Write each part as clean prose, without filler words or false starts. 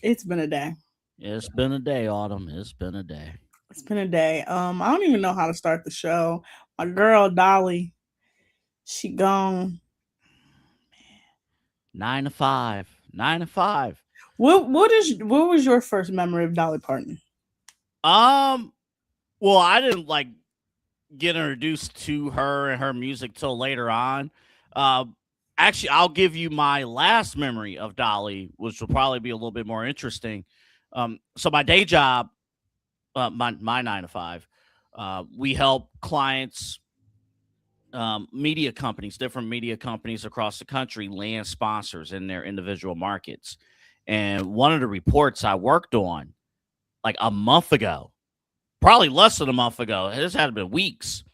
It's been a day. It's been a day, Autumn. It's been a day. It's been a day. I don't even know how to start the show. My girl Dolly, she gone. 9 to 5. 9 to 5. What was your first memory of Dolly Parton? Um, well, I didn't get introduced to her and her music till later on. Uh, Actually, I'll give you my last memory of Dolly, which will probably be a little bit more interesting. So my day job, my 9 to 5, we help clients, media companies, different media companies across the country, land sponsors in their individual markets. And one of the reports I worked on like a month ago, probably less than a month ago, this had been weeks.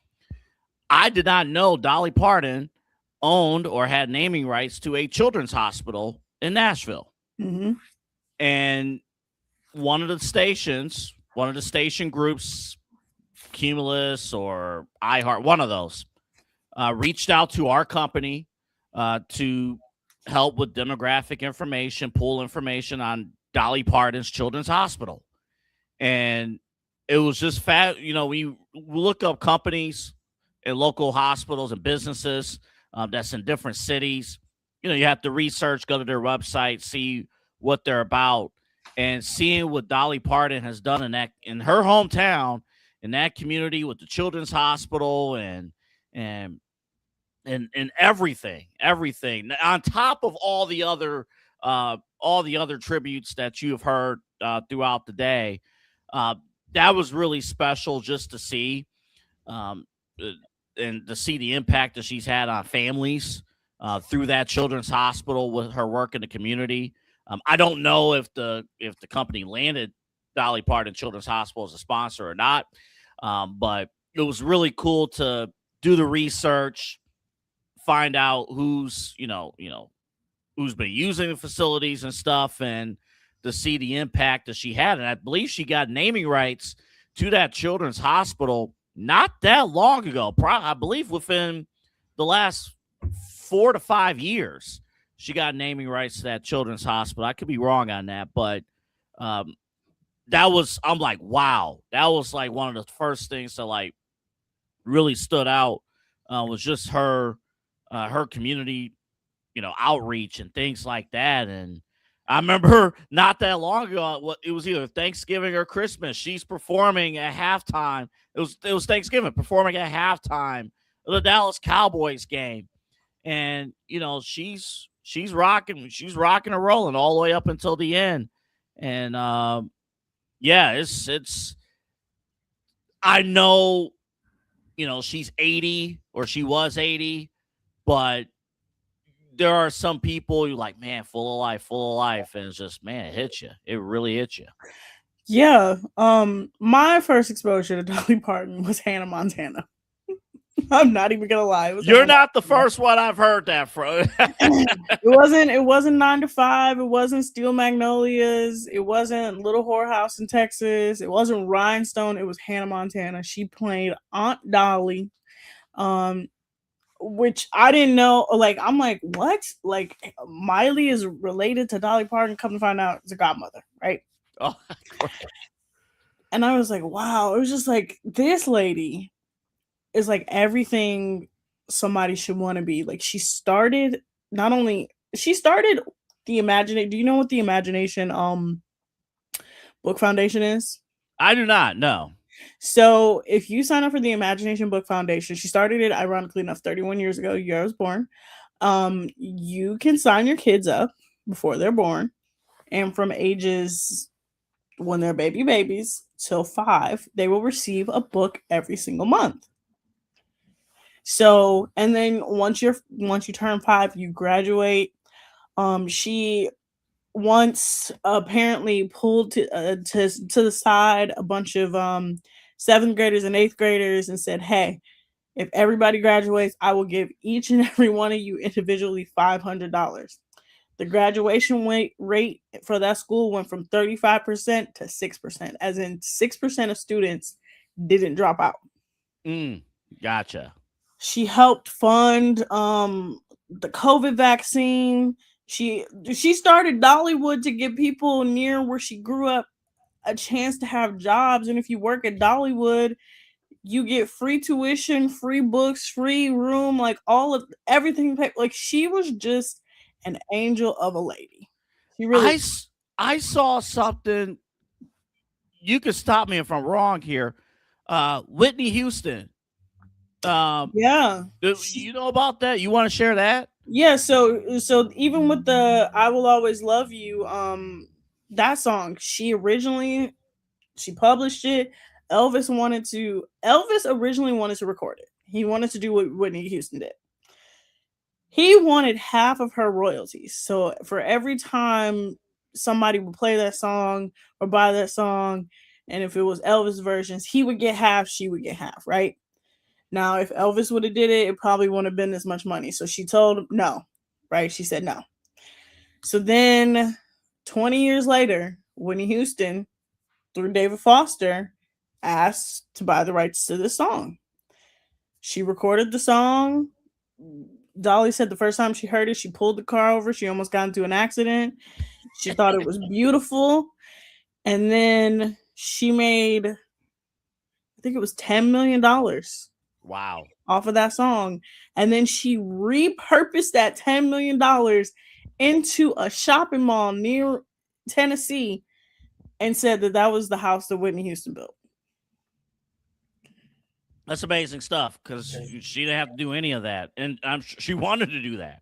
I did not know Dolly Parton owned or had naming rights to a children's hospital in Nashville. Mm-hmm. And one of the station groups, Cumulus or iHeart, one of those, reached out to our company to help with demographic information, pull information on Dolly Parton's Children's Hospital. And it was just fat. We look up companies and local hospitals and businesses that's in different cities. You have to research, go to their website, see what they're about, and seeing what Dolly Parton has done in her hometown, in that community with the Children's Hospital and and everything on top of all the other tributes that you have heard throughout the day. uh, that was really special just to see, um, uh, and to see the impact that she's had on families through that children's hospital with her work in the community. I don't know if the company landed Dolly Parton Children's Hospital as a sponsor or not, but it was really cool to do the research, find out who's been using the facilities and stuff, and to see the impact that she had. And I believe she got naming rights to that children's hospital not that long ago. I believe within the last 4 to 5 years, she got naming rights to that children's hospital. I could be wrong on that, but um, I'm like, wow, that was like one of the first things that like really stood out, was just her community, outreach and things like that. And I remember not that long ago, it was either Thanksgiving or Christmas. She's performing at halftime. It was Thanksgiving, performing at halftime of the Dallas Cowboys game, and she's rocking and rolling all the way up until the end. And yeah, it's I know, she's 80 or she was 80, but there are some people you like, man, full of life, and it's just, man, it hits you. It really hits you. Yeah. My first exposure to Dolly Parton was Hannah Montana. I'm not even gonna lie. It was You're Hannah not the Montana. first one I've heard that from. It wasn't 9 to 5. It wasn't Steel Magnolias. It wasn't Little Whorehouse in Texas. It wasn't Rhinestone. It was Hannah Montana. She played Aunt Dolly. Um, which I didn't know. Like, I'm like, what? Like, Miley is related to Dolly Parton. Come to find out, it's a godmother, right? Oh, great. And I was like, wow. It was just like this lady is like everything somebody should want to be. Like, not only she started the Imagination. Do you know what the Imagination Book Foundation is? I do not know. So if you sign up for the Imagination Book Foundation, she started it ironically enough 31 years ago, the year I was born. You can sign your kids up before they're born, and from ages when they're babies till 5, they will receive a book every single month. So, and then once you turn 5, you graduate. She once apparently pulled to the side a bunch of 7th graders and 8th graders and said, "Hey, if everybody graduates, I will give each and every one of you individually $500." The graduation rate for that school went from 35% to 6%, as in 6% of students didn't drop out. Mm, gotcha. She helped fund the COVID vaccine. She started Dollywood to give people near where she grew up a chance to have jobs, and if you work at Dollywood, you get free tuition, free books, free room, like all of everything. Like she was just an angel of a lady. She really, I I saw something. You could stop me if I'm wrong here. Whitney Houston. Um, yeah. you know about that? You want to share that? Yeah, so even with the "I Will Always Love You," that song, she published it. Elvis originally wanted to record it. He wanted to do what Whitney Houston did. He wanted half of her royalties. So for every time somebody would play that song or buy that song, and if it was Elvis versions, he would get half, she would get half, right? Now, if Elvis would have did it, it probably wouldn't have been as much money. So she told him no, right? She said no. So then 20 years later, Whitney Houston, through David Foster, asked to buy the rights to this song. She recorded the song. Dolly said the first time she heard it, she pulled the car over. She almost got into an accident. She thought it was beautiful. And then she made, I think it was $10 million Wow. off of that song. And then she repurposed that $10 million into a shopping mall near Tennessee and said that that was the house that Whitney Houston built. That's amazing stuff because she didn't have to do any of that, and she wanted to do that.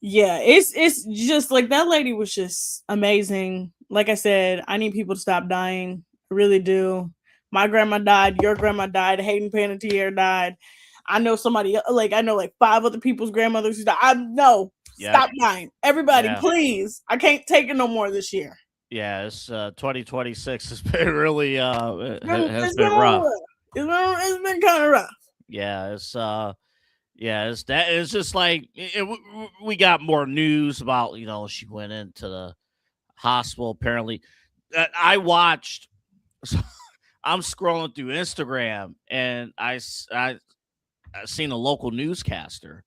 Yeah, it's just like that lady was just amazing. Like I said, I need people to stop dying. I really do. My grandma died. Your grandma died. Hayden Panettiere died. I know somebody like I know like 5 other people's grandmothers who died. I know. Yeah. Stop dying, everybody, Yeah. please. I can't take it no more this year. Yeah, it's 2026 has been really has It's been rough. It's been kind of rough. Yeah, it's that. It's just like we got more news about she went into the hospital apparently. I watched. I'm scrolling through Instagram and I seen a local newscaster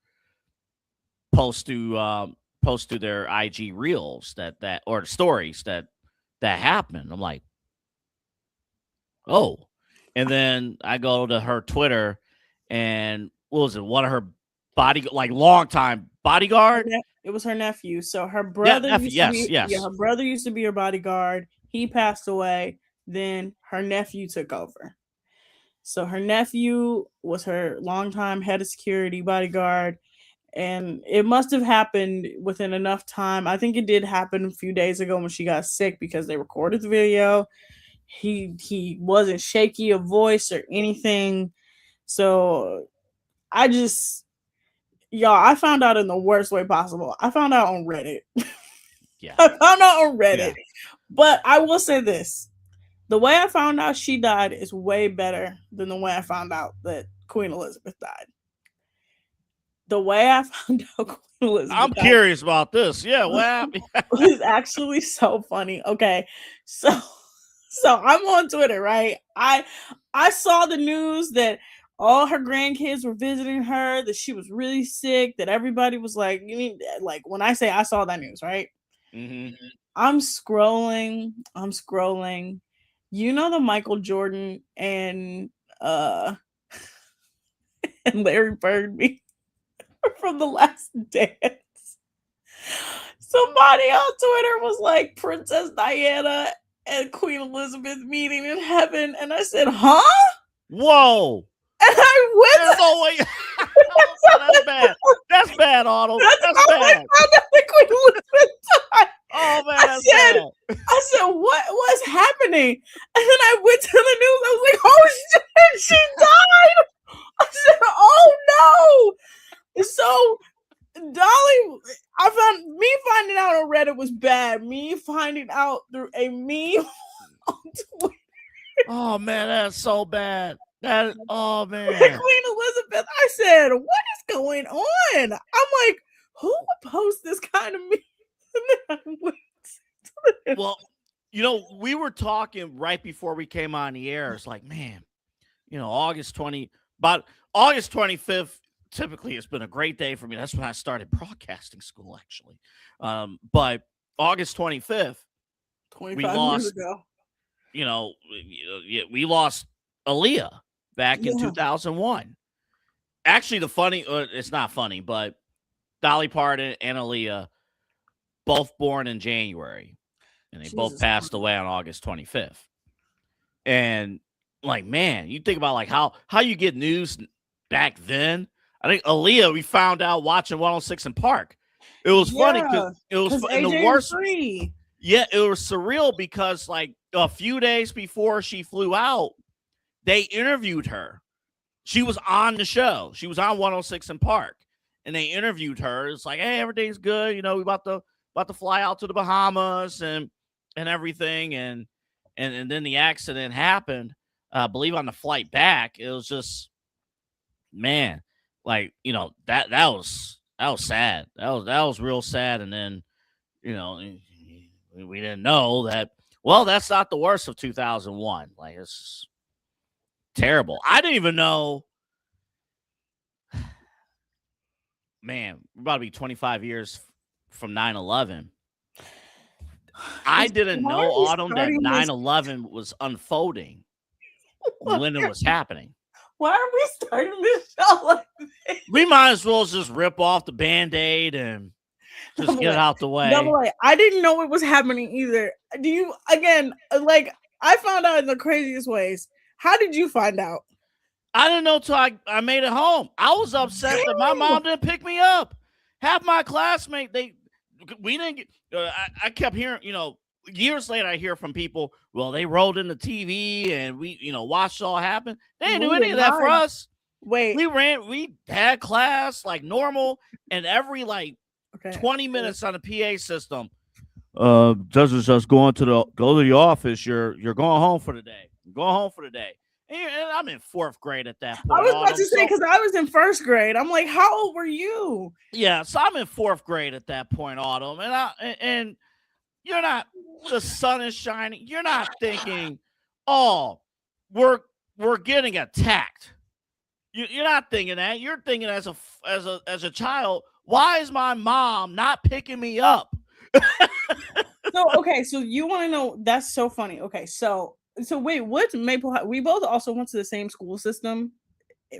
post to their IG reels that or stories that happened. I'm like, oh, and then I go to her Twitter, and what was it? One of her longtime bodyguard. It was her nephew. So her Yeah, brother nephew. used Yes, to be yes. yeah, her brother used to be her bodyguard. He passed away. Then her nephew took over. So her nephew was her longtime head of security bodyguard. And it must have happened within enough time. I think it did happen a few days ago when she got sick because they recorded the video. He wasn't shaky of voice or anything. So I just y'all, I found out in the worst way possible. I found out on Reddit. Yeah. I found out on Reddit. Yeah. But I will say this. The way I found out she died is way better than the way I found out that Queen Elizabeth died. The way I found out Queen Elizabeth I'm died curious about this. Yeah, what happened? was actually so funny. Okay. So I'm on Twitter, right? I saw the news that all her grandkids were visiting her, that she was really sick, that everybody was like, you need like when I say I saw that news, right? Mm-hmm. I'm scrolling. You know the Michael Jordan and and Larry Bird meme from The Last Dance. Somebody on Twitter was like Princess Diana and Queen Elizabeth meeting in heaven, and I said, "Huh?" Whoa! And I went. There's no way. That's bad. That's bad, Otto. That's bad. Queen Elizabeth died. Oh man, that's bad. I said, what's happening? And then I went to the news. I was like, oh shit, she died. I said, oh no. So Dolly, finding out on Reddit was bad. Me finding out through a meme on Twitter. Oh man, that's so bad. Oh man. Queen Elizabeth. I said, what is going on? I'm like, who would post this kind of meme? Well, we were talking right before we came on the air. It's like, man, August 25th, typically it's been a great day for me. That's when I started broadcasting school, actually. But August 25th, we 25 years lost, ago. we lost Aaliyah back in Yeah. 2001. Actually, it's not funny, but Dolly Parton and Aaliyah, both born in January, and they both Jesus passed Christ. away on August 25th. And like, man, you think about like how you get news back then. I think Aaliyah, we found out watching 106 in Park. It was funny because Yeah, it was because in the AJ was worst. free. Yeah, it was surreal because like a few days before she flew out, they interviewed her. She was on the show. She was on 106 in Park, and they interviewed her. It's like, hey, everything's good. You know, we about to fly out to the Bahamas and everything, and then the accident happened. I believe on the flight back, it was just, man, like, that was sad. That was real sad. And then, we didn't know that. Well, that's not the worst of 2001. Like, it's terrible. I didn't even know. Man, we're about to be 25 years from 9/11. I didn't Why know, are we Autumn, that starting this? 9/11 was unfolding when it was happening. Why are we starting this show like this? We might as well just rip off the Band-Aid and just get it out the way. Double A. I didn't know it was happening either. Do you, again, like, I found out in the craziest ways. How did you find out? I didn't know till I made it home. I was upset that my mom didn't pick me up. Half my classmates, we didn't get, I kept hearing, years later I hear from people, well, they rolled in the TV and we, watched it all happen. They didn't do any of that for us. Wait. We had class like normal, and every 20 minutes on the PA system, just go to the office. You're going home for the day. You're going home for the day. And I'm in 4th grade at that point. I was about to say, because I was in 1st grade. I'm like, how old were you? Yeah, so I'm in 4th grade at that point, Autumn. And you're not, the sun is shining. You're not thinking, oh, we're getting attacked. You're not thinking that. You're thinking as a child, why is my mom not picking me up? So you want to know? That's so funny. Okay, so wait, what's Maple High? We both also went to the same school system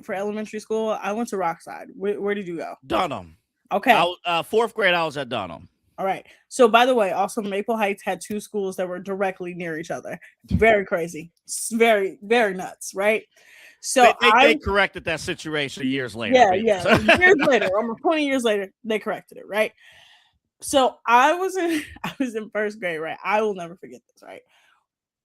for elementary school. I went to Rockside. Where did you go? Dunham. Okay. 4th grade, I was at Dunham. All right. So by the way, also Maple Heights had 2 schools that were directly near each other. Very crazy. Very, very nuts, right? So they corrected that situation years later. Yeah. Years later, almost 20 years later, they corrected it, right? So I was in 1st grade, right? I will never forget this, right?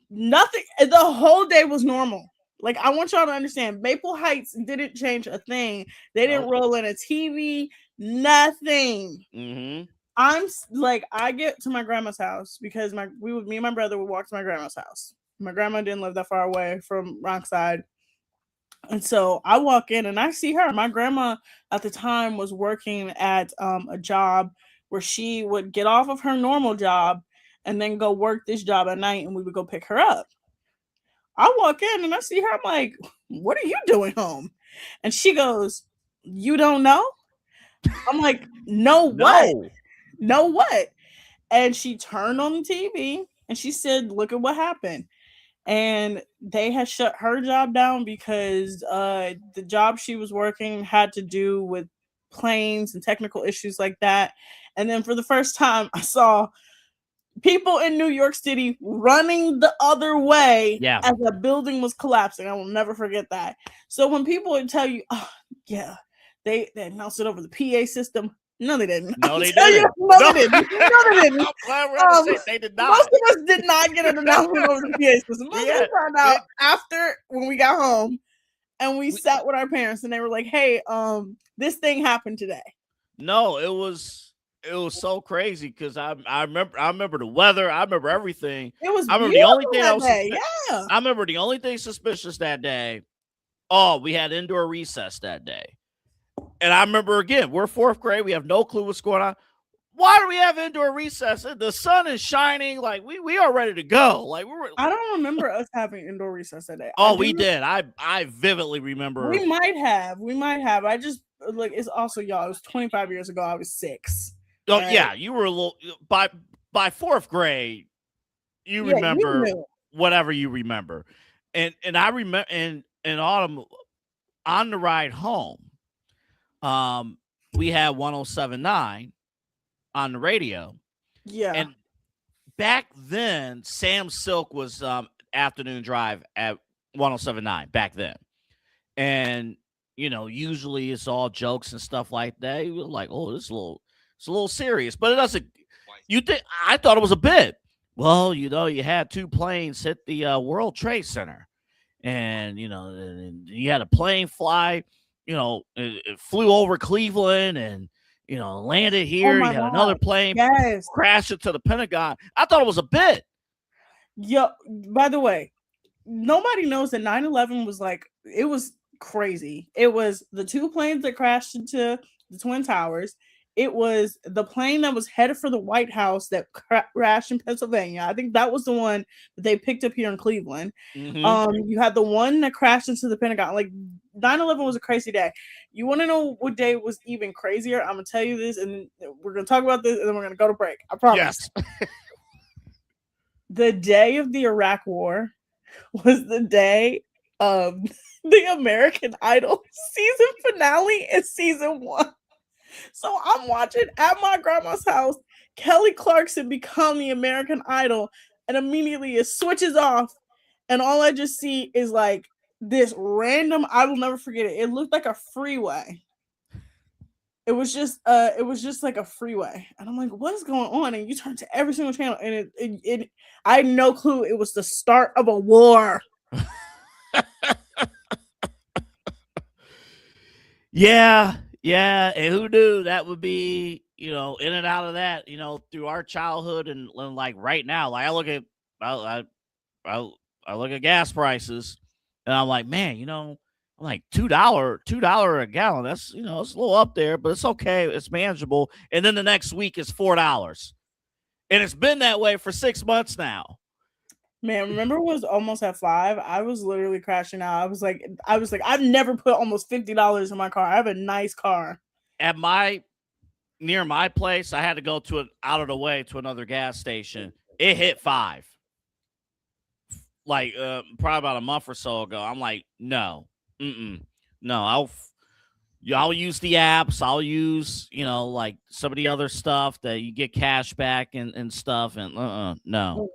Nothing, the whole day was normal. Like, I want y'all to understand, Maple Heights didn't change a thing. They didn't roll in a TV, nothing. Mm-hmm. I'm like, I get to my grandma's house because me and my brother would walk to my grandma's house. My grandma didn't live that far away from Rockside. And so I walk in and I see her. My grandma at the time was working at a job where she would get off of her normal job and then go work this job at night, and we would go pick her up. I walk in and I see her. I'm like, what are you doing home? And she goes, you don't know? I'm like, no, what? No, what? And she turned on the TV and she said, look at what happened. And they had shut her job down because the job she was working had to do with planes and technical issues like that. And then for the first time, I saw people in New York City running the other way as a building was collapsing. I will never forget that. So when people would tell you, oh, yeah, they announced it over the PA system. No, they didn't. No, they didn't. No, they didn't. I'm glad we're say they did not. Most of us did not get an announcement over the PA system. Most of us found out after when we got home and we sat with our parents and they were like, hey, this thing happened today. No, it was so crazy because I remember the weather. I remember everything. It was I remember the only thing I remember the only thing suspicious that day. Oh, we had indoor recess that day. And I remember, again, we're 4th grade. We have no clue what's going on. Why do we have indoor recess? The sun is shining. Like, we are ready to go. Like, I don't remember us having indoor recess that day. Oh, we did. I vividly remember. We might have. like it's also y'all. It was 25 years ago. I was 6. Oh right? yeah, you were a little by fourth grade. You Yeah, you remember knew. whatever you remember, and I remember in autumn on the ride home, we had 107.9 on the radio, Yeah, and back then Sam Silk was afternoon drive at 107.9 back then, and usually it's all jokes and stuff like that. You were like, oh, it's a little serious, but it doesn't. You think I thought it was a bit. Well, you had 2 planes hit the World Trade Center, and and you had a plane fly. It flew over Cleveland and landed Oh here. my You had another God. plane Yes. crash into the Pentagon. I thought it was a bit. Yo, by the way, nobody knows that 9/11 was like, it was crazy. It was the 2 planes that crashed into the Twin Towers. It was the plane that was headed for the White House that crashed in Pennsylvania. I think that was the one that they picked up here in Cleveland. You had the one that crashed into the Pentagon. Like 9/11 was a crazy day. You want to know what day was even crazier? I'm gonna tell you this, and we're gonna talk about this, and then we're gonna go to break. I promise. Yes. The day of the Iraq War was the day of the American Idol season finale and season 1. So I'm watching at my grandma's house, Kelly Clarkson become the American Idol, and immediately it switches off, and all I just see is like this random, I will never forget it. It looked like a freeway. It was just like a freeway. And I'm like, what is going on? And you turn to every single channel, and it I had no clue it was the start of a war. Yeah, and who knew that would be, in and out of that, through our childhood and like right now. Like I look at gas prices, and I'm like, man, I'm like $2 a gallon. That's it's a little up there, but it's okay, it's manageable. And then the next week it's $4, and it's been that way for 6 months now. Man, remember it was almost at 5? I was literally crashing out. I was like, I've never put almost $50 in my car. I have a nice car. At near my place, I had to go out of the way to another gas station. It hit 5. Like probably about a month or so ago. I'm like, no, no. I'll use the apps. I'll use like some of the other stuff that you get cash back and stuff. And no.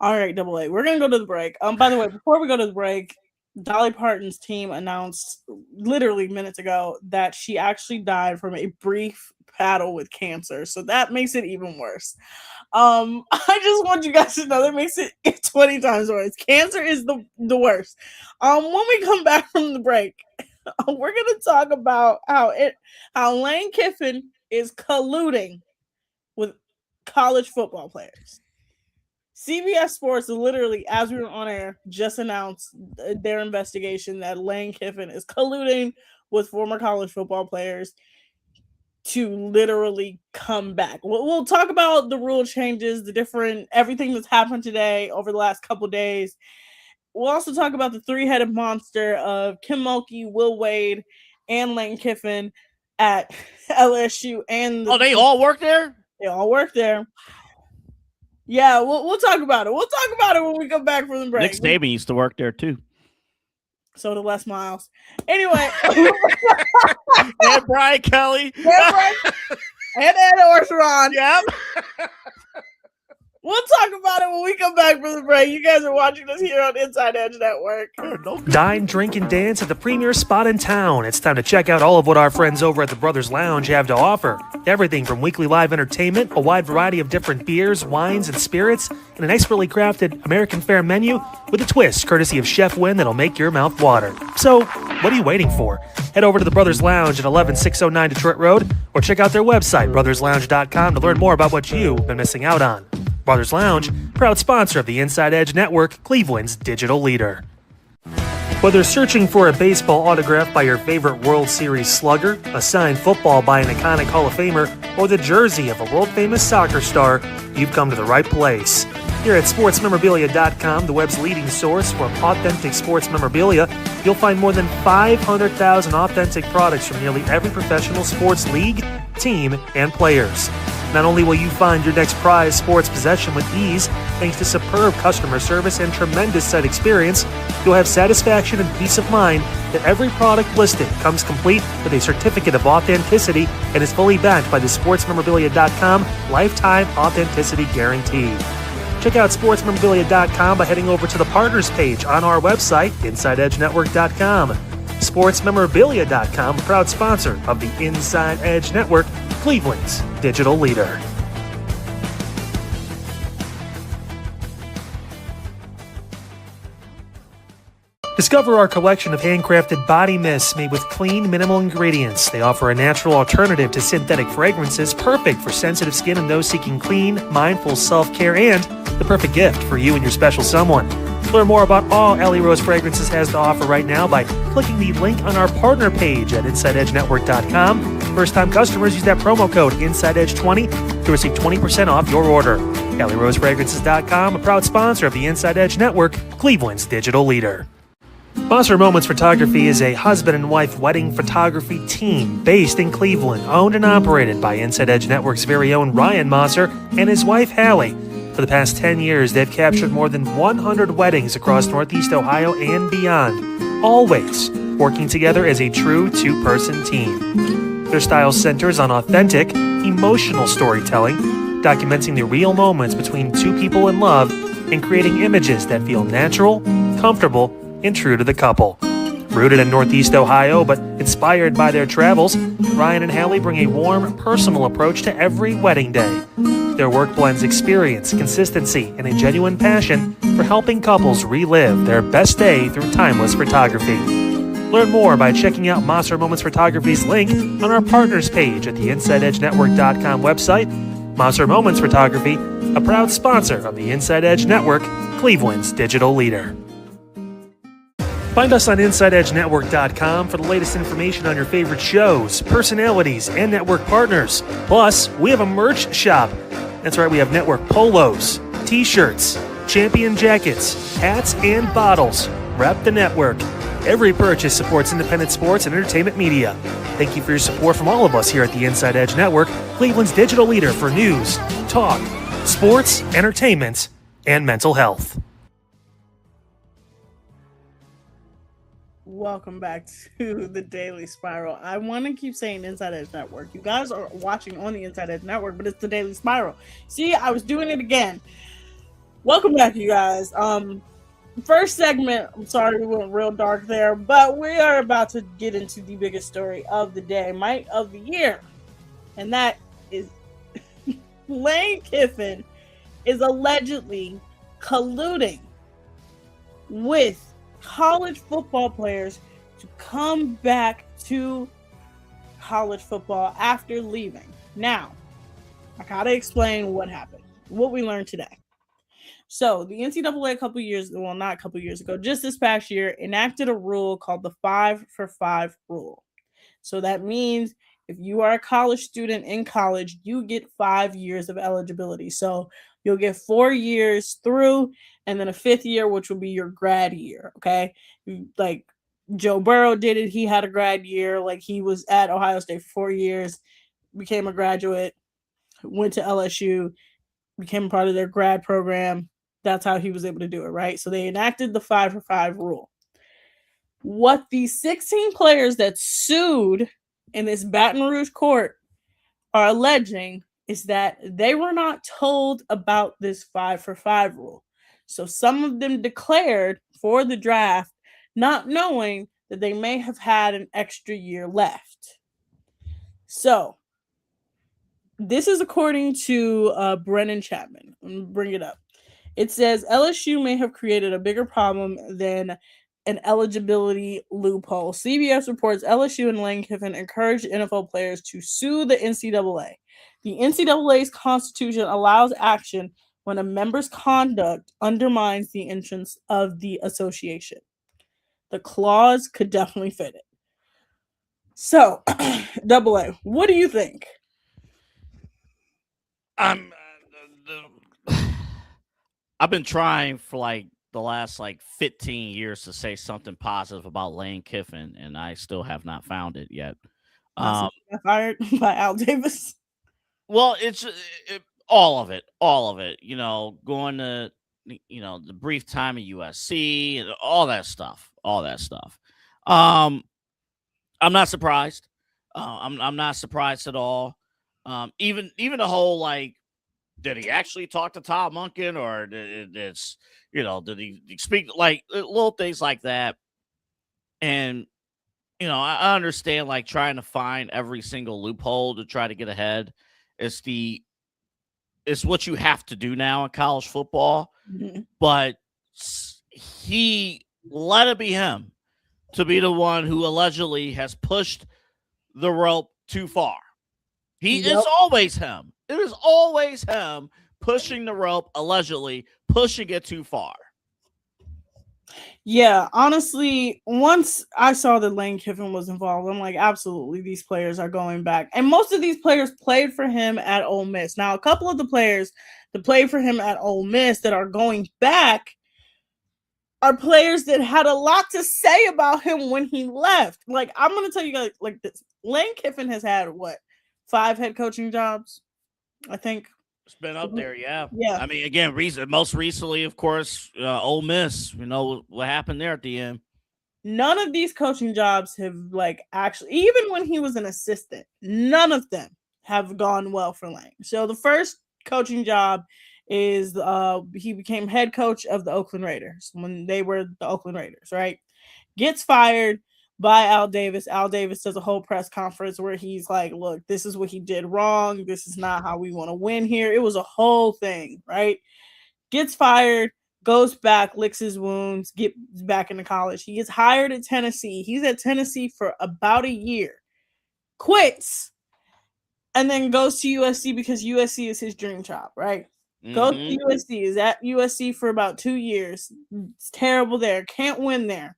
All right, Double A. We're gonna go to the break. By the way, before we go to the break, Dolly Parton's team announced literally minutes ago that she actually died from a brief battle with cancer. So that makes it even worse. I just want you guys to know that makes it 20 times worse. Cancer is the worst. When we come back from the break, we're gonna talk about how Lane Kiffin is colluding with college football players. CBS Sports literally, as we were on air, just announced their investigation that Lane Kiffin is colluding with former college football players to literally come back. We'll talk about the rule changes, everything that's happened today over the last couple days. We'll also talk about the 3-headed monster of Kim Mulkey, Will Wade, and Lane Kiffin at LSU. They all work there? They all work there. Yeah, we'll talk about it. We'll talk about it when we come back from the break. Nick Saban used to work there too. So did Les Miles. Anyway. And Brian Kelly. And Ed Orgeron. Yep. We'll talk about it when we come back from the break. You guys are watching us here on Inside Edge Network. Dine, drink, and dance at the premier spot in town. It's time to check out all of what our friends over at the Brothers Lounge have to offer. Everything from weekly live entertainment, a wide variety of different beers, wines, and spirits, and an expertly crafted American fare menu with a twist courtesy of Chef Wynn that'll make your mouth water. So, what are you waiting for? Head over to the Brothers Lounge at 11609 Detroit Road or check out their website, brotherslounge.com, to learn more about what you've been missing out on. Brothers Lounge, proud sponsor of the Inside Edge Network, Cleveland's digital leader. Whether searching for a baseball autograph by your favorite World Series slugger, a signed football by an iconic Hall of Famer, or the jersey of a world-famous soccer star, you've come to the right place. Here at sportsmemorabilia.com, the web's leading source for authentic sports memorabilia, you'll find more than 500,000 authentic products from nearly every professional sports league, team, and players. Not only will you find your next prized sports possession with ease, thanks to superb customer service and tremendous site experience, you'll have satisfaction and peace of mind that every product listed comes complete with a certificate of authenticity and is fully backed by the sportsmemorabilia.com lifetime authenticity guarantee. Check out sportsmemorabilia.com by heading over to the partners page on our website, InsideEdgeNetwork.com. SportsMemorabilia.com, proud sponsor of the Inside Edge Network, Cleveland's digital leader. Discover our collection of handcrafted body mists made with clean, minimal ingredients. They offer a natural alternative to synthetic fragrances, perfect for sensitive skin and those seeking clean, mindful self-care, and the perfect gift for you and your special someone. Learn more about all Ellie Rose Fragrances has to offer right now by clicking the link on our partner page at InsideEdgeNetwork.com. First-time customers use that promo code InsideEdge20 to receive 20% off your order. EllieRoseFragrances.com, a proud sponsor of the Inside Edge Network, Cleveland's digital leader. Mosser Moments Photography is a husband and wife wedding photography team based in Cleveland, owned and operated by Inside Edge Network's very own Ryan Mosser and his wife Hallie. For the past 10 years, they've captured more than 100 weddings across Northeast Ohio and beyond, always working together as a true two-person team. Their style centers on authentic, emotional storytelling, documenting the real moments between two people in love and creating images that feel natural, comfortable, and true to the couple. Rooted in Northeast Ohio, but inspired by their travels, Ryan and Hallie bring a warm, personal approach to every wedding day. Their work blends experience, consistency, and a genuine passion for helping couples relive their best day through timeless photography. Learn more by checking out Mosser Moments Photography's link on our partners page at the InsideEdgeNetwork.com website. Mosser Moments Photography, a proud sponsor of the Inside Edge Network, Cleveland's digital leader. Find us on InsideEdgeNetwork.com for the latest information on your favorite shows, personalities, and network partners. Plus, we have a merch shop. That's right, we have network polos, t-shirts, champion jackets, hats, and bottles. Rep the network. Every purchase supports independent sports and entertainment media. Thank you for your support from all of us here at the Inside Edge Network, Cleveland's digital leader for news, talk, sports, entertainment, and mental health. Welcome back to the Daily Spiral. I want to keep saying Inside Edge Network. You guys are watching on the Inside Edge Network, but it's the Daily Spiral. See, I was doing it again. Welcome back, you guys. First segment, I'm sorry we went real dark there, but we are about to get into the biggest story of the day, might of the year, and that is Lane Kiffin is allegedly colluding with college football players to come back to college football after leaving. Now, I gotta explain what happened, what we learned today. So the NCAA not a couple years ago, just this past year, enacted a rule called the 5-for-5 rule. So that means if you are a college student in college, you get 5 years of eligibility. So you'll get 4 years through, and then a 5th year, which will be your grad year, okay? Like Joe Burrow did it. He had a grad year. Like he was at Ohio State for 4 years, became a graduate, went to LSU, became part of their grad program. That's how he was able to do it, right? So they enacted the 5-for-5 rule. What the 16 players that sued in this Baton Rouge court are alleging is that they were not told about this 5-for-5 rule. So some of them declared for the draft, not knowing that they may have had an extra year left. So this is according to Brennan Chapman. I'm going to bring it up. It says LSU may have created a bigger problem than an eligibility loophole. CBS reports LSU and Lane Kiffin encouraged NFL players to sue the NCAA. The NCAA's constitution allows action when a member's conduct undermines the interests of the association. The clause could definitely fit it. So, Double A, what do you think? I I've been trying for like the last 15 years to say something positive about Lane Kiffin, and I still have not found it yet. Not since he got fired by Al Davis. Well, it's all of it. Going to the brief time at USC and all that stuff. I'm not surprised. I'm not surprised at all. Even the whole did he actually talk to Todd Monken, or did he speak, little things like that? And I understand trying to find every single loophole to try to get ahead. It's what you have to do now in college football. Mm-hmm. But he let it be him to be the one who allegedly has pushed the rope too far. It's always him. It is always him pushing the rope, allegedly pushing it too far. Yeah, honestly, once I saw that Lane Kiffin was involved, I'm like, absolutely, these players are going back. And most of these players played for him at Ole Miss. Now, a couple of the players that played for him at Ole Miss that are going back are players that had a lot to say about him when he left. I'm going to tell you guys this. Lane Kiffin has had, 5 head coaching jobs, I think. It's been up there, yeah. Yeah. I mean, again, most recently, of course, Ole Miss. We know what happened there at the end. None of these coaching jobs have actually, even when he was an assistant, none of them have gone well for Lane. So the first coaching job is he became head coach of the Oakland Raiders when they were the Oakland Raiders, right? Gets fired by Al Davis. Al Davis does a whole press conference where he's like, look, this is what he did wrong. This is not how we want to win here. It was a whole thing, right? Gets fired, goes back, licks his wounds, gets back into college. He gets hired at Tennessee. He's at Tennessee for about a year, quits, and then goes to USC because USC is his dream job, right? Mm-hmm. Goes to USC, is at USC for about 2 years. It's terrible there. Can't win there.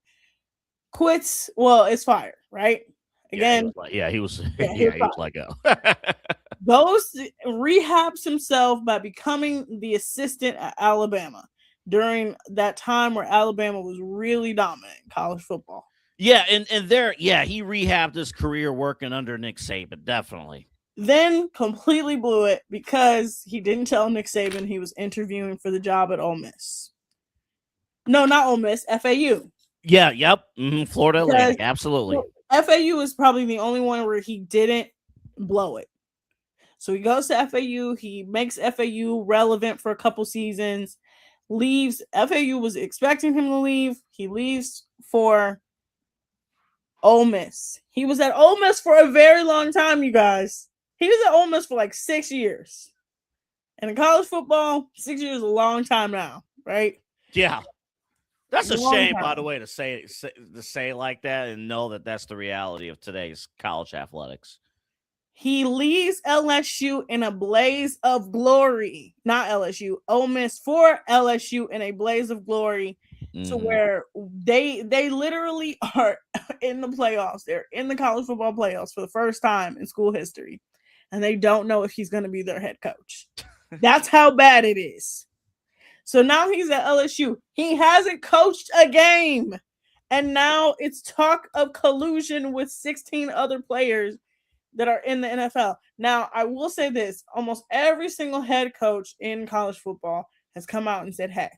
Quits. Well, it's fired, right? Again. He was let go. Goes, rehabs himself by becoming the assistant at Alabama during that time where Alabama was really dominant in college football. Yeah, and there, he rehabbed his career working under Nick Saban, definitely. Then completely blew it because he didn't tell Nick Saban he was interviewing for the job at Ole Miss. No, not Ole Miss, FAU. Yeah, yep. Mm-hmm. Florida Atlantic, absolutely. FAU is probably the only one where he didn't blow it. So he goes to FAU. He makes FAU relevant for a couple seasons. Leaves. FAU was expecting him to leave. He leaves for Ole Miss. He was at Ole Miss for a very long time, you guys. He was at Ole Miss for 6 years. And in college football, 6 years is a long time now, right? Yeah. That's a shame, by the way, to say like that and know that that's the reality of today's college athletics. He leaves LSU in a blaze of glory. Not LSU, Ole Miss for LSU in a blaze of glory, to where they literally are in the playoffs. They're in the college football playoffs for the first time in school history, and they don't know if he's going to be their head coach. That's how bad it is. So now he's at LSU. He hasn't coached a game, and now it's talk of collusion with 16 other players that are in the NFL. Now, I will say this. Almost every single head coach in college football has come out and said, hey,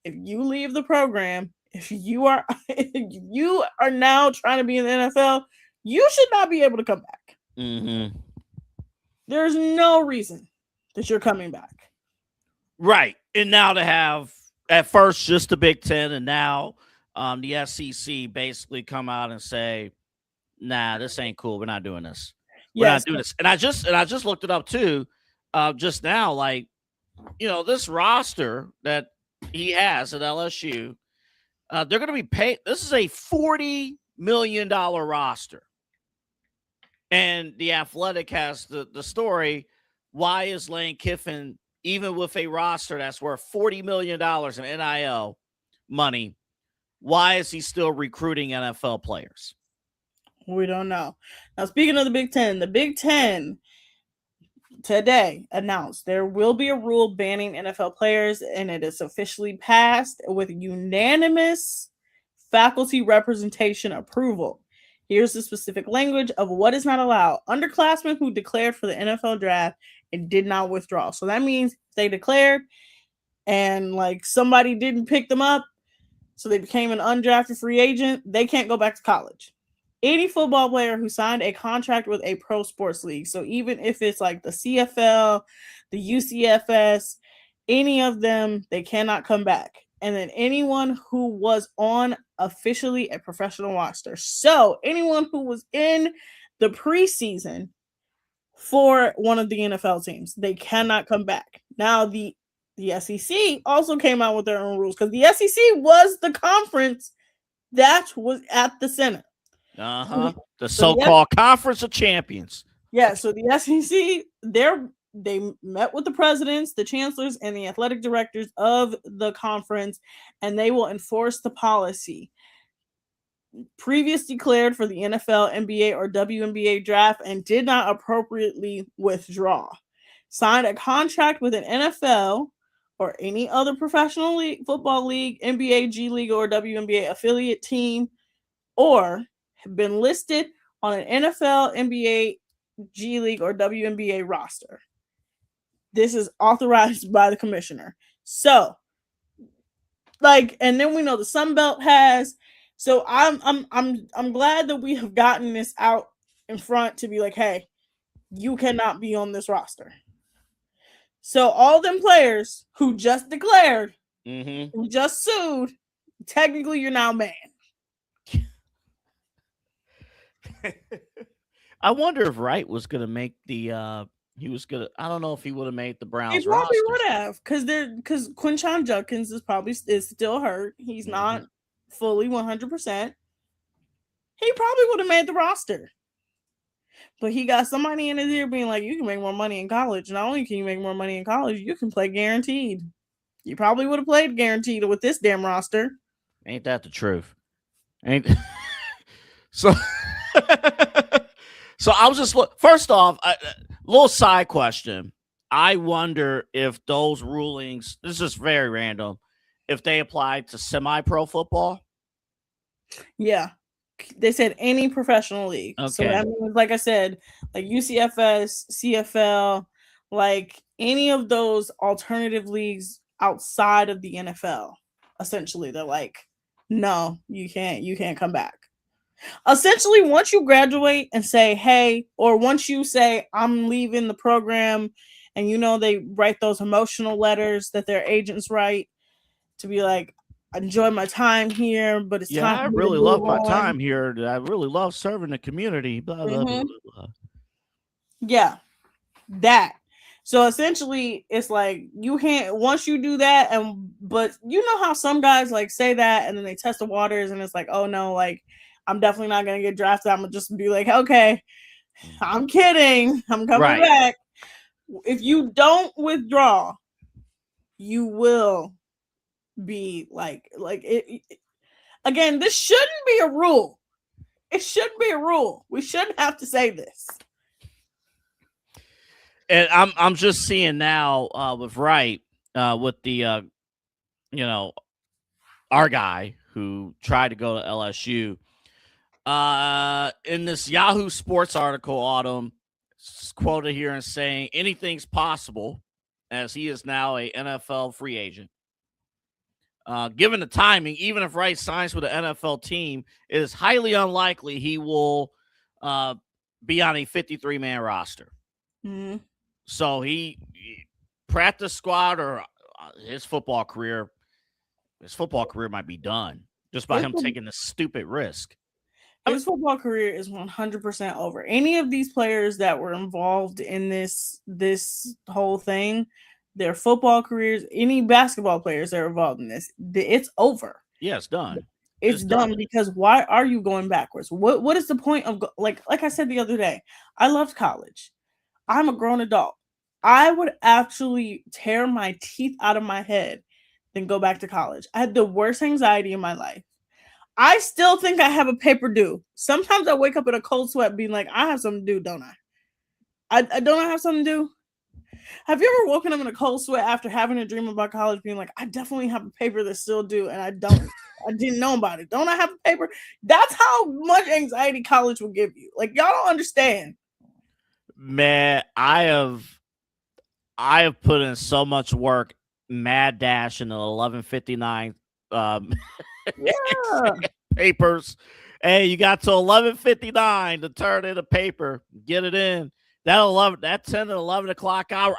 if you leave the program, if you are now trying to be in the NFL, you should not be able to come back. Mm-hmm. There's no reason that you're coming back. Right. And now to have, at first, just the Big Ten, and now the SEC basically come out and say, nah, this ain't cool. We're not doing this. We're not doing this. And I just looked it up too, just now. This roster that he has at LSU, they're going to be paid. This is a $40 million roster, and the Athletic has the story. Why is Lane Kiffin, even with a roster that's worth $40 million in NIL money, why is he still recruiting NFL players? We don't know. Now, speaking of the Big Ten today announced there will be a rule banning NFL players, and it is officially passed with unanimous faculty representation approval. Here's the specific language of what is not allowed. Underclassmen who declared for the NFL draft and did not withdraw. So that means they declared and like somebody didn't pick them up, so they became an undrafted free agent, they can't go back to college. Any football player who signed a contract with a pro sports league, so even if it's like the CFL, the UCFS, any of them, they cannot come back. And then anyone who was on officially a professional roster. So anyone who was in the preseason for one of the NFL teams, they cannot come back. Now the SEC also came out with their own rules because the SEC was the conference that was at the center. The so-called Conference of Champions. Yeah, so the SEC, they met with the presidents, the chancellors, and the athletic directors of the conference, and they will enforce the policy previously declared for the NFL, NBA, or WNBA draft and did not appropriately withdraw. Signed a contract with an NFL or any other professional league, football league, NBA, G League, or WNBA affiliate team, or have been listed on an NFL, NBA, G League, or WNBA roster. This is authorized by the commissioner. So, like, and then we know the Sun Belt has. So I'm glad that we have gotten this out in front to be like, hey, you cannot be on this roster. So all them players who just declared, who just sued, technically you're now banned. I wonder if Wright was going to make the. He was gonna. I don't know if he would have made the Browns. He probably would have, because Quinshon Judkins is still hurt. He's not fully 100%. He probably would have made the roster, but he got somebody in his ear being like, "You can make more money in college. Not only can you make more money in college, you can play guaranteed. You probably would have played guaranteed with this damn roster." Ain't that the truth? Ain't so. So I was just first off, a little side question. I wonder if those rulings, this is very random, if they apply to semi-pro football. Yeah, they said any professional league. Okay. So that means, like I said, like UCFS, CFL, like any of those alternative leagues outside of the NFL. Essentially, they're like, no, you can't come back. Essentially, once you graduate and say, hey, or once you say, I'm leaving the program, and they write those emotional letters that their agents write to be like, I enjoy my time here, but it's time. I really love my time here. I really love serving the community. Blah, blah, blah, blah. Yeah, that. So essentially, it's like you can't, once you do that, but you know how some guys like say that and then they test the waters and it's like, oh no, like I'm definitely not going to get drafted. I'm going to just be like, okay, I'm kidding. I'm coming back. If you don't withdraw, you will be like it. Again, this shouldn't be a rule. It shouldn't be a rule. We shouldn't have to say this. And I'm just seeing now with Wright, with the, our guy who tried to go to LSU. In this Yahoo Sports article, Autumn quoted here and saying anything's possible as he is now a NFL free agent. Given the timing, even if Wright signs with an NFL team, it is highly unlikely he will be on a 53-man roster. Mm-hmm. So he practice squad or his football career might be done just by him taking this stupid risk. His football career is 100% over. Any of these players that were involved in this whole thing, their football careers, any basketball players that are involved in this, it's over. Yeah, it's done. It's done because why are you going backwards? What is the point of like I said the other day? I loved college. I'm a grown adult. I would actually tear my teeth out of my head than go back to college. I had the worst anxiety in my life. I still think I have a paper due. Sometimes I wake up in a cold sweat being like, I have something to do, don't I? I don't have something to do. Have you ever woken up in a cold sweat after having a dream about college, being like, I definitely have a paper that still due, and I didn't know about it. Don't I have a paper? That's how much anxiety college will give you. Like, y'all don't understand. Man, I have put in so much work, mad dash in the 11:59 Yeah. papers. Hey, you got to 11:59 to turn in a paper, get it in. That 10 and 11 o'clock hour.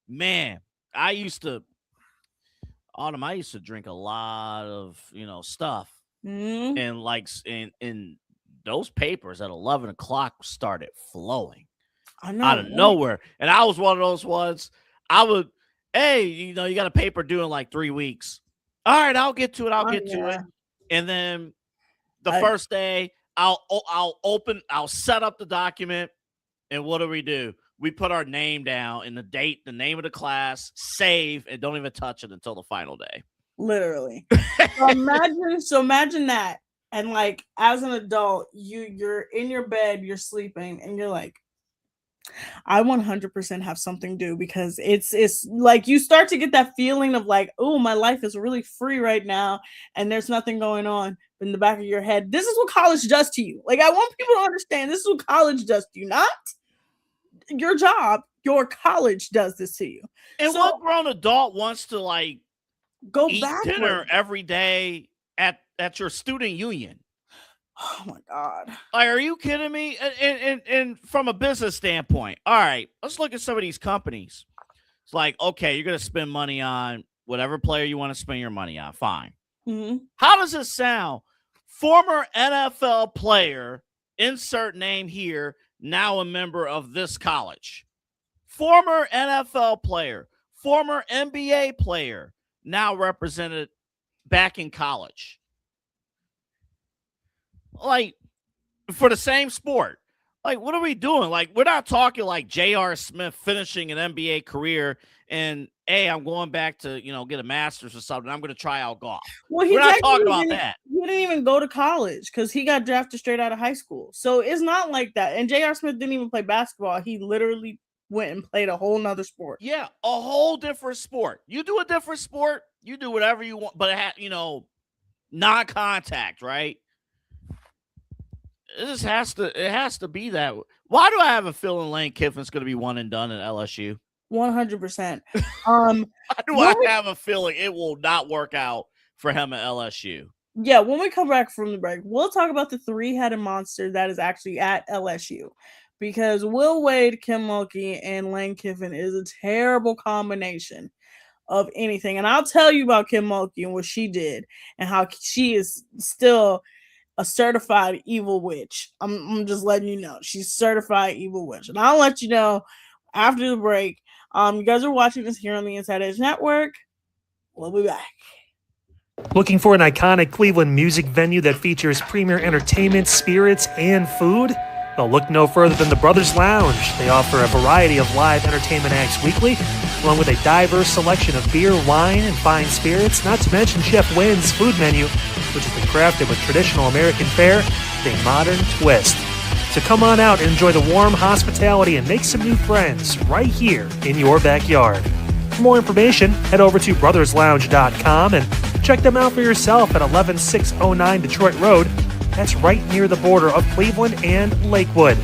Man, I used to drink a lot of stuff, and like in those papers at 11 o'clock started flowing out of nowhere, and I was one of those ones. I would, hey, you got a paper due in like 3 weeks. All right, I'll get to it, and then the first day I'll set up the document, and what do? We put our name down and the date, the name of the class, save, and don't even touch it until the final day. Literally. So imagine that. And like as an adult, you're in your bed, you're sleeping, and you're like, I 100% have something due, because it's like you start to get that feeling of like, oh, my life is really free right now, and there's nothing going on. But in the back of your head, this is what college does to you. Like, I want people to understand this is what college does to you, not your job. Your college does this to you. And what grown adult wants to like go eat backward. Dinner every day at your student union? Oh my God. Like, are you kidding me? And from a business standpoint, all right, let's look at some of these companies. It's like, okay, you're going to spend money on whatever player you want to spend your money on. Fine. Mm-hmm. How does it sound? Former NFL player, insert name here, now a member of this college. Former NFL player, former NBA player, now represented back in college. Like, for the same sport. Like, what are we doing? Like, we're not talking like J.R. Smith finishing an NBA career and, hey, I'm going back to, get a master's or something. I'm going to try out golf. Well, we're not talking about that. He didn't even go to college because he got drafted straight out of high school. So it's not like that. And J.R. Smith didn't even play basketball. He literally went and played a whole nother sport. Yeah, a whole different sport. You do a different sport, you do whatever you want, but it non-contact, right? It has to be that. Why do I have a feeling Lane Kiffin's going to be one and done at LSU? 100%. Why do I have a feeling it will not work out for him at LSU? Yeah, when we come back from the break, we'll talk about the three-headed monster that is actually at LSU. Because Will Wade, Kim Mulkey, and Lane Kiffin is a terrible combination of anything. And I'll tell you about Kim Mulkey and what she did and how she is still a certified evil witch. I'm just letting you know. She's certified evil witch. And I'll let you know after the break. You guys are watching this here on the Inside Edge Network. We'll be back. Looking for an iconic Cleveland music venue that features premier entertainment, spirits, and food? Well, look no further than the Brothers Lounge. They offer a variety of live entertainment acts weekly, along with a diverse selection of beer, wine, and fine spirits, not to mention Chef Wynn's food menu, which has been crafted with traditional American fare with a modern twist. So come on out and enjoy the warm hospitality and make some new friends right here in your backyard. For more information, head over to brotherslounge.com and check them out for yourself at 11609 Detroit Road. That's right near the border of Cleveland and Lakewood.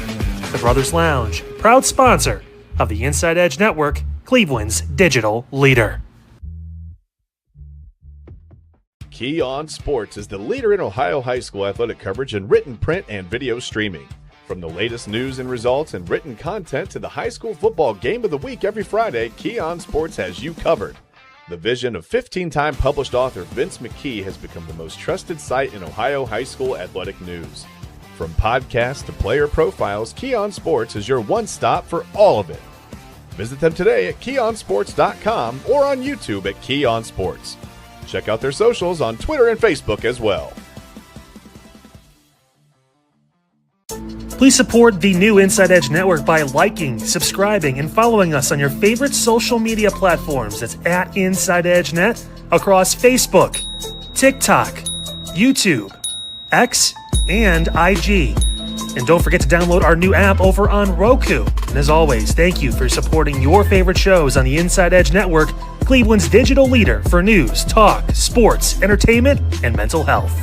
The Brothers Lounge, proud sponsor of the Inside Edge Network, Cleveland's digital leader. Key On Sports is the leader in Ohio high school athletic coverage in written, print, and video streaming. From the latest news and results and written content to the high school football game of the week every Friday, Key On Sports has you covered. The vision of 15-time published author Vince McKee has become the most trusted site in Ohio high school athletic news. From podcasts to player profiles, Key On Sports is your one-stop for all of it. Visit them today at keyonsports.com or on YouTube at Key On Sports. Check out their socials on Twitter and Facebook as well. Please support the new Inside Edge Network by liking, subscribing, and following us on your favorite social media platforms. That's at Inside Edge Net across Facebook, TikTok, YouTube, X, and IG. And don't forget to download our new app over on Roku. And as always, thank you for supporting your favorite shows on the Inside Edge Network, Cleveland's digital leader for news, talk, sports, entertainment, and mental health.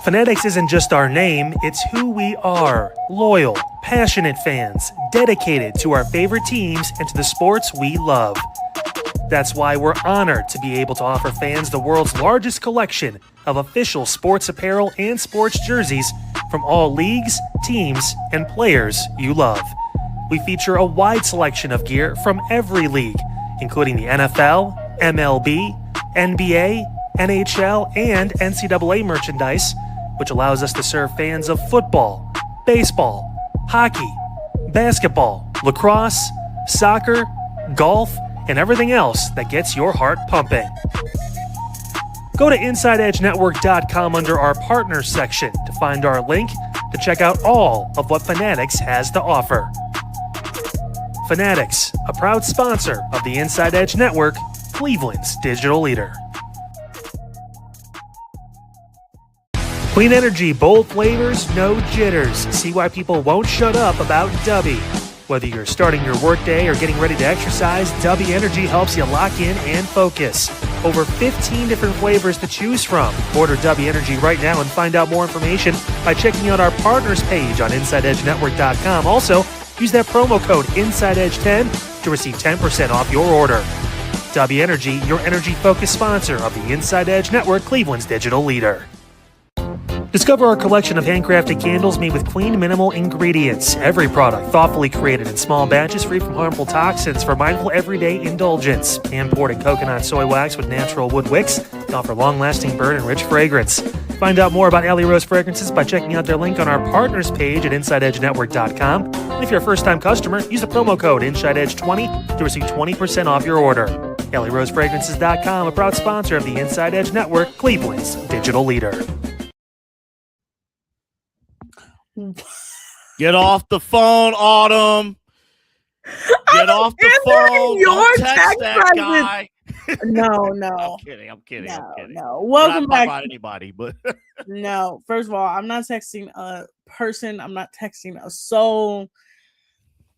Fanatics isn't just our name, it's who we are. Loyal, passionate fans, dedicated to our favorite teams and to the sports we love. That's why we're honored to be able to offer fans the world's largest collection of official sports apparel and sports jerseys from all leagues, teams, and players you love. We feature a wide selection of gear from every league, including the NFL, MLB, NBA, NHL, and NCAA merchandise, which allows us to serve fans of football, baseball, hockey, basketball, lacrosse, soccer, golf, and everything else that gets your heart pumping. Go to InsideEdgeNetwork.com under our Partners section to find our link to check out all of what Fanatics has to offer. Fanatics, a proud sponsor of the Inside Edge Network, Cleveland's digital leader. Clean energy, bold flavors, no jitters. See why people won't shut up about Dubby. Whether you're starting your workday or getting ready to exercise, Dubby Energy helps you lock in and focus. Over 15 different flavors to choose from. Order Dubby Energy right now and find out more information by checking out our partners page on InsideEdgeNetwork.com. Also, use that promo code InsideEdge10 to receive 10% off your order. Dubby Energy, your energy-focused sponsor of the Inside Edge Network, Cleveland's digital leader. Discover our collection of handcrafted candles made with clean, minimal ingredients. Every product thoughtfully created in small batches free from harmful toxins for mindful everyday indulgence. Imported coconut soy wax with natural wood wicks to offer long-lasting burn and rich fragrance. Find out more about Alley Rose Fragrances by checking out their link on our partners page at InsideEdgeNetwork.com. And if you're a first-time customer, use the promo code InsideEdge20 to receive 20% off your order. AlleyRoseFragrances.com, a proud sponsor of the Inside Edge Network, Cleveland's digital leader. Get off the phone, Autumn. Get off the phone. Don't text that guy. No. I'm kidding. No. Welcome back. About anybody, but no. First of all, I'm not texting a person. I'm not texting a soul.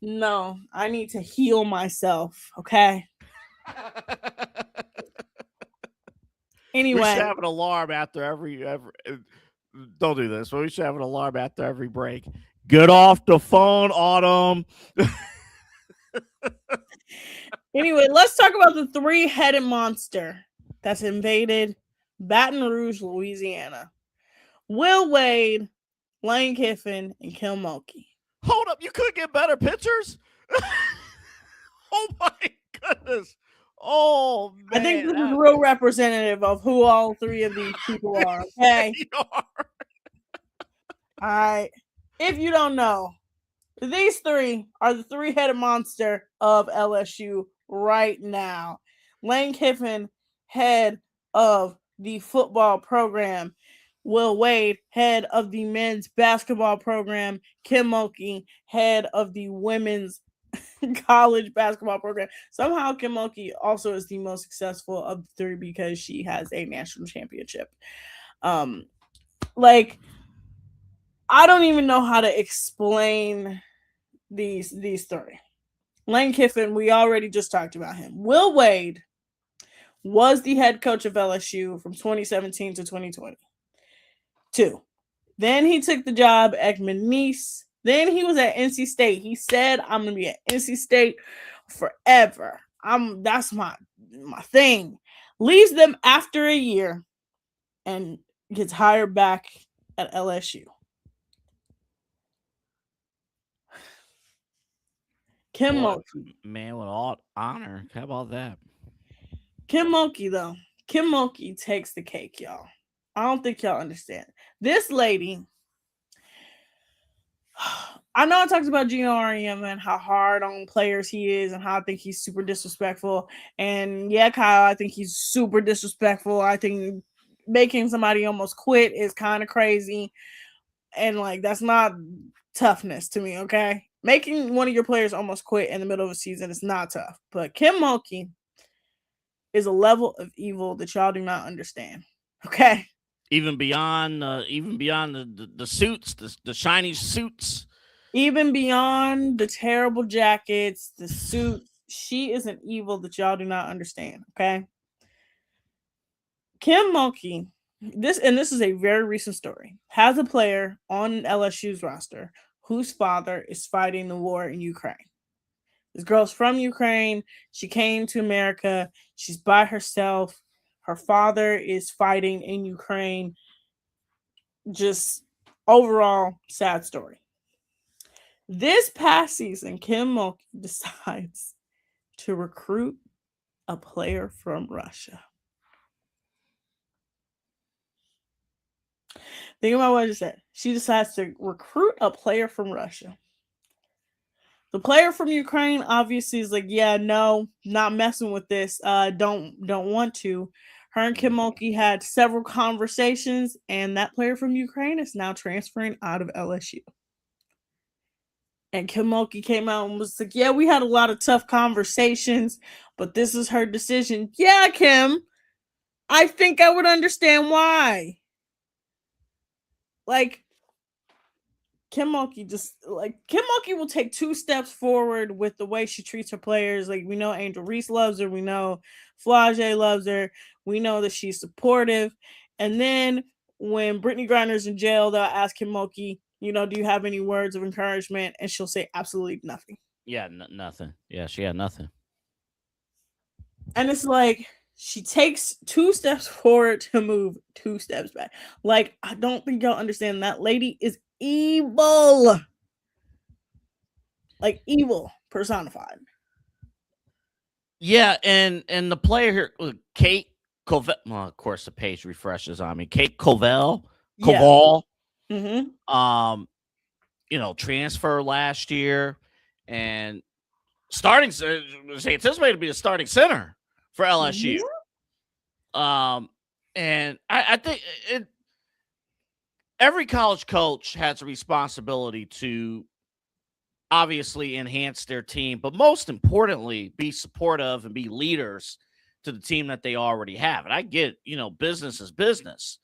No, I need to heal myself. Okay. Anyway, we should have an alarm after every. Don't do this. We should have an alarm after every break. Get off the phone, Autumn. Anyway, let's talk about the three-headed monster that's invaded Baton Rouge, Louisiana. Will Wade, Lane Kiffin, and Kim Mulkey. Hold up. You couldn't get better pictures? Oh, my goodness. Oh, man. I think this is real representative of who all three of these people are. Okay. All right. If you don't know, these three are the three-headed monster of LSU right now. Lane Kiffin, head of the football program. Will Wade, head of the men's basketball program. Kim Mulkey, head of the women's college basketball program. Somehow Kim Mulkey also is the most successful of the three because she has a national championship. I don't even know how to explain these three. Lane Kiffin, we already just talked about him. Will Wade was the head coach of LSU from 2017 to 2022. Then he took the job at McNeese. Then he was at NC State. He said, I'm going to be at NC State forever. That's my thing. Leaves them after a year and gets hired back at LSU. Kim Mulkey. Man, with all honor. How about that? Kim Mulkey, though. Kim Mulkey takes the cake, y'all. I don't think y'all understand. This lady, I know I talked about Gino Auriemma and how hard on players he is and how I think he's super disrespectful. And yeah, Kyle, I think he's super disrespectful. I think making somebody almost quit is kind of crazy. And that's not toughness to me, okay? Making one of your players almost quit in the middle of a season is not tough. But Kim Mulkey is a level of evil that y'all do not understand, okay? Even beyond the suits, the shiny suits. Even beyond the terrible jackets, the suits, she is an evil that y'all do not understand, okay? Kim Mulkey, this is a very recent story, has a player on LSU's roster whose father is fighting the war in Ukraine. This girl's from Ukraine. She came to America. She's by herself. Her father is fighting in Ukraine. Just overall sad story. This past season, Kim Mulkey decides to recruit a player from Russia. Think about what I just said. She decides to recruit a player from Russia. The player from Ukraine obviously is like, yeah, no, not messing with this. Don't want to. Her and Kim Mulkey had several conversations, and that player from Ukraine is now transferring out of LSU. And Kim Mulkey came out and was like, yeah, we had a lot of tough conversations, but this is her decision. Yeah, Kim, I think I would understand why. Like, Kim Mulkey will take 2 steps forward with the way she treats her players. Like, we know Angel Reese loves her. We know Flage loves her. We know that she's supportive. And then when Brittany Griner's in jail, they'll ask Kim Mulkey, do you have any words of encouragement? And she'll say absolutely nothing. Yeah, nothing. Yeah, she had nothing. And it's like, she takes 2 steps forward to move 2 steps back. Like, I don't think y'all understand, that lady is evil. Like, evil personified. Yeah, and the player here, Kate Covell. Well, of course, the page refreshes on me. Kate Covell. Yeah. Transfer last year, and starting. It's anticipated to be a starting center for LSU. And I think every college coach has a responsibility to obviously enhance their team, but most importantly, be supportive and be leaders to the team that they already have. And I get, business is business,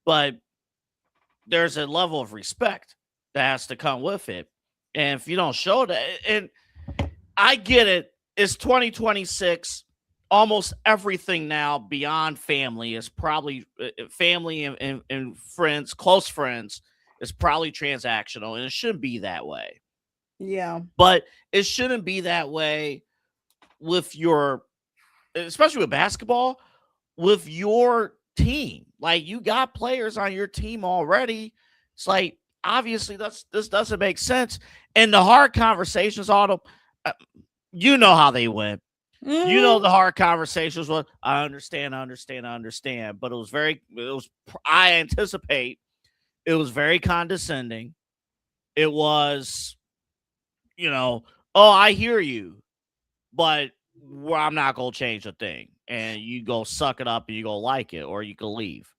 but there's a level of respect that has to come with it. And if you don't show that, and I get it, it's 2026. Almost everything now beyond family is probably family and friends, close friends, is probably transactional, and it shouldn't be that way. Yeah. But it shouldn't be that way with especially with basketball, with your team. Like, you got players on your team already. It's like, obviously this doesn't make sense. And the hard conversations, Autumn, you know how they went. Mm-hmm. The hard conversations was, I understand. But I anticipate it was very condescending. It was, I hear you, but I'm not going to change a thing. And you go suck it up and you go like it, or you can leave.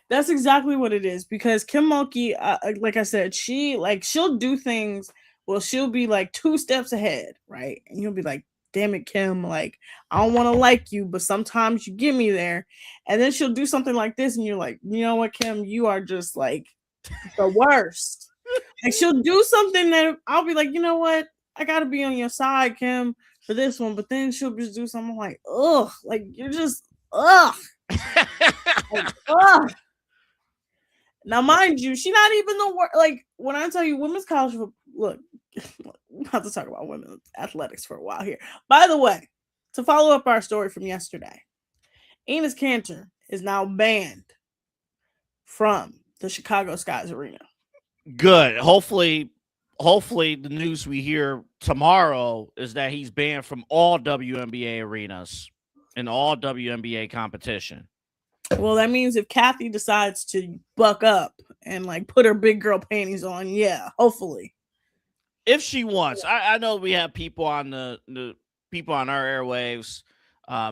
That's exactly what it is, because Kim Mulkey, like I said, she'll do things. Well, she'll be like 2 steps ahead, right? And you'll be like, damn it, Kim, like, I don't want to like you, but sometimes you get me there. And then she'll do something like this, and you're like, you know what, Kim, you are just like the worst. Like, she'll do something that I'll be like, you know what, I gotta be on your side, Kim, for this one. But then she'll just do something like, ugh, like, you're just ugh. Like, ugh. Now, mind you, she's not even the worst. Like, when I tell you women's college, look, we're about to talk about women's athletics for a while here. By the way, to follow up our story from yesterday, Enes Kanter is now banned from the Chicago Skies Arena. Good. Hopefully the news we hear tomorrow is that he's banned from all WNBA arenas and all WNBA competition. Well, that means if Kathy decides to buck up and like put her big girl panties on, yeah, hopefully. If she wants. I know we have people on the people on our airwaves.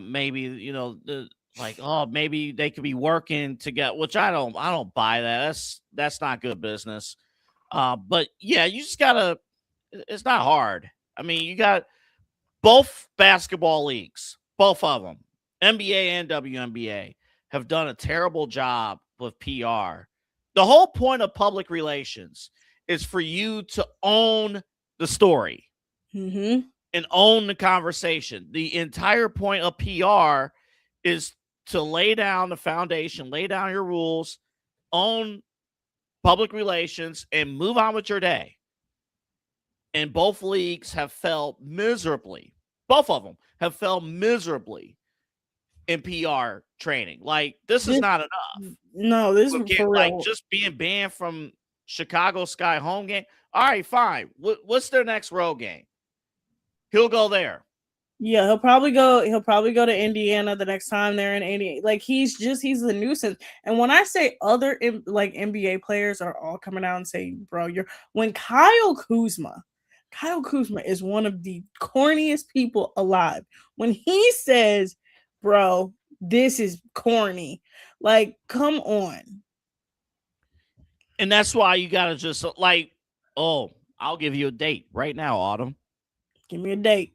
Maybe, maybe they could be working together, which I don't buy that. That's not good business. But yeah, you just gotta, it's not hard. I mean, you got both basketball leagues, both of them, NBA and WNBA, have done a terrible job with PR. The whole point of public relations is for you to own the story Mm-hmm. and own the conversation. The entire point of PR is to lay down the foundation, lay down your rules, own public relations, and move on with your day. And both leagues have failed miserably. Both of them have failed miserably in PR training. Like, this is not enough. No, this is for like real. just being banned from Chicago Sky home game. All right, fine. What's their next road game? He'll go there. Yeah, he'll probably go to Indiana the next time they're in Indiana. Like, he's a nuisance. And when I say other like NBA players are all coming out and saying, bro, when Kyle Kuzma is one of the corniest people alive. When he says, bro, this is corny, like, come on. And that's why you gotta just like, oh, I'll give you a date right now, Autumn. Give me a date.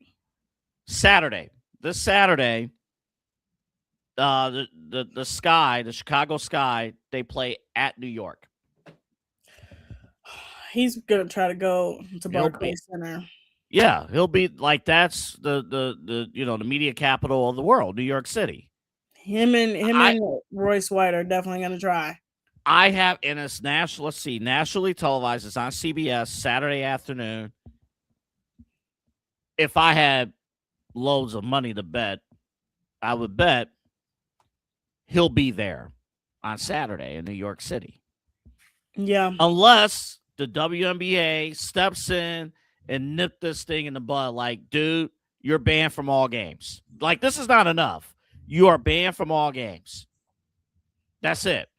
Saturday. This Saturday, the Sky, the Chicago Sky, they play at New York. He's gonna try to go to Barclays Center. Yeah, he'll be like, that's the the media capital of the world, New York City. Him and Royce White are definitely gonna try. I have, and it's nationally televised. It's on CBS Saturday afternoon. If I had loads of money to bet, I would bet he'll be there on Saturday in New York City. Yeah. Unless the WNBA steps in and nip this thing in the bud. Like, dude, you're banned from all games. Like, this is not enough. You are banned from all games. That's it.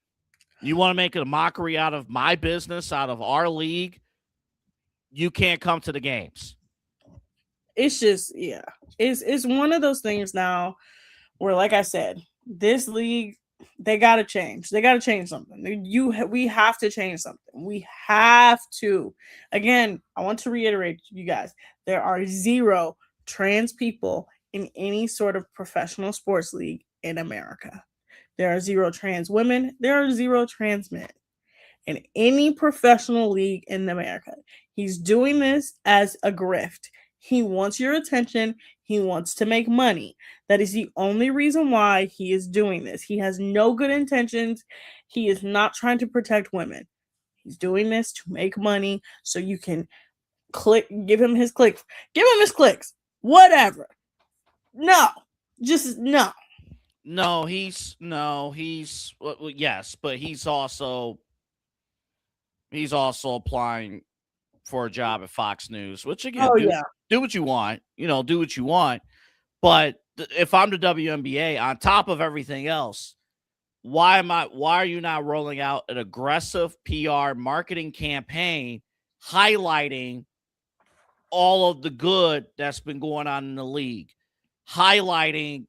You want to make a mockery out of my business, out of our league, you can't come to the games. It's just, yeah. It's one of those things now where, like I said, this league, they got to change. They got to change something. We have to change something. We have to. Again, I want to reiterate to you guys, there are 0 trans people in any sort of professional sports league in America. There are 0 trans women. There are 0 trans men in any professional league in America. He's doing this as a grift. He wants your attention. He wants to make money. That is the only reason why he is doing this. He has no good intentions. He is not trying to protect women. He's doing this to make money so you can give him his clicks. Give him his clicks. Whatever. No. Just no. Yes, but he's also applying for a job at Fox News, which again, do what you want, do what you want. But if I'm the WNBA, on top of everything else, why are you not rolling out an aggressive PR marketing campaign highlighting all of the good that's been going on in the league, highlighting,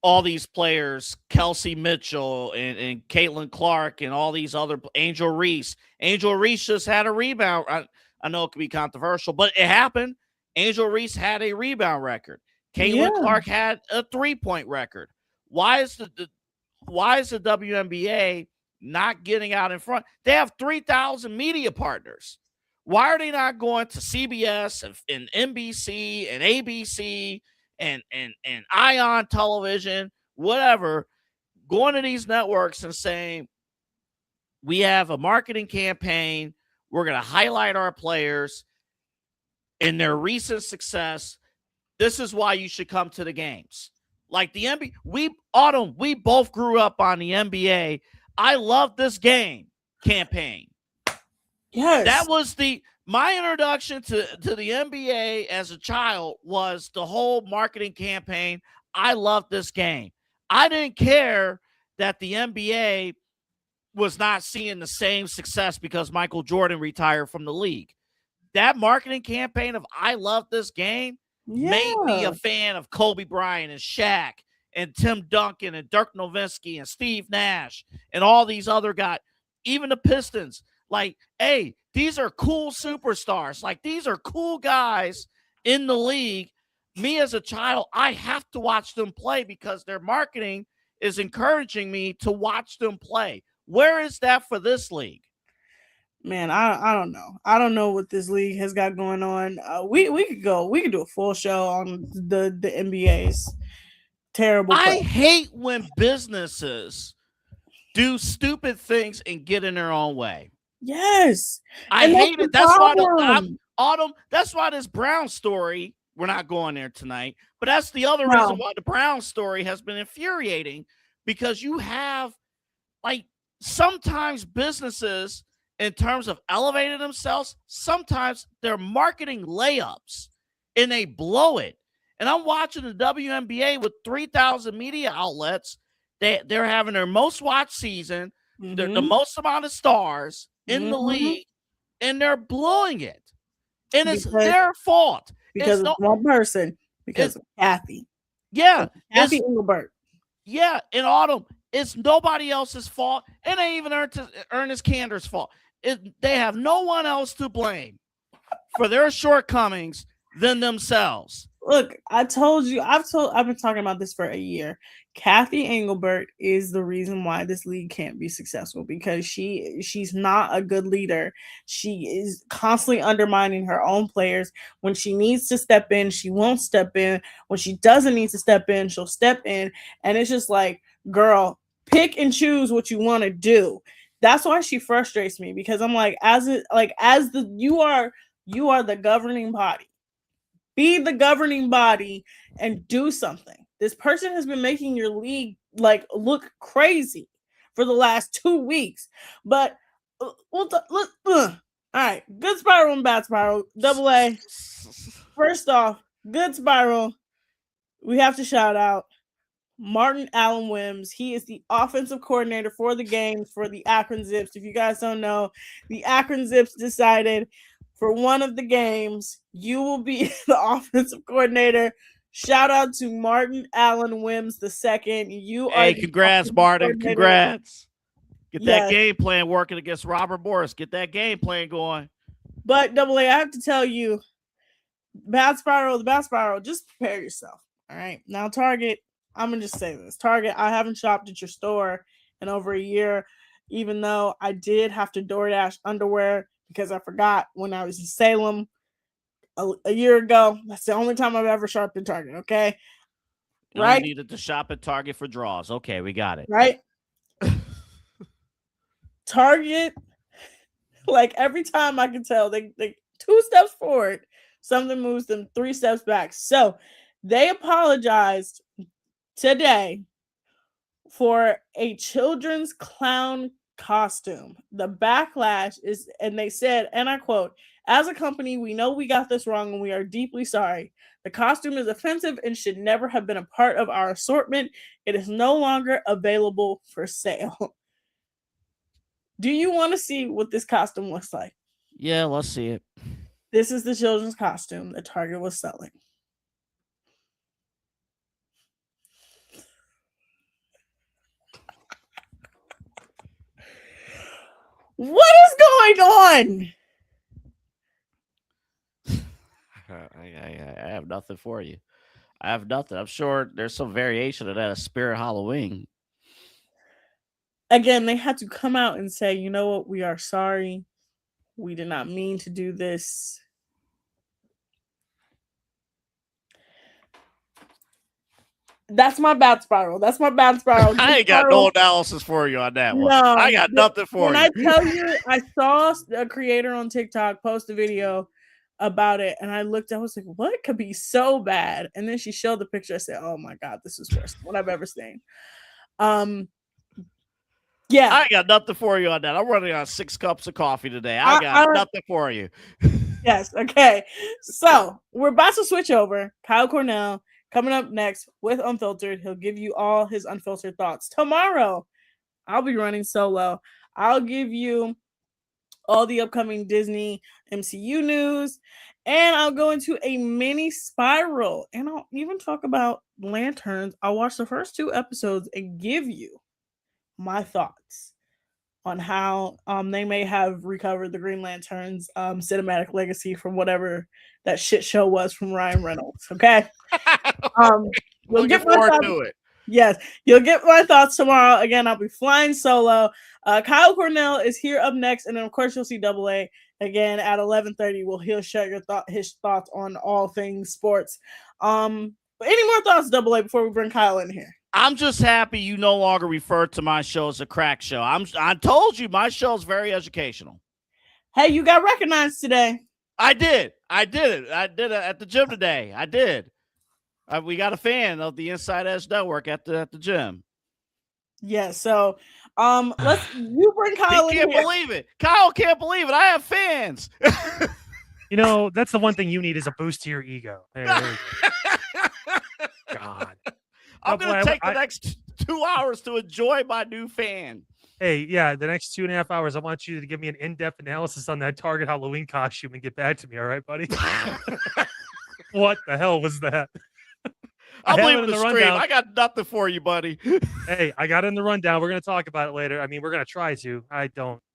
all these players, Kelsey Mitchell and Caitlin Clark and all these other, Angel Reese. Angel Reese just had a rebound. I know it could be controversial, but it happened. Angel Reese had a rebound record. Caitlin Clark had a 3-point record. Why is the WNBA not getting out in front? They have 3,000 media partners. Why are they not going to CBS and NBC and ABC and Ion Television, whatever, going to these networks and saying, we have a marketing campaign. We're going to highlight our players and their recent success. This is why you should come to the games. Like the NBA, we both grew up on the NBA. I love this game campaign. Yes. That was my introduction to the NBA as a child was the whole marketing campaign. I love this game. I didn't care that the NBA was not seeing the same success because Michael Jordan retired from the league. That marketing campaign of I love this game made me a fan of Kobe Bryant and Shaq and Tim Duncan and Dirk Nowitzki and Steve Nash and all these other guys, even the Pistons. Like, hey, these are cool superstars. Like, these are cool guys in the league. Me as a child, I have to watch them play because their marketing is encouraging me to watch them play. Where is that for this league? Man, I don't know. I don't know what this league has got going on. We could do a full show on the NBA's terrible I play. hate when businesses do stupid things and get in their own way. Yes. I And hate that's it. the That's why problem. Autumn, that's why this Brown story, we're not going there tonight, but that's the other No. reason why the Brown story has been infuriating, because you have, like, sometimes businesses, in terms of elevating themselves, sometimes they're marketing layups and they blow it. And I'm watching the WNBA with 3,000 media outlets. They're having their most watched season, the most amount of stars in the league, and they're blowing it. And it's their fault. Because it's one person. Because of Kathy. Yeah. Kathy Engelbert. Yeah. In Autumn, it's nobody else's fault. It ain't even Ernest Cantor's fault. They have no one else to blame for their shortcomings than themselves. Look, I've been talking about this for a year. Kathy Engelbert is the reason why this league can't be successful, because she's not a good leader. She is constantly undermining her own players. When she needs to step in, she won't step in. When she doesn't need to step in, she'll step in. And it's just like, girl, pick and choose what you want to do. That's why she frustrates me, because I'm like, you are the governing body. Be the governing body and do something. This person has been making your league look crazy for the last 2 weeks. But all right, good spiral and bad spiral. Double A. First off, good spiral. We have to shout out Martin Allen Wims. He is the offensive coordinator for the games for the Akron Zips. If you guys don't know, the Akron Zips decided for one of the games, you will be the offensive coordinator. Shout out to Martin Allen Wims II. Hey, congrats, Martin. Congrats. Get that game plan working against Robert Morris. Get that game plan going. But Double A, I have to tell you, the bad spiral, just prepare yourself. All right. Now, Target, I'm going to just say this. Target, I haven't shopped at your store in over a year, even though I did have to DoorDash underwear because I forgot when I was in Salem a year ago. That's the only time I've ever shopped at Target, okay? You only needed to shop at Target for draws. Okay, we got it. Right? Target, like every time I can tell, they 2 steps forward, something moves them 3 steps back. So they apologized today for a children's clown costume. The backlash is, and they said, and I quote, "As a company, we know we got this wrong and we are deeply sorry. The costume is offensive and should never have been a part of our assortment. It is no longer available for sale." Do you want to see what this costume looks like? Yeah, let's see it. This is the children's costume that Target was selling. What is going on? I have nothing for you. I have nothing. I'm sure there's some variation of that at Spirit Halloween. Again, they had to come out and say, you know what? We are sorry. We did not mean to do this. That's my bad spiral. I ain't got no analysis for you on that one. No, I got nothing for you. When I tell you, I saw a creator on TikTok post a video about it, and I looked, I was like, what could be so bad? And then she showed the picture. I said, oh my God, this is worse than what I've ever seen. Yeah. I got nothing for you on that. I'm running on 6 cups of coffee today. I got nothing for you. Yes. Okay. So we're about to switch over. Kyle Cornell coming up next with Unfiltered. He'll give you all his unfiltered thoughts. Tomorrow, I'll be running solo. I'll give you all the upcoming Disney MCU news, and I'll go into a mini spiral, and I'll even talk about Lanterns. I'll watch the first 2 episodes and give you my thoughts on how they may have recovered the Green Lantern's cinematic legacy from whatever that shit show was from Ryan Reynolds. Okay. We'll get forward to it. Yes, you'll get my thoughts tomorrow. Again, I'll be flying solo. Kyle Cornell is here up next, and then of course you'll see Double A again at 11:30. He'll share his thoughts on all things sports. But any more thoughts, Double A, before we bring Kyle in here? I'm just happy you no longer refer to my show as a crack show. I told you my show is very educational. Hey, you got recognized today. I did it at the gym today. I did. We got a fan of the InsideEdge Network at the gym. Yeah, so you bring Kyle in here. He can't believe it. Kyle can't believe it. I have fans. That's the one thing you need is a boost to your ego. There you go. God. I'm going to take the next 2 hours to enjoy my new fan. Hey, yeah, the next 2.5 hours, I want you to give me an in-depth analysis on that Target Halloween costume and get back to me, all right, buddy? What the hell was that? I'm leaving the stream. I got nothing for you, buddy. Hey, I got it in the rundown. We're going to talk about it later. I mean, we're going to try to.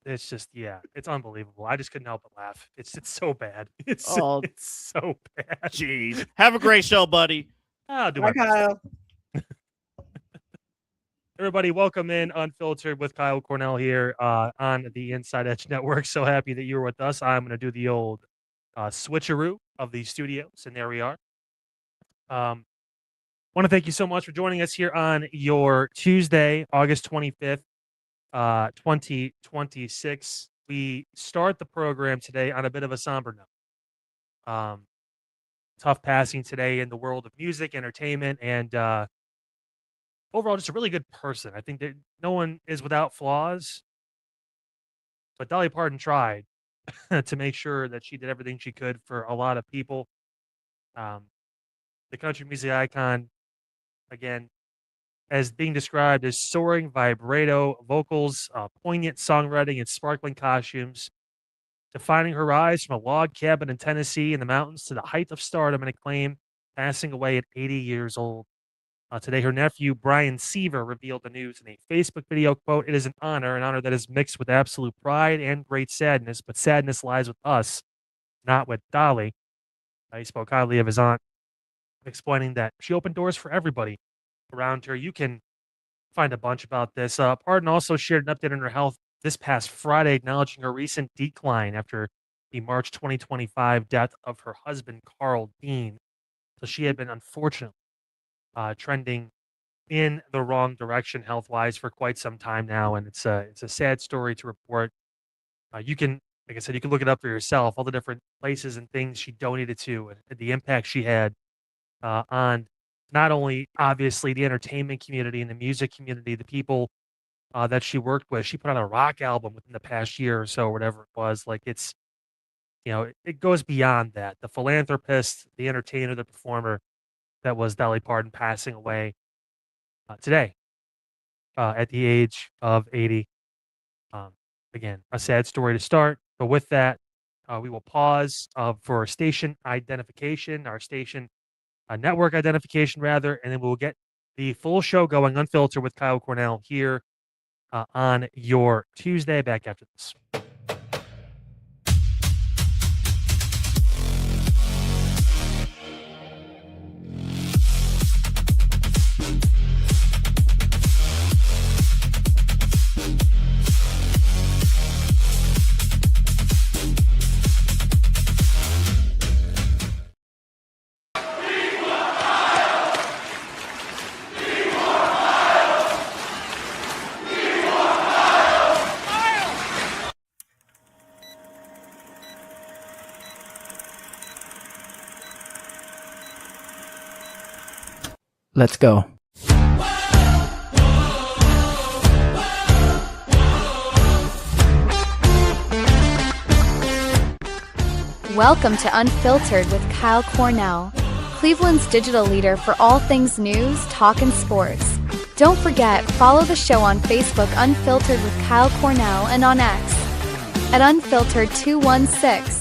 It's just, it's unbelievable. I just couldn't help but laugh. It's so bad. It's so bad. Jeez. Have a great show, buddy. I'll do my best. Kyle. Everybody, welcome in Unfiltered with Kyle Cornell here on the InsideEdge Network. So happy that you're with us. I'm going to do the old switcheroo of the studios, and there we are. Want to thank you so much for joining us here on your Tuesday, August 25th, 2026. We start the program today on a bit of a somber note. Tough passing today in the world of music, entertainment, and overall just a really good person. I think that no one is without flaws, but Dolly Parton tried to make sure that she did everything she could for a lot of people. The country music icon, again, as being described as soaring vibrato vocals, poignant songwriting, and sparkling costumes, defining her rise from a log cabin in Tennessee in the mountains to the height of stardom and acclaim, passing away at 80 years old. Today, her nephew, Brian Seaver, revealed the news in a Facebook video, quote, "It is an honor that is mixed with absolute pride and great sadness, but sadness lies with us, not with Dolly." He spoke highly of his aunt, explaining that she opened doors for everybody around her. You can find a bunch about this. Parton also shared an update on her health this past Friday, acknowledging her recent decline after the March 2025 death of her husband, Carl Dean. So she had been, unfortunately, trending in the wrong direction health-wise for quite some time now, and it's a sad story to report. You can, like I said, you can look it up for yourself, all the different places and things she donated to, and the impact she had on not only obviously the entertainment community and the music community, the people that she worked with. She put out a rock album within the past year or so, whatever it was. Like it goes beyond that. The philanthropist, the entertainer, the performer that was Dolly Parton, passing away today at the age of 80. Again, a sad story to start. But with that, we will pause for station identification, our station network identification, rather, and then we'll get the full show going, Unfiltered with Kyle Cornell, here on your Tuesday. Back after this. Let's go. Welcome to Unfiltered with Kyle Cornell, Cleveland's digital leader for all things news, talk, and sports. Don't forget, follow the show on Facebook, Unfiltered with Kyle Cornell, and on X at Unfiltered216.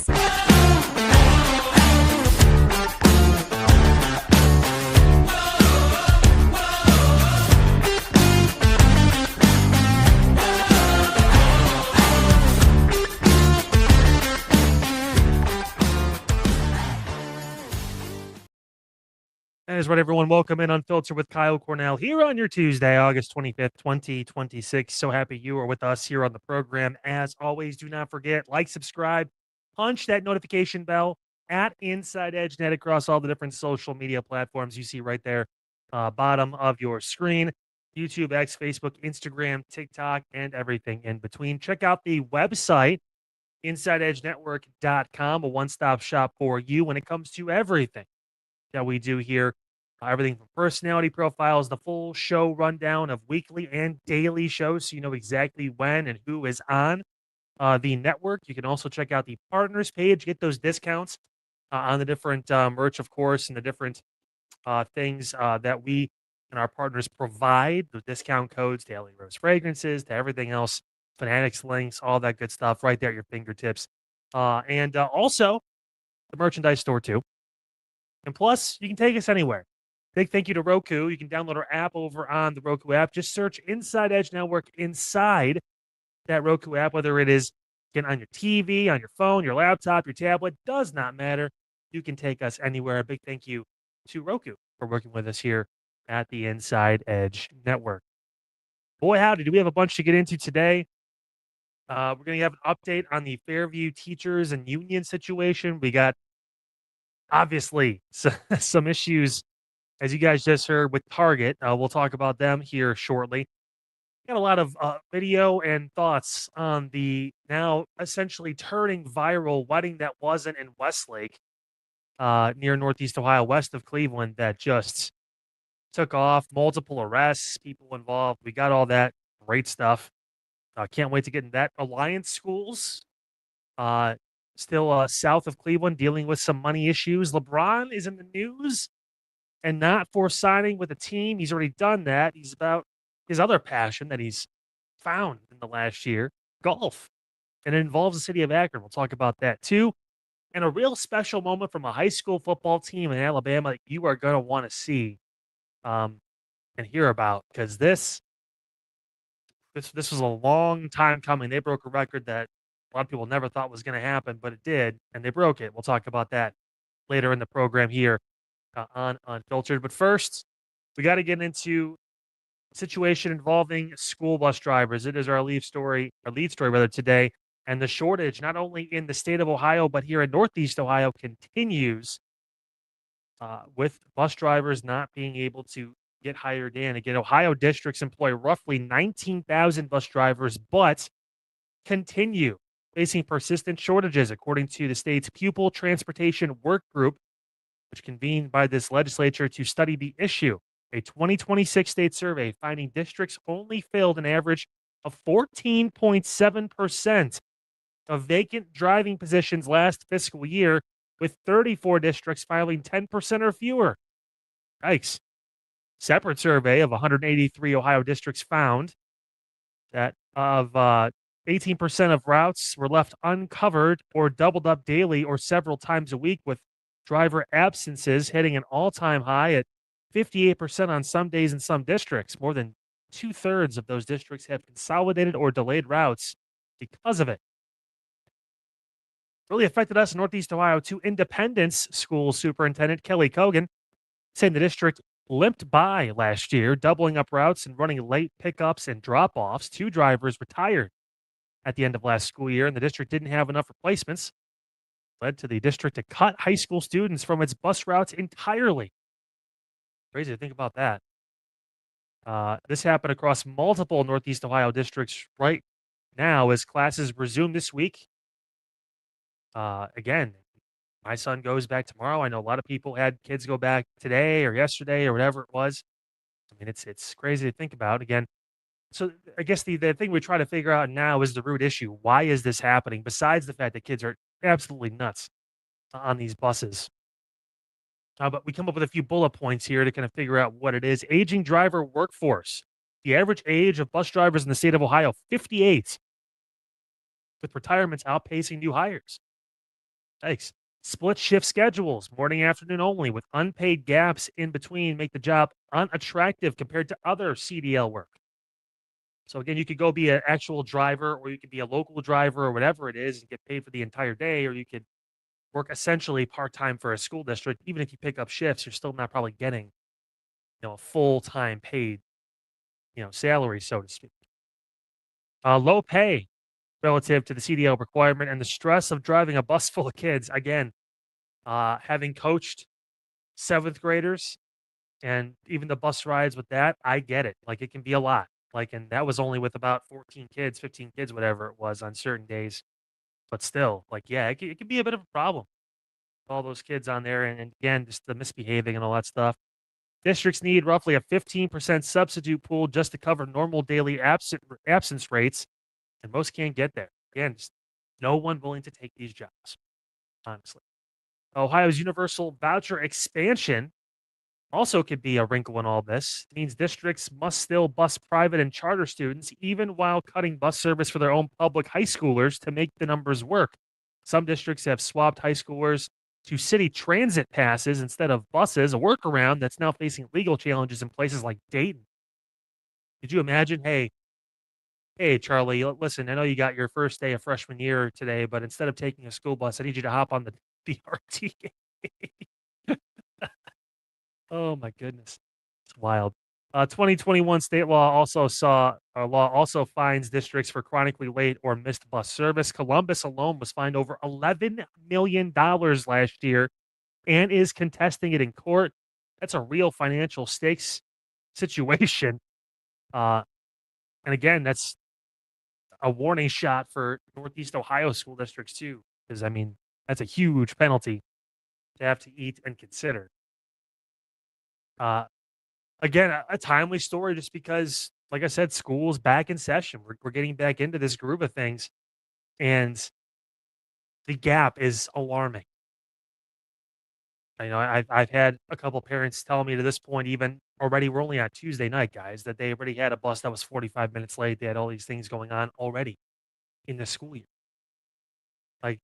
That is right, everyone. Welcome in Unfiltered with Kyle Cornell here on your Tuesday, August 25th, 2026. So happy you are with us here on the program. As always, do not forget, like, subscribe, punch that notification bell at Inside Edge Net across all the different social media platforms you see right there, bottom of your screen. YouTube, X, Facebook, Instagram, TikTok, and everything in between. Check out the website, InsideEdgeNetwork.com, a one-stop shop for you when it comes to everything that we do here. Everything from personality profiles, the full show rundown of weekly and daily shows, so you know exactly when and who is on the network. You can also check out the partners page, get those discounts on the different merch, of course, and the different things that we and our partners provide, the discount codes, Daily Rose fragrances, to everything else, Fanatics links, all that good stuff right there at your fingertips. And also the merchandise store, too. And plus, you can take us anywhere. Big thank you to Roku. You can download our app over on the Roku app. Just search Inside Edge Network inside that Roku app, whether it is again on your TV, on your phone, your laptop, your tablet, does not matter. You can take us anywhere. A big thank you to Roku for working with us here at the Inside Edge Network. Boy, howdy, do we have a bunch to get into today. We're going to have an update on the Fairview teachers and union situation. We got, obviously, some issues, as you guys just heard, with Target. We'll talk about them here shortly. Got a lot of video and thoughts on the now essentially turning viral wedding that wasn't in Westlake, near Northeast Ohio, west of Cleveland, that just took off. Multiple arrests, people involved. We got all that great stuff. Can't wait to get in that. Alliance Schools, still south of Cleveland, dealing with some money issues. LeBron is in the news and not for signing with a team. He's already done that. He's about his other passion that he's found in the last year, golf. And it involves the city of Akron. We'll talk about that too. And a real special moment from a high school football team in Alabama that you are going to want to see and hear about, because this was a long time coming. They broke a record that a lot of people never thought was going to happen, but it did, and they broke it. We'll talk about that later in the program here on Unfiltered. But first, we got to get into situation involving school bus drivers. It is our lead story rather today, and the shortage not only in the state of Ohio but here in Northeast Ohio continues with bus drivers not being able to get hired in. Again, Ohio districts employ roughly 19,000 bus drivers, but continue facing persistent shortages, according to the state's Pupil Transportation Work Group, which convened by this legislature to study the issue. A 2026 state survey finding districts only filled an average of 14.7% of vacant driving positions last fiscal year, with 34 districts filing 10% or fewer. Yikes. Separate survey of 183 Ohio districts found that of 18% of routes were left uncovered or doubled up daily or several times a week, with driver absences hitting an all-time high at 58% on some days in some districts. More than 2/3 of those districts have consolidated or delayed routes because of it. Really affected us in Northeast Ohio too. Independence School Superintendent Kelly Kogan saying the district limped by last year, doubling up routes and running late pickups and drop-offs. 2 drivers retired at the end of last school year, and the district didn't have enough replacements. Led to the district to cut high school students from its bus routes entirely. Crazy to think about that. This happened across multiple Northeast Ohio districts right now as classes resume this week. Again, my son goes back tomorrow. I know a lot of people had kids go back today or yesterday or whatever it was. I mean, it's crazy to think about. Again, so I guess the thing we try to figure out now is the root issue. Why is this happening? Besides the fact that kids are absolutely nuts on these buses. But we come up with a few bullet points here to kind of figure out what it is. Aging driver workforce. The average age of bus drivers in the state of Ohio, 58, with retirements outpacing new hires. Thanks. Split shift schedules, morning, afternoon only, with unpaid gaps in between, make the job unattractive compared to other CDL work. So again, you could go be an actual driver, or you could be a local driver, or whatever it is, and get paid for the entire day, or you could work essentially part-time for a school district. Even if you pick up shifts, you're still not probably getting, a full-time paid, salary, so to speak. Low pay relative to the CDL requirement and the stress of driving a bus full of kids. Again, having coached seventh graders and even the bus rides with that, I get it. Like, it can be a lot. Like, and that was only with about 14 kids, 15 kids, whatever it was on certain days. But still, like, yeah, it can be a bit of a problem. All those kids on there. And again, just the misbehaving and all that stuff. Districts need roughly a 15% substitute pool just to cover normal daily absence rates. And most can't get there. Again, just no one willing to take these jobs, honestly. Ohio's universal voucher expansion also could be a wrinkle in all this. It means districts must still bus private and charter students, even while cutting bus service for their own public high schoolers to make the numbers work. Some districts have swapped high schoolers to city transit passes instead of buses, a workaround that's now facing legal challenges in places like Dayton. Could you imagine? Hey, Charlie, listen, I know you got your first day of freshman year today, but instead of taking a school bus, I need you to hop on the BRT. Oh my goodness. It's wild. 2021 state law also fines districts for chronically late or missed bus service. Columbus alone was fined over $11 million last year and is contesting it in court. That's a real financial stakes situation. And again, that's a warning shot for Northeast Ohio school districts too, because I mean, that's a huge penalty to have to eat and consider. Uh, Again, a timely story just because, like I said, school's back in session. We're getting back into this groove of things, and the gap is alarming. I've had a couple parents tell me to this point, even already, we're only on Tuesday night, guys, that they already had a bus that was 45 minutes late. They had all these things going on already in the school year. Like,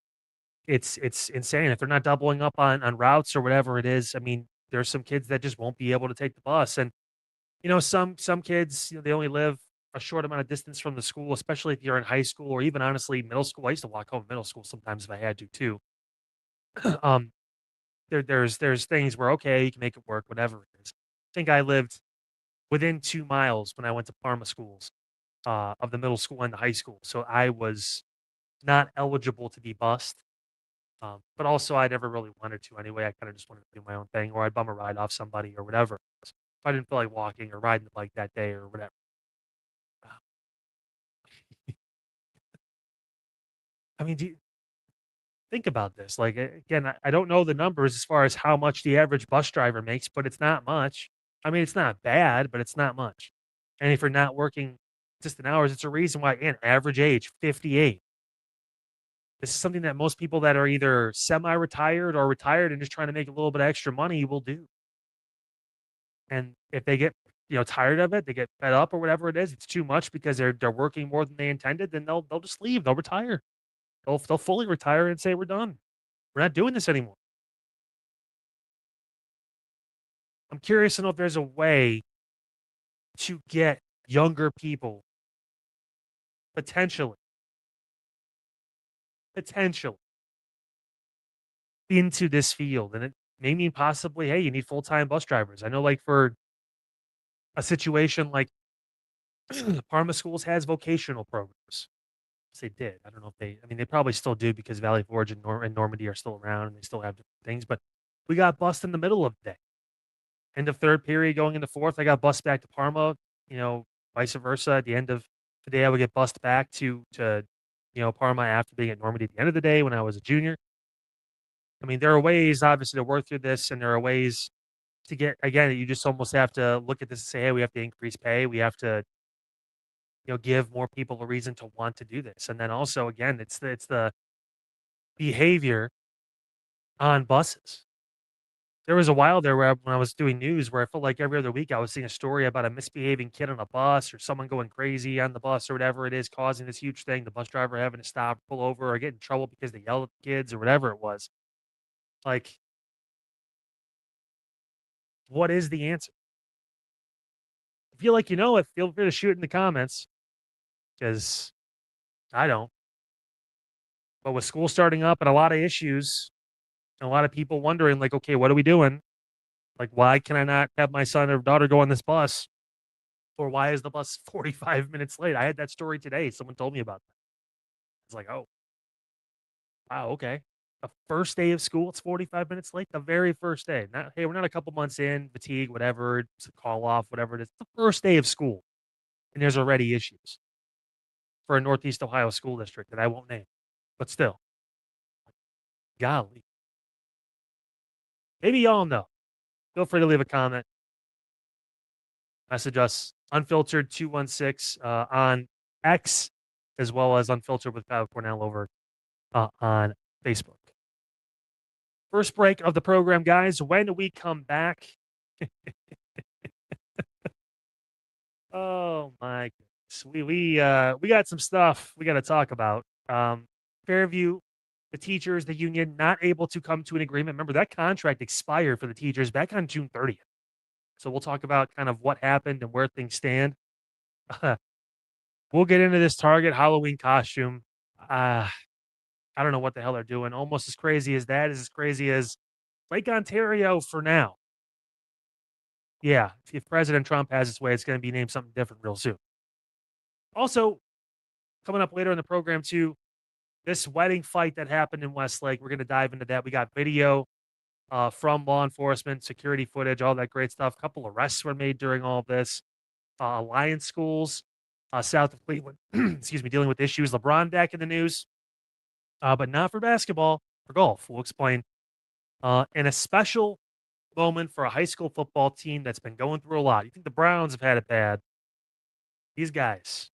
it's insane. If they're not doubling up on routes or whatever it is, I mean, there's some kids that just won't be able to take the bus. And some kids, they only live a short amount of distance from the school, especially if you're in high school or even honestly middle school. I used to walk home in middle school sometimes if I had to too. um, there's things where okay, you can make it work, whatever it is. I think I lived within 2 miles when I went to Parma schools, of the middle school and the high school, so I was not eligible to be bused. But also I never really wanted to anyway. I kind of just wanted to do my own thing, or I'd bum a ride off somebody or whatever. If I didn't feel like walking or riding the bike that day or whatever. Uh, I mean, think about this. Like, again, I don't know the numbers as far as how much the average bus driver makes, but it's not much. I mean, it's not bad, but it's not much. And if you're not working distant hours, it's a reason why, again, average age 58. This is something that most people that are either semi-retired or retired and just trying to make a little bit of extra money will do. And if they get tired of it, they get fed up or whatever it is, it's too much because they're working more than they intended, then they'll just leave. They'll retire. They'll fully retire and say we're done. We're not doing this anymore. I'm curious to know if there's a way to get younger people potentially into this field. And it may mean possibly, hey, you need full-time bus drivers. I know, like, for a situation like Parma Schools has vocational programs. They did. I don't know if I mean, they probably still do because Valley Forge and Normandy are still around and they still have different things. But we got bused in the middle of the day. End of third period, going into fourth, I got bused back to Parma, vice versa. At the end of the day, I would get bused back to Parma after being at Normandy at the end of the day when I was a junior. I mean, there are ways, obviously, to work through this, and there are ways to get, again, you just almost have to look at this and say, hey, we have to increase pay. We have to, give more people a reason to want to do this. And then also, again, it's the behavior on buses. There was a while there where when I was doing news where I felt like every other week I was seeing a story about a misbehaving kid on a bus or someone going crazy on the bus or whatever it is, causing this huge thing, the bus driver having to stop, pull over, or get in trouble because they yelled at the kids or whatever it was. Like, what is the answer? If you feel like you know it, feel free to shoot in the comments because I don't. But with school starting up and a lot of issues, And a lot of people wondering, like, okay, what are we doing? Like, why can I not have my son or daughter go on this bus? Or why is the bus 45 minutes late? I had that story today. Someone told me about that. It's like, oh, wow, okay. The first day of school, it's 45 minutes late. The very first day. Not, hey, we're not a couple months in, fatigue, whatever, it's a call off, whatever it is. The first day of school. And there's already issues for a Northeast Ohio school district that I won't name. But still, golly. Maybe y'all know. Feel free to leave a comment. Message us unfiltered 216 on X, as well as unfiltered with Kyle Cornell over on Facebook. First break of the program, guys. When we come back, oh my goodness, we got some stuff we got to talk about. Fairview, the teachers, the union, not able to come to an agreement. Remember, that contract expired for the teachers back on June 30th. So we'll talk about kind of what happened and where things stand. We'll get into this Target Halloween costume. I don't know what the hell they're doing. Almost as crazy as that is as crazy as Lake Ontario for now. Yeah, if President Trump has his way, it's going to be named something different real soon. Also, coming up later in the program, too, this wedding fight that happened in Westlake. We're going to dive into that. We got video from law enforcement, security footage, all that great stuff. A couple arrests were made during all of this. Alliance schools south of Cleveland, excuse me, dealing with issues. LeBron back in the news, but not for basketball, for golf. We'll explain. And a special moment for a high school football team that's been going through a lot. You think the Browns have had it bad? These guys,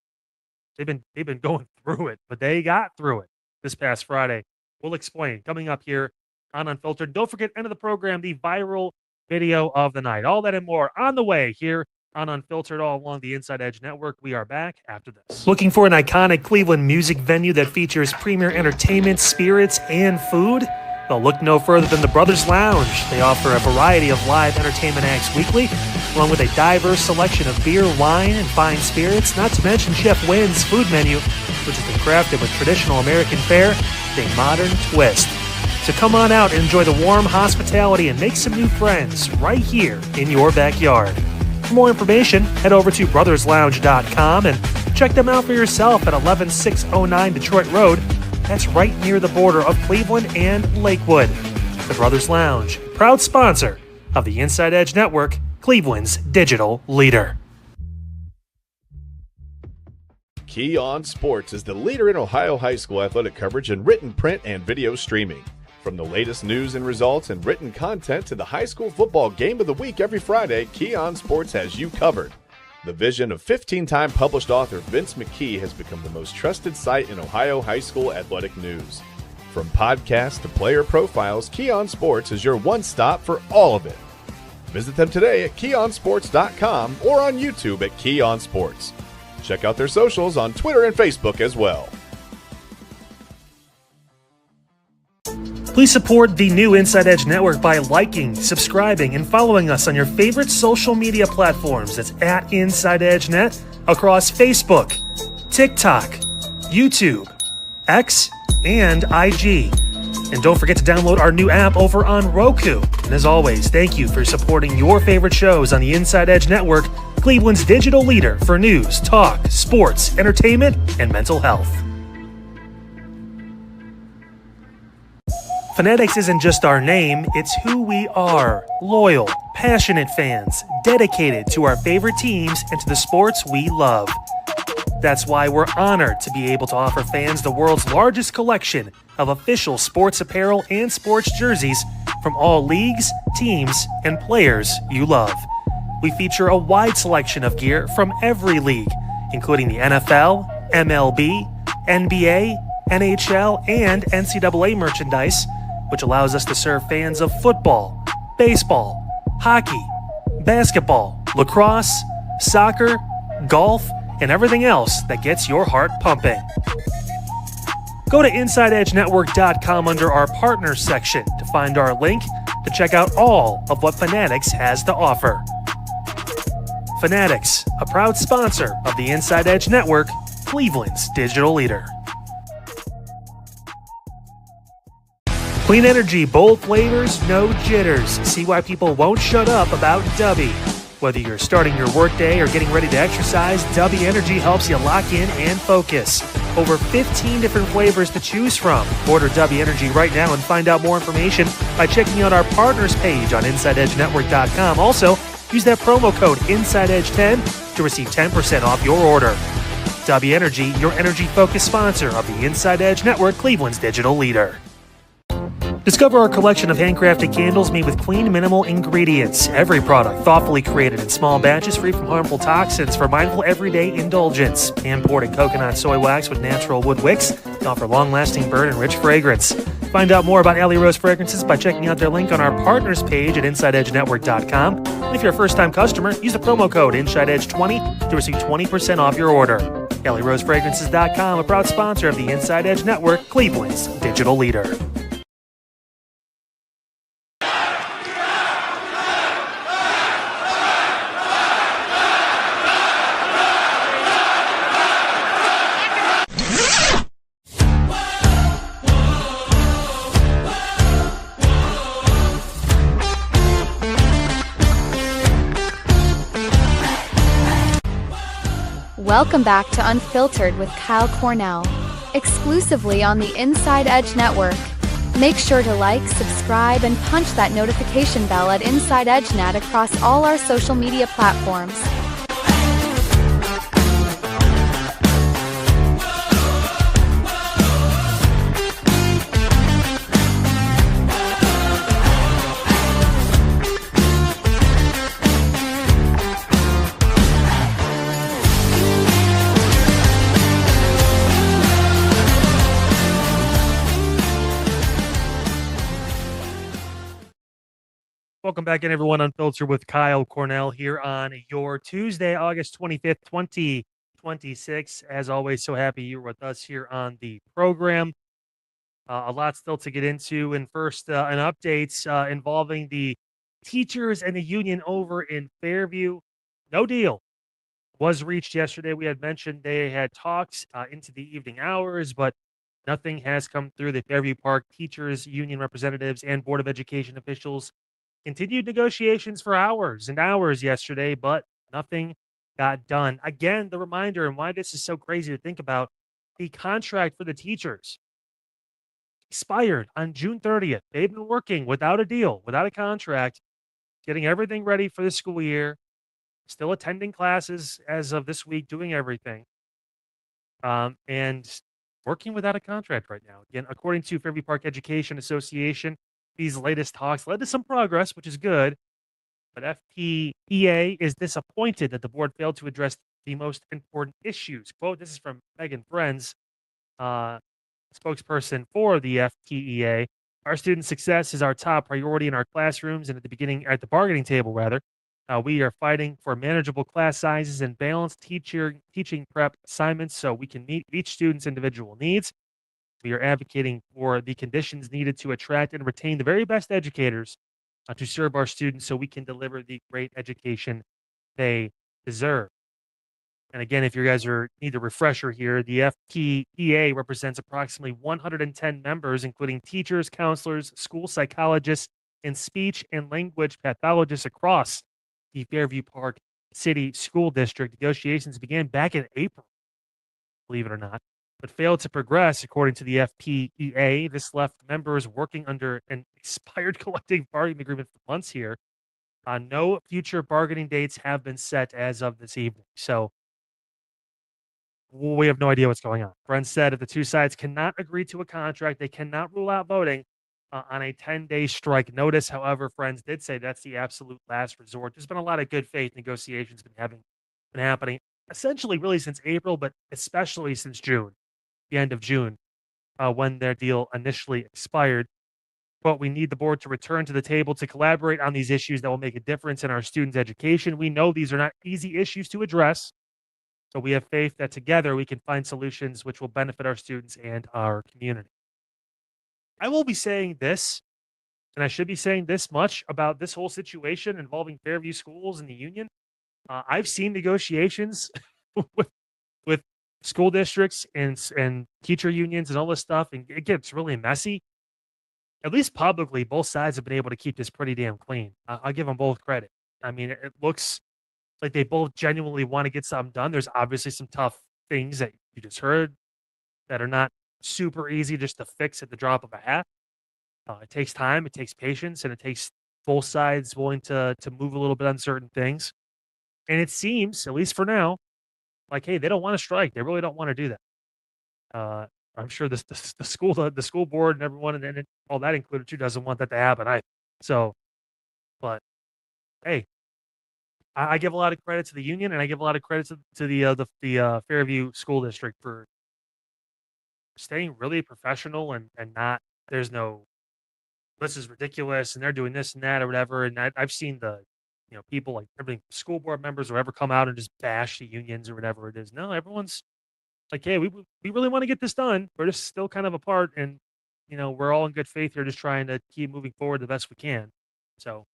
they've been going through it, but they got through it this past Friday. We'll explain coming up here on Unfiltered. Don't forget, end of the program, the viral video of the night. All that and more on the way here on Unfiltered, all along the Inside Edge Network. We are back after this. Looking for an iconic Cleveland music venue that features premier entertainment, spirits, and food? Well, look no further than the Brothers Lounge. They offer a variety of live entertainment acts weekly, along with a diverse selection of beer, wine, and fine spirits, not to mention Chef Wynn's food menu, which has been crafted with traditional American fare with a modern twist. So come on out and enjoy the warm hospitality and make some new friends right here in your backyard. For more information, head over to brotherslounge.com and check them out for yourself at 11609 Detroit Road. That's right near the border of Cleveland and Lakewood. The Brothers Lounge, proud sponsor of the Inside Edge Network, Cleveland's digital leader. Key On Sports is the leader in Ohio high school athletic coverage in written, print, and video streaming. From the latest news and results and written content to the high school football game of the week every Friday, Key On Sports has you covered. The vision of 15-time published author Vince McKee has become the most trusted site in Ohio high school athletic news. From podcasts to player profiles, Key On Sports is your one-stop for all of it. Visit them today at keyonsports.com or on YouTube at Key On Sports. Check out their socials on Twitter and Facebook as well. Please support the new Inside Edge Network by liking, subscribing, and following us on your favorite social media platforms. That's at Inside Edge Net across Facebook, TikTok, YouTube, X, and IG. And don't forget to download our new app over on Roku. And as always, thank you for supporting your favorite shows on the Inside Edge Network, Cleveland's digital leader for news, talk, sports, entertainment, and mental health. Fanatics isn't just our name, it's who we are. Loyal, passionate fans, dedicated to our favorite teams and to the sports we love. That's why we're honored to be able to offer fans the world's largest collection of official sports apparel and sports jerseys from all leagues, teams, and players you love. We feature a wide selection of gear from every league, including the NFL, MLB, NBA, NHL, and NCAA merchandise, which allows us to serve fans of football, baseball, hockey, basketball, lacrosse, soccer, golf, and everything else that gets your heart pumping. Go to InsideEdgeNetwork.com under our Partners section to find our link to check out all of what Fanatics has to offer. Fanatics, a proud sponsor of the Inside Edge Network, Cleveland's digital leader. Clean energy, bold flavors, no jitters. See why people won't shut up about Dubby. Whether you're starting your workday or getting ready to exercise, Dubby Energy helps you lock in and focus. Over 15 different flavors to choose from. Order Dubby Energy right now and find out more information by checking out our partners page on InsideEdgeNetwork.com. Also, use that promo code InsideEdge10 to receive 10% off your order. Dubby Energy, your energy-focused sponsor of the Inside Edge Network, Cleveland's digital leader. Discover our collection of handcrafted candles made with clean, minimal ingredients. Every product thoughtfully created in small batches free from harmful toxins for mindful everyday indulgence. Imported coconut soy wax with natural wood wicks to offer long-lasting burn and rich fragrance. Find out more about Alley Rose Fragrances by checking out their link on our partners page at InsideEdgeNetwork.com. And if you're a first-time customer, use the promo code InsideEdge20 to receive 20% off your order. AlleyRoseFragrances.com, a proud sponsor of the Inside Edge Network, Cleveland's digital leader. Welcome back to Unfiltered with Kyle Cornell, exclusively on the Inside Edge Network. Make sure to like, subscribe, and punch that notification bell at Inside Edge Net across all our social media platforms. Welcome back in, everyone. Unfiltered with Kyle Cornell here on your Tuesday, August 25th, 2026. As always, so happy you're with us here on the program. A lot still to get into. And first, an update involving the teachers and the union over in Fairview. No deal was reached yesterday. We had mentioned they had talks into the evening hours, but nothing has come through. The Fairview Park teachers, union representatives, and Board of Education officials continued negotiations for hours and hours yesterday, but nothing got done. Again, the reminder and why this is so crazy to think about, the contract for the teachers expired on June 30th. They've been working without a deal, without a contract, getting everything ready for the school year, still attending classes as of this week, doing everything, and working without a contract right now. Again, according to Fairview Park Education Association, these latest talks led to some progress, which is good, but FPEA is disappointed that the board failed to address the most important issues. Quote, this is from Megan Frenz, spokesperson for the FPEA. Our student success is our top priority in our classrooms and at the bargaining table, rather. We are fighting for manageable class sizes and balanced teaching prep assignments so we can meet each student's individual needs. We are advocating for the conditions needed to attract and retain the very best educators to serve our students so we can deliver the great education they deserve. And again, if you guys need a refresher here, the FPEA represents approximately 110 members, including teachers, counselors, school psychologists, and speech and language pathologists across the Fairview Park City School District. Negotiations began back in April, believe it or not, but failed to progress, according to the FPEA. This left members working under an expired collective bargaining agreement for months here. No future bargaining dates have been set as of this evening. So we have no idea what's going on. Friends said if the two sides cannot agree to a contract, they cannot rule out voting on a 10-day strike notice. However, Friends did say that's the absolute last resort. There's been a lot of good faith negotiations been happening essentially really since April, but especially since June, the end of June, when their deal initially expired. But we need the board to return to the table to collaborate on these issues that will make a difference in our students' education. We know these are not easy issues to address, so we have faith that together we can find solutions which will benefit our students and our community. I will be saying this, and I should be saying this much about this whole situation involving Fairview Schools and the union. I've seen negotiations with school districts and teacher unions and all this stuff, and it gets really messy. at least publicly, both sides have been able to keep this pretty damn clean. I'll give them both credit. I mean, it looks like they both genuinely want to get something done. There's obviously some tough things that you just heard that are not super easy just to fix at the drop of a hat. It takes time, it takes patience, and it takes both sides willing to move a little bit on certain things. And it seems, at least for now, like, hey, they don't want to strike. They really don't want to do that. Uh, I'm sure the school board and everyone and all that included too doesn't want that to happen. So, but hey, I give a lot of credit to the union and I give a lot of credit to the Fairview School District for staying really professional and not there's no this is ridiculous and they're doing this and that or whatever. And I've seen the people like everything school board members or ever come out and just bash the unions or whatever it is. No, everyone's like, hey, we really want to get this done. We're just still kind of apart, and we're all in good faith here, just trying to keep moving forward the best we can. So,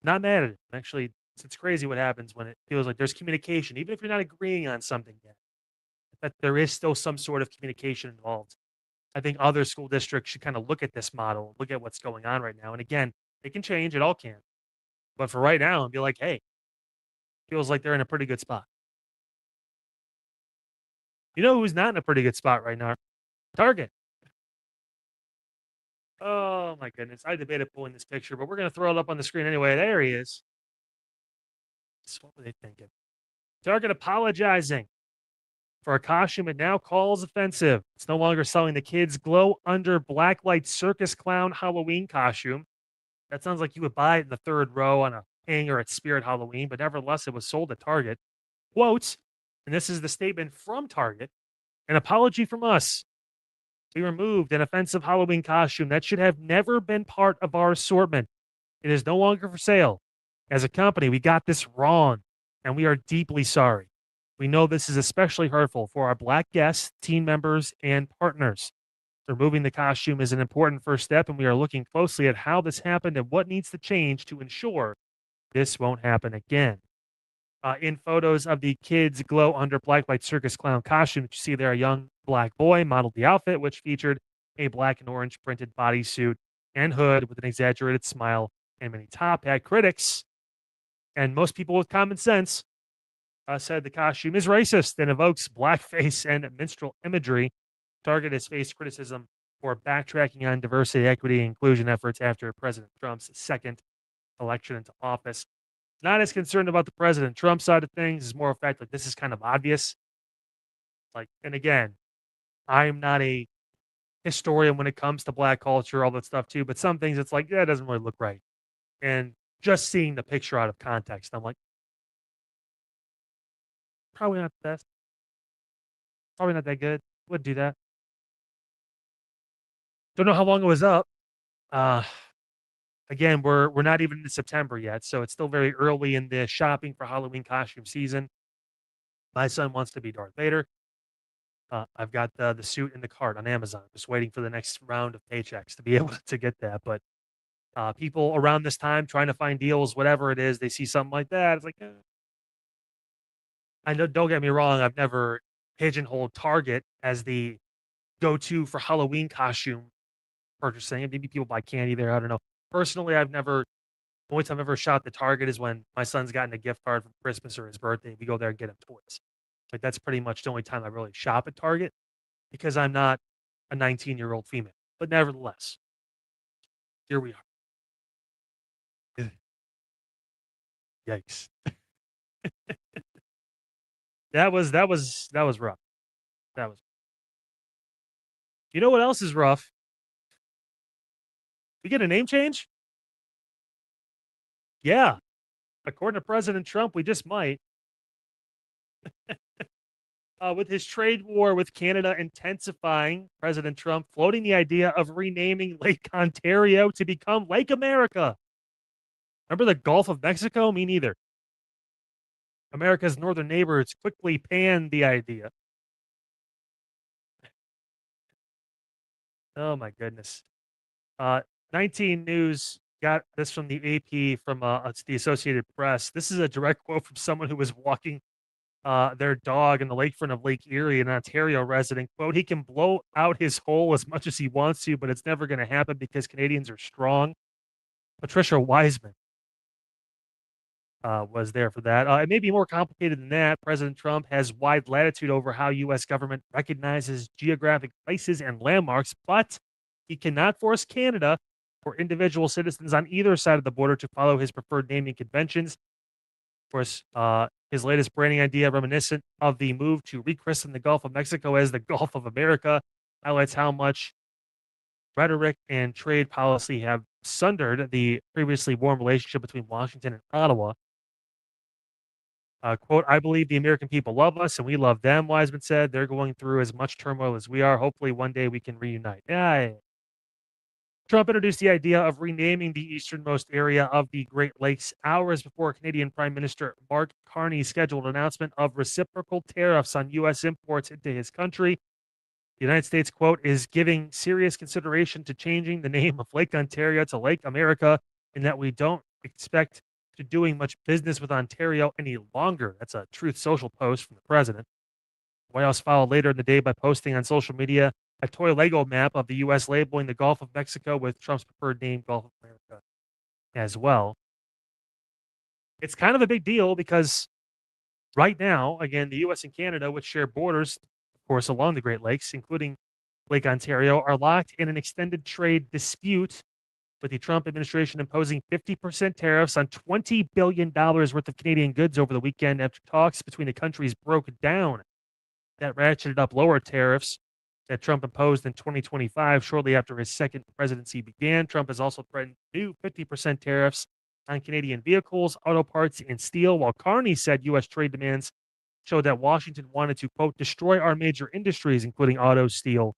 not mad at it. Actually, it's crazy what happens when it feels like there's communication, even if you're not agreeing on something yet. That there is still some sort of communication involved. I think other school districts should kind of look at this model, look at what's going on right now. And again, it can change, it all can. But for right now, and be like, hey, feels like they're in a pretty good spot. You know who's not in a pretty good spot right now? Target. Oh my goodness. I debated pulling this picture, but we're going to throw it up on the screen anyway. There he is. So what were they thinking? Target apologizing for a costume it now calls offensive. It's no longer selling the kids' glow under blacklight circus clown Halloween costume. That sounds like you would buy it in the third row on a hanger at Spirit Halloween, but nevertheless, it was sold at Target. Quote, and this is the statement from Target, an apology from us. We removed an offensive Halloween costume that should have never been part of our assortment. It is no longer for sale. As a company, we got this wrong, and we are deeply sorry. We know this is especially hurtful for our Black guests, team members, and partners. Removing the costume is an important first step, and we are looking closely at how this happened and what needs to change to ensure this won't happen again. In photos of the kids' glow under blacklight circus clown costume that you see there, a young black boy modeled the outfit, which featured a black and orange printed bodysuit and hood with an exaggerated smile and mini top hat. Critics and most people with common sense said the costume is racist and evokes blackface and minstrel imagery. Target has faced criticism for backtracking on diversity, equity, and inclusion efforts after President Trump's second election into office. Not as concerned about the President Trump side of things. It's more a fact like this is kind of obvious. Like, and again, I'm not a historian when it comes to black culture, all that stuff too, but some things it's like, yeah, it doesn't really look right. And just seeing the picture out of context, I'm like, probably not the best. Probably not that good. Would do that. Don't know how long it was up. Again, we're not even in September yet, so it's still very early in the shopping for Halloween costume season. My son wants to be Darth Vader. I've got the suit in the cart on Amazon, just waiting for the next round of paychecks to be able to get that. But people around this time trying to find deals, whatever it is, they see something like that. It's like, I know. Don't get me wrong. I've never pigeonholed Target as the go-to for Halloween costume purchasing. Maybe people buy candy there. I don't know. Personally, I've never. The only time I've ever shopped at Target is when my son's gotten a gift card for Christmas or his birthday. We go there and get him toys. Like that's pretty much the only time I really shop at Target because I'm not a 19-year-old female. But nevertheless, here we are. Yikes. That was rough. That was. You know what else is rough? We get a name change? Yeah. According to President Trump, we just might. With his trade war with Canada intensifying, President Trump floating the idea of renaming Lake Ontario to become Lake America. Remember the Gulf of Mexico? Me neither. America's northern neighbors quickly panned the idea. Oh my goodness. 19 News got this from the AP from it's the Associated Press. This is a direct quote from someone who was walking their dog in the lakefront of Lake Erie, an Ontario resident. Quote, he can blow out his hole as much as he wants to, but it's never going to happen because Canadians are strong. Patricia Wiseman was there for that. It may be more complicated than that. President Trump has wide latitude over how U.S. government recognizes geographic places and landmarks, but he cannot force Canada or individual citizens on either side of the border to follow his preferred naming conventions. Of course, his latest branding idea, reminiscent of the move to rechristen the Gulf of Mexico as the Gulf of America, highlights how much rhetoric and trade policy have sundered the previously warm relationship between Washington and Ottawa. Quote, I believe the American people love us and we love them, Wiseman said. They're going through as much turmoil as we are. Hopefully one day we can reunite. Yeah. Trump introduced the idea of renaming the easternmost area of the Great Lakes hours before Canadian Prime Minister Mark Carney's scheduled announcement of reciprocal tariffs on U.S. imports into his country. The United States, quote, is giving serious consideration to changing the name of Lake Ontario to Lake America, and that we don't expect to doing much business with Ontario any longer. That's a Truth Social post from the president. The White House followed later in the day by posting on social media a toy Lego map of the U.S. labeling the Gulf of Mexico with Trump's preferred name, Gulf of America, as well. It's kind of a big deal because right now, again, the U.S. and Canada, which share borders, of course, along the Great Lakes, including Lake Ontario, are locked in an extended trade dispute, with the Trump administration imposing 50% tariffs on $20 billion worth of Canadian goods over the weekend after talks between the countries broke down. That ratcheted up lower tariffs that Trump imposed in 2025, shortly after his second presidency began. Trump has also threatened new 50% tariffs on Canadian vehicles, auto parts, and steel, while Carney said U.S. trade demands showed that Washington wanted to, quote, destroy our major industries, including auto, steel,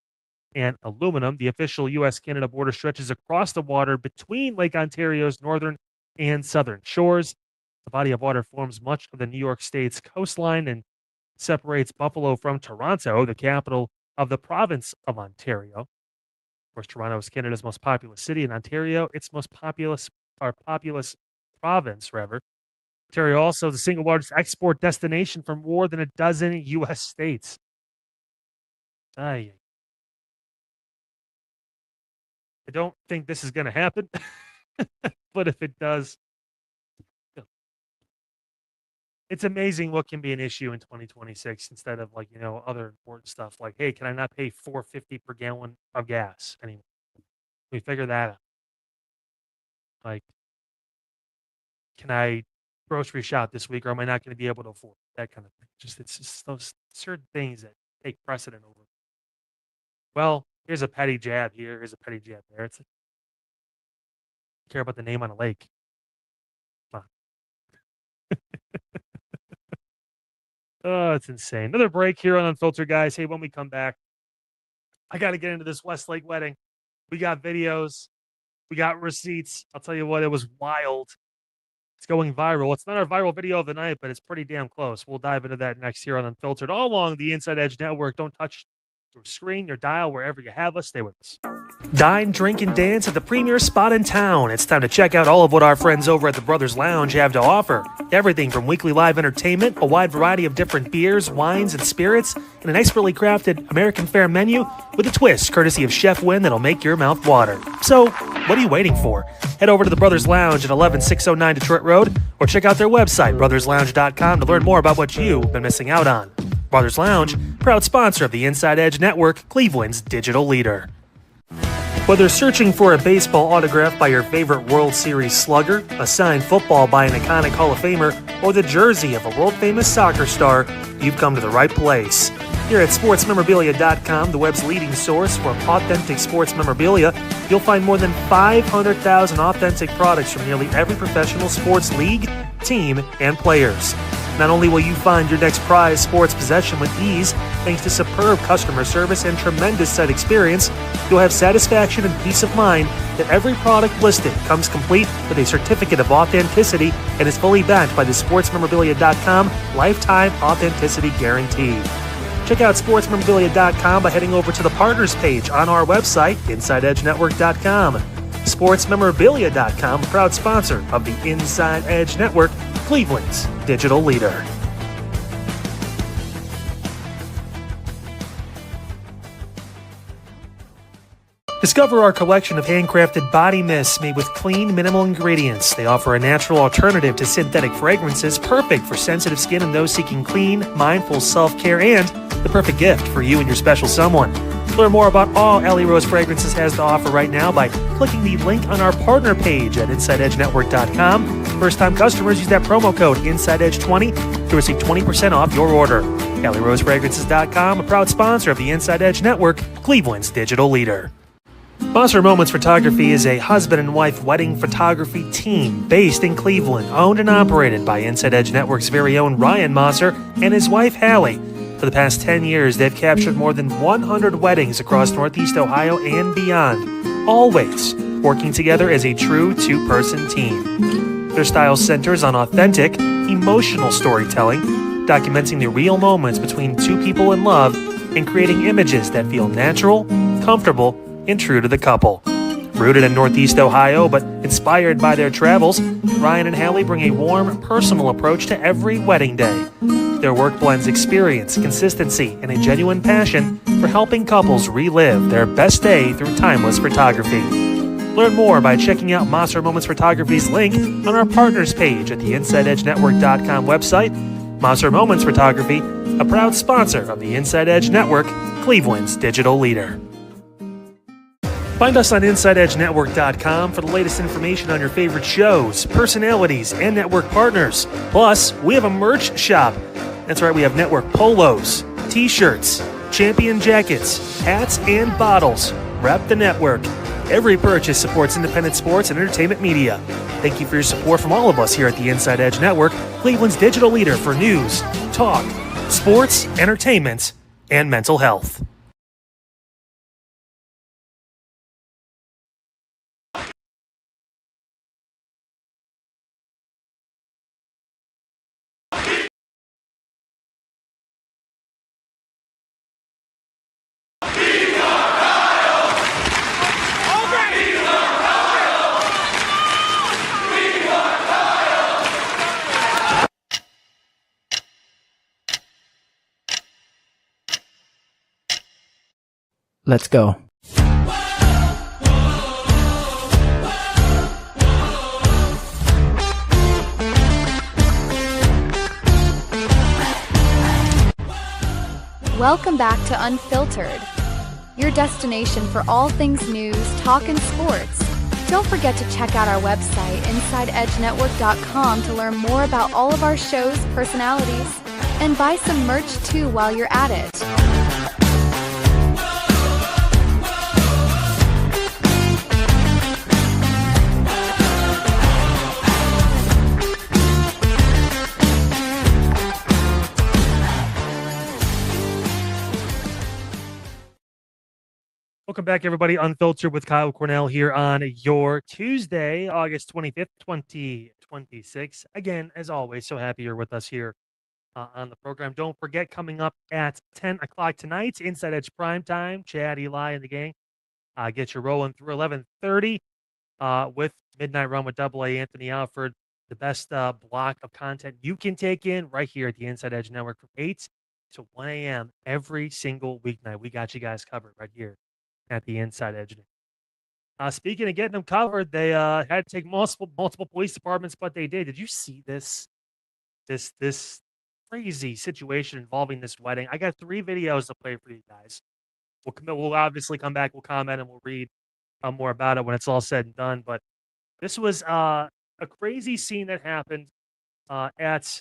and aluminum. The official U.S.-Canada border stretches across the water between Lake Ontario's northern and southern shores. The body of water forms much of the New York State's coastline and separates Buffalo from Toronto, the capital of the province of Ontario. Of course, Toronto is Canada's most populous city, and Ontario, its most populous province, rather. Ontario also is the single largest export destination for more than a dozen U.S. states. I don't think this is going to happen, but if it does, it's amazing what can be an issue in 2026 instead of other important stuff like, hey, can I not pay $4.50 per gallon of gas anymore? We figure that out. Like, can I grocery shop this week, or am I not going to be able to afford it? That kind of thing. It's just those certain things that take precedent over. Well, here's a petty jab here. Here's a petty jab there. It's care about the name on a lake. Come on. Oh, it's insane. Another break here on Unfiltered, guys. Hey, when we come back, I got to get into this Westlake wedding. We got videos. We got receipts. I'll tell you what, it was wild. It's going viral. It's not our viral video of the night, but it's pretty damn close. We'll dive into that next here on Unfiltered, all along the Inside Edge Network. Don't touch your screen, your dial, wherever you have us. Stay with us. Dine, drink, and dance at the premier spot in town. It's time to check out all of what our friends over at the Brothers Lounge have to offer. Everything from weekly live entertainment, a wide variety of different beers, wines, and spirits, and an expertly crafted American fare menu with a twist courtesy of Chef Wynn that'll make your mouth water. So, what are you waiting for? Head over to the Brothers Lounge at 11609 Detroit Road or check out their website, brotherslounge.com, to learn more about what you've been missing out on. Brothers Lounge, proud sponsor of the Inside Edge Network, Cleveland's digital leader. Whether searching for a baseball autograph by your favorite World Series slugger, a signed football by an iconic Hall of Famer, or the jersey of a world-famous soccer star, you've come to the right place. Here at sportsmemorabilia.com, the web's leading source for authentic sports memorabilia, you'll find more than 500,000 authentic products from nearly every professional sports league, team, and players. Not only will you find your next prized sports possession with ease, thanks to superb customer service and tremendous site experience, you'll have satisfaction and peace of mind that every product listed comes complete with a certificate of authenticity and is fully backed by the sportsmemorabilia.com lifetime authenticity guarantee. Check out sportsmemorabilia.com by heading over to the partners page on our website, InsideEdgeNetwork.com. Sportsmemorabilia.com, proud sponsor of the Inside Edge Network, Cleveland's digital leader. Discover our collection of handcrafted body mists made with clean, minimal ingredients. They offer a natural alternative to synthetic fragrances, perfect for sensitive skin and those seeking clean, mindful self-care, and the perfect gift for you and your special someone. Learn more about all Ellie Rose Fragrances has to offer right now by clicking the link on our partner page at InsideEdgeNetwork.com. First-time customers use that promo code InsideEdge20 to receive 20% off your order. EllieRoseFragrances.com, a proud sponsor of the Inside Edge Network, Cleveland's digital leader. Monster Moments Photography is a husband and wife wedding photography team based in Cleveland, owned and operated by Inside Edge Network's very own Ryan Mosser and his wife Hallie. For the past 10 years, they've captured more than 100 weddings across Northeast Ohio and beyond, always working together as a true two-person team. Their style centers on authentic, emotional storytelling, documenting the real moments between two people in love and creating images that feel natural, comfortable, and true to the couple. Rooted in Northeast Ohio, but inspired by their travels, Ryan and Hallie bring a warm, personal approach to every wedding day. Their work blends experience, consistency, and a genuine passion for helping couples relive their best day through timeless photography. Learn more by checking out Monster Moments Photography's link on our partners page at the InsideEdgeNetwork.com website. Monster Moments Photography, a proud sponsor of the Inside Edge Network, Cleveland's digital leader. Find us on InsideEdgeNetwork.com for the latest information on your favorite shows, personalities, and network partners. Plus, we have a merch shop. That's right, we have network polos, t-shirts, champion jackets, hats, and bottles. Rep the network. Every purchase supports independent sports and entertainment media. Thank you for your support from all of us here at the Inside Edge Network, Cleveland's digital leader for news, talk, sports, entertainment, and mental health. Let's go. Welcome back to Unfiltered, your destination for all things news, talk, and sports. Don't forget to check out our website, InsideEdgeNetwork.com, to learn more about all of our shows, personalities, and buy some merch too while you're at it. Welcome back, everybody. Unfiltered with Kyle Cornell here on your Tuesday, August 25th, 2026. Again, as always, so happy you're with us here on the program. Don't forget, coming up at 10 o'clock tonight, Inside Edge Prime Time, Chad, Eli, and the gang get you rolling through 11:30 with Midnight Run with Double A Anthony Alford, the best block of content you can take in right here at the Inside Edge Network from 8 to 1 a.m. every single weeknight. We got you guys covered right here at the Inside Edge. Speaking of getting them covered, they had to take multiple police departments, but they did. Did you see this crazy situation involving this wedding? I got 3 videos to play for you guys. We'll obviously come back, we'll comment, and we'll read more about it when it's all said and done. But this was a crazy scene that happened at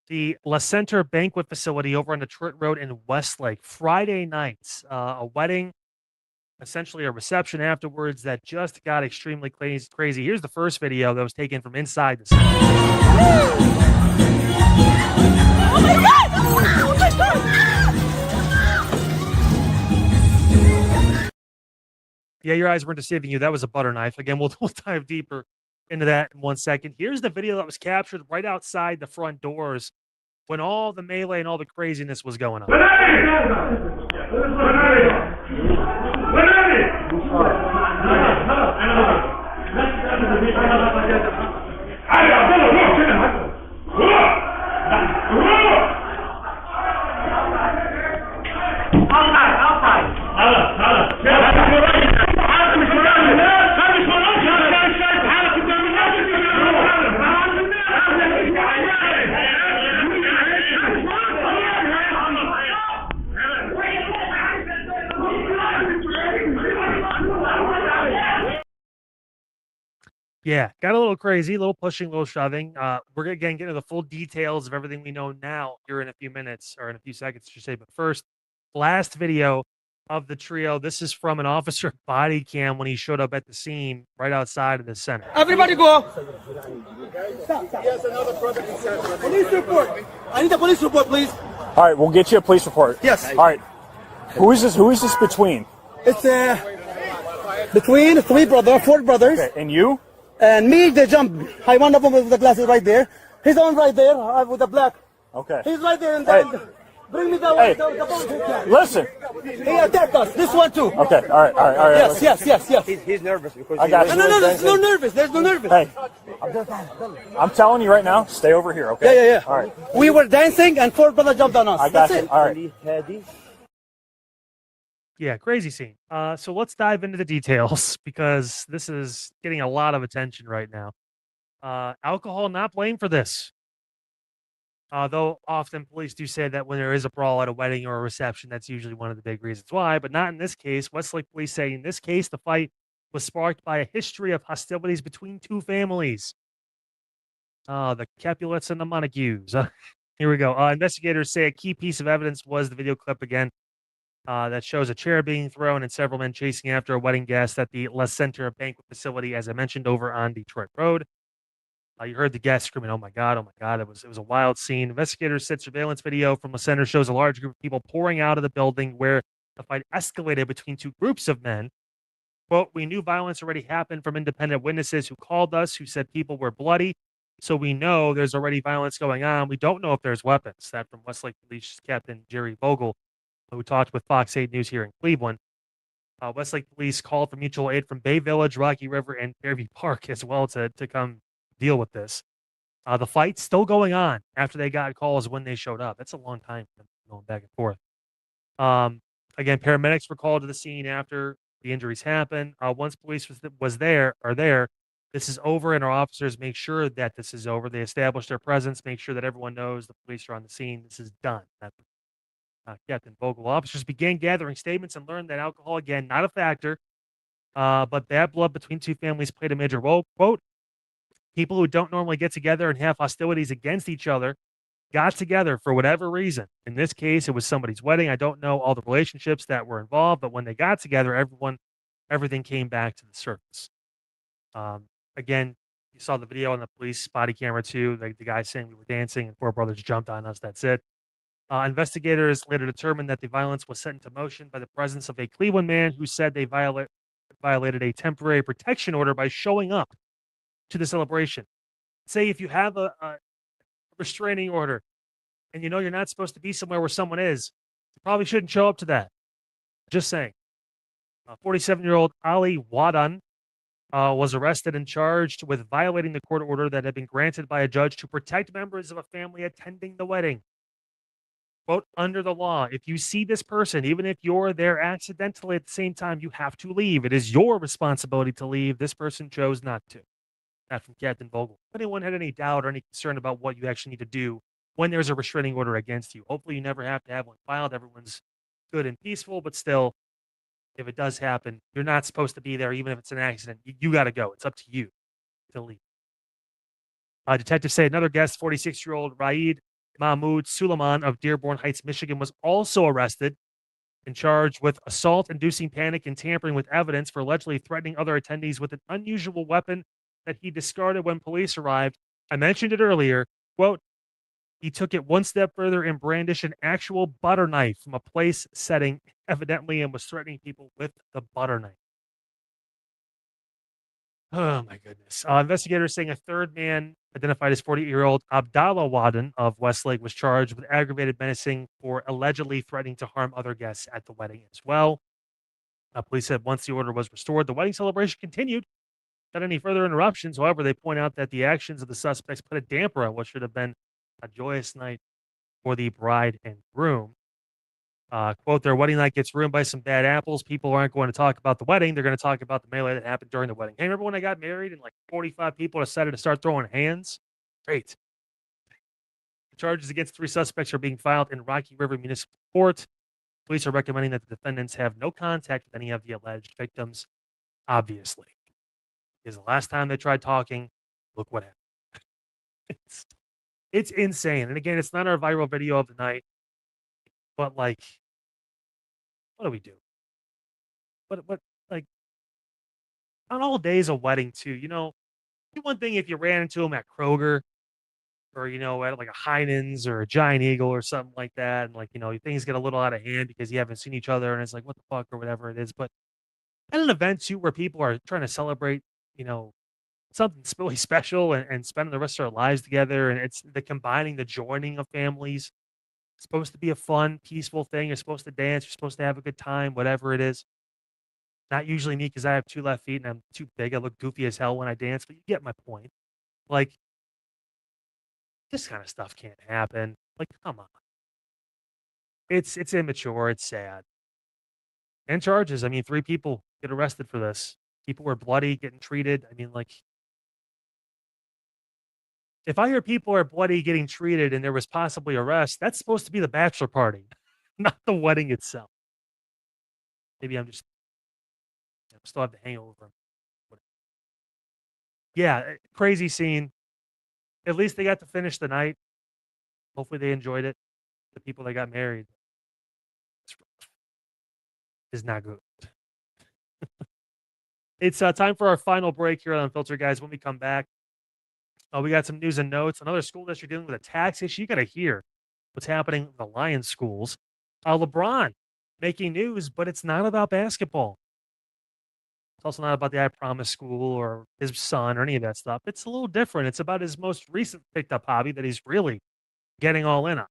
the La Center Banquet Facility over on Detroit Road in Westlake. Friday night, a wedding, essentially a reception afterwards that just got extremely crazy. Here's the first video that was taken from inside the center. Oh my God! Oh my God! Yeah, your eyes weren't deceiving you. That was a butter knife. Again, we'll dive deeper into that in 1 second. Here's the video that was captured right outside the front doors when all the melee and all the craziness was going on. Outside. Yeah, got a little crazy, a little pushing, a little shoving. We're gonna get into the full details of everything we know now here in a few minutes or in a few seconds, I should say. But first, last video of the trio. This is from an officer body cam when he showed up at the scene right outside of the center. Everybody go. Stop. Yes, another brother. Police report. I need a police report, please. All right, we'll get you a police report. Yes. All right. Who is this? Who is this between? It's between four brothers. Okay, and you? And me, they jump. I one of them with the glasses right there. He's on right there with the black. Okay. He's right there. And Hey. Bring me the Hey. the Listen. He attacked us. This one too. Okay. All right. Yes. He's nervous because I got you. No, there's no nervous. There's no nervous. Hey, I'm telling you right now, stay over here, okay? Yeah. All right. We were dancing and four brothers jumped on us. I got That's you. it. All right. Yeah, crazy scene. So let's dive into the details because this is getting a lot of attention right now. Alcohol not blamed for this. Though often police do say that when there is a brawl at a wedding or a reception, that's usually one of the big reasons why, but not in this case. Westlake police say in this case, the fight was sparked by a history of hostilities between two families. The Capulets and the Montagues. Here we go. Investigators say a key piece of evidence was the video clip again that shows a chair being thrown and several men chasing after a wedding guest at the La Center banquet facility, as I mentioned, over on Detroit Road. You heard the guest screaming, "Oh my God! Oh my God!" It was a wild scene. Investigators said surveillance video from the center shows a large group of people pouring out of the building where the fight escalated between two groups of men. Quote, "We knew violence already happened from independent witnesses who called us, who said people were bloody. So we know there's already violence going on. We don't know if there's weapons." That from Westlake Police Captain Jerry Vogel, who talked with Fox 8 News here in Cleveland. Westlake Police called for mutual aid from Bay Village, Rocky River, and Fairview Park as well to come deal with this. The fight's still going on after they got calls when they showed up. That's a long time going back and forth. Again, paramedics were called to the scene after the injuries happened. Once police was there, this is over, and our officers make sure that this is over. They establish their presence, make sure that everyone knows the police are on the scene. This is done. Captain Vogel. Officers began gathering statements and learned that alcohol, again, not a factor, but bad blood between two families played a major role. Quote, "People who don't normally get together and have hostilities against each other got together for whatever reason. In this case, it was somebody's wedding. I don't know all the relationships that were involved, but when they got together, everything came back to the surface." Again, you saw the video on the police body camera too. The guy saying we were dancing and four brothers jumped on us. That's it. Investigators later determined that the violence was set into motion by the presence of a Cleveland man who said they violated a temporary protection order by showing up to the celebration. Say if you have a restraining order and you know you're not supposed to be somewhere where someone is, you probably shouldn't show up to that. Just saying. 47-year-old Ali Wadan was arrested and charged with violating the court order that had been granted by a judge to protect members of a family attending the wedding. Quote, "Under the law, if you see this person, even if you're there accidentally at the same time, you have to leave. It is your responsibility to leave. This person chose not to." That from Captain Vogel. If anyone had any doubt or any concern about what you actually need to do when there's a restraining order against you, hopefully you never have to have one filed. Everyone's good and peaceful, but still, if it does happen, you're not supposed to be there, even if it's an accident. You got to go. It's up to you to leave. Detectives say another guest, 46-year-old Raid Mahmoud Suleiman of Dearborn Heights, Michigan, was also arrested and charged with assault, inducing panic, and tampering with evidence for allegedly threatening other attendees with an unusual weapon that he discarded when police arrived. I mentioned it earlier. Quote, "He took it one step further and brandished an actual butter knife from a place setting, evidently, and was threatening people with the butter knife." Oh, my goodness. Investigators saying a third man, identified as 48-year-old Abdallah Wadan of Westlake, was charged with aggravated menacing for allegedly threatening to harm other guests at the wedding as well. Police said once the order was restored, the wedding celebration continued without any further interruptions. However, they point out that the actions of the suspects put a damper on what should have been a joyous night for the bride and groom. Quote, "Their wedding night gets ruined by some bad apples. People aren't going to talk about the wedding. They're going to talk about the melee that happened during the wedding. Hey, remember when I got married and like 45 people decided to start throwing hands? Great." The charges against 3 suspects are being filed in Rocky River Municipal Court. Police are recommending that the defendants have no contact with any of the alleged victims, obviously. Because the last time they tried talking, look what happened. It's insane. And again, it's not our viral video of the night, but like, what do we do? What like on all days of wedding too, one thing if you ran into them at Kroger or, at like a Heinen's or a Giant Eagle or something like that. And like, things get a little out of hand because you haven't seen each other and it's like, what the fuck or whatever it is. But at an event too, where people are trying to celebrate, something really special and spending the rest of their lives together. And it's the combining, the joining of families. It's supposed to be a fun, peaceful thing. You're supposed to dance. You're supposed to have a good time, whatever it is. Not usually me because I have 2 left feet and I'm too big. I look goofy as hell when I dance, but you get my point. Like, this kind of stuff can't happen. Like, come on. It's immature. It's sad. And charges. I mean, 3 people get arrested for this. People were bloody, getting treated. I mean, like, if I hear people are bloody, getting treated, and there was possibly arrest, that's supposed to be the bachelor party, not the wedding itself. Maybe I'm just still have the hangover. Yeah, crazy scene. At least they got to finish the night. Hopefully they enjoyed it. The people that got married. Is not good. It's time for our final break here on Unfiltered, guys. When we come back, we got some news and notes. Another school district dealing with a tax issue. You got to hear what's happening in the Lions schools. LeBron making news, but it's not about basketball. It's also not about the I Promise school or his son or any of that stuff. It's a little different. It's about his most recent picked up hobby that he's really getting all in on.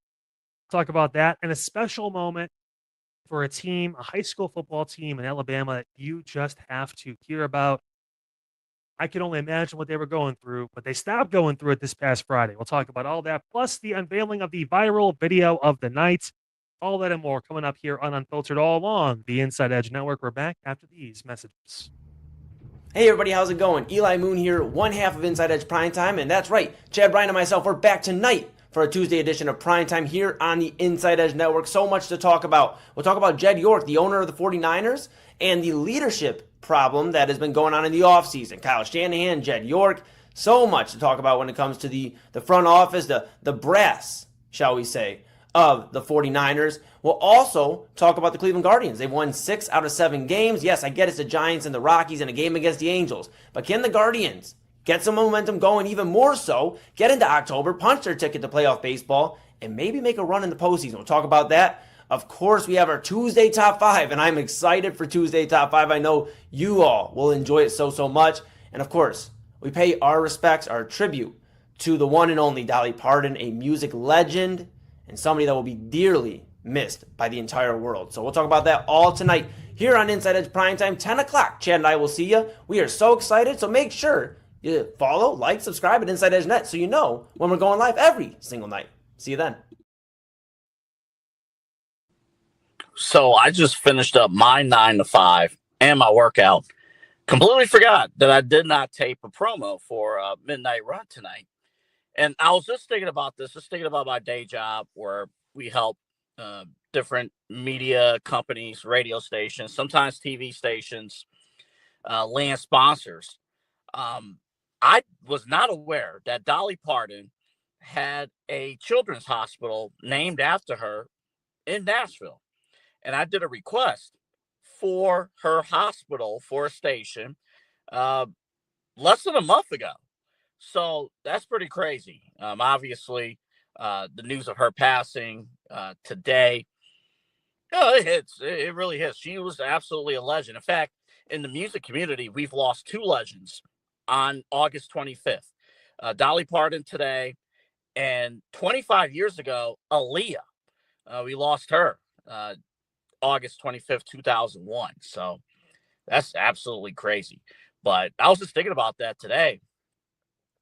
Talk about that and a special moment for a team, a high school football team in Alabama that you just have to hear about. I can only imagine what they were going through, but they stopped going through it this past Friday. We'll talk about all that, plus the unveiling of the viral video of the night. All that and more coming up here on Unfiltered all along the Inside Edge Network. We're back after these messages. Hey everybody, how's it going? Eli Moon here, one half of Inside Edge Primetime, and that's right, Chad Bryan and myself, we're back tonight for a Tuesday edition of Primetime here on the Inside Edge Network. So much to talk about. We'll talk about Jed York, the owner of the 49ers, and the leadership problem that has been going on in the offseason. Kyle Shanahan, Jed York, so much to talk about when it comes to the front office, the brass, shall we say, of the 49ers. We'll also talk about the Cleveland Guardians. They've won 6 out of 7 games. Yes, I get it's the Giants and the Rockies and a game against the Angels. But can the Guardians get some momentum going even more so, get into October, punch their ticket to playoff baseball, and maybe make a run in the postseason? We'll talk about that. Of course, we have our Tuesday Top 5, and I'm excited for Tuesday Top 5. I know you all will enjoy it so much. And of course, we pay our respects, our tribute to the one and only Dolly Parton, a music legend and somebody that will be dearly missed by the entire world. So we'll talk about that all tonight here on Inside Edge Primetime, 10 o'clock. Chad and I will see you. We are so excited, so make sure you follow, like, subscribe at Inside Edge Net so you know when we're going live every single night. See you then. So I just finished up my 9 to 5 and my workout. Completely forgot that I did not tape a promo for Midnight Run tonight. And I was just thinking about this, just thinking about my day job where we help different media companies, radio stations, sometimes TV stations, land sponsors. I was not aware that Dolly Parton had a children's hospital named after her in Nashville. And I did a request for her hospital for a station less than a month ago. So that's pretty crazy. Obviously, the news of her passing today, it hits. It really hits. She was absolutely a legend. In fact, in the music community, we've lost 2 legends on August 25th. Dolly Parton today, and 25 years ago, Aaliyah. We lost her August 25th, 2001. So that's absolutely crazy. But I was just thinking about that today.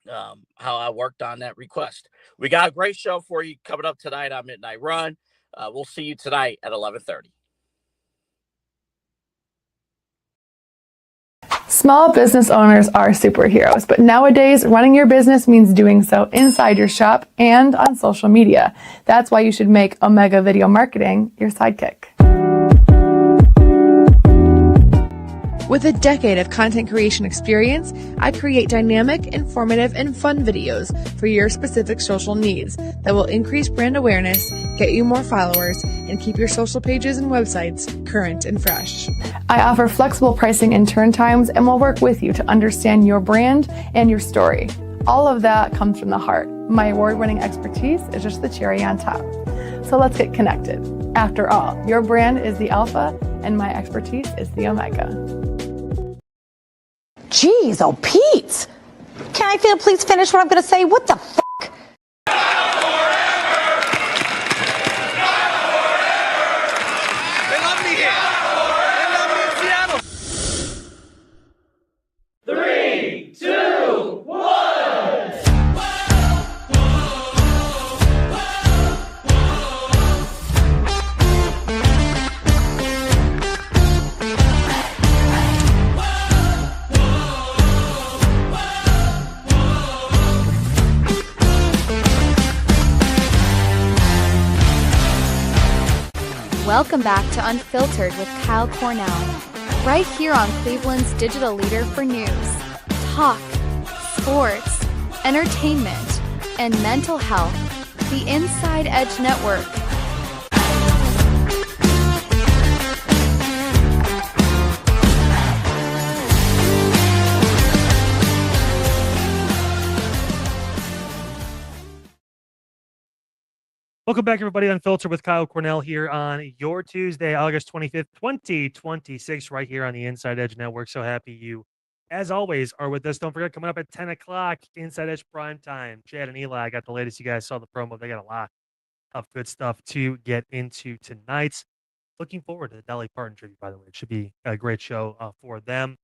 How I worked on that request. We got a great show for you coming up tonight on Midnight Run. We'll see you tonight at 11:30. Small business owners are superheroes, but nowadays running your business means doing so inside your shop and on social media. That's why you should make Omega Video Marketing your sidekick. With a decade of content creation experience, I create dynamic, informative, and fun videos for your specific social needs that will increase brand awareness, get you more followers, and keep your social pages and websites current and fresh. I offer flexible pricing and turn times and will work with you to understand your brand and your story. All of that comes from the heart. My award-winning expertise is just the cherry on top. So let's get connected. After all, your brand is the alpha and my expertise is the omega. Jeez, oh Pete! Can I please finish what I'm going to say? What the f***? They love me here. They love me in Seattle. 3, 2, 1. Welcome back to Unfiltered with Kyle Cornell, right here on Cleveland's digital leader for news, talk, sports, entertainment, and mental health, the Inside Edge Network. Welcome back, everybody. Unfiltered with Kyle Cornell here on your Tuesday, August 25th, 2026, right here on the Inside Edge Network. So happy you, as always, are with us. Don't forget, coming up at 10 o'clock, Inside Edge Prime Time. Chad and Eli got the latest. You guys saw the promo. They got a lot of good stuff to get into tonight. Looking forward to the Dolly Parton tribute, by the way. It should be a great show for them.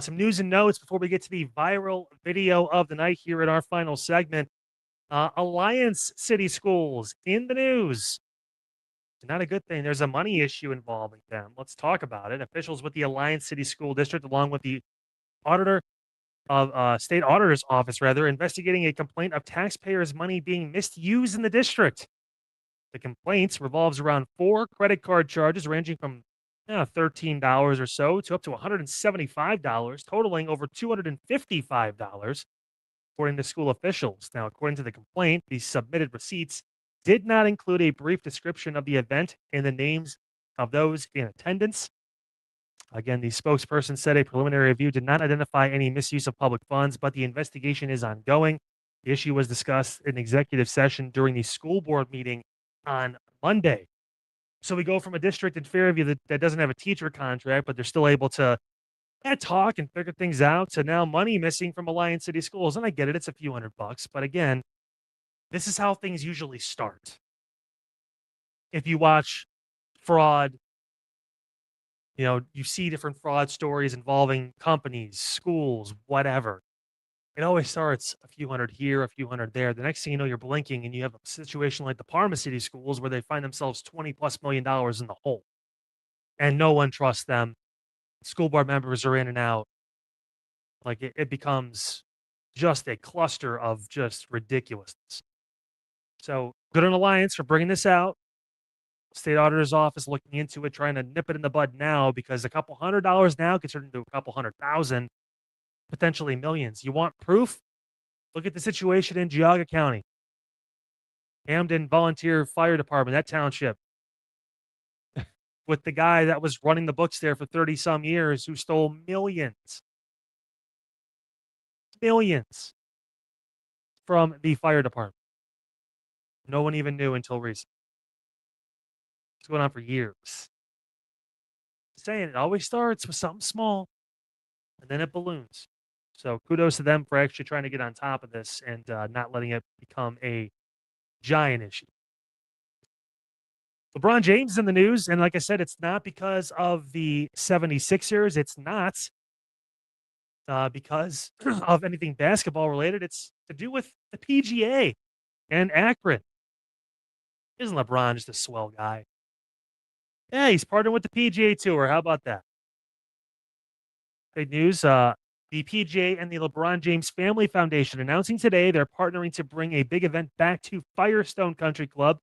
Some news and notes before we get to the viral video of the night here in our final segment. Alliance City Schools in the news. Not a good thing. There's a money issue involving them. Let's talk about it. Officials with the Alliance City School District, along with the auditor of state auditor's office, investigating a complaint of taxpayers' money being misused in the district. The complaints revolves around 4 credit card charges ranging from $13 or so to up to $175, totaling over $255. According to school officials. Now, according to the complaint, the submitted receipts did not include a brief description of the event and the names of those in attendance. Again, the spokesperson said a preliminary review did not identify any misuse of public funds, but the investigation is ongoing. The issue was discussed in executive session during the school board meeting on Monday. So we go from a district in Fairview that doesn't have a teacher contract, but they're still able to talk and figure things out to now money missing from Alliance City Schools. And I get it, it's a few $100, but again, this is how things usually start. If you watch fraud, you see different fraud stories involving companies, schools, whatever. It always starts a few hundred here, a few hundred there. The next thing you know, you're blinking and you have a situation like the Parma City Schools where they find themselves $20+ million in the hole. And no one trusts them. School board members are in and out. Like it becomes just a cluster of just ridiculousness. So good on Alliance for bringing this out. State auditor's office looking into it, trying to nip it in the bud now because a couple $100 now gets turned into a couple $100,000, potentially millions. You want proof? Look at the situation in Geauga County. Hamden Volunteer Fire Department, that township. With the guy that was running the books there for 30 some years who stole millions from the fire department. No one even knew until recently. It's going on for years. Saying it always starts with something small and then it balloons. So kudos to them for actually trying to get on top of this and not letting it become a giant issue. LeBron James is in the news, and like I said, it's not because of the 76ers. It's not because of anything basketball related. It's to do with the PGA and Akron. Isn't LeBron just a swell guy? Yeah, he's partnering with the PGA Tour. How about that? Big news. The PGA and the LeBron James Family Foundation announcing today they're partnering to bring a big event back to Firestone Country Club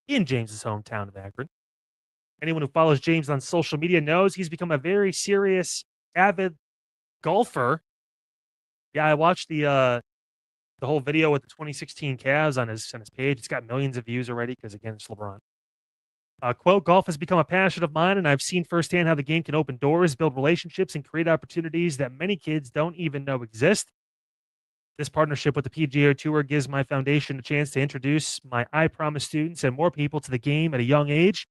in James's hometown of Akron. Anyone who follows James on social media knows he's become a very serious avid golfer. Yeah, I watched the whole video with the 2016 Cavs on his page. It's got millions of views already because, again, it's LeBron. Quote, golf has become a passion of mine, and I've seen firsthand how the game can open doors, build relationships, and create opportunities that many kids don't even know exist. This partnership with the PGA Tour gives my foundation a chance to introduce my I Promise students and more people to the game at a young age,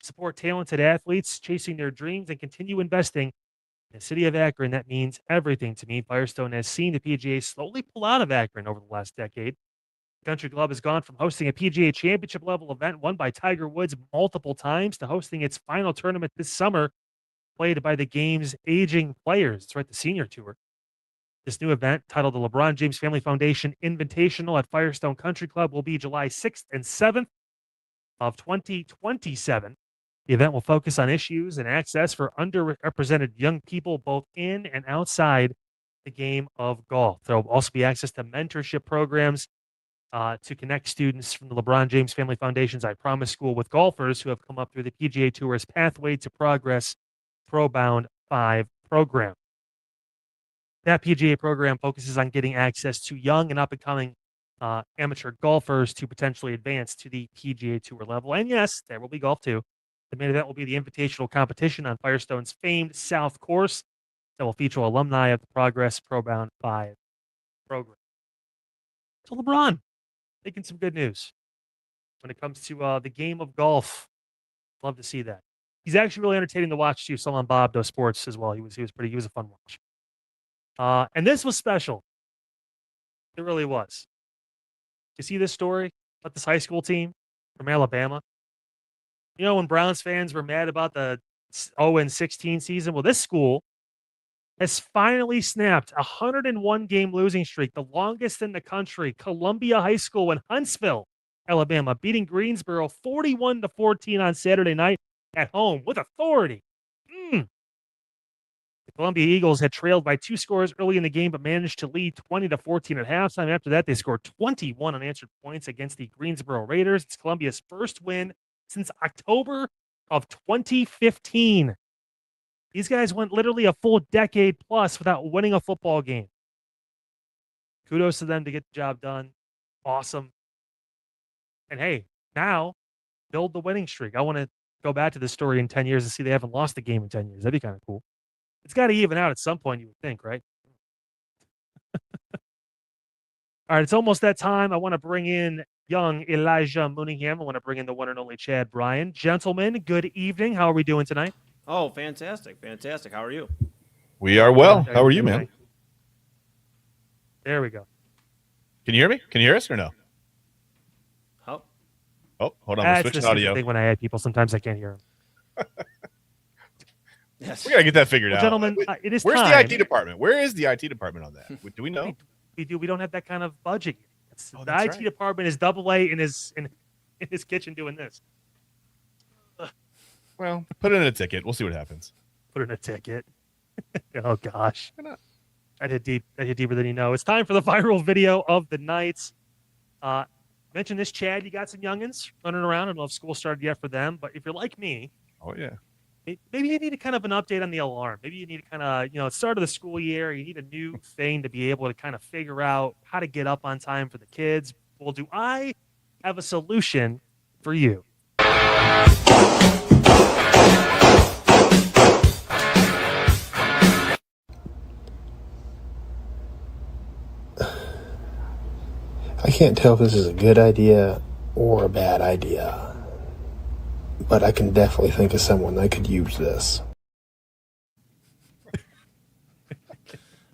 support talented athletes chasing their dreams, and continue investing in the city of Akron. That means everything to me. Firestone has seen the PGA slowly pull out of Akron over the last decade. Country Club has gone from hosting a PGA championship level event won by Tiger Woods multiple times to hosting its final tournament this summer, played by the game's aging players. It's right, the Senior Tour. This new event, titled the LeBron James Family Foundation Invitational at Firestone Country Club, will be July 6th and 7th of 2027. The event will focus on issues and access for underrepresented young people both in and outside the game of golf. There will also be access to mentorship programs to connect students from the LeBron James Family Foundation's I Promise School with golfers who have come up through the PGA Tour's Pathway to Progress ProBound 5 program. That PGA program focuses on getting access to young and up-and-coming amateur golfers to potentially advance to the PGA Tour level. And yes, there will be golf too. The main event will be the invitational competition on Firestone's famed South Course that will feature alumni of the Progress ProBound 5 program. So LeBron, making some good news when it comes to the game of golf. Love to see that. He's actually really entertaining to watch too. So on Bob does sports as well. He was a fun watch. And this was special. It really was. You see this story about this high school team from Alabama? You know, when Browns fans were mad about the 0-16 season, well, this school has finally snapped a 101-game losing streak, the longest in the country. Columbia High School in Huntsville, Alabama, beating Greensboro 41-14 on Saturday night at home with authority. The Columbia Eagles had trailed by 2 scores early in the game, but managed to lead 20-14 at halftime. After that, they scored 21 unanswered points against the Greensboro Raiders. It's Columbia's first win since October of 2015. These guys went literally a full decade plus without winning a football game. Kudos to them to get the job done. Awesome. And hey, now build the winning streak. I want to go back to this story in 10 years and see they haven't lost a game in 10 years. That'd be kind of cool. It's got to even out at some point, you would think, right? All right, it's almost that time. I want to bring in young Elijah Mooneyham. I want to bring in the one and only Chad Bryan. Gentlemen, good evening. How are we doing tonight? Oh, fantastic. Fantastic. How are you? We are well. How are you, man? There we go. Can you hear me? Can you hear us or no? Oh, hold on. We're switching audio. When I add people, sometimes I can't hear them. Yes. We got to get that figured out. Gentlemen, it is Where's time. the IT department? Where is the IT department on that? Do we know? We do. We don't have that kind of budget. The that's IT department is double A in his kitchen doing this. Well, put it in a ticket. We'll see what happens. Put in a ticket. Oh gosh. Why not? I hit deeper than you know. It's time for the viral video of the night. Mention this, Chad. You got some youngins running around. I don't know if school started yet for them, but if you're like me, oh yeah, maybe you need a kind of an update on the alarm. Maybe you need to kind of, start of the school year, you need a new thing to be able to kind of figure out how to get up on time for the kids. Well, do I have a solution for you? I can't tell if this is a good idea or a bad idea, but I can definitely think of someone that could use this.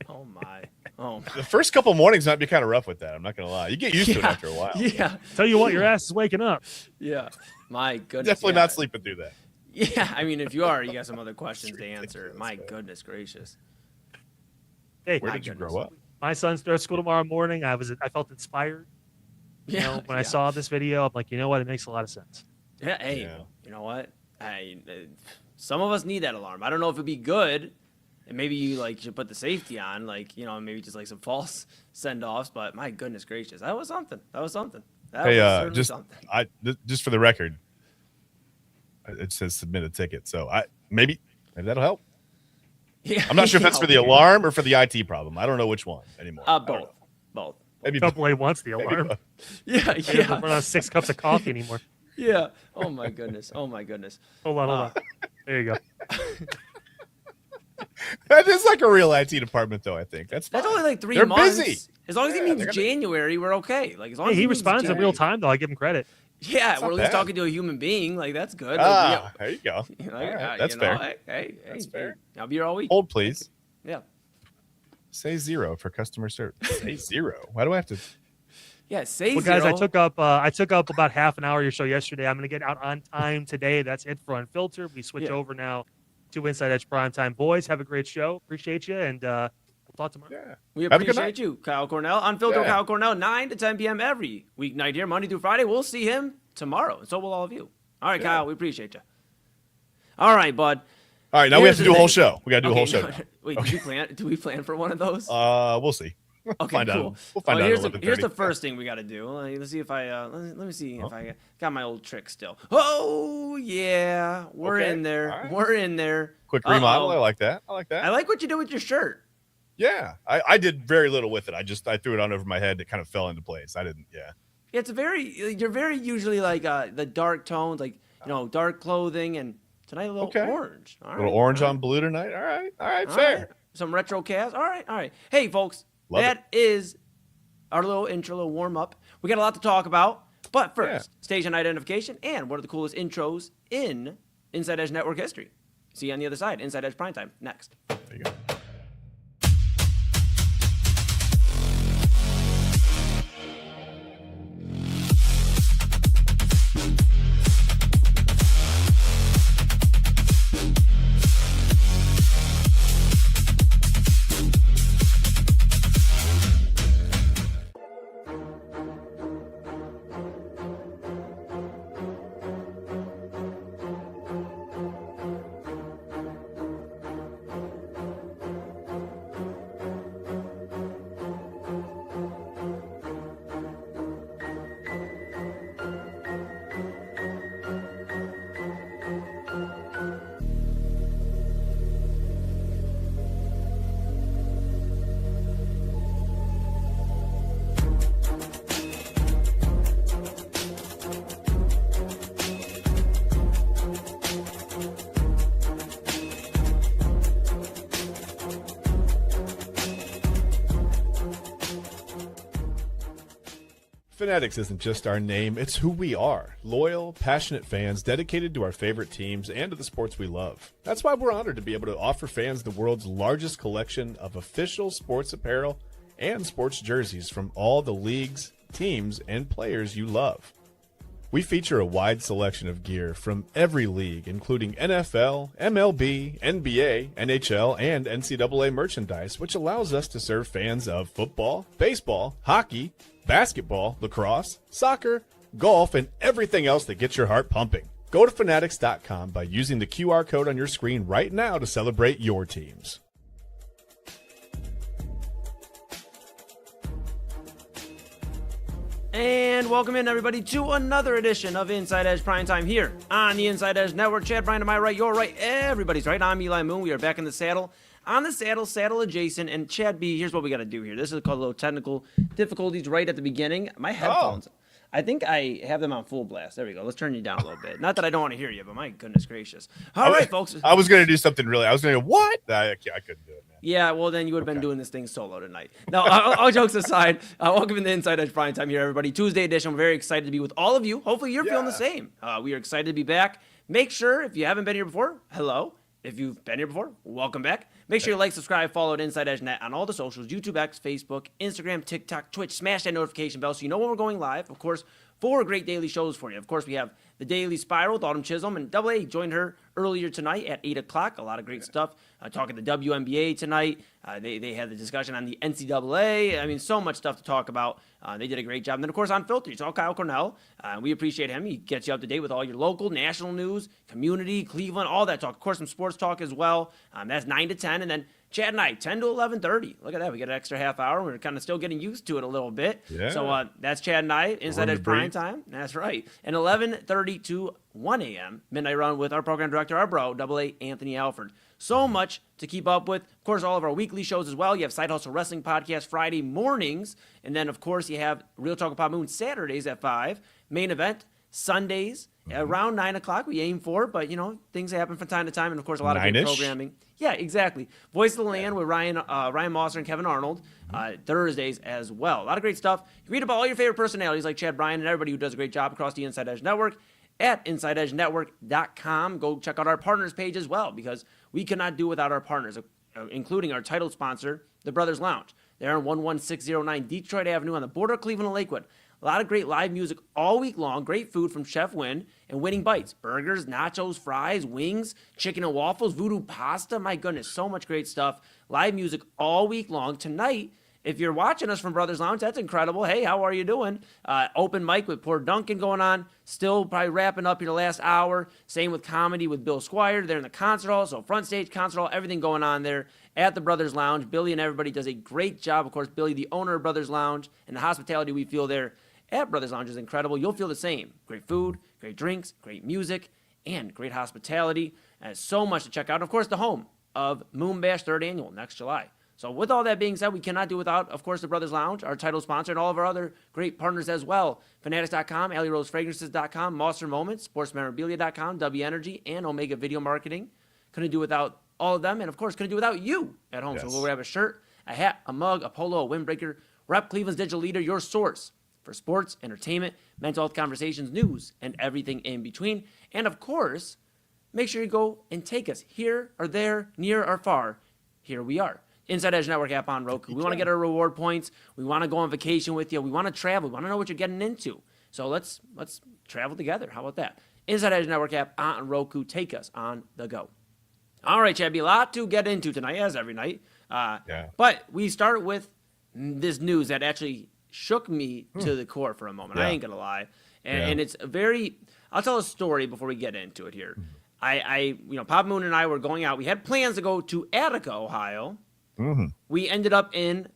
Oh my. Oh. The first couple mornings might be kind of rough with that. I'm not going to lie. You get used to it after a while. Yeah. Tell you what, your ass is waking up. Yeah. My goodness. Definitely not sleeping through that. Yeah. I mean, if you are, you got some other questions to answer. My goodness gracious. Hey, where did you grow up? My son starts school tomorrow morning. I felt inspired. When I saw this video, I'm like, you know what? It makes a lot of sense. Yeah. Hey, you know what? Some of us need that alarm. I don't know if it'd be good, and maybe you should put the safety on, maybe just some false send offs. But my goodness gracious, that was something. That was something. Just for the record, it says submit a ticket. So maybe that'll help. Yeah. I'm not sure if that's for the alarm or for the IT problem. I don't know which one anymore. Both. Maybe Double wants the alarm. Yeah. We're not 6 cups of coffee anymore. Yeah. Oh my goodness. Hold on. There you go. That is like a real IT department, though. I think that's only like 3 They're months. busy. As long as he means January, we're okay. Like as long as he responds in real time, though. I give him credit. Yeah, we're at least talking to a human being. Like that's good. There you go. That's fair. Hey, that's fair. I'll be here all week. Hold, please. Yeah. Say 0 for customer service. Say 0. Why do I have to? Yeah, say well, 0. Guys, I took up about half an hour of your show yesterday. I'm going to get out on time today. That's it for Unfiltered. We switch over now to Inside Edge Primetime. Boys, have a great show. Appreciate you, and we'll talk tomorrow. Yeah. We appreciate you, Kyle Cornell. Unfiltered Kyle Cornell, 9 to 10 p.m. every weeknight here, Monday through Friday. We'll see him tomorrow, and so will all of you. All right, Kyle, we appreciate you. All right, bud. All right, now we have to do a whole show. We got to do a whole show. Wait, do we plan for one of those? We'll see. Okay, find cool. out. We'll find out. Here's the first thing we got to do. Let's see if I let me see if I got my old trick still. Oh yeah, we're in there. Right. We're in there. Quick remodel. I like that. I like what you did with your shirt. Yeah, I did very little with it. I threw it on over my head. It kind of fell into place. I didn't. Yeah. It's you're very usually like the dark tones, like dark clothing, and tonight a little orange. All right. A little orange on blue tonight. All right, fair. Right. Some retro cast. All right. Hey, folks. That is our little intro, little warm up. We got a lot to talk about, but first, station identification and what are the coolest intros in Inside Edge Network history. See you on the other side. Inside Edge Primetime next. There you go. Fanatics isn't just our name, it's who we are. Loyal, passionate fans dedicated to our favorite teams and to the sports we love. That's why we're honored to be able to offer fans the world's largest collection of official sports apparel and sports jerseys from all the leagues, teams, and players you love. We feature a wide selection of gear from every league, including NFL, MLB, NBA, NHL, and NCAA merchandise, which allows us to serve fans of football, baseball, hockey, basketball, lacrosse, soccer, golf, and everything else that gets your heart pumping. Go to fanatics.com by using the QR code on your screen right now to celebrate your teams. And welcome in, everybody, to another edition of Inside Edge Primetime here on the Inside Edge Network. Chad Bryant to my right, your right, everybody's right. I'm Eli Moon. We are back in the saddle. On the saddle adjacent, and Chad B, here's what we got to do here. This is called a little technical difficulties right at the beginning. My headphones, I think I have them on full blast. There we go. Let's turn you down a little bit. Not that I don't want to hear you, but my goodness gracious. All right, folks. I was going to do something really. I was going to go, what? I couldn't do it, man. Yeah, well, then you would have been doing this thing solo tonight. Now, all jokes aside, welcome to the Inside Edge Primetime here, everybody. Tuesday edition. We're very excited to be with all of you. Hopefully, you're feeling the same. We are excited to be back. Make sure, if you haven't been here before, hello. If you've been here before, welcome back. Make sure you like, subscribe, follow at Inside Edge Net on all the socials, YouTube, X, Facebook, Instagram, TikTok, Twitch. Smash that notification bell so you know when we're going live. Of course, 4 great daily shows for you. Of course, we have the Daily Spiral with Autumn Chisholm, and Double A joined her earlier tonight at 8 o'clock. A lot of great stuff. Talking the WNBA tonight. They had the discussion on the NCAA. I mean, so much stuff to talk about. They did a great job. And then, of course, on Filter, it's all Kyle Cornell. We appreciate him. He gets you up to date with all your local, national news, community, Cleveland, all that talk. Of course, some sports talk as well. That's 9 to 10. And then Chad and I, 10 to 11:30. Look at that. We get an extra half hour. We're kind of still getting used to it a little bit. Yeah. So that's Chad and I, Inside Edge Prime Time. That's right. And 11:30 12:30 to 1 a.m. Midnight Run with our program director, our bro, AA Anthony Alford. So much to keep up with. Of course, all of our weekly shows as well. You have Side Hustle Wrestling Podcast Friday mornings. And then, of course, you have Real Talk with Pop Moon Saturdays at 5. Main Event Sundays around 9 o'clock. We aim for, but, things happen from time to time. And, of course, a lot of great programming. Yeah, exactly. Voice of the Land with Ryan Mosser and Kevin Arnold. Thursdays as well. A lot of great stuff. You read about all your favorite personalities like Chad Bryan and everybody who does a great job across the Inside Edge Network at InsideEdgeNetwork.com. Go check out our partners page as well, because we cannot do without our partners, including our title sponsor, the Brothers Lounge. They're on 11609 Detroit Avenue on the border of Cleveland and Lakewood. A lot of great live music all week long, great food from Chef Win, and winning bites. Burgers, nachos, fries, wings, chicken and waffles, voodoo pasta. My goodness, so much great stuff. Live music all week long. Tonight, if you're watching us from Brothers Lounge, that's incredible. Hey, how are you doing? Open mic with poor Duncan going on. Still probably wrapping up your last hour. Same with comedy with Bill Squire. They're in the concert hall, so front stage, concert hall, everything going on there at the Brothers Lounge. Billy and everybody does a great job. Of course, Billy, the owner of Brothers Lounge, and the hospitality we feel there at Brothers Lounge is incredible. You'll feel the same. Great food, great drinks, great music, and great hospitality. And so much to check out. And of course, the home of Moon Bash 3rd Annual next July. So with all that being said, we cannot do without, of course, the Brothers Lounge, our title sponsor, and all of our other great partners as well. Fanatics.com, AlleyRoseFragrances.com, Monster Moments, SportsMemorabilia.com, W Energy, and Omega Video Marketing. Couldn't do without all of them, and of course, couldn't do without you at home. Yes. So we'll grab a shirt, a hat, a mug, a polo, a windbreaker. Rep Cleveland's digital leader, your source for sports, entertainment, mental health conversations, news, and everything in between. And of course, make sure you go and take us here or there, near or far. Here we are. Inside Edge Network app on Roku. We want to get our reward points. We want to go on vacation with you. We want to travel. We want to know what you're getting into. So let's travel together. How about that? Inside Edge Network app on Roku. Take us on the go. All right, Chad, be a lot to get into tonight, as every night. But we start with this news that actually shook me to the core for a moment. I ain't going to lie. And it's a very... I'll tell a story before we get into it here. Pop Moon and I were going out. We had plans to go to Attica, Ohio. We ended up in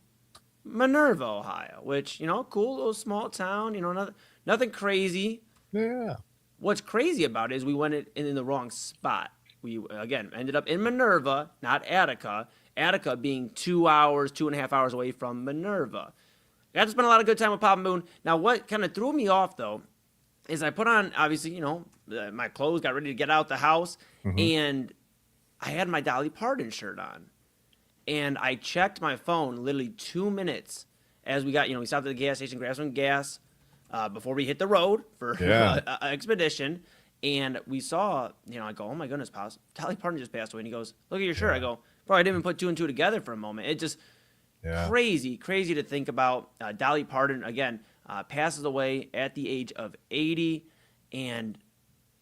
Minerva, Ohio, which, cool little small town, nothing crazy. Yeah. What's crazy about it is we went in the wrong spot. We, again, ended up in Minerva, not Attica. Attica being 2.5 hours away from Minerva. I got to spend a lot of good time with Papa Moon. Now, what kind of threw me off, though, is I put on, obviously, my clothes, got ready to get out the house, and I had my Dolly Parton shirt on. And I checked my phone literally 2 minutes as we got, we stopped at the gas station, grabbed some gas before we hit the road for an expedition. And we saw, I go, oh my goodness, Pops, Dolly Parton just passed away. And he goes, look at your shirt. I go, bro, I didn't even put two and two together for a moment. It just crazy to think about. Dolly Parton, again, passes away at the age of 80. And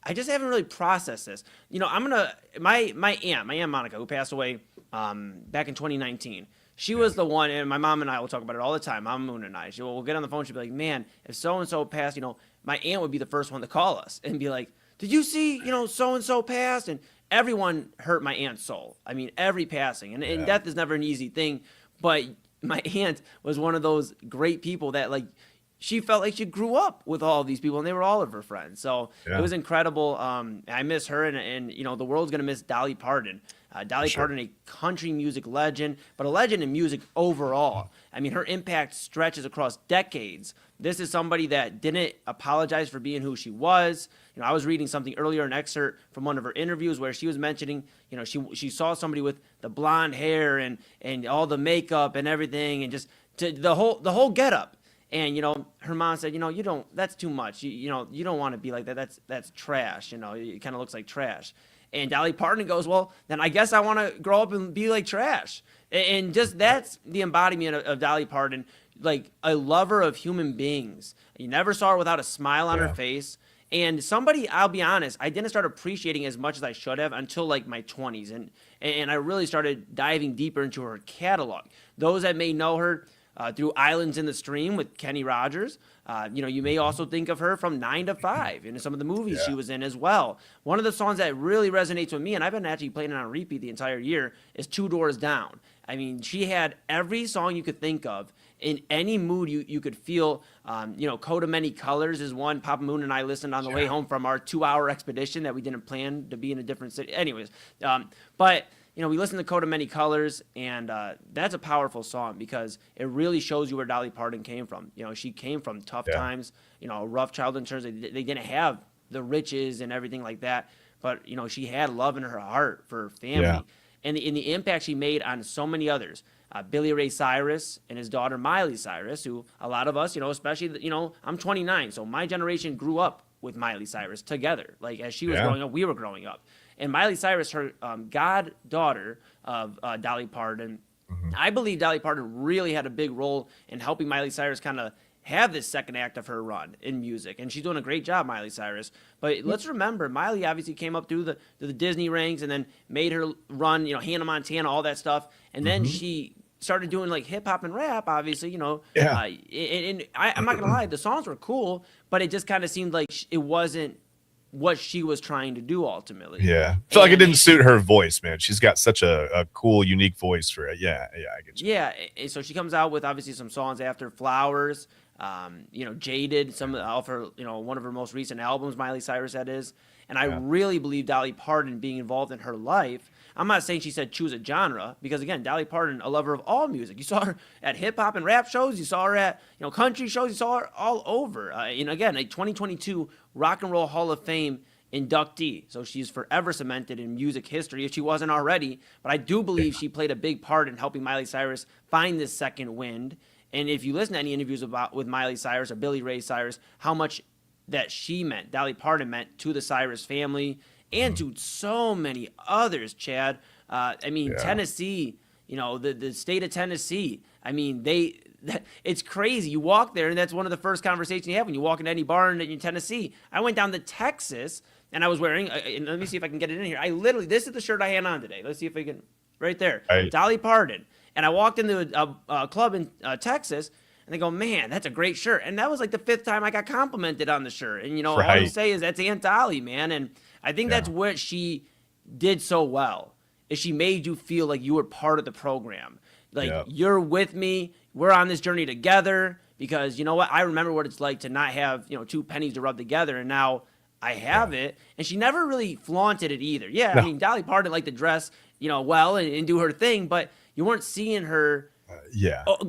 I just haven't really processed this. My Aunt Monica, who passed away back in 2019, she was the one, and my mom and I will talk about it all the time, Mama Moon and I. We'll get on the phone, she'll be like, man, if so-and-so passed, my aunt would be the first one to call us and be like, did you see, so-and-so passed? And everyone hurt my aunt's soul. I mean, every passing. And death is never an easy thing, but my aunt was one of those great people that, she felt like she grew up with all of these people, and they were all of her friends. So it was incredible. I miss her, and the world's going to miss Dolly Parton. Dolly Parton, a country music legend, but a legend in music overall. I mean, her impact stretches across decades. This is somebody that didn't apologize for being who she was. I was reading something earlier, an excerpt from one of her interviews where she was mentioning, she saw somebody with the blonde hair and all the makeup and everything, and just the whole getup. And, her mom said, that's too much. You don't want to be like that. That's trash. It kind of looks like trash. And Dolly Parton goes, well, then I guess I want to grow up and be like trash. And just that's the embodiment of Dolly Parton, like a lover of human beings. You never saw her without a smile on her face. And somebody, I'll be honest, I didn't start appreciating as much as I should have until my 20s. And I really started diving deeper into her catalog. Those that may know her, through Islands in the Stream with Kenny Rogers. You may also think of her from 9 to 5 and some of the movies she was in as well. One of the songs that really resonates with me, and I've been actually playing it on repeat the entire year, is Two Doors Down. I mean, she had every song you could think of, in any mood you could feel. Coat of Many Colors is one. Papa Moon and I listened on the way home from our 2-hour expedition that we didn't plan to be in a different city. Anyways, but we listened to Coat of Many Colors, and that's a powerful song because it really shows you where Dolly Parton came from. She came from tough times, a rough childhood in terms of they didn't have the riches and everything like that. But, she had love in her heart for her family. Yeah. And the impact she made on so many others. Billy Ray Cyrus and his daughter Miley Cyrus, who a lot of us, especially, I'm 29, so my generation grew up with Miley Cyrus together. Like, as she was growing up, we were growing up. And Miley Cyrus, her goddaughter of Dolly Parton, I believe Dolly Parton really had a big role in helping Miley Cyrus kind of have this second act of her run in music. And she's doing a great job, Miley Cyrus. But let's remember, Miley obviously came up through the Disney ranks and then made her run, Hannah Montana, all that stuff. And then she started doing like hip hop and rap, obviously, and I'm not going to lie, the songs were cool, but it just kind of seemed like it wasn't what she was trying to do ultimately. Yeah. I feel like it didn't suit her voice, man. She's got such a cool, unique voice for it. Yeah, I get you. Yeah, so she comes out with obviously some songs after Flowers, Jaded, some of her, one of her most recent albums, Miley Cyrus, that is. And I really believe Dolly Parton being involved in her life. I'm not saying she said choose a genre, because again, Dolly Parton, a lover of all music. You saw her at hip hop and rap shows. You saw her at country shows. You saw her all over. Again, a 2022 Rock and Roll Hall of Fame inductee. So she's forever cemented in music history if she wasn't already. But I do believe she played a big part in helping Miley Cyrus find this second wind. And if you listen to any interviews with Miley Cyrus or Billy Ray Cyrus, how much that she meant, Dolly Parton meant to the Cyrus family and to so many others, Chad. Tennessee, the state of Tennessee. It's crazy. You walk there, and that's one of the first conversations you have when you walk into any bar in Tennessee. I went down to Texas, and I was wearing, and let me see if I can get it in here. This is the shirt I had on today. Let's see if I can, right there. Dolly Parton. And I walked into a club in Texas, and they go, man, that's a great shirt. And that was like the 5th time I got complimented on the shirt. And, all I say is that's Aunt Dolly, man. And I think that's what she did so well, is she made you feel like you were part of the program. Like, you're with me. We're on this journey together, because, you know what? I remember what it's like to not have, 2 pennies to rub together, and now I have it. And she never really flaunted it either. Yeah, Dolly Parton liked to dress, well and do her thing, but you weren't seeing her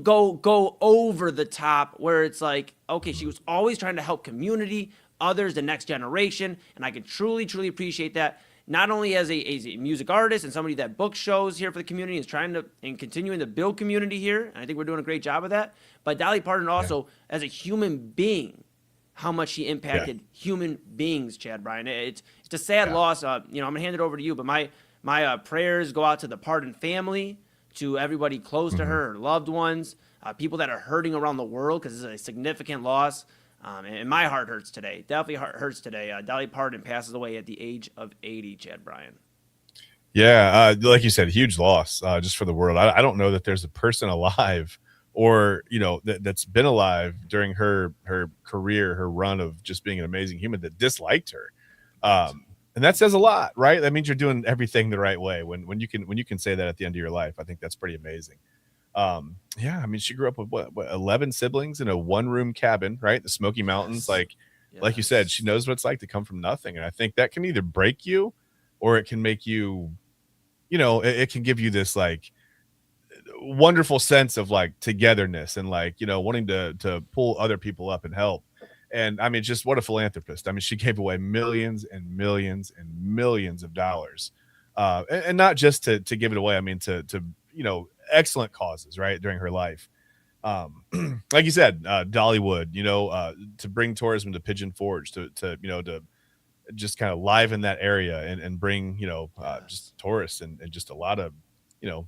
go over the top, where it's like, okay, she was always trying to help community, others, the next generation, and I can truly, truly appreciate that. Not only as a music artist and somebody that books shows here for the community, is trying to and continuing to build community here, and I think we're doing a great job of that. But Dolly Parton also, as a human being, how much she impacted human beings, Chad Bryan. It's a sad loss. I'm gonna hand it over to you, but my prayers go out to the Parton family, to everybody close to her loved ones, people that are hurting around the world, because this is a significant loss. And my heart hurts today. Definitely hurts today. Dolly Parton passes away at the age of 80, Chad Bryan. Yeah, like you said, huge loss just for the world. I don't know that there's a person alive, or that's been alive during her career, her run of just being an amazing human, that disliked her. And that says a lot, right? That means you're doing everything the right way. When you can say that at the end of your life, I think that's pretty amazing. She grew up with what 11 siblings in a 1-room cabin, right? The Smoky Mountains. Like you said, she knows what it's like to come from nothing. And I think that can either break you, or it can make you, it can give you this like wonderful sense of like togetherness and like, wanting to pull other people up and help. And just what a philanthropist. She gave away millions and millions and millions of dollars, and not just to give it away. To excellent causes, right, during her life. Like you said, Dollywood, to bring tourism to Pigeon Forge, to just kind of liven that area and bring, just tourists and just a lot of,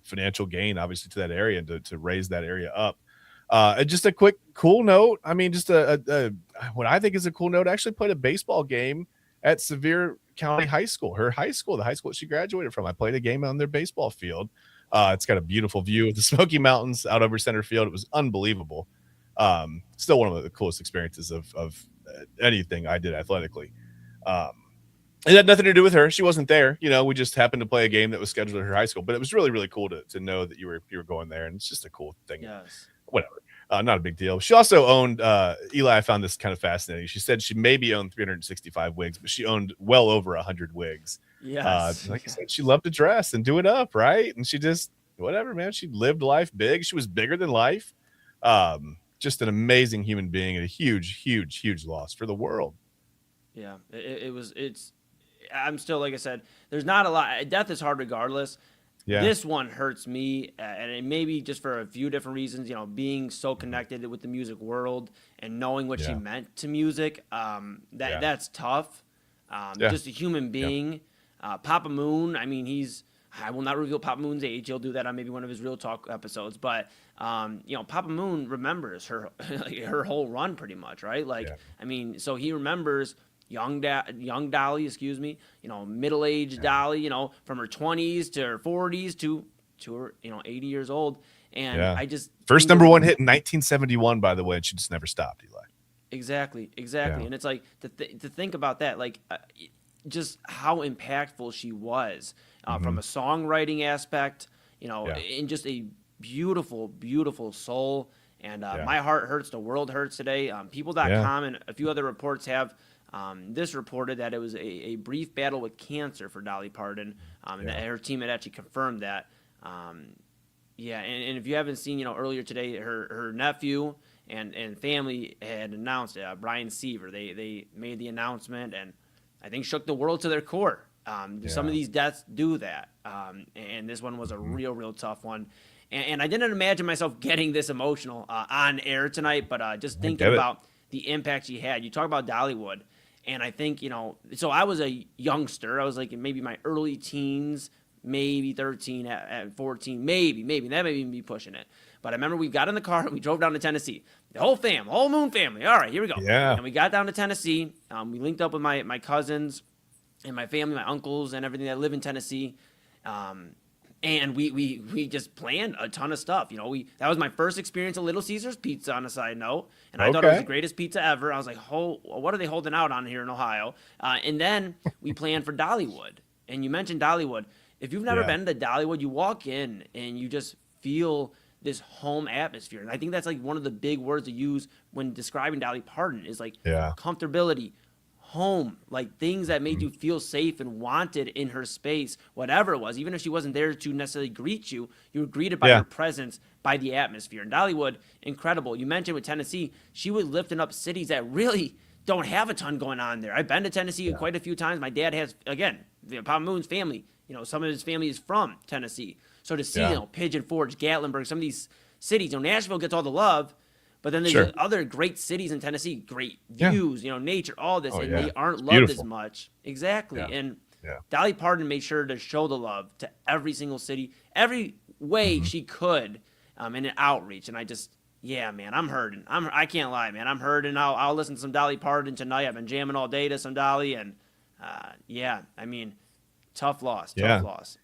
financial gain, obviously, to that area, and to raise that area up. Just a quick cool note. Just what I think is a cool note. I actually played a baseball game at Sevier County High School, the high school that she graduated from. I played a game on their baseball field. It's got a beautiful view of the Smoky Mountains out over center field. It was unbelievable. Still one of the coolest experiences of anything I did athletically. It had nothing to do with her. She wasn't there. We just happened to play a game that was scheduled at her high school. But it was really, really cool to know that you were going there, and it's just a cool thing. Yes. Whatever. Not a big deal. She also owned Eli. I found this kind of fascinating. She said she maybe owned 365 wigs, but she owned well over 100 wigs. Yes. Like I said, she loved to dress and do it up, right? And she just whatever, man. She lived life big. She was bigger than life. Just an amazing human being and a huge, huge, huge loss for the world. Yeah, I'm still, like I said, there's not a lot. Death is hard regardless. Yeah. This one hurts me, and it may be just for a few different reasons. Being so connected with the music world and knowing what she meant to music, that's tough. Just a human being. Papa Moon, I mean, I will not reveal Papa Moon's age. He'll do that on maybe one of his Real Talk episodes. But, Papa Moon remembers her her whole run pretty much, right? I mean, so he remembers young Dolly, middle-aged Dolly, from her 20s to her 40s to her, 80 years old. And I just first number one hit in 1971, by the way, and she just never stopped, Eli. Exactly. And it's like to think about that, just how impactful she was from a songwriting aspect, in just a beautiful, beautiful soul. And my heart hurts, the world hurts today. People.com and a few other reports have this reported that it was a brief battle with cancer for Dolly Parton, and that her team had actually confirmed that. And if you haven't seen, earlier today, her nephew and family had announced Brian Seaver. They made the announcement and I think shook the world to their core. Some of these deaths do that, and this one was a real tough one. And I didn't imagine myself getting this emotional on air tonight, but just thinking about the impact she had. You talk about Dollywood. And I think, so I was a youngster. I was like in maybe my early teens, maybe 13 at 14, maybe. That may even be pushing it. But I remember we got in the car and we drove down to Tennessee. The whole Moon family. All right, here we go. Yeah. And we got down to Tennessee. We linked up with my cousins and my family, my uncles and everything that live in Tennessee. And we just planned a ton of stuff. That was my first experience of Little Caesars Pizza on a side note. And I thought it was the greatest pizza ever. I was like, what are they holding out on here in Ohio? And then we planned for Dollywood. And you mentioned Dollywood. If you've never been to Dollywood, you walk in and you just feel this home atmosphere. And I think that's like one of the big words to use when describing Dolly Parton is like comfortability, home, like things that made you feel safe and wanted in her space, whatever it was. Even if she wasn't there to necessarily greet you, you were greeted by her presence, by the atmosphere. And Dollywood, incredible. You mentioned with Tennessee, she was lifting up cities that really don't have a ton going on there. I've been to Tennessee quite a few times. My dad has, again, Papa Moon's family, some of his family is from Tennessee. So to see, Pigeon Forge, Gatlinburg, some of these cities, Nashville gets all the love, but then there's other great cities in Tennessee, great views, nature, all this, and they aren't loved as much. Exactly. And Dolly Parton made sure to show the love to every single city, every way she could, in an outreach. And I just, man, I'm hurting. I can't lie, man. I'm hurting. I'll listen to some Dolly Parton tonight. I've been jamming all day to some Dolly, and I mean, tough loss.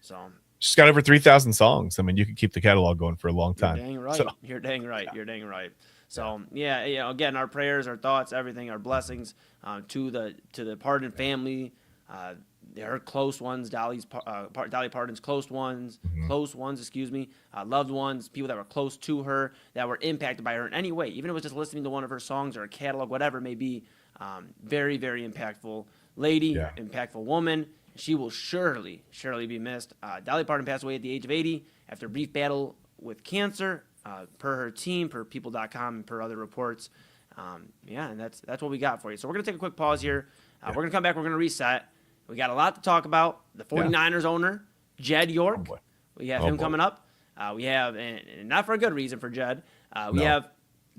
So she's got over 3,000 songs. I mean, you could keep the catalog going for a long time. You're dang right. So. You're dang right. So again, our prayers, our thoughts, everything, our blessings to the Parton family, her close ones, Dolly Parton's close ones, loved ones, people that were close to her, that were impacted by her in any way, even if it was just listening to one of her songs or a catalog, whatever it may be. Very, very impactful lady, impactful woman. She will surely be missed. Dolly Parton passed away at the age of 80 after a brief battle with cancer. Per her team, per people.com, and per other reports. And that's what we got for you. So we're going to take a quick pause here. We're going to come back. We're going to reset. We got a lot to talk about. The 49ers owner, Jed York. We have him coming up. We have, and not for a good reason for Jed, we have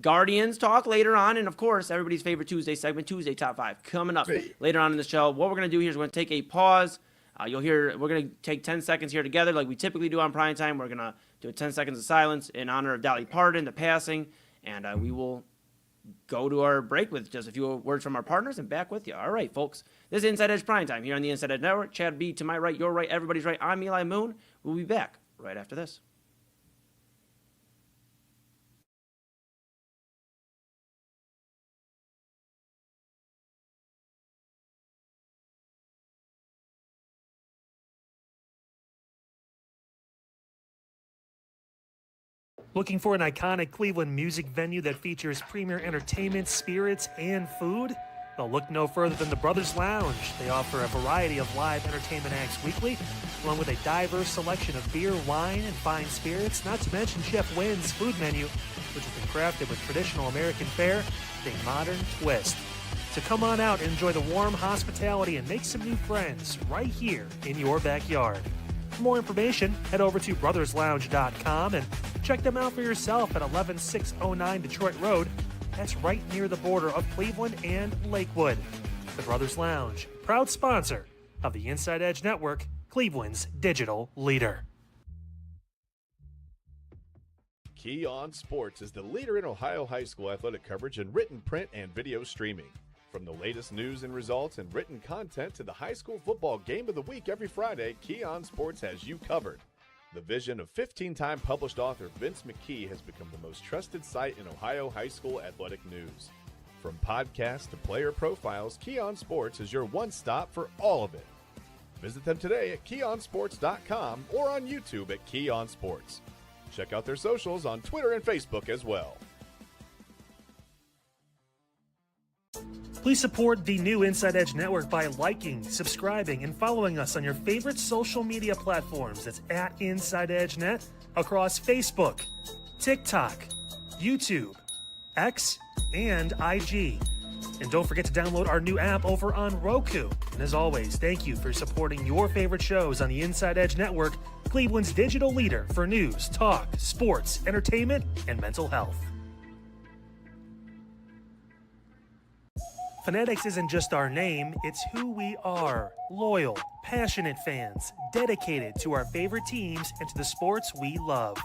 Guardians talk later on. And, of course, everybody's favorite Tuesday segment, Tuesday Top 5, coming up later on in the show. What we're going to do here is we're going to take a pause. You'll hear, we're going to take 10 seconds here together like we typically do on prime time. We're going to do 10 seconds of silence in honor of Dolly Parton, the passing, and we will go to our break with just a few words from our partners and back with you. All right, folks. This is Inside Edge Prime Time here on the Inside Edge Network. Chad B to my right, your right, everybody's right. I'm Eli Moon. We'll be back right after this. Looking for an iconic Cleveland music venue that features premier entertainment, spirits, and food? Well, look no further than the Brothers Lounge. They offer a variety of live entertainment acts weekly, along with a diverse selection of beer, wine, and fine spirits, not to mention Chef Wynn's food menu, which has been crafted with traditional American fare with a modern twist. So come on out and enjoy the warm hospitality and make some new friends right here in your backyard. For more information, head over to brotherslounge.com and check them out for yourself at 11609 Detroit Road. That's right near the border of Cleveland and Lakewood. The Brothers Lounge, proud sponsor of the Inside Edge Network, Cleveland's digital leader. Key On Sports is the leader in Ohio high school athletic coverage in written, print, and video streaming. From the latest news and results and written content to the high school football game of the week every Friday, Key On Sports has you covered. The vision of 15-time published author Vince McKee has become the most trusted site in Ohio high school athletic news. From podcasts to player profiles, Key On Sports is your one-stop for all of it. Visit them today at keyonsports.com or on YouTube at Key On Sports. Check out their socials on Twitter and Facebook as well. Please support the new Inside Edge Network by liking, subscribing, and following us on your favorite social media platforms. That's at Inside Edge Net across Facebook, TikTok, YouTube, X, and IG. And don't forget to download our new app over on Roku. And as always, thank you for supporting your favorite shows on the Inside Edge Network, Cleveland's digital leader for news, talk, sports, entertainment, and mental health. Fanatics isn't just our name, it's who we are. Loyal, passionate fans, dedicated to our favorite teams and to the sports we love.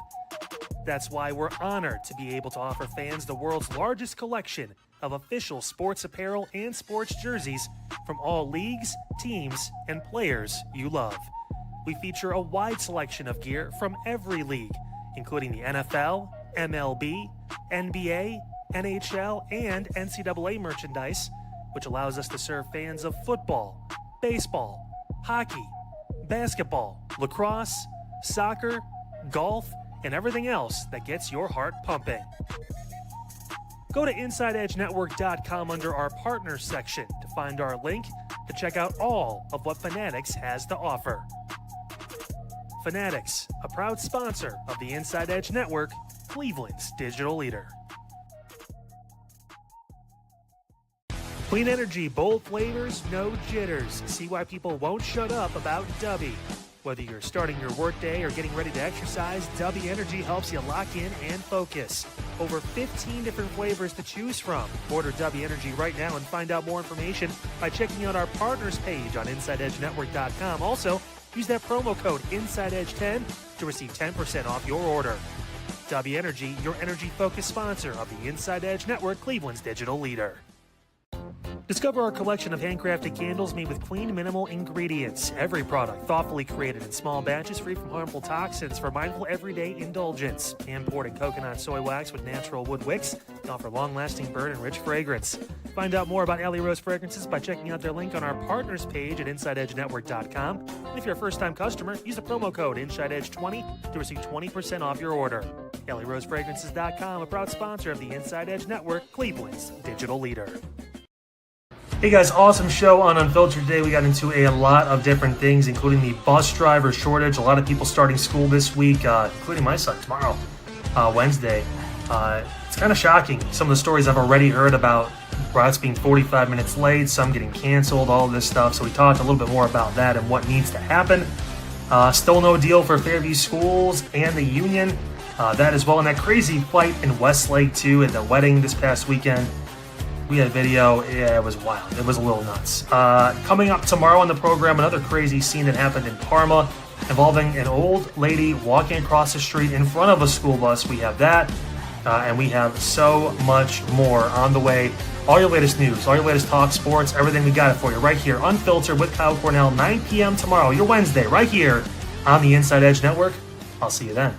That's why we're honored to be able to offer fans the world's largest collection of official sports apparel and sports jerseys from all leagues, teams, and players you love. We feature a wide selection of gear from every league, including the NFL, MLB, NBA, NHL, and NCAA merchandise, which allows us to serve fans of football, baseball, hockey, basketball, lacrosse, soccer, golf, and everything else that gets your heart pumping. Go to InsideEdgeNetwork.com under our Partners section to find our link to check out all of what Fanatics has to offer. Fanatics, a proud sponsor of the Inside Edge Network, Cleveland's digital leader. Clean energy, bold flavors, no jitters. See why people won't shut up about Dubby. Whether you're starting your workday or getting ready to exercise, Dubby Energy helps you lock in and focus. Over 15 different flavors to choose from. Order Dubby Energy right now and find out more information by checking out our partners page on InsideEdgeNetwork.com. Also, use that promo code InsideEdge10 to receive 10% off your order. Dubby Energy, your energy-focused sponsor of the Inside Edge Network, Cleveland's digital leader. Discover our collection of handcrafted candles made with clean, minimal ingredients. Every product thoughtfully created in small batches, free from harmful toxins for mindful everyday indulgence. Hand-poured in coconut soy wax with natural wood wicks, they offer long-lasting burn and rich fragrance. Find out more about Alley Rose Fragrances by checking out their link on our partners page at InsideEdgeNetwork.com. And if you're a first-time customer, use the promo code InsideEdge20 to receive 20% off your order. AlleyRoseFragrances.com, a proud sponsor of the Inside Edge Network, Cleveland's digital leader. Hey guys, awesome show on Unfiltered today. We got into a lot of different things, including the bus driver shortage. A lot of people starting school this week, including my son tomorrow, Wednesday. It's kind of shocking. Some of the stories I've already heard about routes being 45 minutes late, some getting canceled, all of this stuff. So we talked a little bit more about that and what needs to happen. Still no deal for Fairview Schools and the union. That as well, and that crazy fight in Westlake too at the wedding this past weekend. We had video. Yeah, it was wild. It was a little nuts. Coming up tomorrow on the program, another crazy scene that happened in Parma involving an old lady walking across the street in front of a school bus. We have that, and we have so much more on the way. All your latest news, all your latest talk, sports, everything, we got it for you right here, Unfiltered with Kyle Cornell, 9 p.m. tomorrow, your Wednesday, right here on the Inside Edge Network. I'll see you then.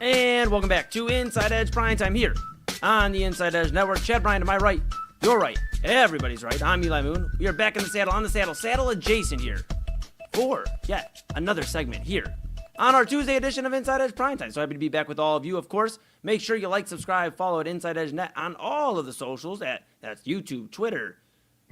And welcome back to Inside Edge Primetime here on the Inside Edge Network. Chad Bryant to my right, your right, everybody's right. I'm Eli Moon. We are back in the saddle, on the saddle, saddle adjacent here for yet another segment here on our Tuesday edition of Inside Edge Primetime. So happy to be back with all of you, of course. Make sure you like, subscribe, follow at Inside Edge Net on all of the socials. That's YouTube, Twitter,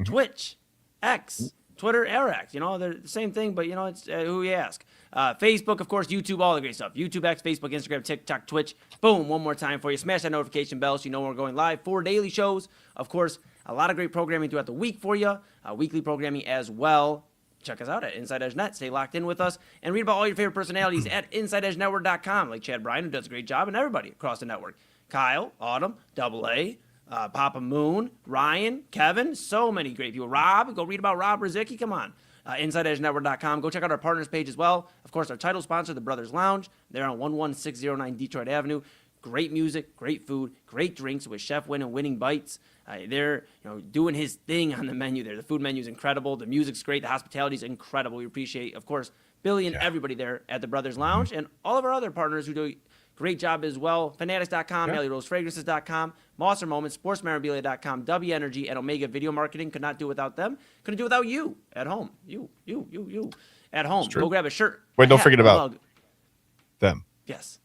Twitch, X, Twitter, X. You know, they're the same thing, but, you know, it's who you ask. Facebook, of course, YouTube, all the great stuff. YouTube, X, Facebook, Instagram, TikTok, Twitch. Boom, one more time for you. Smash that notification bell so you know when we're going live. 4 daily shows. Of course, a lot of great programming throughout the week for you. Weekly programming as well. Check us out at Inside Edge Net. Stay locked in with us and read about all your favorite personalities at InsideEdgeNetwork.com, like Chad Bryant, who does a great job, and everybody across the network. Kyle, Autumn, Double A, Papa Moon, Ryan, Kevin, so many great people. Rob, go read about Rob Rizicki. Come on. InsideEdgeNetwork.com. Go check out our partners page as well. Of course, our title sponsor, the Brothers Lounge. They're on 11609 Detroit Avenue. Great music, great food, great drinks with Chef Win and Winning Bites. They're doing his thing on the menu there. The food menu is incredible. The music's great. The hospitality is incredible. We appreciate, of course, Billy and everybody there at the Brothers Lounge and all of our other partners who do a great job as well. Fanatics.com, AlleyRoseFragrances.com, Moss Moments, SportsMemorabilia.com, W Energy, and Omega Video Marketing. Could not do without them. Couldn't do without you at home. You at home. Go grab a shirt. Wait, don't forget about them. Yes,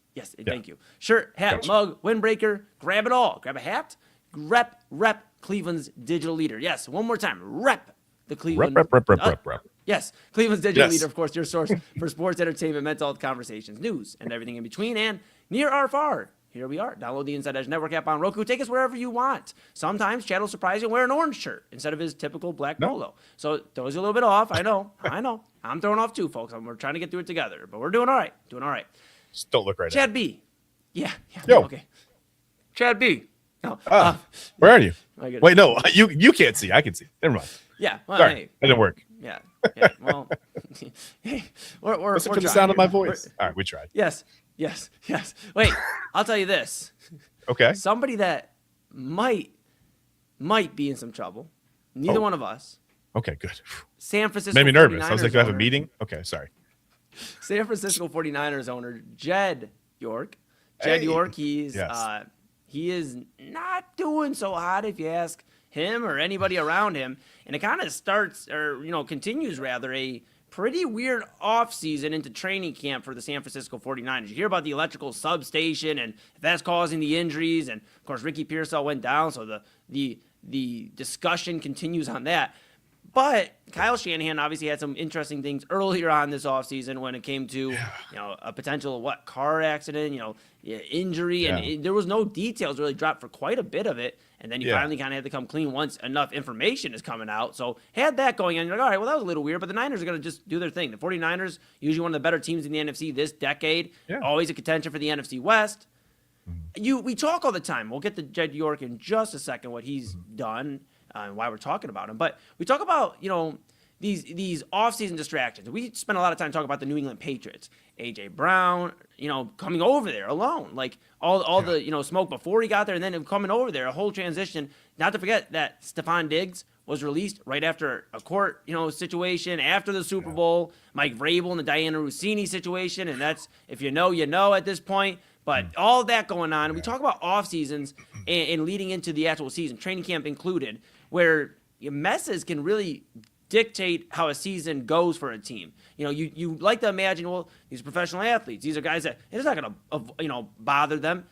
thank you. Shirt, hat, mug, windbreaker, grab it all. Grab a hat. Rep Cleveland's digital leader. Yes, one more time. Rep the Cleveland. Rep. Yes, Cleveland's digital leader, of course, your source for sports, entertainment, mental health conversations, news, and everything in between. And near or far, here we are. Download the Inside Edge Network app on Roku. Take us wherever you want. Sometimes Chad will surprise you and wear an orange shirt instead of his typical black polo. So it throws you a little bit off. I know. I'm throwing off too, folks. We're trying to get through it together, but we're doing all right. Just don't look right Chad at B. Yeah. Yo. Okay. Chad B. No. Where are you? Wait, no, you can't see. I can see. Never mind. Yeah. Well, sorry, hey, that didn't work. Yeah. Well, hey, we're listen to the sound of my voice. All right, we tried. Yes. Wait, I'll tell you this. Okay. Somebody that might be in some trouble. Neither one of us. Okay, good. San Francisco. Made me nervous. 49ers I was like, do I have a meeting? Okay, sorry. San Francisco 49ers owner Jed York. He is not doing so hot if you ask him or anybody around him. And it kind of starts, or continues rather, a pretty weird offseason into training camp for the San Francisco 49ers. You hear about the electrical substation and if that's causing the injuries. And, of course, Ricky Pearsall went down, so the discussion continues on that. But Kyle Shanahan obviously had some interesting things earlier on this offseason when it came to a potential car accident, injury, and there was no details really dropped for quite a bit of it. And then you finally kind of had to come clean once enough information is coming out. So had that going on, you're like, all right, well, that was a little weird, but the Niners are going to just do their thing. The 49ers, usually one of the better teams in the NFC this decade, always a contention for the NFC West. We talk all the time. We'll get to Jed York in just a second, what he's done. And why we're talking about him. But we talk about, these offseason distractions. We spent a lot of time talking about the New England Patriots. A.J. Brown, coming over there alone. Like all the, smoke before he got there and then him coming over there, a whole transition. Not to forget that Stephon Diggs was released right after a court, situation, after the Super Bowl. Mike Vrabel and the Diana Rossini situation. And that's, if you know at this point. But all that going on. And we talk about off seasons and leading into the actual season, training camp included, where messes can really dictate how a season goes for a team. You like to imagine, well, these are professional athletes. These are guys that it's not going to bother them.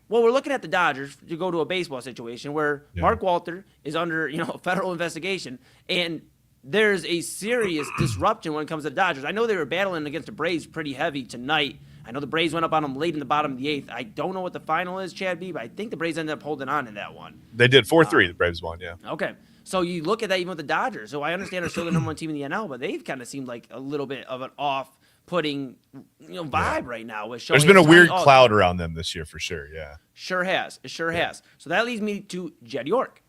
Well, we're looking at the Dodgers to go to a baseball situation where Mark Walter is under federal investigation, and there's a serious disruption when it comes to the Dodgers. I know they were battling against the Braves pretty heavy tonight. I know the Braves went up on them late in the bottom of the 8th. I don't know what the final is, Chad B, but I think the Braves ended up holding on in that one. They did 4-3. The Braves won, yeah. Okay. So you look at that even with the Dodgers. So I understand they're still the number one team in the NL, but they've kind of seemed like a little bit of an off-putting vibe right now. With There's been a weird cloud around them this year for sure, yeah. Sure has. It sure has. So that leads me to Jed York,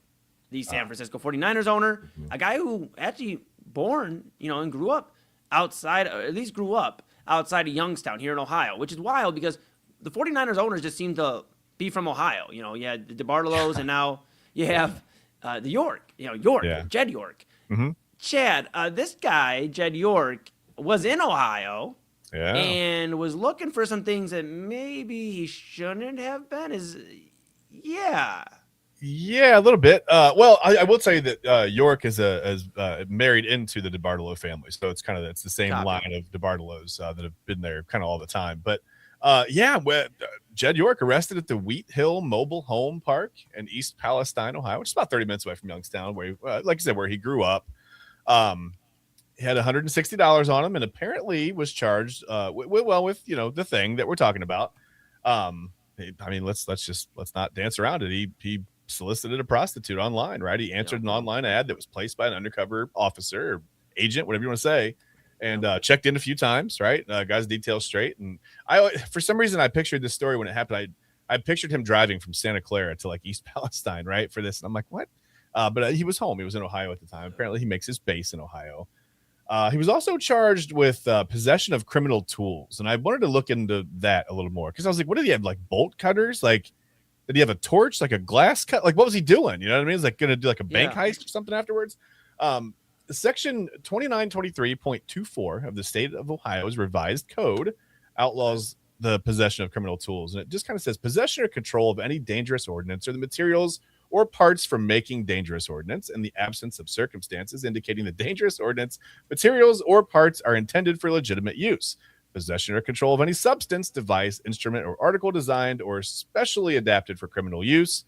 the San Francisco 49ers owner, a guy who actually born, and grew up outside, or at least grew up outside of Youngstown here in Ohio, which is wild because the 49ers owners just seem to be from Ohio. You had the DeBartolos and now you have the York, Jed York. Mm-hmm. Chad, this guy, Jed York, was in Ohio Yeah. And was looking for some things that maybe he shouldn't have been. Yeah, a little bit. Well, I will tell you that York is married into the DeBartolo family, so it's the same line of DeBartolos that have been there kind of all the time. But Jed York arrested at the Wheat Hill Mobile Home Park in East Palestine, Ohio, which is about 30 minutes away from Youngstown, where like I said, where he grew up. He had $160 on him, and apparently was charged with the thing that we're talking about. Let's not dance around it. He solicited a prostitute online, right? He answered an online ad that was placed by an undercover officer or agent, whatever you want to say, and checked in a few times, right? Got his details straight. And for some reason, I pictured this story when it happened. I pictured him driving from Santa Clara to like East Palestine, right, for this. And I'm like, what? But he was home. He was in Ohio at the time. Apparently, he makes his base in Ohio. He was also charged with possession of criminal tools. And I wanted to look into that a little more because I was like, what did he have? Like bolt cutters? Like, did he have a torch? Like a glass cut? Like, what was he doing? You know what I mean? He's like going to do like a bank heist or something afterwards. Section 2923.24 of the state of Ohio's revised code outlaws the possession of criminal tools. And it just kind of says possession or control of any dangerous ordinance or the materials or parts from making dangerous ordinance in the absence of circumstances indicating the dangerous ordinance, materials, or parts are intended for legitimate use. Possession or control of any substance, device, instrument, or article designed or specially adapted for criminal use.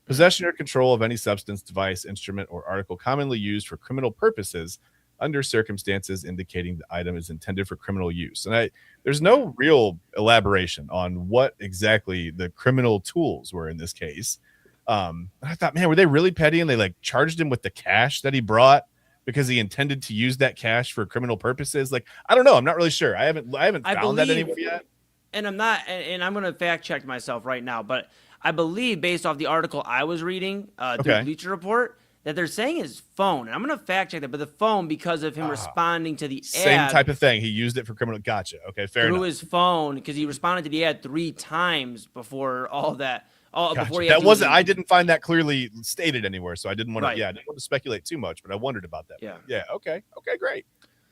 Possession or control of any substance, device, instrument, or article commonly used for criminal purposes under circumstances indicating the item is intended for criminal use. And there's no real elaboration on what exactly the criminal tools were in this case. I thought, man, were they really petty? And they like charged him with the cash that he brought because he intended to use that cash for criminal purposes. Like, I don't know. I'm not really sure. I haven't found that anywhere yet. And I'm not, and I'm going to fact check myself right now, but I believe based off the article I was reading through Bleacher Report that they're saying his phone. And I'm going to fact check that, but the phone because of him responding to the same ad. Type of thing. He used it for criminal. Gotcha. Okay, fair enough. Through his phone because he responded to the ad 3 times before all that. Gotcha. Before that wasn't. I didn't find that clearly stated anywhere, so I didn't want to. Yeah, I didn't want to speculate too much, but I wondered about that. Yeah. Okay. Great.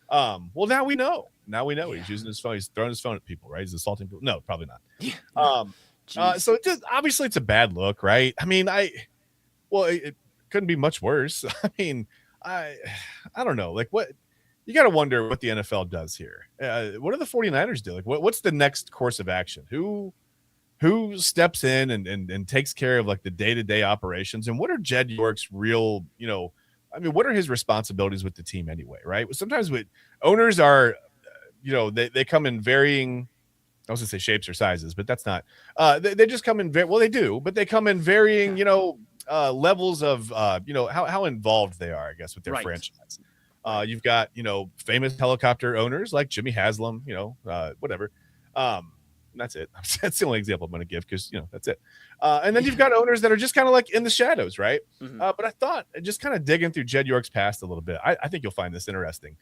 Well, now we know. He's using his phone. He's throwing his phone at people, right? He's assaulting people. No, probably not. So obviously it's a bad look, right? I mean, it couldn't be much worse. I mean, I don't know. Like, what you got to wonder what the NFL does here. What do the 49ers do? Like, what's the next course of action? Who steps in and takes care of like the day-to-day operations, and what are Jed York's real, what are his responsibilities with the team anyway, right? Sometimes owners are, they come in varying, I was gonna say shapes or sizes, but that's not, they just come in, they do, but they come in varying, levels of, how involved they are, I guess, with their franchise. You've got, famous helicopter owners like Jimmy Haslam, whatever. That's it. That's the only example I'm going to give because, that's it. And then you've got owners that are just kind of like in the shadows, right? Mm-hmm. But I thought just kind of digging through Jed York's past a little bit, I think you'll find this interesting.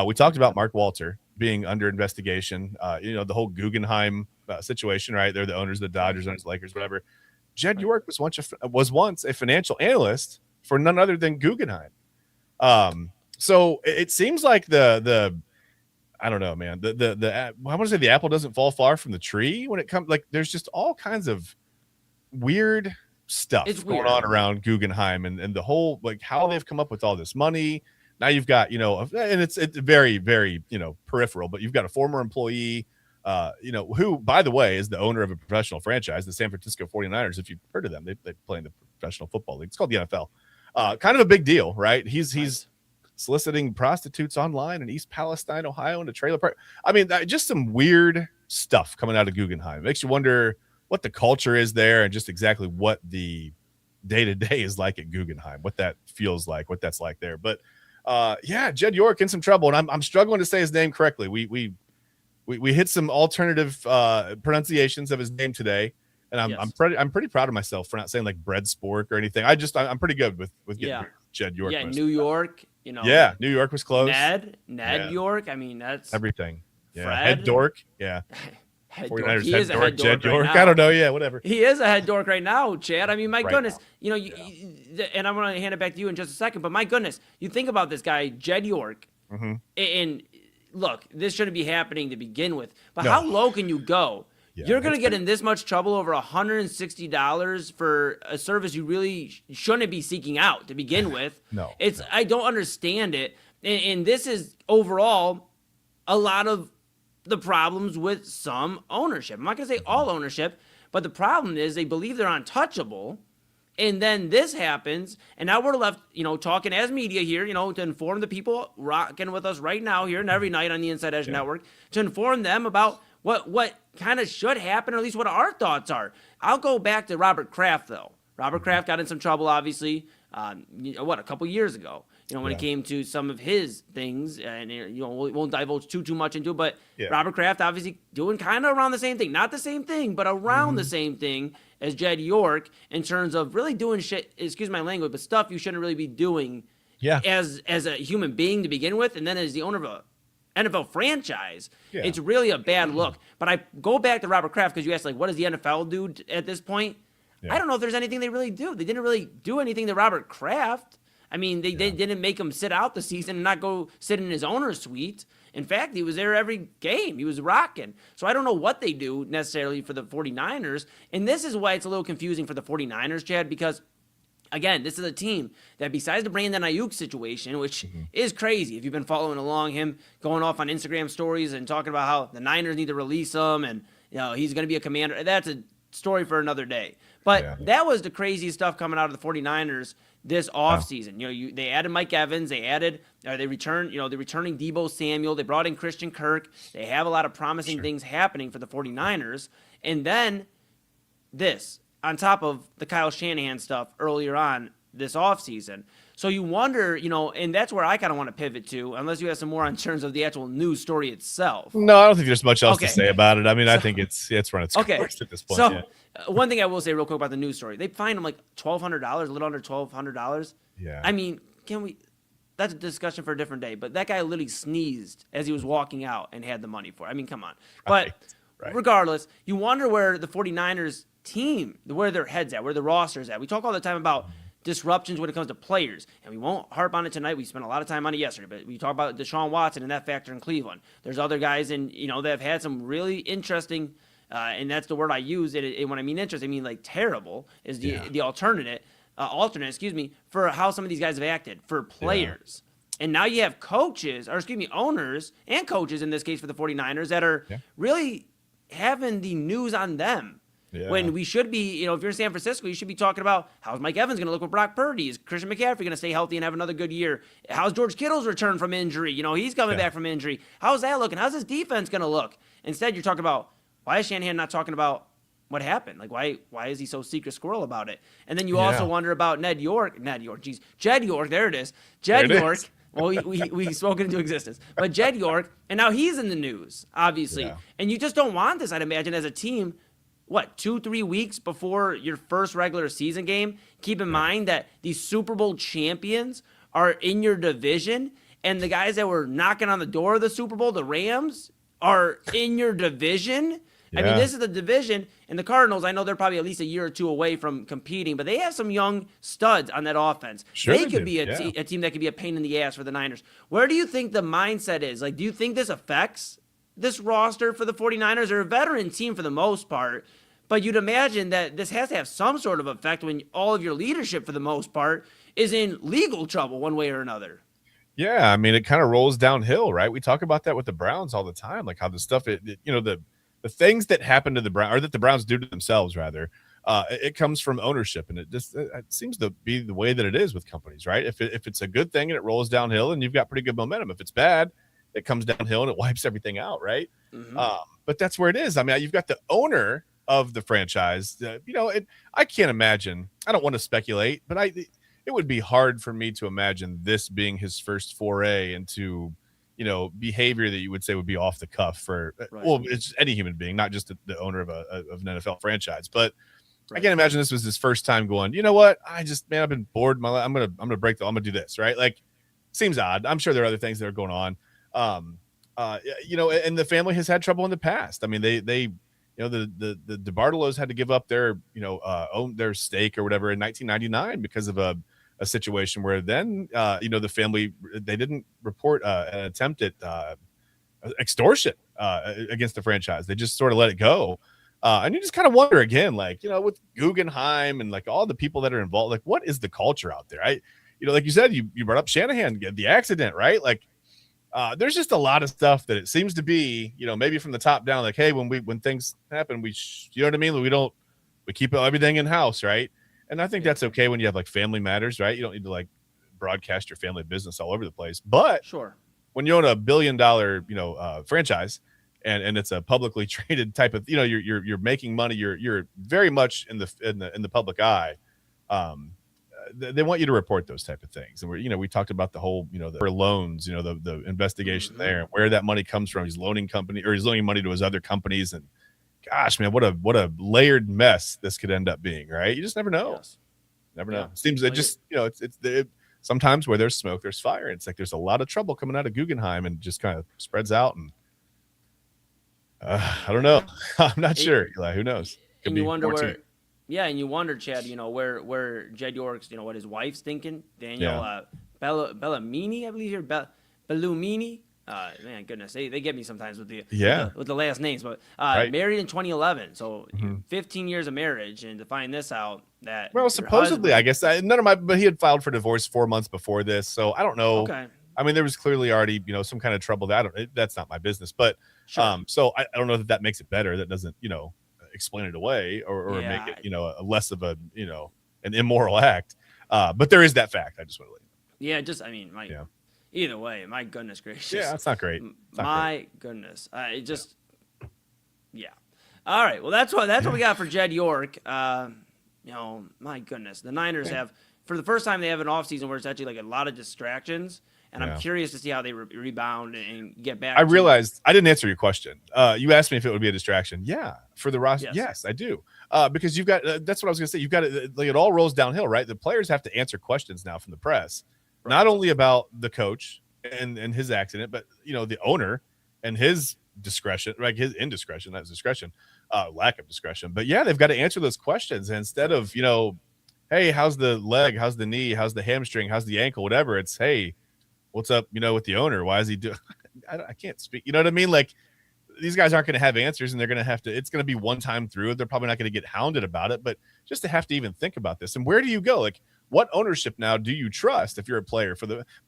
We talked about Mark Walter being under investigation, the whole Guggenheim situation, right? They're the owners of the Dodgers, owners of the Lakers, whatever. Jed York was once a financial analyst for none other than Guggenheim. So it seems like the I don't know, man. I want to say the apple doesn't fall far from the tree when it comes. Like, there's just all kinds of weird stuff going on around Guggenheim and the whole like how they've come up with all this money. Now you've got and it's very very peripheral, but you've got a former employee, who by the way is the owner of a professional franchise, the San Francisco 49ers. If you've heard of them, they play in the Professional Football League. It's called the NFL. Kind of a big deal, right? He's soliciting prostitutes online in East Palestine, Ohio, in a trailer park. I mean, just some weird stuff coming out of Guggenheim. It makes you wonder what the culture is there and just exactly what the day-to-day is like at Guggenheim, what that feels like, what that's like there. But Jed York in some trouble, and I'm struggling to say his name correctly. We hit some alternative pronunciations of his name today, and I'm pretty proud of myself for not saying like bread spork or anything. I'm pretty good with getting Jed York. Yeah, New York. New York was close. Ned York. I mean, that's everything. Yeah, Fred. Head dork. Yeah, head 49ers dork. He head is a dork. head dork Jed York. right now. I don't know. Yeah, whatever. He is a head dork right now, Chad. I mean, my goodness. Now. And I'm going to hand it back to you in just a second. But my goodness, you think about this guy, Jed York, and look, this shouldn't be happening to begin with. But No. how low can you go? Yeah, You're going to get in this much trouble over $160 for a service you really shouldn't be seeking out to begin with. No. I don't understand it. And this is overall a lot of the problems with some ownership. I'm not going to say all ownership, but the problem is they believe they're untouchable. And then this happens, and now we're left, talking as media here, to inform the people rocking with us right now here and every night on the Inside Edge Network, to inform them about what kind of should happen, or at least what our thoughts are. I'll go back to Robert Kraft, though. Robert Kraft got in some trouble, obviously, a couple years ago, when it came to some of his things, and, we won't divulge too much into it, but Robert Kraft obviously doing kind of around the same thing. Not the same thing, but around the same thing as Jed York in terms of really doing shit, excuse my language, but stuff you shouldn't really be doing as a human being to begin with, and then as the owner of a NFL franchise, it's really a bad look. But I go back to Robert Kraft because you asked, what does the NFL do at this point? I don't know if there's anything they really do. They didn't really do anything to Robert Kraft. I mean, they didn't make him sit out the season and not go sit in his owner's suite. In fact, he was there every game. He was rocking. So I don't know what they do necessarily for the 49ers. And this is why it's a little confusing for the 49ers, Chad, because, again, this is a team that besides the Brandon Ayuk situation, which is crazy if you've been following along, him going off on Instagram stories and talking about how the Niners need to release him and he's going to be a commander. That's a story for another day. But that was the craziest stuff coming out of the 49ers this offseason. They added Mike Evans. They added, they're returning Deebo Samuel. They brought in Christian Kirk. They have a lot of promising things happening for the 49ers. And then this, on top of the Kyle Shanahan stuff earlier on this offseason. So you wonder, and that's where I kind of want to pivot to, unless you have some more on terms of the actual news story itself. No, I don't think there's much else to say about it. I mean, I think it's run its course at this point. So one thing I will say real quick about the news story, they fined him like $1,200, a little under $1,200. Yeah. I mean, that's a discussion for a different day, but that guy literally sneezed as he was walking out and had the money for it. I mean, come on. But regardless, you wonder where the 49ers team, where their head's at, where the roster's at. We talk all the time about disruptions when it comes to players, and we won't harp on it tonight. We spent a lot of time on it yesterday, but we talk about Deshaun Watson and that factor in Cleveland. There's other guys that have had some really interesting, and that's the word I use. When I mean interesting, I mean like terrible is the alternate, for how some of these guys have acted for players. And now you have owners and coaches in this case for the 49ers that are really having the news on them. Yeah. When we should be, if you're in San Francisco, you should be talking about how's Mike Evans going to look with Brock Purdy? Is Christian McCaffrey going to stay healthy and have another good year? How's George Kittle's return from injury? He's coming back from injury. How's that looking? How's his defense going to look? Instead, you're talking about, why is Shanahan not talking about what happened? Like, why is he so secret squirrel about it? And then you also wonder about Jed York, there it is. Jed York. Well, we spoke it into existence. But Jed York, and now he's in the news, obviously. Yeah. And you just don't want this, I'd imagine, as a team. 2-3 weeks before your first regular season game? Keep in mind that these Super Bowl champions are in your division, and the guys that were knocking on the door of the Super Bowl, the Rams, are in your division. Yeah. I mean, this is the division, and the Cardinals, I know they're probably at least a year or two away from competing, but they have some young studs on that offense. Sure they could be a team that could be a pain in the ass for the Niners. Where do you think the mindset is? Do you think this affects this roster for the 49ers? Are a veteran team for the most part, but you'd imagine that this has to have some sort of effect when all of your leadership for the most part is in legal trouble one way or another. Yeah, I mean, it kind of rolls downhill, right? We talk about that with the Browns all the time, like how the stuff, the things that happen to the Browns, or that the Browns do to themselves, rather, it comes from ownership, and it seems to be the way that it is with companies, right? If it's a good thing and it rolls downhill, and you've got pretty good momentum. If it's bad, it comes downhill and it wipes everything out, right? Mm-hmm. But that's where it is. I mean, you've got the owner of the franchise. I can't imagine. I don't want to speculate, but it would be hard for me to imagine this being his first foray into, behavior that you would say would be off the cuff for. Right. Well, it's any human being, not just the owner of an NFL franchise. But right. I can't imagine this was his first time going, you know what? I've been bored. I'm gonna break I'm gonna do this, right? Like, seems odd. I'm sure there are other things that are going on. And the family has had trouble in the past. I mean, they the DeBartolos had to give up their, own their stake or whatever in 1999 because of a situation where then, the family, they didn't report an attempt at extortion against the franchise. They just sort of let it go. And you just kind of wonder again, like, with Guggenheim and like all the people that are involved, like what is the culture out there? Like you said, you brought up Shanahan, the accident, right? Like there's just a lot of stuff that it seems to be, maybe from the top down, like, hey, when things happen, you know what I mean? We keep everything in house, right? And I think that's okay when you have like family matters, right? You don't need to like broadcast your family business all over the place. But sure, when you own $1 billion, franchise, and it's a publicly traded type of, you're making money, you're very much in the public eye. They want you to report those type of things. And we talked about the whole, the loans, the investigation there, and where that money comes from. He's loaning money to his other companies, and gosh, man, what a layered mess this could end up being, right? You just never know. Yes. Never know. It seems it just, sometimes where there's smoke, there's fire. It's like there's a lot of trouble coming out of Guggenheim, and just kind of spreads out. And I don't know. I'm not sure. Eli, who knows? And you wonder where. Yeah, and you wonder, Chad, where Jed York's, what his wife's thinking. Daniel Bellamini, I believe here, Bellumini. Man, goodness, they get me sometimes with the last names. But married in 2011, so 15 years of marriage, and to find this out that supposedly, I guess but he had filed for divorce 4 months before this, so I don't know. Okay. I mean, there was clearly already some kind of trouble. That's not my business, but sure. So I don't know that makes it better. That doesn't explain it away or make it a less of a an immoral act. But there is that fact. I just want to let you know. Yeah, just either way, my goodness gracious. Yeah, that's not great. Goodness. All right. Well, that's what we got for Jed York. My goodness. The Niners have, for the first time, they have an offseason where it's actually like a lot of distractions. And I'm curious to see how they rebound and get back. I realized I didn't answer your question. You asked me if it would be a distraction. Yeah, for the roster. Yes, I do. Because you've got that's what I was going to say. You've got it all rolls downhill, right? The players have to answer questions now from the press, not only about the coach and his accident, but the owner and his discretion, right? His indiscretion, not his discretion, lack of discretion. But yeah, they've got to answer those questions. And instead of hey, how's the leg? How's the knee? How's the hamstring? How's the ankle? Whatever. It's hey, what's up, with the owner? Why is he doing? I can't speak. You know what I mean? Like these guys aren't going to have answers, and they're going to have to. It's going to be one time through. They're probably not going to get hounded about it, but just to have to even think about this. And where do you go? Like, what ownership now do you trust if you're a player?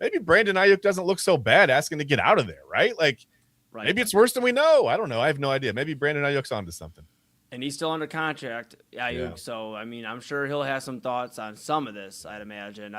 Maybe Brandon Ayuk doesn't look so bad asking to get out of there, right? Like, maybe it's worse than we know. I don't know. I have no idea. Maybe Brandon Ayuk's onto something. And he's still under contract, Ayuk. So I mean, I'm sure he'll have some thoughts on some of this. I'd imagine.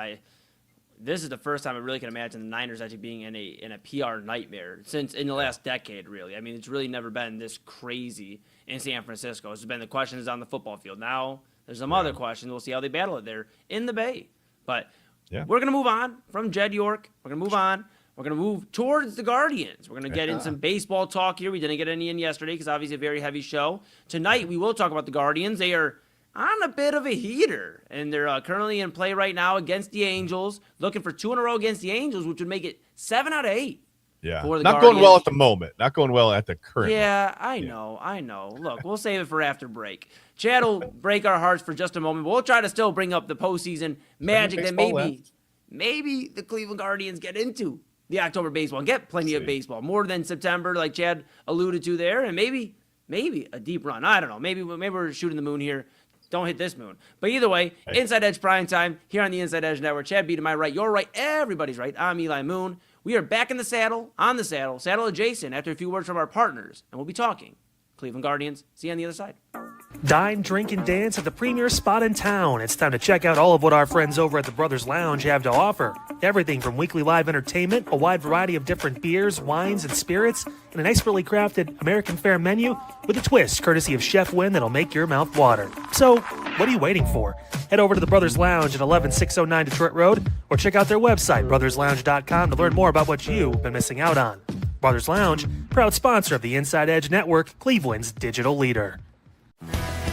This is the first time I really can imagine the Niners actually being in a PR nightmare since in the last decade, really. I mean, it's really never been this crazy in San Francisco. It's been the questions on the football field. Now there's some other questions. We'll see how they battle it there in the Bay. But we're going to move on from Jed York. We're going to move on. We're going to move towards the Guardians. We're going to get in some baseball talk here. We didn't get any in yesterday because obviously a very heavy show. Tonight we will talk about the Guardians. They are on a bit of a heater, and they're currently in play right now against the Angels, looking for 2 in a row against the Angels, which would make it 7 out of 8. Yeah, for the not Guardians. Going well at the moment. Not going well at the current moment. I know. Look, we'll save it for after break. Chad will break our hearts for just a moment. We'll try to still bring up the postseason magic that maybe the Cleveland Guardians get into the October baseball and get plenty of baseball, more than September, like Chad alluded to there, and maybe a deep run. I don't know. Maybe we're shooting the moon here. Don't hit this moon. But either way, Inside Edge Prime Time here on the Inside Edge Network. Chad B to my right, you're right, everybody's right. I'm Eli Moon. We are back in the saddle, saddle adjacent after a few words from our partners. And we'll be talking Cleveland Guardians. See you on the other side. Dine, drink, and dance at the premier spot in town. It's time to check out all of what our friends over at the Brothers Lounge have to offer. Everything from weekly live entertainment, a wide variety of different beers, wines, and spirits, and an expertly crafted American fare menu with a twist courtesy of Chef Wynn that'll make your mouth water. So, what are you waiting for? Head over to the Brothers Lounge at 11609 Detroit Road or check out their website, brotherslounge.com, to learn more about what you've been missing out on. Brothers Lounge, proud sponsor of the Inside Edge Network, Cleveland's digital leader.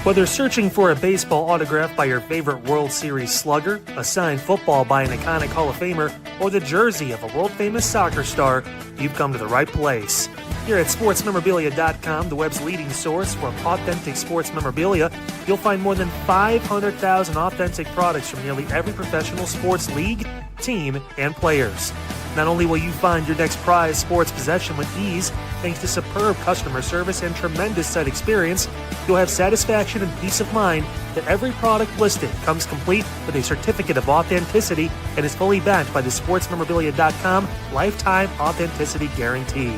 Whether searching for a baseball autograph by your favorite World Series slugger, a signed football by an iconic Hall of Famer, or the jersey of a world-famous soccer star, you've come to the right place. Here at sportsmemorabilia.com, the web's leading source for authentic sports memorabilia, you'll find more than 500,000 authentic products from nearly every professional sports league, team, and players. Not only will you find your next prized sports possession with ease, thanks to superb customer service and tremendous site experience, you'll have satisfaction and peace of mind that every product listed comes complete with a certificate of authenticity and is fully backed by the sportsmemorabilia.com lifetime authenticity guarantee.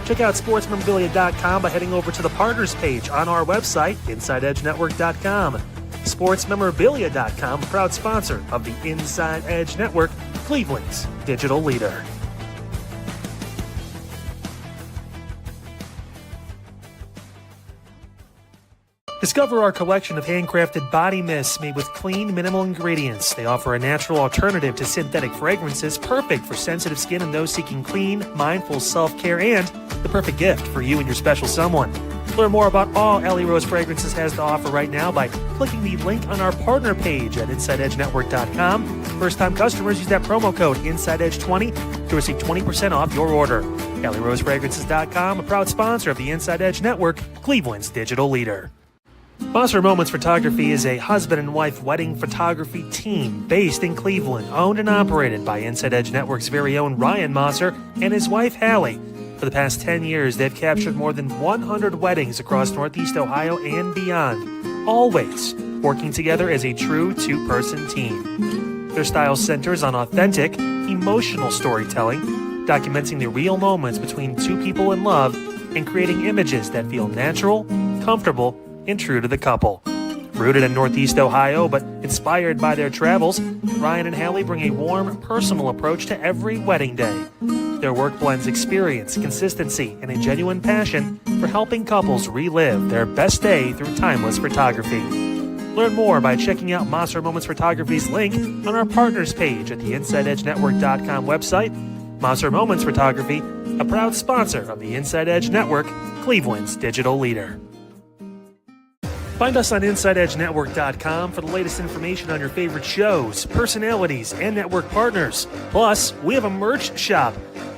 Check out sportsmemorabilia.com by heading over to the partners page on our website, InsideEdgeNetwork.com. Sportsmemorabilia.com, proud sponsor of the Inside Edge Network, Cleveland's digital leader. Discover our collection of handcrafted body mists made with clean, minimal ingredients. They offer a natural alternative to synthetic fragrances, perfect for sensitive skin and those seeking clean, mindful self-care, and the perfect gift for you and your special someone. Learn more about all Ellie Rose Fragrances has to offer right now by clicking the link on our partner page at InsideEdgeNetwork.com. First-time customers use that promo code InsideEdge20 to receive 20% off your order. EllieRoseFragrances.com, a proud sponsor of the Inside Edge Network, Cleveland's digital leader. Monster Moments Photography is a husband and wife wedding photography team based in Cleveland, owned and operated by Inside Edge Network's very own Ryan Mosser and his wife Hallie. For the past 10 years, they've captured more than 100 weddings across Northeast Ohio and beyond, always working together as a true two-person team. Their style centers on authentic, emotional storytelling, documenting the real moments between two people in love and creating images that feel natural, comfortable, and true to the couple. Rooted in Northeast Ohio, but inspired by their travels, Ryan and Hallie bring a warm, personal approach to every wedding day. Their work blends experience, consistency, and a genuine passion for helping couples relive their best day through timeless photography. Learn more by checking out Monster Moments Photography's link on our partners page at the InsideEdgeNetwork.com website. Monster Moments Photography, a proud sponsor of the Inside Edge Network, Cleveland's digital leader. Find us on InsideEdgeNetwork.com for the latest information on your favorite shows, personalities, and network partners. Plus, we have a merch shop.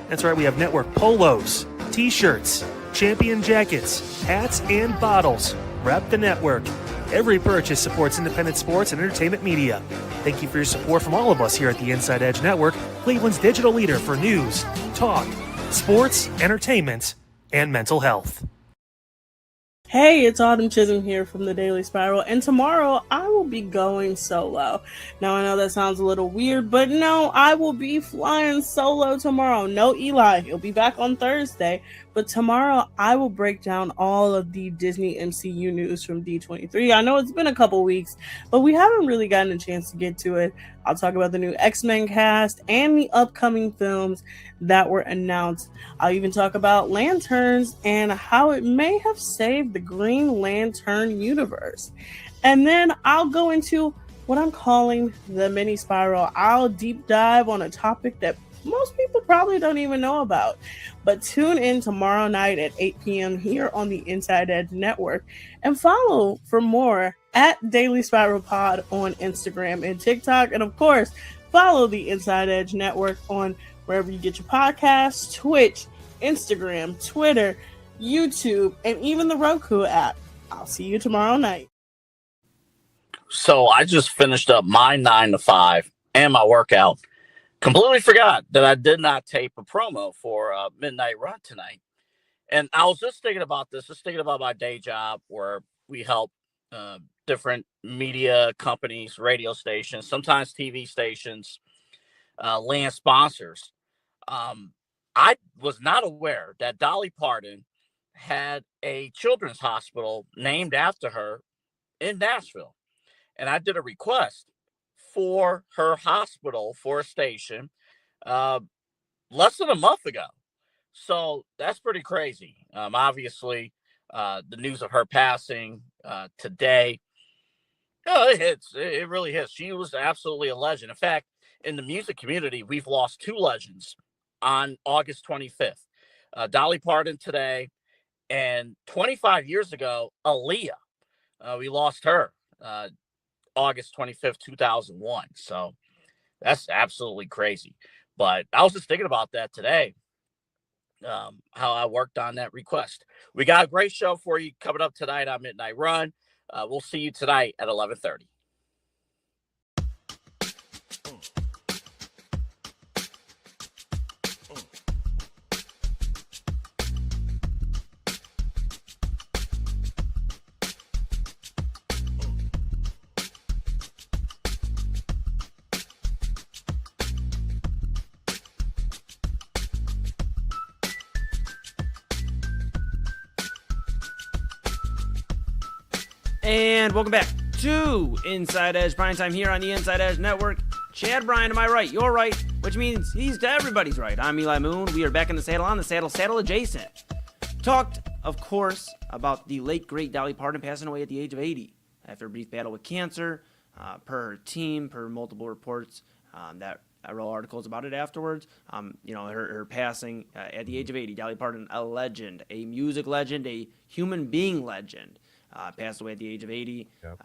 That's right, we have network polos, t-shirts, champion jackets, hats, and bottles. Rep the network. Every purchase supports independent sports and entertainment media. Thank you for your support from all of us here at the Inside Edge Network, Cleveland's digital leader for news, talk, sports, entertainment, and mental health. Hey, it's Autumn Chisholm here from the Daily Spiral, and tomorrow I will be going solo. Now, I know that sounds a little weird, but no, I will be flying solo tomorrow. No Eli, he'll be back on Thursday, but tomorrow I will break down all of the Disney MCU news from D23. I know it's been a couple weeks, but we haven't really gotten a chance to get to it. I'll talk about the new X-Men cast and the upcoming films that were announced. I'll even talk about Lanterns and how it may have saved the Green Lantern universe. And then I'll go into what I'm calling the mini spiral. I'll deep dive on a topic that most people probably don't even know about. But tune in tomorrow night at 8 p.m. here on the Inside Edge Network and follow for more at Daily Spiral Pod on Instagram and TikTok. And of course, follow the Inside Edge Network on wherever you get your podcasts, Twitch, Instagram, Twitter, YouTube, and even the Roku app. I'll see you tomorrow night. So I just finished up my 9 to 5 and my workout. Completely forgot that I did not tape a promo for a Midnight Run tonight. And I was just thinking about this, just thinking about my day job where we help different media companies, radio stations, sometimes TV stations, land sponsors. I was not aware that Dolly Parton had a children's hospital named after her in Nashville. And I did a request for her hospital for a station less than a month ago. So that's pretty crazy. Obviously, the news of her passing today, it hits. It really hits. She was absolutely a legend. In fact, in the music community, we've lost two legends on August 25th. Dolly Parton today, and 25 years ago, Aaliyah. We lost her August 25th, 2001. So that's absolutely crazy. But I was just thinking about that today, how I worked on that request. We got a great show for you coming up tonight on Midnight Run. We'll see you tonight at 11:30. And welcome back to Inside Edge Primetime here on the Inside Edge Network. Chad Bryan to my right, you're right, which means he's to everybody's right. I'm Eli Moon. We are back in the saddle, on the saddle, saddle adjacent. Talked, of course, about the late, great Dolly Parton passing away at the age of 80 after a brief battle with cancer, per her team, per multiple reports that I wrote articles about it afterwards. Her passing at the age of 80. Dolly Parton, a legend, a music legend, a human being legend, passed away at the age of 80. Yep.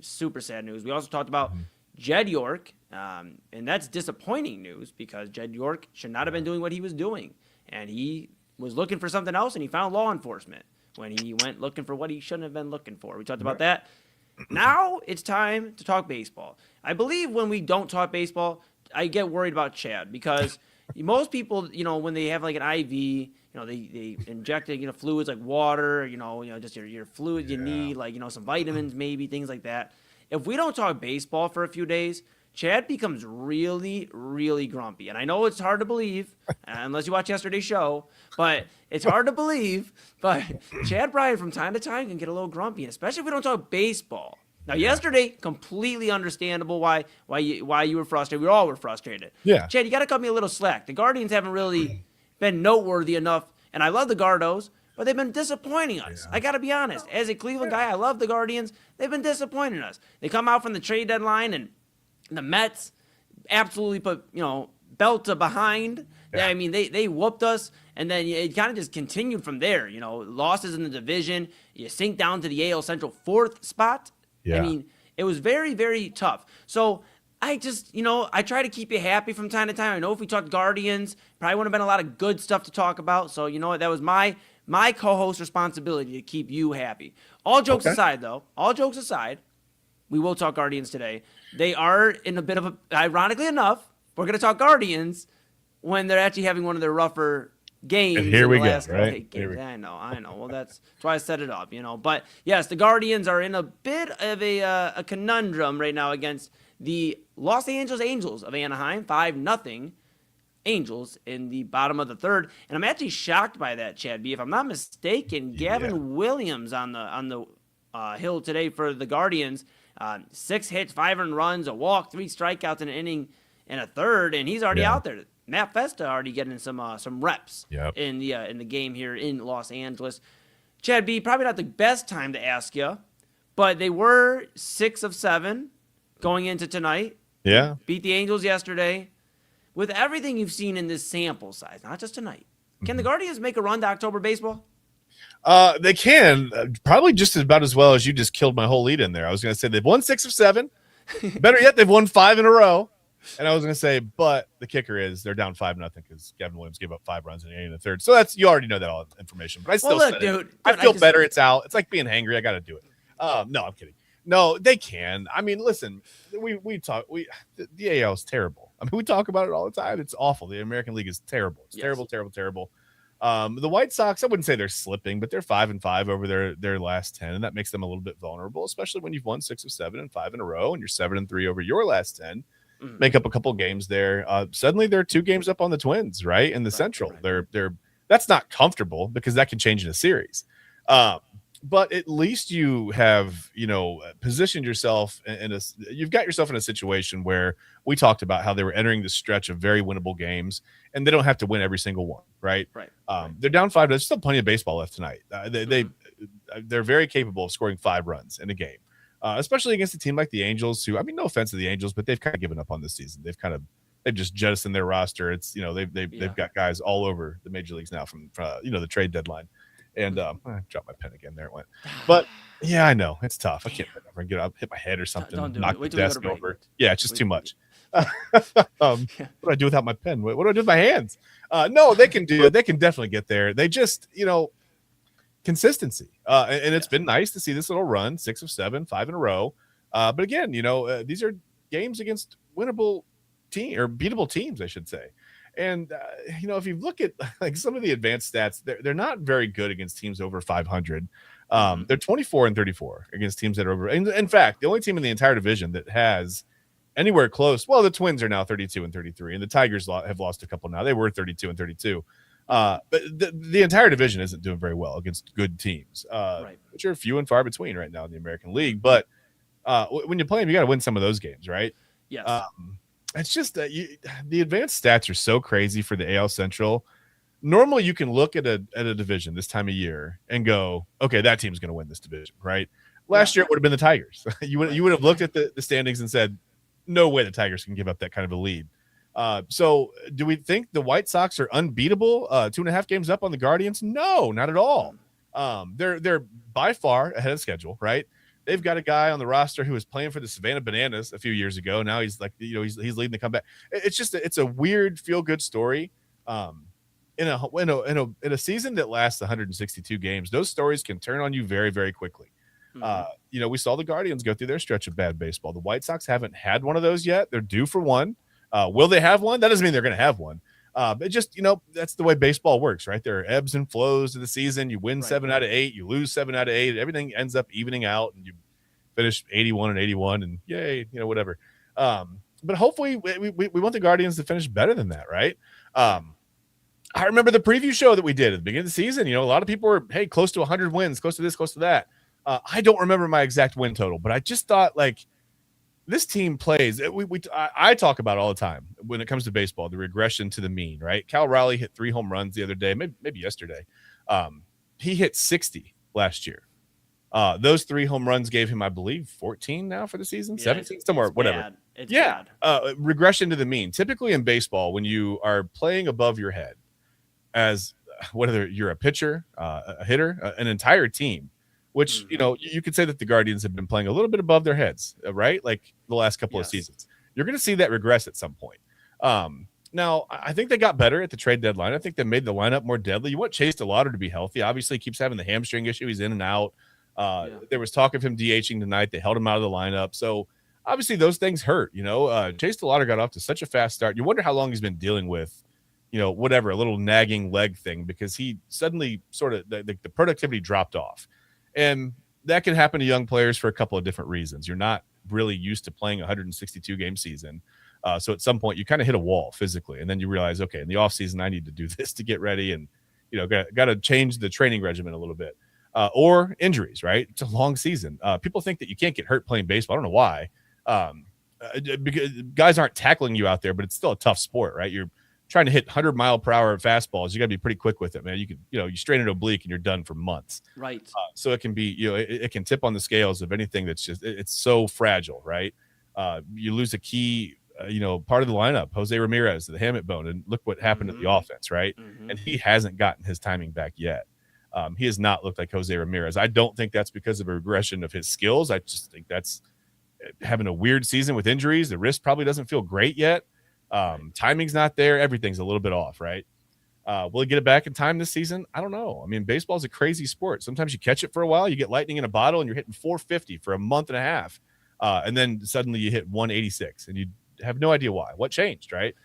Super sad news. We also talked about Jed York, and that's disappointing news because Jed York should not have been doing what he was doing. And he was looking for something else, and he found law enforcement when he went looking for what he shouldn't have been looking for. We talked about that. Now it's time to talk baseball. I believe when we don't talk baseball, I get worried about Chad because most people, when they have like an IV, they inject fluids like water, just your fluid you need, like, some vitamins, maybe things like that. If we don't talk baseball for a few days, Chad becomes really, really grumpy. And I know it's hard to believe, unless you watch yesterday's show, but it's hard to believe. But Chad Bryan from time to time can get a little grumpy, especially if we don't talk baseball. Now, yesterday, completely understandable why you were frustrated. We all were frustrated. Yeah. Chad, you got to cut me a little slack. The Guardians haven't really been noteworthy enough, and I love the Gardos, but they've been disappointing us. Yeah. I got to be honest. As a Cleveland guy, I love the Guardians. They've been disappointing us. They come out from the trade deadline, and the Mets absolutely put, belt to behind. Yeah. I mean, they whooped us, and then it kind of just continued from there. Losses in the division. You sink down to the AL Central 4th spot. Yeah. I mean, it was very, very tough. So I just, I try to keep you happy from time to time. I know if we talked Guardians, probably would have been a lot of good stuff to talk about. So, that was my co-host responsibility to keep you happy. All jokes aside, though, we will talk Guardians today. They are in a bit of ironically enough, we're going to talk Guardians when they're actually having one of their rougher games. And here we go, right? I know. Well, that's why I set it up, But, yes, the Guardians are in a bit of a conundrum right now against the Los Angeles Angels of Anaheim, 5-0 Angels in the bottom of the third. And I'm actually shocked by that, Chad B. If I'm not mistaken, Gavin Williams on the hill today for the Guardians. 6 hits, 5 earned runs, a walk, 3 strikeouts in an inning and a third, and he's already out there. Matt Festa already getting some reps in the game here in Los Angeles. Chad B, probably not the best time to ask you, but they were 6 of 7 going into tonight. Yeah, beat the Angels yesterday. With everything you've seen in this sample size, not just tonight, can the Guardians make a run to October baseball? They can, probably just about as well as you just killed my whole lead in there. I was going to say they've won 6 of 7. Better yet, they've won 5 in a row. And I was going to say, but the kicker is they're down 5-0 because Gavin Williams gave up 5 runs in the 8th and the third. So you already know that all information. But I still I feel better. It's out. It's like being hangry. I got to do it. No, I'm kidding. No, they can. I mean, listen, the AL is terrible. I mean, we talk about it all the time. It's awful. The American League is terrible. It's terrible. The White Sox, I wouldn't say they're slipping, but they're 5-5 over their last 10, and that makes them a little bit vulnerable, especially when you've won 6 of 7 and 5 in a row, and you're 7-3 over your last 10. Make up a couple games there. Suddenly they're 2 games up on the Twins, right? In the Central. Right. They're that's not comfortable because that can change in a series. But at least you have, positioned yourself you've got yourself in a situation where we talked about how they were entering this stretch of very winnable games, and they don't have to win every single one, right? They're down 5. There's still plenty of baseball left tonight. They're very capable of scoring 5 runs in a game, especially against a team like the Angels, who, I mean, no offense to the Angels, but they've kind of given up on this season. They've just jettisoned their roster. It's, they've got guys all over the major leagues now from the trade deadline. And I dropped my pen again. There it went. But yeah, I know it's tough. I can't ever get up, hit my head or something, knock the desk over. Yeah, it's just too much. What do I do without my pen? What do I do with my hands? No, they can do it. They can definitely get there. They just, consistency. And it's been nice to see this little run, 6 of 7, 5 in a row. But again, these are games against winnable or beatable teams, I should say. And, if you look at like some of the advanced stats, they're not very good against teams over 500. They're 24-34 against teams that are over. In fact, the only team in the entire division that has anywhere close. Well, the Twins are now 32-33, and the Tigers have lost a couple now. They were 32-32. But the entire division isn't doing very well against good teams, which are few and far between right now in the American League. But when you play them, you got to win some of those games, right? Yes. It's just that the advanced stats are so crazy for the AL Central. Normally, you can look at a division this time of year and go, okay, that team's going to win this division, right? Last year, it would have been the Tigers. You would have looked at the standings and said, no way the Tigers can give up that kind of a lead. So do we think the White Sox are unbeatable? 2.5 games up on the Guardians? No, not at all. They're by far ahead of schedule, right? They've got a guy on the roster who was playing for the Savannah Bananas a few years ago. Now he's like, he's leading the comeback. It's just it's a weird feel good story. In a season that lasts 162 games, those stories can turn on you very, very quickly. We saw the Guardians go through their stretch of bad baseball. The White Sox haven't had one of those yet. They're due for one. Will they have one? That doesn't mean they're going to have one. It just, that's the way baseball works, right? There are ebbs and flows of the season. You win 7 out of 8, you lose 7 out of 8. Everything ends up evening out, and you finish 81 and 81, and yay, whatever. But hopefully we want the Guardians to finish better than that, right? I remember the preview show that we did at the beginning of the season. A lot of people were, hey, close to 100 wins, close to this, close to that. I don't remember my exact win total, but I just thought, like, this team plays. I talk about it all the time when it comes to baseball, the regression to the mean, right? Cal Raleigh hit 3 home runs the other day, maybe yesterday. He hit 60 last year. Those 3 home runs gave him, I believe, 14 now for the season, 17, somewhere, whatever. It's bad. Regression to the mean. Typically in baseball, when you are playing above your head, as whether you're a pitcher, a hitter, an entire team, which, you could say that the Guardians have been playing a little bit above their heads, right? Like the last couple of seasons. You're going to see that regress at some point. Now, I think they got better at the trade deadline. I think they made the lineup more deadly. You want Chase DeLauder to be healthy. Obviously, he keeps having the hamstring issue. He's in and out. There was talk of him DHing tonight. They held him out of the lineup. So, obviously, those things hurt. Chase DeLauder got off to such a fast start. You wonder how long he's been dealing with, whatever, a little nagging leg thing, because he suddenly sort of the productivity dropped off. And that can happen to young players for a couple of different reasons. You're not really used to playing a 162 game season. So at some point you kind of hit a wall physically, and then you realize, okay, in the off season, I need to do this to get ready. And, got to change the training regimen a little bit, or injuries, right? It's a long season. People think that you can't get hurt playing baseball. I don't know why. Because guys aren't tackling you out there, but it's still a tough sport, right? You're trying to hit 100-mile-per-hour fastballs. You got to be pretty quick with it, man. You could, you strain an oblique and you're done for months. Right. So it can be, it can tip on the scales of anything that's just, it's so fragile, right? You lose a key, part of the lineup, Jose Ramirez, the Hammett bone, and look what happened to the offense, right? And he hasn't gotten his timing back yet. He has not looked like Jose Ramirez. I don't think that's because of a regression of his skills. I just think that's having a weird season with injuries. The wrist probably doesn't feel great yet. Timing's not there. Everything's a little bit off, right? Will he get it back in time this season? I don't know. I mean, baseball's a crazy sport. Sometimes you catch it for a while, you get lightning in a bottle, and you're hitting 450 for a month and a half. And then suddenly you hit 186, and you have no idea why. What changed, right?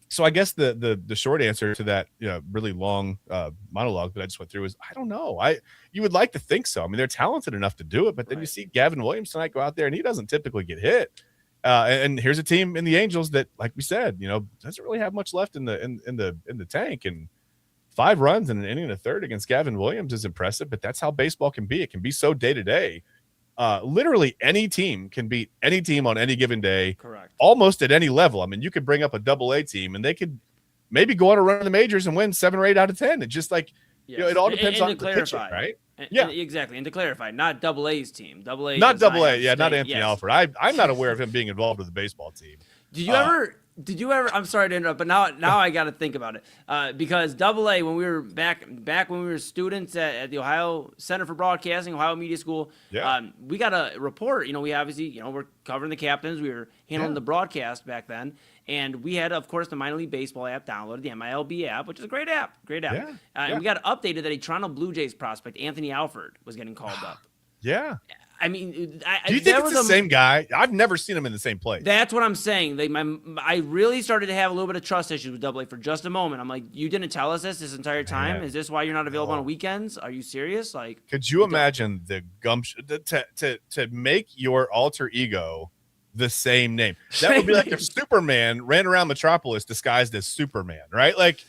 So I guess the short answer to that, really long monologue that I just went through is, I don't know. You would like to think so. I mean, they're talented enough to do it, but then you see Gavin Williams tonight go out there, and he doesn't typically get hit. And here's a team in the Angels that, like we said, doesn't really have much left in the tank. And 5 runs in an inning and a third against Gavin Williams is impressive. But that's how baseball can be. It can be so day to day. Literally any team can beat any team on any given day. Correct. Almost at any level. I mean, you could bring up a AA team, and they could maybe go on a run in the majors and win 7 or 8 out of 10. It just like it all depends on the pitching, right? Exactly. And to clarify, not AA's team. AA, not AA. Yeah, not Anthony Alford. I'm not aware of him being involved with the baseball team. Did you ever? I'm sorry to interrupt, but now I got to think about it because AA, when we were back when we were students at the Ohio Center for Broadcasting, Ohio Media School, we got a report. We obviously we're covering the captains. We were handling the broadcast back then, and we had, of course, the minor league baseball app downloaded, the MILB app, which is a great app. And we got updated that a Toronto Blue Jays prospect, Anthony Alford, was getting called up. Yeah. I mean, do you think it's the same guy? I've never seen him in the same place. That's what I'm saying. I really started to have a little bit of trust issues with AA for just a moment. I'm like, you didn't tell us this entire time? Man. Is this why you're not available on weekends? Are you serious? Like, could you imagine the gumption to make your alter ego the same name? That would be like if Superman ran around Metropolis disguised as Superman, right? Like,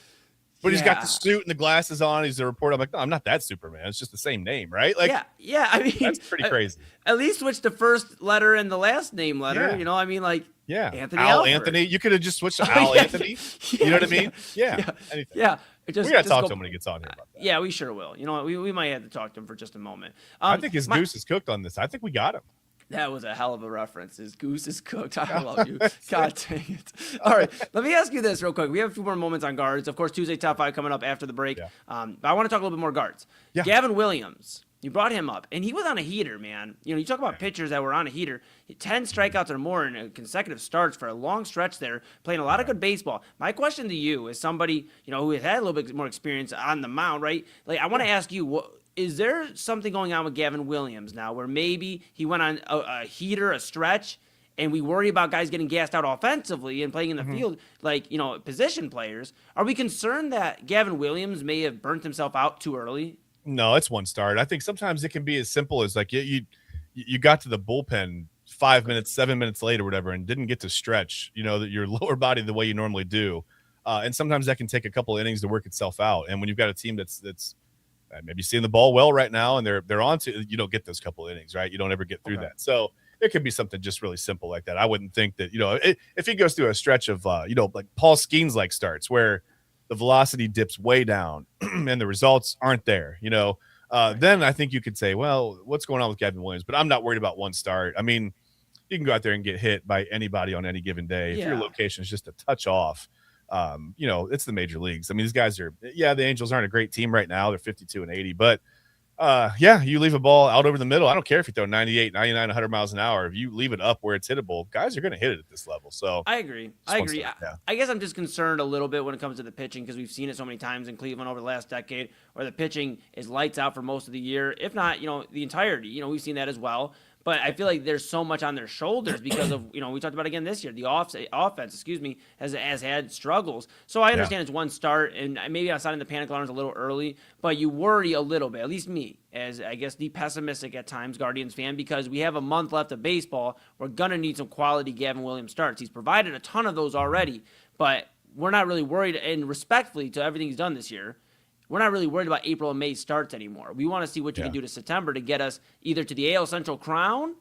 But he's got the suit and the glasses on. He's a reporter. I'm like, no, I'm not that Superman. It's just the same name, right? Like, yeah. I mean, that's pretty crazy. At least switch the first letter and the last name letter. Yeah. You know, I mean, like, Anthony Alfred. Anthony. You could have just switched to Al Anthony. You know what I mean? Yeah. Anything. Yeah. We got to talk to him when he gets on here about that. Yeah, we sure will. You know what? We might have to talk to him for just a moment. I think his goose is cooked on this. I think we got him. That was a hell of a reference. His goose is cooked. I love you. God dang it. All right. Let me ask you this real quick. We have a few more moments on guards. Of course, Tuesday Top 5 coming up after the break. Yeah. But I want to talk a little bit more guards. Yeah. Gavin Williams, you brought him up, and he was on a heater, man. You know, you talk about pitchers that were on a heater. 10 strikeouts or more in consecutive starts for a long stretch there, playing a lot of good baseball. My question to you, as somebody, you know, who has had a little bit more experience on the mound, right? Like, I want to ask you, is there something going on with Gavin Williams now where maybe he went on a heater, a stretch, and we worry about guys getting gassed out offensively and playing in the field like, you know, position players? Are we concerned that Gavin Williams may have burnt himself out too early? No, it's one start. I think sometimes it can be as simple as like you got to the bullpen 5 minutes, 7 minutes later, whatever, and didn't get to stretch, you know, your lower body the way you normally do. And sometimes that can take a couple innings to work itself out. And when you've got a team that's maybe seeing the ball well right now, and they're on to, you don't get those couple innings, right? You don't ever get through that. So it could be something just really simple like that. I wouldn't think that, you know, if he goes through a stretch of, you know, like Paul Skeens like starts where the velocity dips way down and the results aren't there, you know, then I think you could say, well, what's going on with Gavin Williams? But I'm not worried about one start. I mean, you can go out there and get hit by anybody on any given day. If your location is just a touch off, you know, it's the major leagues. I mean, these guys are, the Angels aren't a great team right now. They're 52-80, but you leave a ball out over the middle. I don't care if you throw 98, 99, 100 miles an hour. If you leave it up where it's hittable, guys are going to hit it at this level. So I agree. I guess I'm just concerned a little bit when it comes to the pitching because we've seen it so many times in Cleveland over the last decade where the pitching is lights out for most of the year, if not, you know, the entirety. You know, we've seen that as well. But I feel like there's so much on their shoulders because of, you know, we talked about again this year, the offense, has had struggles. So I understand it's one start, and maybe I'm sounding the panic alarms a little early, but you worry a little bit, at least me, as I guess the pessimistic at times Guardians fan, because we have a month left of baseball. We're going to need some quality Gavin Williams starts. He's provided a ton of those already, but we're not really worried, and respectfully to everything he's done this year, we're not really worried about April and May starts anymore. We want to see what you can do to September to get us either to the AL Central crown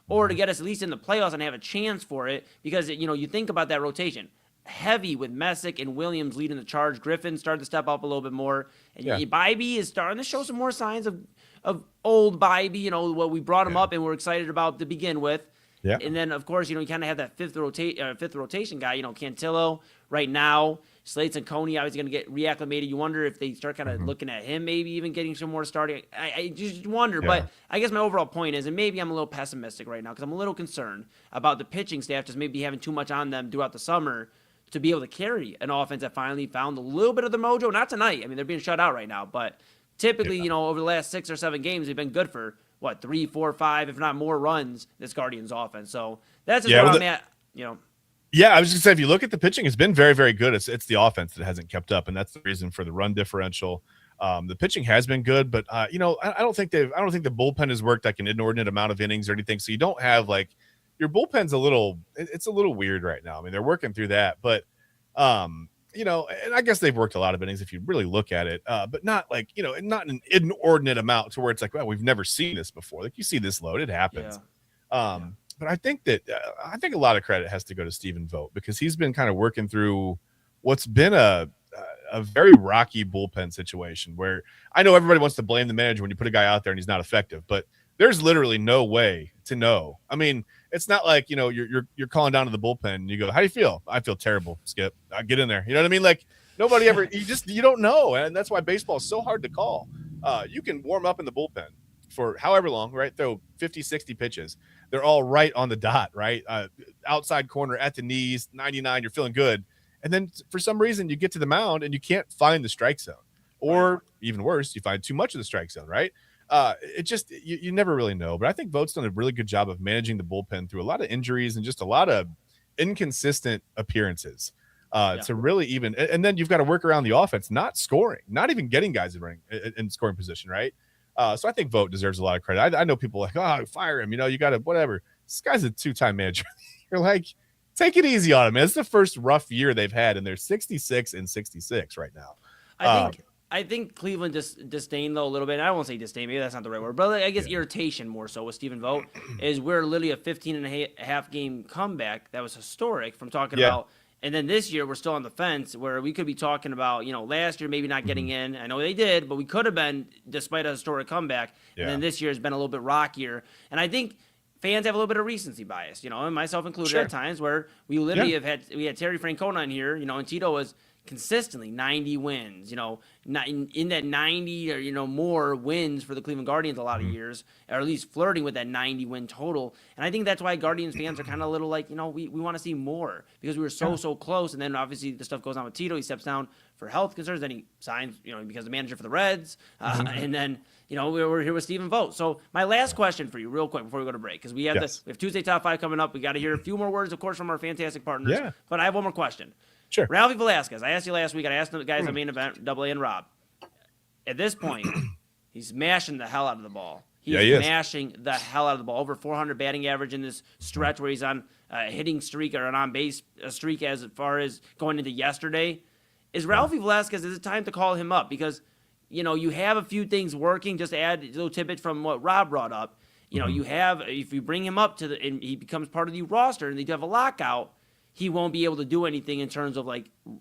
or to get us at least in the playoffs and have a chance for it because, you know, you think about that rotation. Heavy with Messick and Williams leading the charge. Griffin started to step up a little bit more. And Bybee is starting to show some more signs of old Bybee, you know, what we brought him up and we're excited about to begin with. Yeah. And then, of course, you know, you kind of have that fifth rotation guy, you know, Cantillo right now. Slates and Coney obviously going to get reacclimated. You wonder if they start kind of looking at him, maybe even getting some more starting. I just wonder. But I guess my overall point is, and maybe I'm a little pessimistic right now because I'm a little concerned about the pitching staff just maybe having too much on them throughout the summer to be able to carry an offense that finally found a little bit of the mojo. Not tonight. I mean, they're being shut out right now. But typically, you know, over the last 6 or 7 games, they've been good for, 3, 4, 5, if not more runs, this Guardians offense. So that's just where I'm at, you know. Yeah, I was just saying, if you look at the pitching, it's been very, very good. It's the offense that hasn't kept up, and that's the reason for the run differential. The pitching has been good, but you know, I don't think the bullpen has worked like an inordinate amount of innings or anything. So you don't have like your bullpen's it's a little weird right now. I mean, they're working through that, but you know, and I guess they've worked a lot of innings if you really look at it, but not like, you know, not an inordinate amount to where it's like, well, we've never seen this before. Like you see this load, it happens. But I think that a lot of credit has to go to Stephen Vogt because he's been kind of working through what's been a very rocky bullpen situation where I know everybody wants to blame the manager when you put a guy out there and he's not effective, but there's literally no way to know. I mean, it's not like, you know, you're calling down to the bullpen and you go, how do you feel? I feel terrible, Skip. Get in there. You know what I mean? Like nobody ever, you don't know. And that's why baseball is so hard to call. You can warm up in the bullpen for however long, right? Throw 50, 60 pitches. They're all right on the dot, right? Outside corner at the knees, 99, you're feeling good. And then for some reason you get to the mound and you can't find the strike zone. Or even worse, you find too much of the strike zone, right? It just, you never really know. But I think Vogt's done a really good job of managing the bullpen through a lot of injuries and just a lot of inconsistent appearances to really even, and then you've got to work around the offense, not scoring, not even getting guys in scoring position, right? So I think Vogt deserves a lot of credit. I know people like, oh, fire him. You know, you got to whatever. This guy's a 2-time manager. You're like, take it easy on him, man. It's the first rough year they've had, and they're 66-66 right now. I think Cleveland disdain though a little bit. And I won't say disdain, maybe that's not the right word, but I guess irritation more so with Stephen Vogt is we're literally a 15.5 game comeback that was historic from talking about. And then this year we're still on the fence where we could be talking about, last year maybe not getting in. I know they did, but we could have been despite a historic comeback. And then this year has been a little bit rockier. And I think fans have a little bit of recency bias, and myself included at times where we literally we had Terry Francona in here, and Tito was consistently 90 wins, not in that 90 or, more wins for the Cleveland Guardians a lot of years, or at least flirting with that 90 win total. And I think that's why Guardians fans are kind of a little like, we want to see more because we were so close. And then obviously the stuff goes on with Tito. He steps down for health concerns. Then he signs, becomes the manager for the Reds. And then, we're here with Stephen Vogt. So my last question for you real quick before we go to break, because we have we have Tuesday Top 5 coming up. We got to hear a few more words, of course, from our fantastic partners. But I have one more question. Sure. Ralphie Velasquez. I asked you last week. I asked the guys on main event, Double A and Rob. At this point, he's mashing the hell out of the ball. He is mashing the hell out of the ball. Over 400 batting average in this stretch where he's on a hitting streak or an on-base streak as far as going into yesterday. Is Ralphie Velasquez, is it time to call him up? Because, you have a few things working. Just to add a little tidbit from what Rob brought up. You have, if you bring him up and he becomes part of the roster and they do have a lockout, he won't be able to do anything in terms of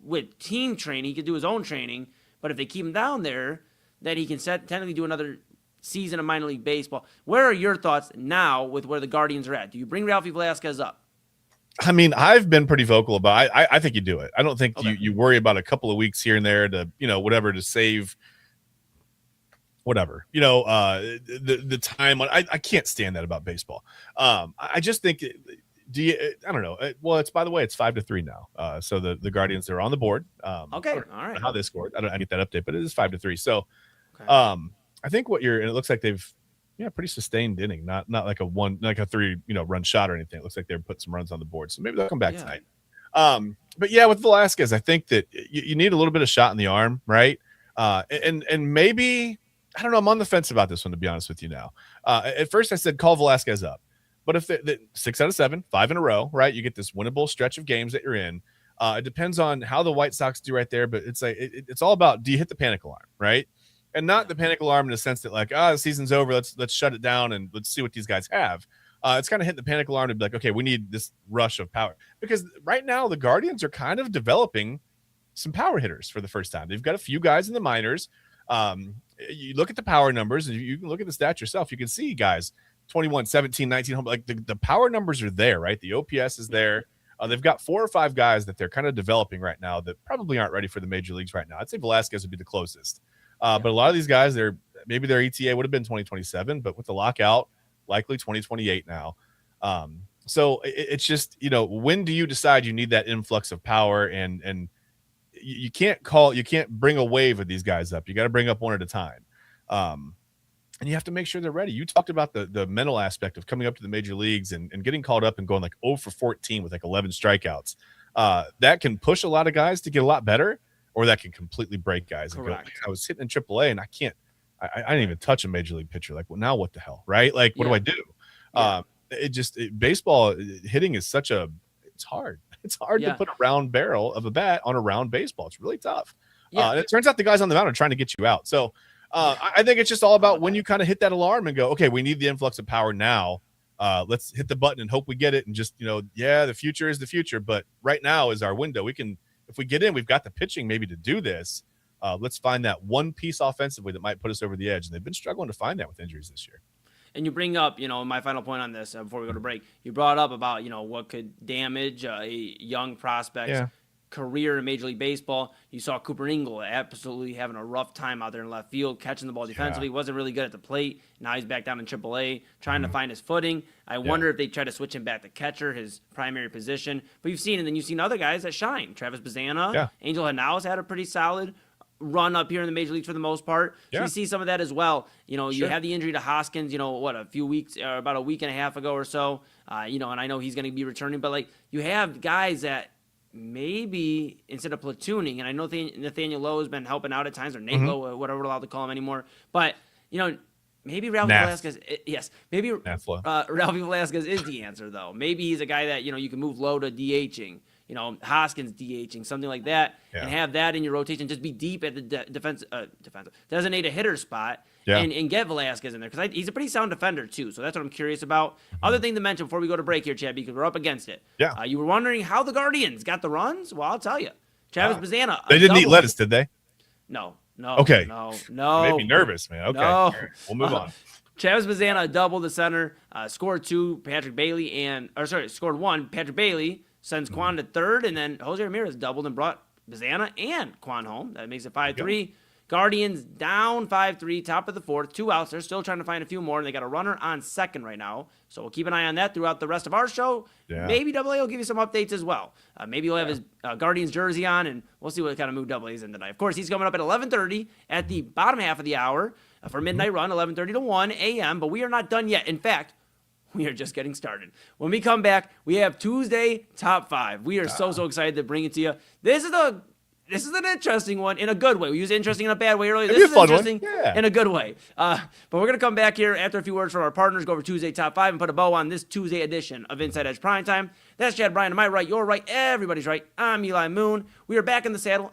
with team training. He could do his own training, but if they keep him down there, then he can technically do another season of minor league baseball. Where are your thoughts now with where the Guardians are at? Do you bring Ralphie Velasquez up? I mean, I've been pretty vocal about it. I think you do it. I don't think you worry about a couple of weeks here and there to, whatever, to save whatever, the time. I can't stand that about baseball. I just think I don't know. Well, it's, by the way, it's 5-3 now. So the Guardians are on the board. Okay. All right. How they scored. I get that update, but it is 5-3. So, I think and it looks like they've, pretty sustained inning, not like a 3, run shot or anything. It looks like they're putting some runs on the board. So maybe they'll come back tonight. But with Velasquez, I think that you need a little bit of shot in the arm, right? And maybe, I don't know. I'm on the fence about this one, to be honest with you now. At first I said, call Velasquez up. But if 6 out of 7, 5 in a row, right? You get this winnable stretch of games that you're in. It depends on how the White Sox do right there, but it's like it's all about, do you hit the panic alarm, right? And not the panic alarm in the sense that the season's over, let's shut it down and let's see what these guys have. It's kind of hitting the panic alarm to be like, okay, we need this rush of power, because right now the Guardians are kind of developing some power hitters for the first time. They've got a few guys in the minors. You look at the power numbers and you can look at the stats yourself. You can see guys 21, 17, 19 home. The power numbers are there, right? The OPS is there. They've got 4 or 5 guys that they're kind of developing right now that probably aren't ready for the major leagues right now. I'd say Velasquez would be the closest. But a lot of these guys, maybe their ETA would have been 2027, but with the lockout, likely 2028 now. So it's just, when do you decide you need that influx of power? And you can't bring a wave of these guys up. You got to bring up one at a time. And you have to make sure they're ready. You talked about the mental aspect of coming up to the major leagues and getting called up and going 0 for 14 with 11 strikeouts. That can push a lot of guys to get a lot better, or that can completely break guys. And go, I was hitting in AAA and I didn't even touch a major league pitcher. Now what the hell, right? What do I do? Baseball hitting is it's hard. It's hard to put a round barrel of a bat on a round baseball. It's really tough. And it turns out the guys on the mound are trying to get you out. So, I think it's just all about when you kind of hit that alarm and go, okay, we need the influx of power now. Let's hit the button and hope we get it. And just, the future is the future. But right now is our window. If we get in, we've got the pitching maybe to do this. Let's find that one piece offensively that might put us over the edge. And they've been struggling to find that with injuries this year. And you bring up, my final point on this before we go to break, you brought up about, what could damage a young prospect's career in Major League Baseball. You saw Cooper Ingle absolutely having a rough time out there in left field, catching the ball defensively. Wasn't really good at the plate. Now he's back down in AAA, trying to find his footing. I wonder if they try to switch him back to catcher, his primary position. But you've seen other guys that shine. Travis Bazzana, Angel Hernandez had a pretty solid run up here in the major leagues for the most part. So you see some of that as well. You have the injury to Hoskins, a few weeks or about a week and a half ago or so. And I know he's going to be returning, but you have guys that maybe instead of platooning, and I know Nathaniel Lowe has been helping out at times, or Nate Lowe, whatever we're allowed to call him anymore. But maybe Ralphie Velasquez, Ralphie Velasquez is the answer though. Maybe he's a guy that you can move Lowe to DHing. Hoskins DHing, something like that, and have that in your rotation. Just be deep at the defensive designated hitter spot and get Velasquez in there because he's a pretty sound defender too. So that's what I'm curious about. Other thing to mention before we go to break here, Chad, because we're up against it. Yeah. You were wondering how the Guardians got the runs? Well, I'll tell you. Travis Bazzana. They didn't eat lettuce, did they? No. Okay. No. Made me nervous, man. Okay. No. All right. We'll move on. Travis Bazzana doubled the center, scored scored one. Patrick Bailey sends Quan to third, and then Jose Ramirez doubled and brought Bazzana and Quan home. That makes it 5-3. Guardians down 5-3, top of the fourth, 2 outs. They're still trying to find a few more, and they got a runner on second right now. So we'll keep an eye on that throughout the rest of our show. Yeah. Maybe AA will give you some updates as well. Maybe he'll have his Guardians jersey on, and we'll see what kind of mood AA is in tonight. Of course, he's coming up at 11:30 at the bottom half of the hour for Midnight Run, 11:30 to 1 a.m., but we are not done yet. In fact, we are just getting started. When we come back, we have Tuesday Top 5. We are so excited to bring it to you. This is an interesting one in a good way. We used interesting in a bad way earlier. This is interesting in a good way. But we're going to come back here after a few words from our partners, go over Tuesday Top 5, and put a bow on this Tuesday edition of Inside Edge Primetime. That's Chad Bryan. To my right, your right, everybody's right. I'm Eli Moon. We are back in the saddle,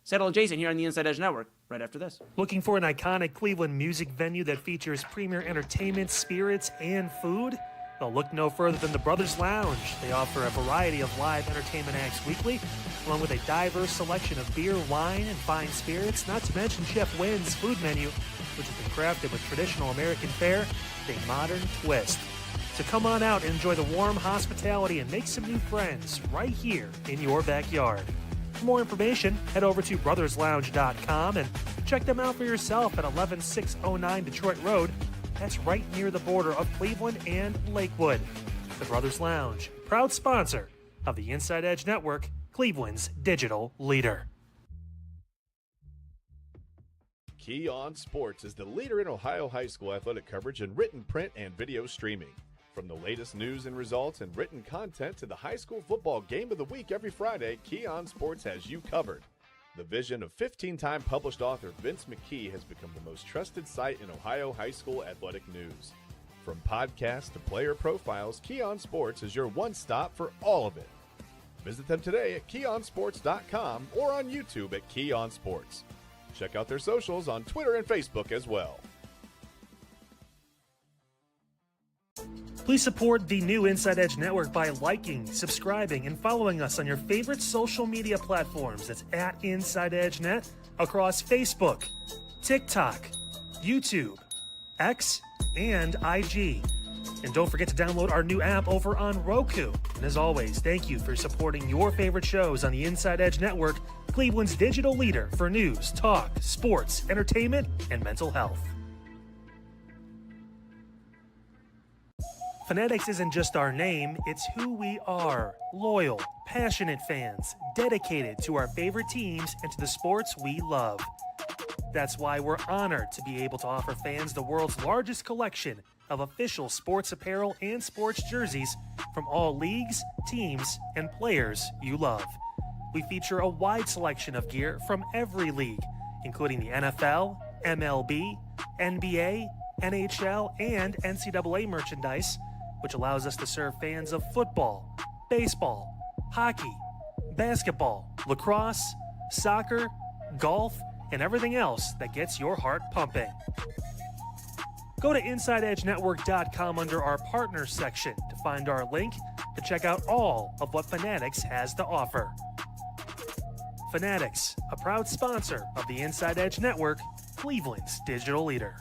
saddle adjacent here on the Inside Edge Network right after this. Looking for an iconic Cleveland music venue that features premier entertainment, spirits, and food? Well, look no further than the Brothers Lounge. They offer a variety of live entertainment acts weekly, along with a diverse selection of beer, wine, and fine spirits, not to mention Chef Wynn's food menu, which has been crafted with traditional American fare with a modern twist. So come on out and enjoy the warm hospitality and make some new friends right here in your backyard. For more information, head over to brotherslounge.com and check them out for yourself at 11609 Detroit Road. That's right near the border of Cleveland and Lakewood. The Brothers Lounge, proud sponsor of the Inside Edge Network, Cleveland's digital leader. Key On Sports is the leader in Ohio high school athletic coverage in written, print, and video streaming. From the latest news and results and written content to the high school football game of the week every Friday, Key On Sports has you covered. The vision of 15-time published author Vince McKee has become the most trusted site in Ohio high school athletic news. From podcasts to player profiles, Key On Sports is your one-stop for all of it. Visit them today at keyonsports.com or on YouTube at Key On Sports. Check out their socials on Twitter and Facebook as well. Please support the new Inside Edge Network by liking, subscribing, and following us on your favorite social media platforms. That's at Inside Edge Net across Facebook, TikTok, YouTube, X, and IG. And don't forget to download our new app over on Roku. And as always, thank you for supporting your favorite shows on the Inside Edge Network, Cleveland's digital leader for news, talk, sports, entertainment, and mental health. Fanatics isn't just our name, it's who we are. Loyal, passionate fans, dedicated to our favorite teams and to the sports we love. That's why we're honored to be able to offer fans the world's largest collection of official sports apparel and sports jerseys from all leagues, teams, and players you love. We feature a wide selection of gear from every league, including the NFL, MLB, NBA, NHL, and NCAA merchandise, which allows us to serve fans of football, baseball, hockey, basketball, lacrosse, soccer, golf, and everything else that gets your heart pumping. Go to InsideEdgeNetwork.com under our Partners section to find our link to check out all of what Fanatics has to offer. Fanatics, a proud sponsor of the Inside Edge Network, Cleveland's digital leader.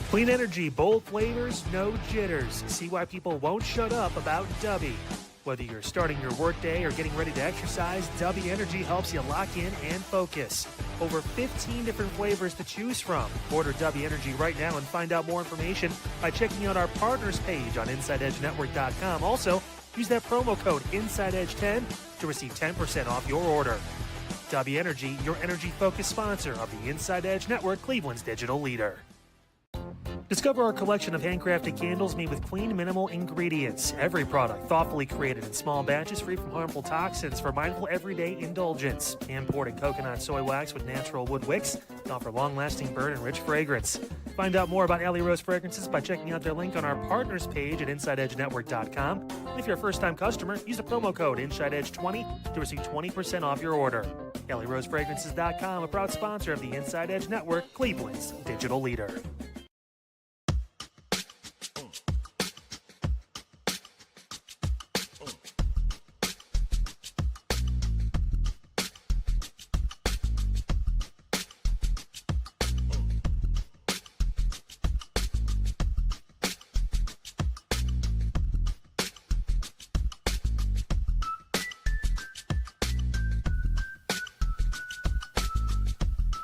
Clean energy, bold flavors, no jitters. See why people won't shut up about Dubby. Whether you're starting your workday or getting ready to exercise, Dubby Energy helps you lock in and focus. Over 15 different flavors to choose from. Order Dubby Energy right now and find out more information by checking out our partners page on InsideEdgeNetwork.com. Also, use that promo code InsideEdge10 to receive 10% off your order. Dubby Energy, your energy-focused sponsor of the Inside Edge Network, Cleveland's digital leader. Discover our collection of handcrafted candles made with clean, minimal ingredients. Every product thoughtfully created in small batches free from harmful toxins for mindful everyday indulgence. Imported coconut soy wax with natural wood wicks to offer long-lasting burn and rich fragrance. Find out more about Alley Rose Fragrances by checking out their link on our partners page at InsideEdgeNetwork.com. And if you're a first-time customer, use the promo code InsideEdge20 to receive 20% off your order. AlleyRoseFragrances.com, a proud sponsor of the Inside Edge Network, Cleveland's digital leader.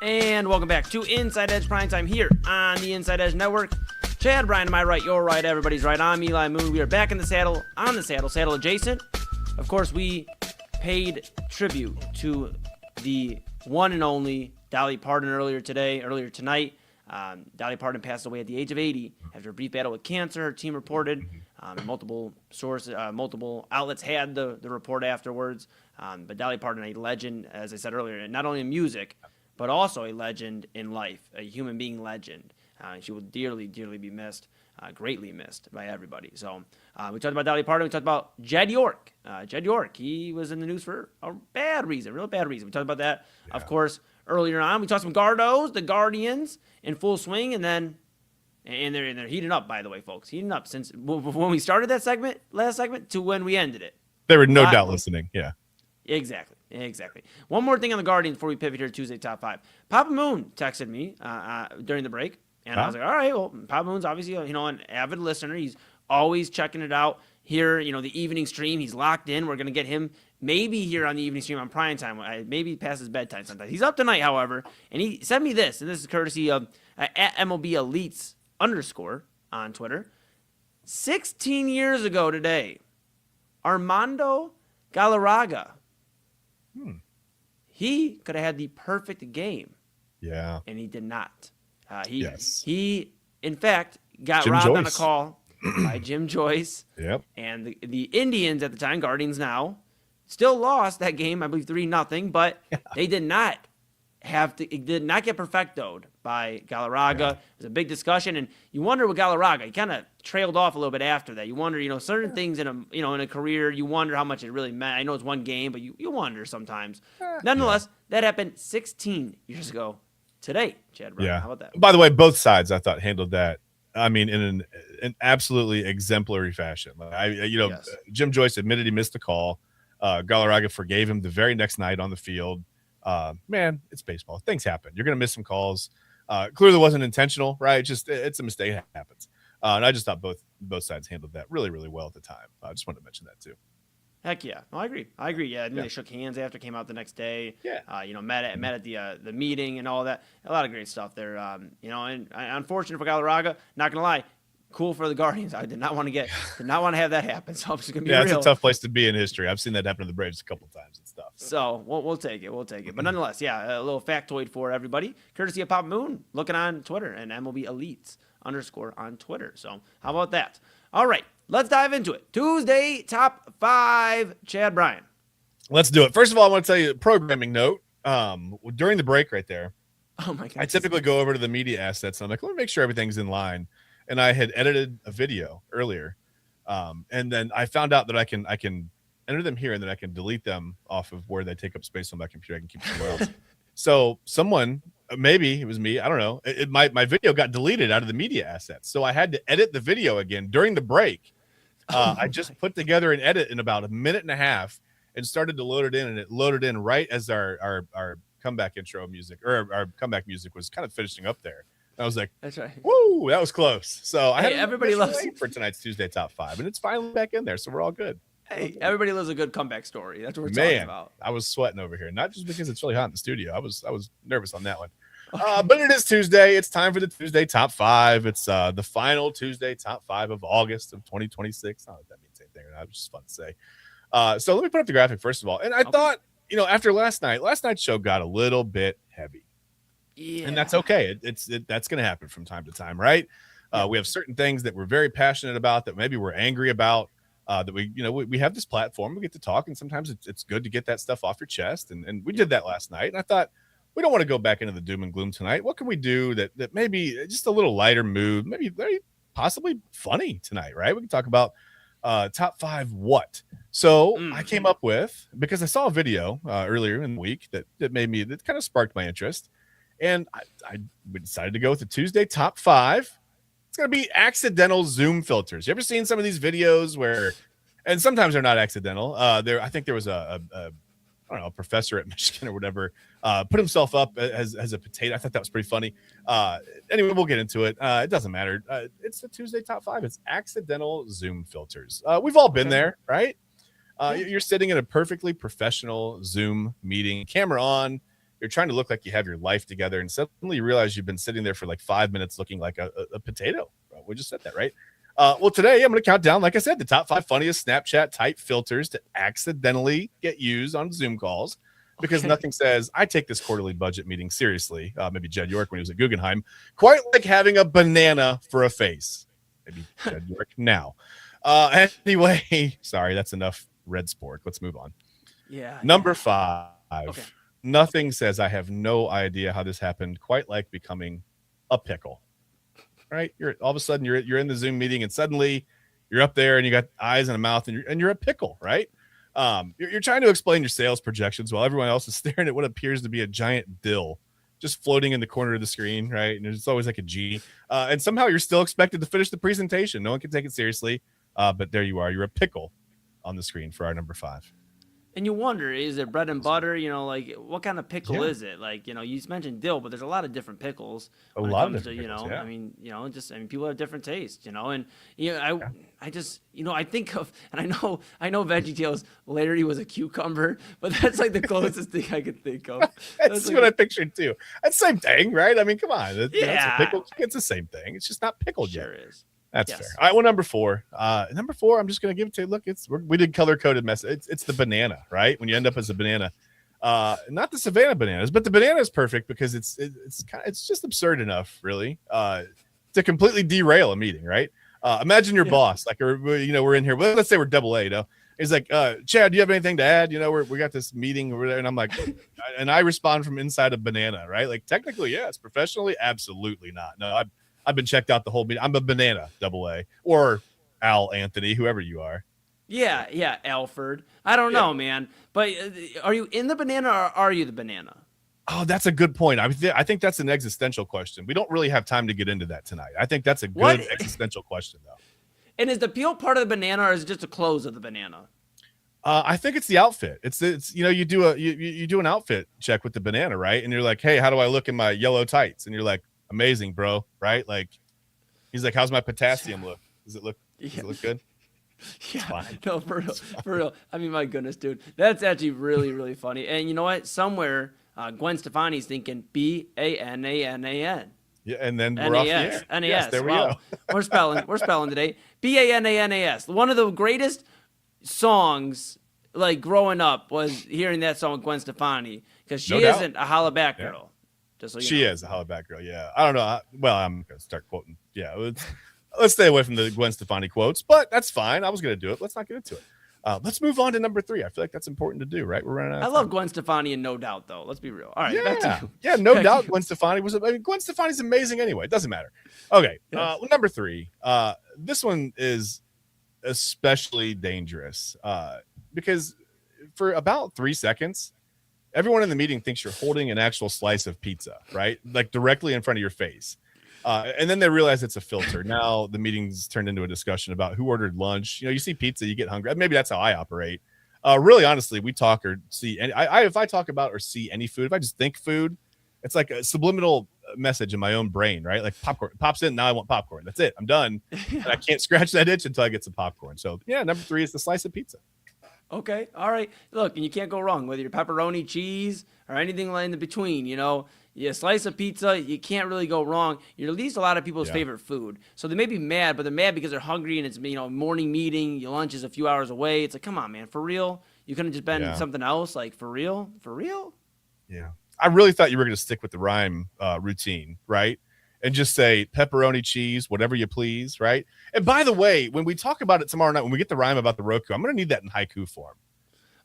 And welcome back to Inside Edge Primetime here on the Inside Edge Network. Chad Bryan, to my right, you're right, everybody's right. I'm Eli Moon. We are back in the saddle, on the saddle, saddle adjacent. Of course, we paid tribute to the one and only Dolly Parton earlier tonight. Dolly Parton passed away at the age of 80 after a brief battle with cancer. Her team reported. Multiple sources, multiple outlets had the report afterwards. But Dolly Parton, a legend, as I said earlier, not only in music, but also a legend in life, a human being legend. She will dearly, dearly be missed, greatly missed by everybody. So we talked about Dolly Parton. We talked about Jed York. Jed York, he was in the news for a bad reason, real bad reason. We talked about that, of course, earlier on. We talked some Gardos, the Guardians, in full swing, and they're heating up, by the way, folks. Heating up since when we started that last segment, to when we ended it. They were no doubt listening, yeah. Exactly. One more thing on the Guardians before we pivot here to Tuesday Top 5. Papa Moon texted me during the break, and I was like, all right, well, Papa Moon's obviously an avid listener. He's always checking it out here, the evening stream. He's locked in. We're going to get him maybe here on the evening stream on prime time, maybe past his bedtime sometimes. He's up tonight, however, and he sent me this, and this is courtesy of at MLB Elites _ on Twitter. 16 years ago today, Armando Galarraga, he could have had the perfect game. Yeah. And he did not. He, in fact, got robbed on a call by Jim Joyce. Yep. And the Indians at the time, Guardians now, still lost that game, I believe 3-0, but they did not get perfectoed by Galarraga. Yeah. It was a big discussion, and you wonder with Galarraga, he kind of trailed off a little bit after that. You wonder, certain things in a career, you wonder how much it really meant. I know it's one game, but you wonder sometimes. Nonetheless, that happened 16 years ago today, Chad Brown. Yeah. How about that? By the way, both sides I thought handled that. I mean, in an absolutely exemplary fashion. Jim Joyce admitted he missed the call. Galarraga forgave him the very next night on the field. Man, it's baseball. Things happen. You're going to miss some calls. Clearly wasn't intentional, right? It's a mistake that happens. And I just thought both sides handled that really, really well at the time. I just wanted to mention that too. Heck yeah. No, I agree. Yeah. And they shook hands after, came out the next day. Yeah. Met at the meeting and all that. A lot of great stuff there. And unfortunate for Galarraga, not going to lie, cool for the Guardians. I did not want to have that happen. So I'm just going to be real. It's a tough place to be in history. I've seen that happen to the Braves a couple of times and stuff. So we'll take it. But nonetheless, a little factoid for everybody, courtesy of Papa Moon, looking on Twitter and MLB Elites _ on Twitter. So how about that? All right, let's dive into it. Tuesday Top 5, Chad Bryan. Let's do it. First of all, I want to tell you a programming note. During the break right there, oh my God, I typically go over to the media assets and I'm like, let me make sure everything's in line. And I had edited a video earlier, and then I found out that I can enter them here and then I can delete them off of where they take up space on my computer. I can keep somewhere else. So someone, maybe it was me, I don't know. My video got deleted out of the media assets, so I had to edit the video again during the break. I just put together an edit in about a minute and a half and started to load it in, and it loaded in right as our comeback intro music or our comeback music was kind of finishing up there. I was like, "That's right." Woo, that was close. So everybody loves for tonight's Tuesday Top 5, and it's finally back in there, so we're all good. Hey, everybody loves a good comeback story. That's what we're talking about. I was sweating over here, not just because it's really hot in the studio. I was nervous on that one. Okay. But it is Tuesday. It's time for the Tuesday Top 5. It's the final Tuesday Top 5 of August of 2026. I don't know if that means anything or not. It's just fun to say. So let me put up the graphic first of all. And I thought, after last night's show got a little bit heavy. Yeah. And that's okay. That's going to happen from time to time, right? We have certain things that we're very passionate about, that maybe we're angry about, that we have this platform, we get to talk, and sometimes it's good to get that stuff off your chest. And we did that last night. And I thought, we don't want to go back into the doom and gloom tonight. What can we do that maybe just a little lighter mood, maybe very possibly funny tonight, right? We can talk about top 5 what. So I came up with, because I saw a video earlier in the week that kind of sparked my interest. And we decided to go with the Tuesday top 5. It's going to be accidental Zoom filters. You ever seen some of these videos where, and sometimes they're not accidental. I think there was a professor at Michigan or whatever, put himself up as a potato. I thought that was pretty funny. Anyway, we'll get into it. It doesn't matter. It's the Tuesday top 5. It's accidental Zoom filters. We've all been there, right? You're sitting in a perfectly professional Zoom meeting, camera on. You're trying to look like you have your life together, and suddenly you realize you've been sitting there for like 5 minutes looking like a potato. We just said that, right? Well, today I'm going to count down, like I said, the top 5 funniest Snapchat type filters to accidentally get used on Zoom calls, because nothing says, I take this quarterly budget meeting seriously. Maybe Jed York when he was at Guggenheim, quite like having a banana for a face. Maybe Jed York now. Anyway, sorry, that's enough red sport. Let's move on. Yeah. Number 5. Okay. Nothing says I have no idea how this happened, quite like becoming a pickle. Right? You're all of a sudden you're in the Zoom meeting, and suddenly you're up there and you got eyes and a mouth, and you're a pickle, right? You're trying to explain your sales projections while everyone else is staring at what appears to be a giant dill just floating in the corner of the screen, right? And there's always like a G. And somehow you're still expected to finish the presentation. No one can take it seriously. But there you are. You're a pickle on the screen for our number 5. And you wonder, is it bread and butter? Like, what kind of pickle is it? Like, you mentioned dill, but there's a lot of different pickles. A lot of different pickles, I mean, people have different tastes, and I just, I think of, and I know VeggieTales later was a cucumber, but that's like the closest thing I could think of. That's like what I pictured too. That's the same thing, right? I mean, come on. It's a pickle. It's the same thing. It's just not pickled yet. Sure is. That's fair. All right, well, number 4. Number 4, I'm just going to give it to you. Look, we did color-coded message. It's the banana, right? When you end up as a banana. Not the Savannah bananas, but the banana is perfect because it's just absurd enough, really, to completely derail a meeting, right? Imagine your boss, like, we're in here. Well, let's say we're AA, He's like, Chad, do you have anything to add? We got this meeting over there, and I'm like, and I respond from inside a banana, right? Like, technically, yes. Professionally, absolutely not. No, I've been checked out the whole meeting. I'm a banana, AA, or Al Anthony, whoever you are. Yeah, Alfred. I don't know, man. But are you in the banana, or are you the banana? Oh, that's a good point. I think that's an existential question. We don't really have time to get into that tonight. I think that's a good existential question, though. And is the peel part of the banana, or is it just the clothes of the banana? I think it's the outfit. It's you do an outfit check with the banana, right? And you're like, hey, how do I look in my yellow tights? And you're like, amazing, bro, right? Like, he's like, how's my potassium look? Does it look good? Yeah, no, for real. I mean, my goodness, dude, that's actually really, really funny. And you know what? Somewhere, Gwen Stefani's thinking BANANAN. Yeah, and then we're off the air. NAS. Yes, there we go. We're spelling today. BANANAS. One of the greatest songs, like, growing up was hearing that song with Gwen Stefani, because she isn't a holla back girl. Just so you know. She is a holla back girl. Yeah, I don't know. Well, I'm gonna start quoting. Yeah, let's stay away from the Gwen Stefani quotes, but that's fine. I was gonna do it. Let's not get into it. Let's move on to number 3. I feel like that's important to do, right? We're running out of time. love Gwen Stefani and No Doubt, though. Let's be real. All right, yeah, back to you. Yeah, No Doubt. Gwen Stefani Gwen Stefani's amazing anyway. It doesn't matter. Okay, number 3. This one is especially dangerous because for about 3 seconds, everyone in the meeting thinks you're holding an actual slice of pizza, right? Like directly in front of your face. And then they realize it's a filter. Now the meeting's turned into a discussion about who ordered lunch. You see pizza, you get hungry. Maybe that's how I operate. Really, honestly, we talk or see. And if I talk about or see any food, if I just think food, it's like a subliminal message in my own brain, right? Like popcorn pops in. Now I want popcorn. That's it. I'm done. And I can't scratch that itch until I get some popcorn. So yeah, number 3 is the slice of pizza. Okay. All right. Look, and you can't go wrong whether you're pepperoni, cheese, or anything in between, You slice of pizza, you can't really go wrong. You're at least a lot of people's favorite food. So they may be mad, but they're mad because they're hungry and it's, morning meeting, your lunch is a few hours away. It's like, come on, man, for real? You couldn't have just been something else? Like, for real? For real? Yeah. I really thought you were going to stick with the rhyme routine, right? and just say pepperoni cheese, whatever you please, right? And by the way, when we talk about it tomorrow night, when we get the rhyme about the Roku, I'm going to need that in haiku form.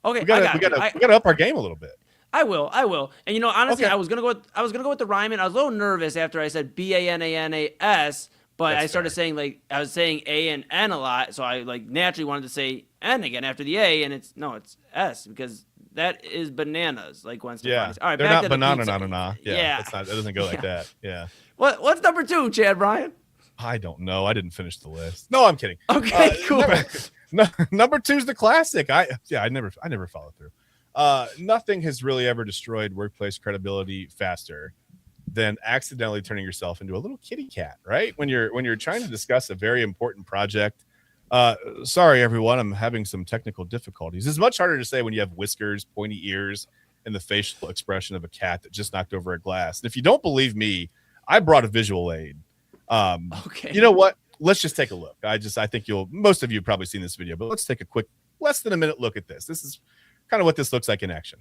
Okay, we gotta up our game a little bit. I will. And honestly, Okay. I was gonna go with the rhyme, and I was a little nervous after I said BANANAS, but I started saying I was saying A and N a lot, so I naturally wanted to say N again after the A, and it's S because that is bananas, like Gwen Stefani. All right, they're back not to the banana pizza. na. Yeah, It doesn't go like that. Yeah. What's number 2, Chad Bryan? I don't know. I didn't finish the list. No, I'm kidding. Okay, cool. Number 2 is the classic. I never follow through. Nothing has really ever destroyed workplace credibility faster than accidentally turning yourself into a little kitty cat, right? When you're trying to discuss a very important project. Sorry, everyone, I'm having some technical difficulties. It's much harder to say when you have whiskers, pointy ears, and the facial expression of a cat that just knocked over a glass. And if you don't believe me, I brought a visual aid. Okay. You know what? Let's just take a look. I think most of you have probably seen this video, but let's take a quick, less than a minute look at this. This is kind of what this looks like in action.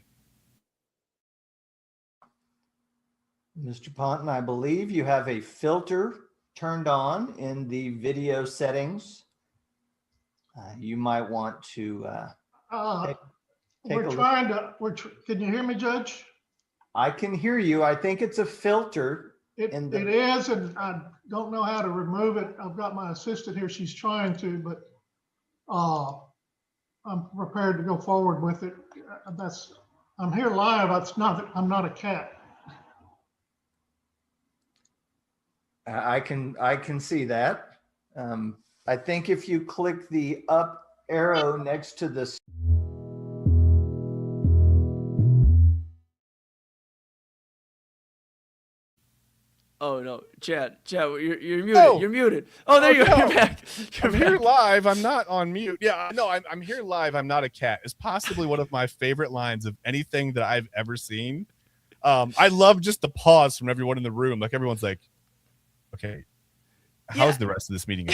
Mr. Ponton, I believe you have a filter turned on in the video settings. You might want to take we're trying to. Can you hear me, Judge? I can hear you. I think it's a filter. It is, and I don't know how to remove it. I've got my assistant here. She's trying to, but I'm prepared to go forward with it. I'm here live. I'm not a cat. I can see that. I think if you click the up arrow next to the Oh no, Chad, you're muted. No. You're muted. Oh, there you go. No. You're back. I'm here live. I'm not on mute. Yeah, no, I'm here live. I'm not a cat. It's possibly one of my favorite lines of anything that I've ever seen. I love just the pause from everyone in the room. Like everyone's like, okay, how's the rest of this meeting?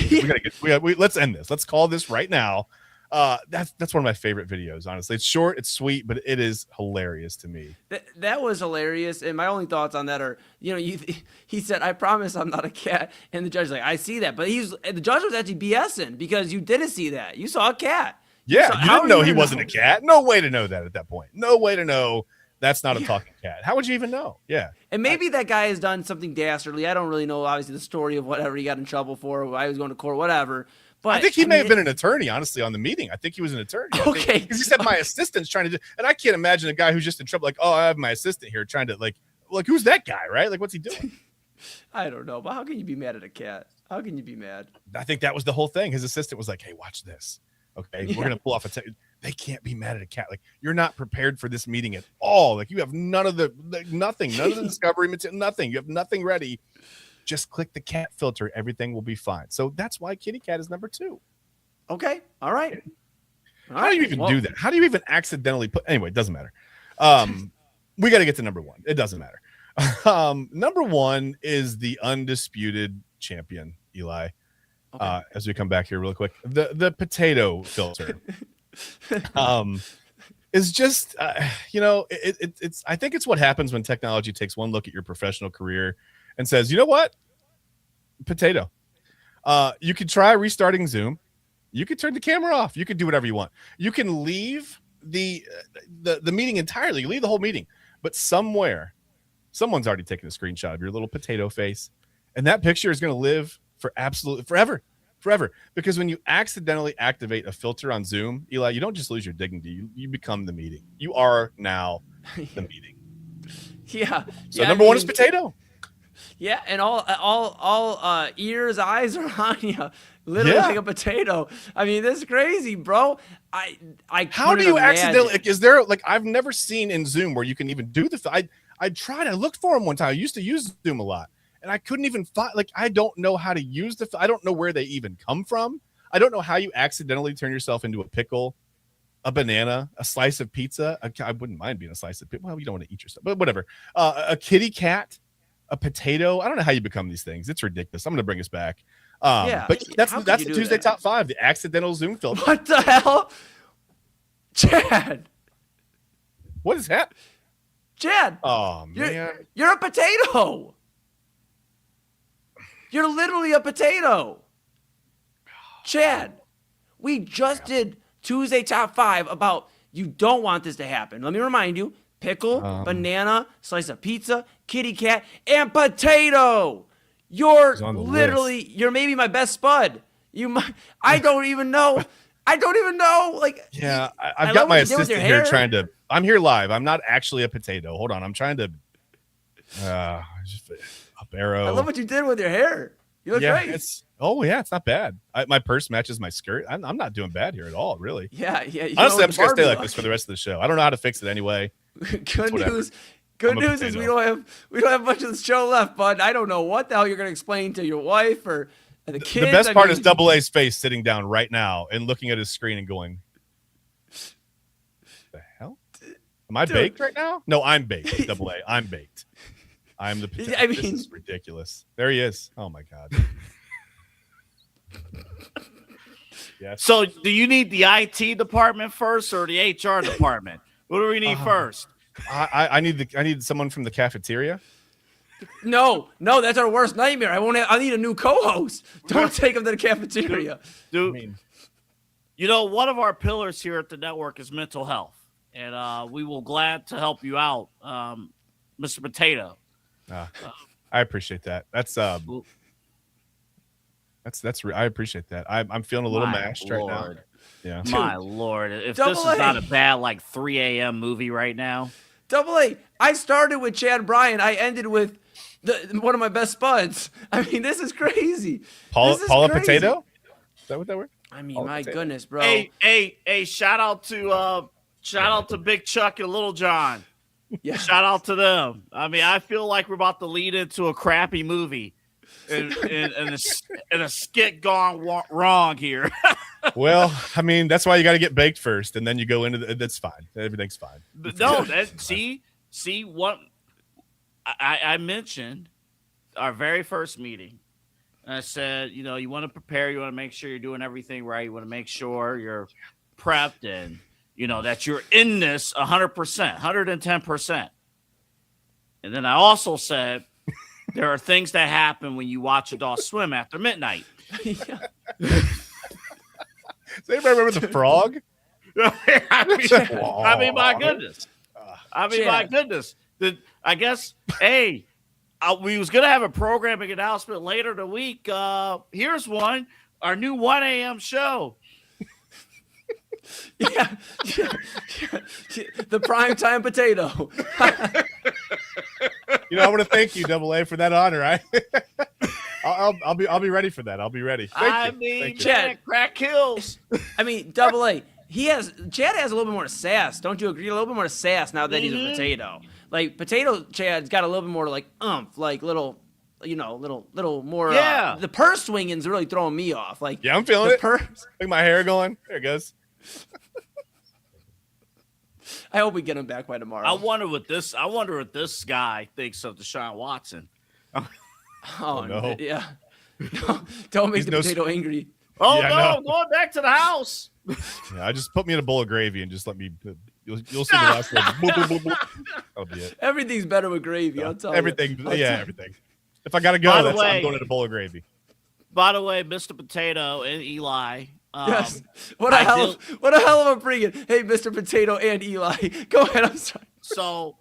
Let's end this. Let's call this right now. That's one of my favorite videos, honestly. It's short, it's sweet, but it is hilarious to me. That was hilarious, and my only thoughts on that are, he said, "I promise I'm not a cat," and the judge's like, "I see that," but the judge was actually BSing because you didn't see that. You saw a cat. Yeah, you didn't know he wasn't a cat. No way to know that at that point. No way to know that's not a talking cat. How would you even know? Yeah. And maybe that guy has done something dastardly. I don't really know, obviously, the story of whatever he got in trouble for, why he was going to court, whatever. But I think he may have been an attorney, honestly, on the meeting. I think he was an attorney. Okay. Because he said my assistant's trying to do, and I can't imagine a guy who's just in trouble, like, oh, I have my assistant here trying to, like who's that guy, right? Like, what's he doing? I don't know, but how can you be mad at a cat? How can you be mad? I think that was the whole thing. His assistant was like, hey, watch this. Okay, we're going to pull off they can't be mad at a cat. Like, you're not prepared for this meeting at all. Like, you have none of the discovery material, nothing. You have nothing ready. Just click the cat filter. Everything will be fine. So that's why kitty cat is number 2. Okay. All right. How do you even do that? How do you even accidentally put? Anyway, it doesn't matter. We got to get to number 1. It doesn't matter. Number 1 is the undisputed champion, Eli. Okay. As we come back here real quick, the potato filter is just, it's. I think it's what happens when technology takes one look at your professional career and says, you know what, potato. You could try restarting Zoom. You could turn the camera off. You could do whatever you want. You can leave the meeting entirely. You leave the whole meeting, but someone's already taken a screenshot of your little potato face, and that picture is going to live for absolutely forever. Because when you accidentally activate a filter on Zoom, Eli, you don't just lose your dignity. You become the meeting. You are now the meeting. Yeah. So number 1 is potato. Yeah, and all ears, eyes are on you. Literally like a potato. I mean, this is crazy, bro. How do you accidentally? Is there I've never seen in Zoom where you can even do the? I tried. I looked for them one time. I used to use Zoom a lot, and I couldn't even find. I don't know how to use the. I don't know where they even come from. I don't know how you accidentally turn yourself into a pickle, a banana, a slice of pizza. I wouldn't mind being a slice of pizza. Well, you don't want to eat yourself, but whatever. A kitty cat, a potato. I don't know how you become these things. It's ridiculous. I'm going to bring us back. But that's the Tuesday top 5, the accidental Zoom filter. What the hell? Chad. What is that? Chad. Oh, man. You're a potato. You're literally a potato. Chad, we just did Tuesday Top 5 about you don't want this to happen. Let me remind you, pickle, banana, slice of pizza, kitty cat, and potato. You're literally, you're maybe my best spud. I don't even know. Like, yeah, I've got my assistant here trying to. I'm here live. I'm not actually a potato. Hold on. I'm trying to. Just a barrow. I love what you did with your hair. You look great. It's not bad. My purse matches my skirt. I'm not doing bad here at all, really. Yeah. Honestly, I'm just gonna stay like this for the rest of the show. I don't know how to fix it anyway. Good news is we don't have much of the show left, bud. I don't know what the hell you're gonna explain to your wife or the kids. The best part is Double A's face sitting down right now and looking at his screen and going, "The hell? Am I baked right now? No, I'm baked. Double A, I'm baked. I'm the potato. I mean, this is ridiculous. There he is. Oh my god." Yes. So, do you need the IT department first or the HR department? What do we need first? I need someone from the cafeteria. No, that's our worst nightmare. I need a new co-host. Don't take him to the cafeteria. Dude, one of our pillars here at the network is mental health, and we will glad to help you out, Mr. Potato. I appreciate that. I appreciate that. I'm feeling a little mashed right now. Yeah. My Lord. If this is not a bad 3 a.m. movie right now. Double A. I started with Chad Bryan. I ended with one of my best spuds. I mean, this is crazy. Paula Potato? Is that what that word? I mean, my goodness, bro. Hey, shout out to Big Chuck and Little John. Yeah. Shout out to them. I mean, I feel like we're about to lead into a crappy movie and a skit gone wrong here. Well, I mean, that's why you got to get baked first, and then you go into that's fine. Everything's fine. See what I mentioned our very first meeting. And I said, you want to prepare, you want to make sure you're doing everything right, you want to make sure you're prepped and that you're in this 100%, 110%. And then I also said there are things that happen when you watch Adult Swim after midnight. Does anybody remember the frog? I mean, my goodness. My goodness. I guess, we was going to have a programming announcement later in the week. Here's one. Our new 1 a.m. show. Yeah. The primetime potato. I want to thank you, Double A, for that honor. I'll be ready for that. I'll be ready. Thank you. Chad, crack kills. I mean, Double A. Chad has a little bit more sass. Don't you agree? A little bit more sass now that he's a potato. Like Potato Chad's got a little bit more oomph, little more. Yeah. The purse swinging's really throwing me off. I'm feeling it. Like my hair going. There it goes. I hope we get him back by tomorrow. I wonder what this guy thinks of Deshaun Watson. Oh no! Yeah, no, don't make the potato angry. Oh no! Going back to the house. Yeah, just put me in a bowl of gravy and just let me. You'll see the last one. Boop, boop, boop, boop. That'll be it. Everything's better with gravy. I'll tell you. Everything. Everything. If I gotta go, I'm going in a bowl of gravy. By the way, Mr. Potato and Eli. Yes. What a hell of a bring it. Hey, Mr. Potato and Eli. Go ahead. I'm sorry. So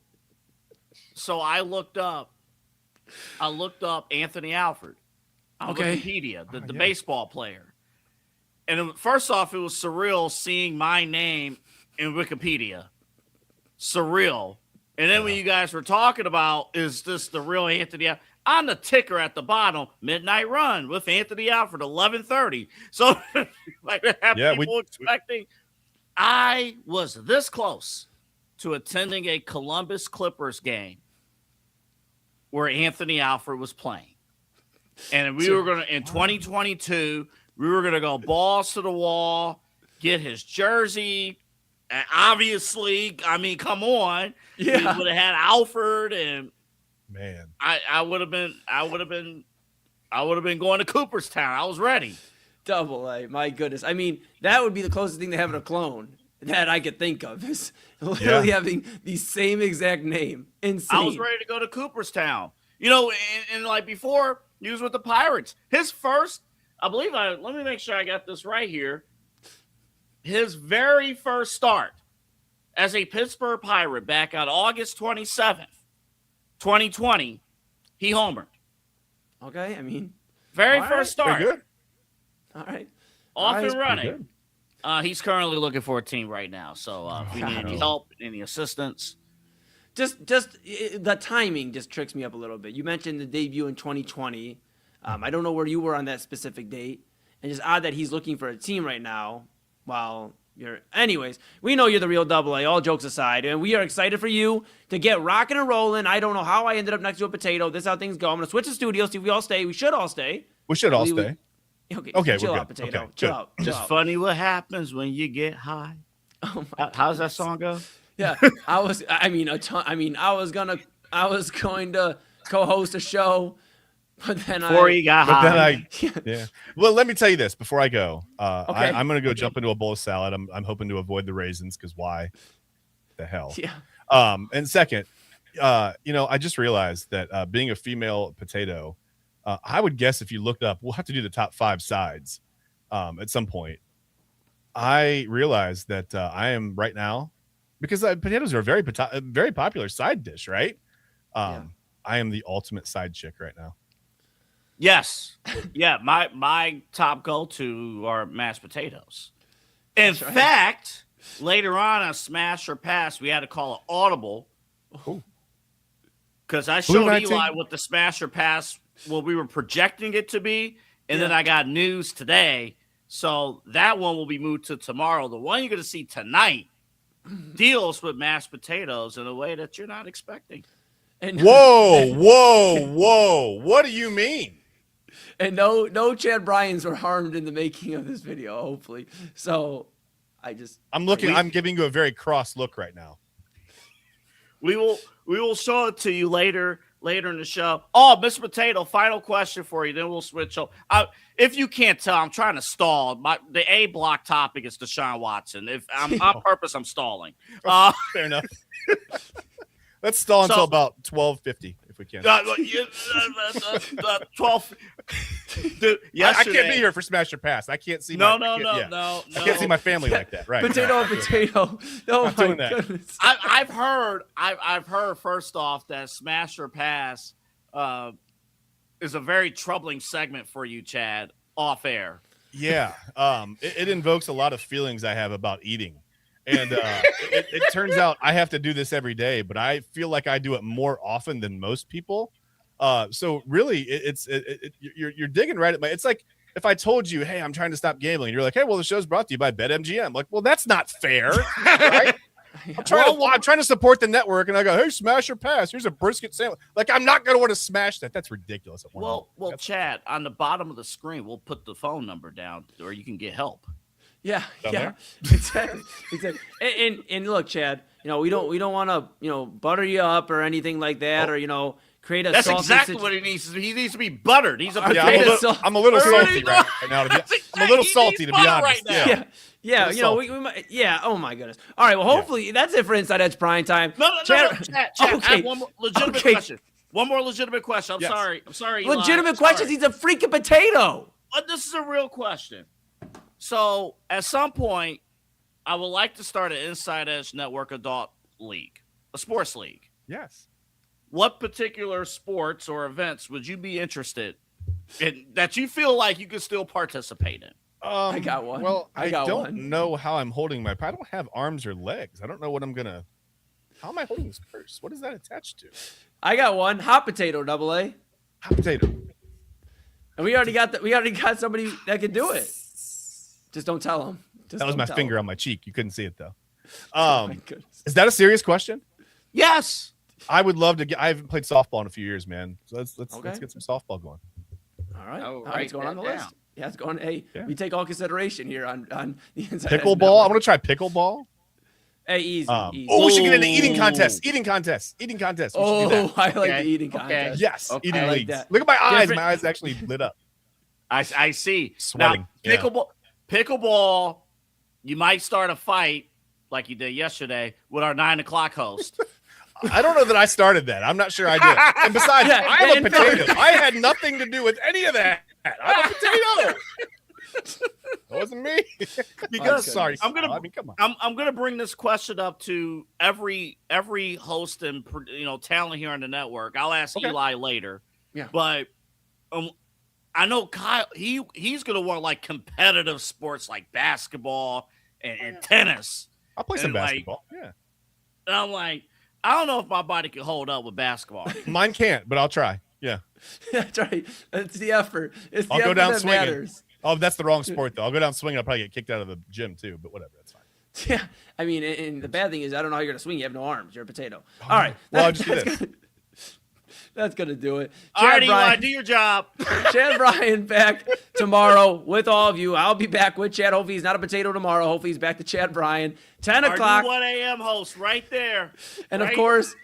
I looked up Anthony Alford on Wikipedia, the baseball player. And first off, it was surreal seeing my name in Wikipedia. Surreal. And then when you guys were talking about, is this the real Anthony Alford? On the ticker at the bottom, Midnight Run with Anthony Alford, 11:30. So, people expecting. I was this close to attending a Columbus Clippers game where Anthony Alford was playing. And we were going to, in 2022, we were going to go balls to the wall, get his jersey. And obviously, I mean, come on. Yeah. We would have had Alford and man. I would have been going to Cooperstown. I was ready. Double A, my goodness. I mean, that would be the closest thing to having a clone that I could think of, is literally having the same exact name. Insane. I was ready to go to Cooperstown. And like before He was with the Pirates. His first, let me make sure I got this right here. His very first start as a Pittsburgh Pirate back on August 27th, 2020, he homered. Okay, I mean, very first start. Pretty good. All right. Off All right, and running. He's currently looking for a team right now. So if you need any help, any assistance. Just the timing just tricks me up a little bit. You mentioned the debut in 2020. I don't know where you were on that specific date. And just odd that he's looking for a team right now while anyways, we know you're the real AA, all jokes aside, and we are excited for you to get rocking and rolling. I don't know how I ended up next to a potato. This is how things go. I'm going to switch the studio, see if we all stay. We should all stay. We should all stay. Okay, chill we're out, good. potato. Okay, chill good. out. Just funny what happens when you get high. Oh my How's that song go? Yeah, I was going to co-host a show, but then Before he got high. Yeah. Well, let me tell you this before I go. Okay. I'm going to go jump into a bowl of salad. I'm hoping to avoid the raisins because why the hell? Yeah. And second, I just realized that being a female potato, I would guess if you looked up, we'll have to do the top 5 sides at some point. I realized that I am right now, because potatoes are a very popular side dish, right? I am the ultimate side chick right now. Yes. Yeah, my top go-to are mashed potatoes. In fact, later on Smash or Pass, we had to call it audible. Because I showed Eli what the Smash or Pass, what we were projecting it to be, and then I got news today. So that one will be moved to tomorrow. The one you're going to see tonight deals with mashed potatoes in a way that you're not expecting. And Whoa. What do you mean? And no Chad Bryans were harmed in the making of this video, hopefully. So I'm giving you a very cross look right now. We will show it to you later in the show. Oh, Mr. Potato, final question for you. Then we'll switch up. If you can't tell, I'm trying to stall. The A block topic is Deshaun Watson. If I'm on purpose, I'm stalling. Fair enough. Let's stall until about 12:50 if we can. 12. Dude, I can't be here for Smash or Pass. I can't see. No. I can't see my family like that. Right? Potato. Oh I'm my doing that. goodness. I've heard first off that Smash or Pass is a very troubling segment for you, Chad, off air. Yeah. It invokes a lot of feelings I have about eating. And it turns out I have to do this every day, but I feel like I do it more often than most people. So really, you're digging right at it's like if I told you, hey, I'm trying to stop gambling, and you're like, hey, well, the show's brought to you by BetMGM. I'm like, well, that's not fair, right? I'm trying to support the network, and I go, hey, Smash or Pass. Here's a brisket sandwich. Like, I'm not going to want to smash that. That's ridiculous. Well, Chad, on the bottom of the screen, we'll put the phone number down, or you can get help. Yeah. Exactly. And look, Chad, we don't want to, butter you up or anything like that, or create a. That's salty exactly what he needs. He needs to be buttered. He's I'm a little salty right now. I'm a little salty to be honest. Right now. Yeah. We might. Yeah. Oh my goodness. All right. Well, hopefully that's it for Inside Edge Prime Time. No. Chad, okay. I have one more legitimate question. One more legitimate question. I'm sorry. Eli. Legitimate questions. He's a freaking potato. But this is a real question. So at some point, I would like to start an Inside Edge Network adult league, a sports league. Yes. What particular sports or events would you be interested in that you feel like you could still participate in? I got one. Well, I don't know how I'm holding I don't have arms or legs. I don't know what how am I holding this purse? What is that attached to? I got one. Hot potato, AA. Hot potato. And we already got somebody that can do it. Just don't tell him. That was my finger on my cheek. You couldn't see it though. Is that a serious question? Yes. I would love to I haven't played softball in a few years, man. So let's get some softball going. All right. It's going on the list. Yeah, it's going. Hey, we take all consideration here on the Inside pickleball. I want to try pickleball. Hey, easy. Oh, we should get into eating contests. Oh, I like the eating contest. Yes, eating like leagues. that. Look at my eyes. My eyes actually lit up. I see. Sweating. Now, pickleball, you might start a fight like you did yesterday with our 9 o'clock host. I don't know that I started that. I'm not sure I did. And besides, I'm a potato. I had nothing to do with any of that. I'm a potato. That wasn't me. Because sorry. I'm gonna, I mean, come on. I'm gonna bring this question up to every host and talent here on the network. I'll ask Eli later. Yeah, but I know Kyle. He's gonna want like competitive sports like basketball and tennis. I'll play some basketball. Yeah. And I'm like, I don't know if my body can hold up with basketball. Mine can't, but I'll try. Yeah. That's right. It's the effort. It's the I'll effort go down that swinging. matters. Oh, that's the wrong sport, though. I'll go down swinging. I'll probably get kicked out of the gym, too, but whatever. That's fine. Yeah. I mean, and the bad thing is I don't know how you're going to swing. You have no arms. You're a potato. All right. Well, I'll just do this. That's going to do it. All right, Eli, do your job. Chad Bryan back tomorrow with all of you. I'll be back with Chad. Hopefully he's not a potato tomorrow. Hopefully he's back to Chad Bryan. 10 o'clock. Our 1 a.m. host right there. And, of course,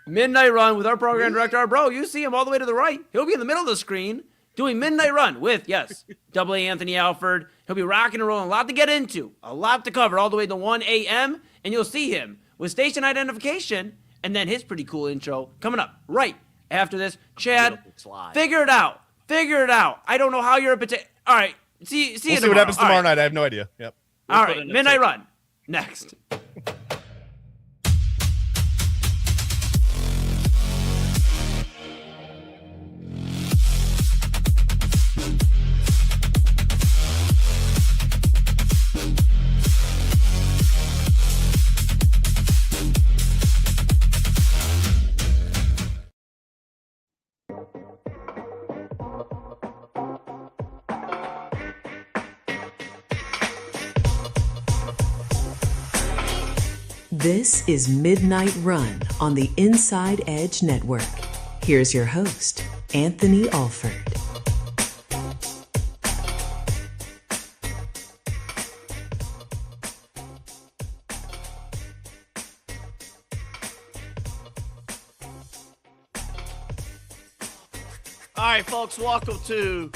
Midnight Run with our program director, our bro. You see him all the way to the right. He'll be in the middle of the screen doing Midnight Run with, yes, AA Anthony Alford. He'll be rocking and rolling. A lot to get into. A lot to cover all the way to 1 a.m. And you'll see him with station identification and then his pretty cool intro coming up right after this. Chad, figure it out. Figure it out. I don't know how you're a potato. All right. See you tomorrow. We'll see what happens tomorrow night. I have no idea. Yep. All right. Midnight Run. Next. This is Midnight Run on the Inside Edge Network. Here's your host, Anthony Alford. All right, folks, welcome to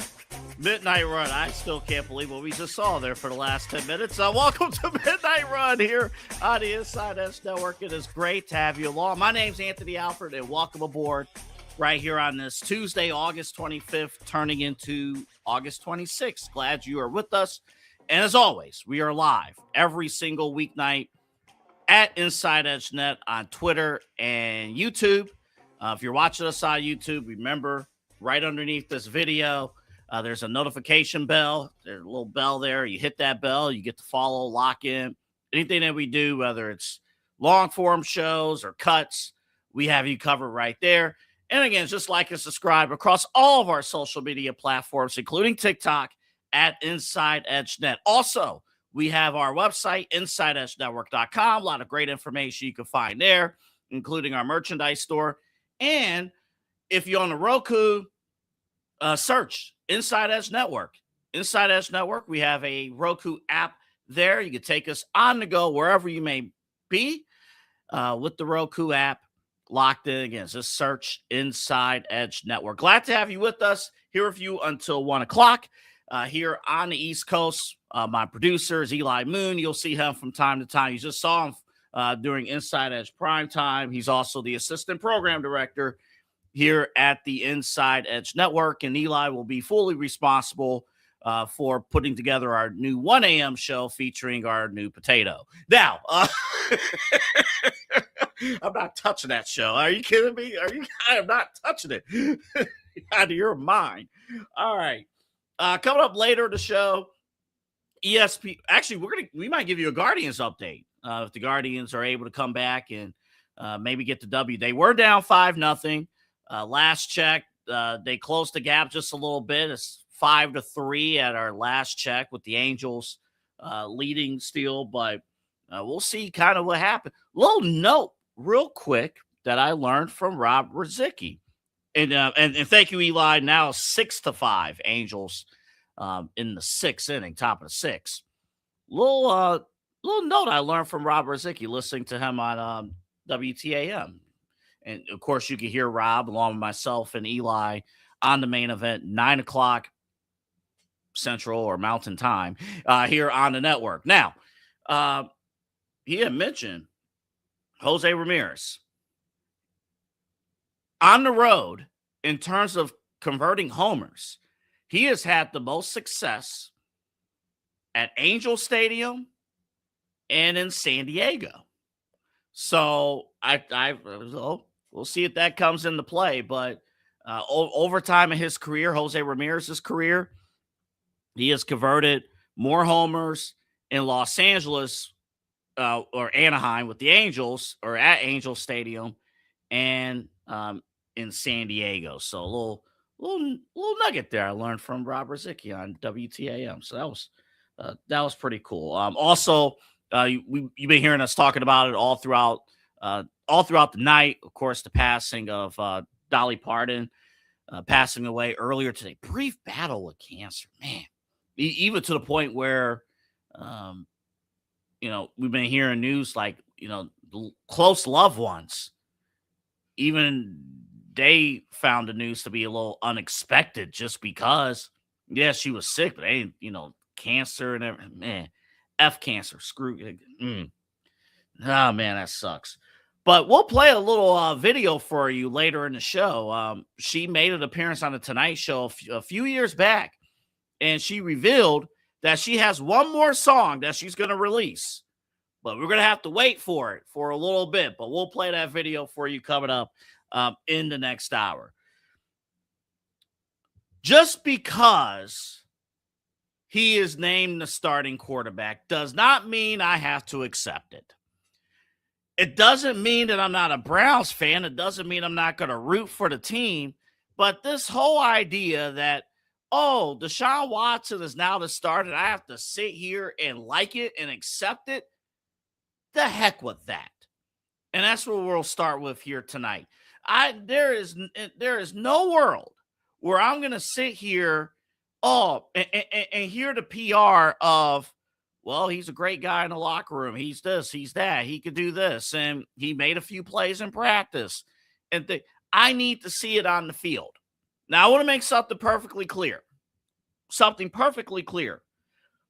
Midnight Run. I still can't believe what we just saw there for the last 10 minutes. Welcome to Midnight Run here on the Inside Edge Network. It is great to have you along. My name's Anthony Alford, and welcome aboard right here on this Tuesday, August 25th, turning into August 26th. Glad you are with us. And as always, we are live every single weeknight at Inside Edge Net on Twitter and YouTube. If you're watching us on YouTube, remember right underneath this video, there's a notification bell. There's a little bell there. You hit that bell, you get to follow, lock in. Anything that we do, whether it's long form shows or cuts, we have you covered right there. And again, just like and subscribe across all of our social media platforms, including TikTok at Inside Edge Net. Also, we have our website, InsideEdgeNetwork.com. A lot of great information you can find there, including our merchandise store. And if you're on the Roku, search Inside Edge Network. Inside Edge Network, we have a Roku app there. You can take us on the go wherever you may be with the Roku app locked in. Again, just search Inside Edge Network. Glad to have you with us here with you until 1 o'clock here on the East Coast. My producer is Eli Moon. You'll see him from time to time. You just saw him during Inside Edge Prime Time. He's also the assistant program director here at the Inside Edge Network, and Eli will be fully responsible for putting together our new 1 a.m. show featuring our new potato. Now, I'm not touching that show. Are you kidding me? I am not touching it. Out of your mind. All right. Coming up later in the show, ESP. Actually, we might give you a Guardians update if the Guardians are able to come back and maybe get the W. They were down 5-0. Last check, they closed the gap just a little bit. It's 5-3 at our last check with the Angels leading still, but we'll see kind of what happened. Little note real quick that I learned from Rob Ruzicki. And thank you, Eli. Now 6-5 Angels in the sixth inning, top of the sixth. Little note I learned from Rob Ruzicki listening to him on WTAM. And, of course, you can hear Rob along with myself and Eli on the main event, 9 o'clock Central or Mountain Time here on the network. Now, he had mentioned Jose Ramirez. on the road, in terms of converting homers, he has had the most success at Angel Stadium and in San Diego. So we'll see if that comes into play. But over time in his career, Jose Ramirez's career, he has converted more homers in Los Angeles or Anaheim with the Angels, or at Angel Stadium, and in San Diego. So a little nugget there I learned from Rob Ruzicki on WTAM. So that was pretty cool. Also, you've been hearing us talking about it all throughout the night. Of course, the passing of Dolly Parton, passing away earlier today. Brief battle with cancer, man. Even to the point where, we've been hearing news like, close loved ones, even they found the news to be a little unexpected, just because, yeah, she was sick, but they, cancer and everything. Man, F cancer, screw it. Oh, man, that sucks. But we'll play a little video for you later in the show. She made an appearance on the Tonight Show a few years back, and she revealed that she has one more song that she's going to release. But we're going to have to wait for it for a little bit. But we'll play that video for you coming up in the next hour. Just because he is named the starting quarterback does not mean I have to accept it. It doesn't mean that I'm not a Browns fan. It doesn't mean I'm not going to root for the team. But this whole idea that, oh, Deshaun Watson is now the starter, I have to sit here and like it and accept it, the heck with that. And that's what we'll start with here tonight. There is no world where I'm going to sit here and hear the PR of, well, he's a great guy in the locker room. He's this, he's that. He could do this. And he made a few plays in practice. And I need to see it on the field. Now, I want to make something perfectly clear.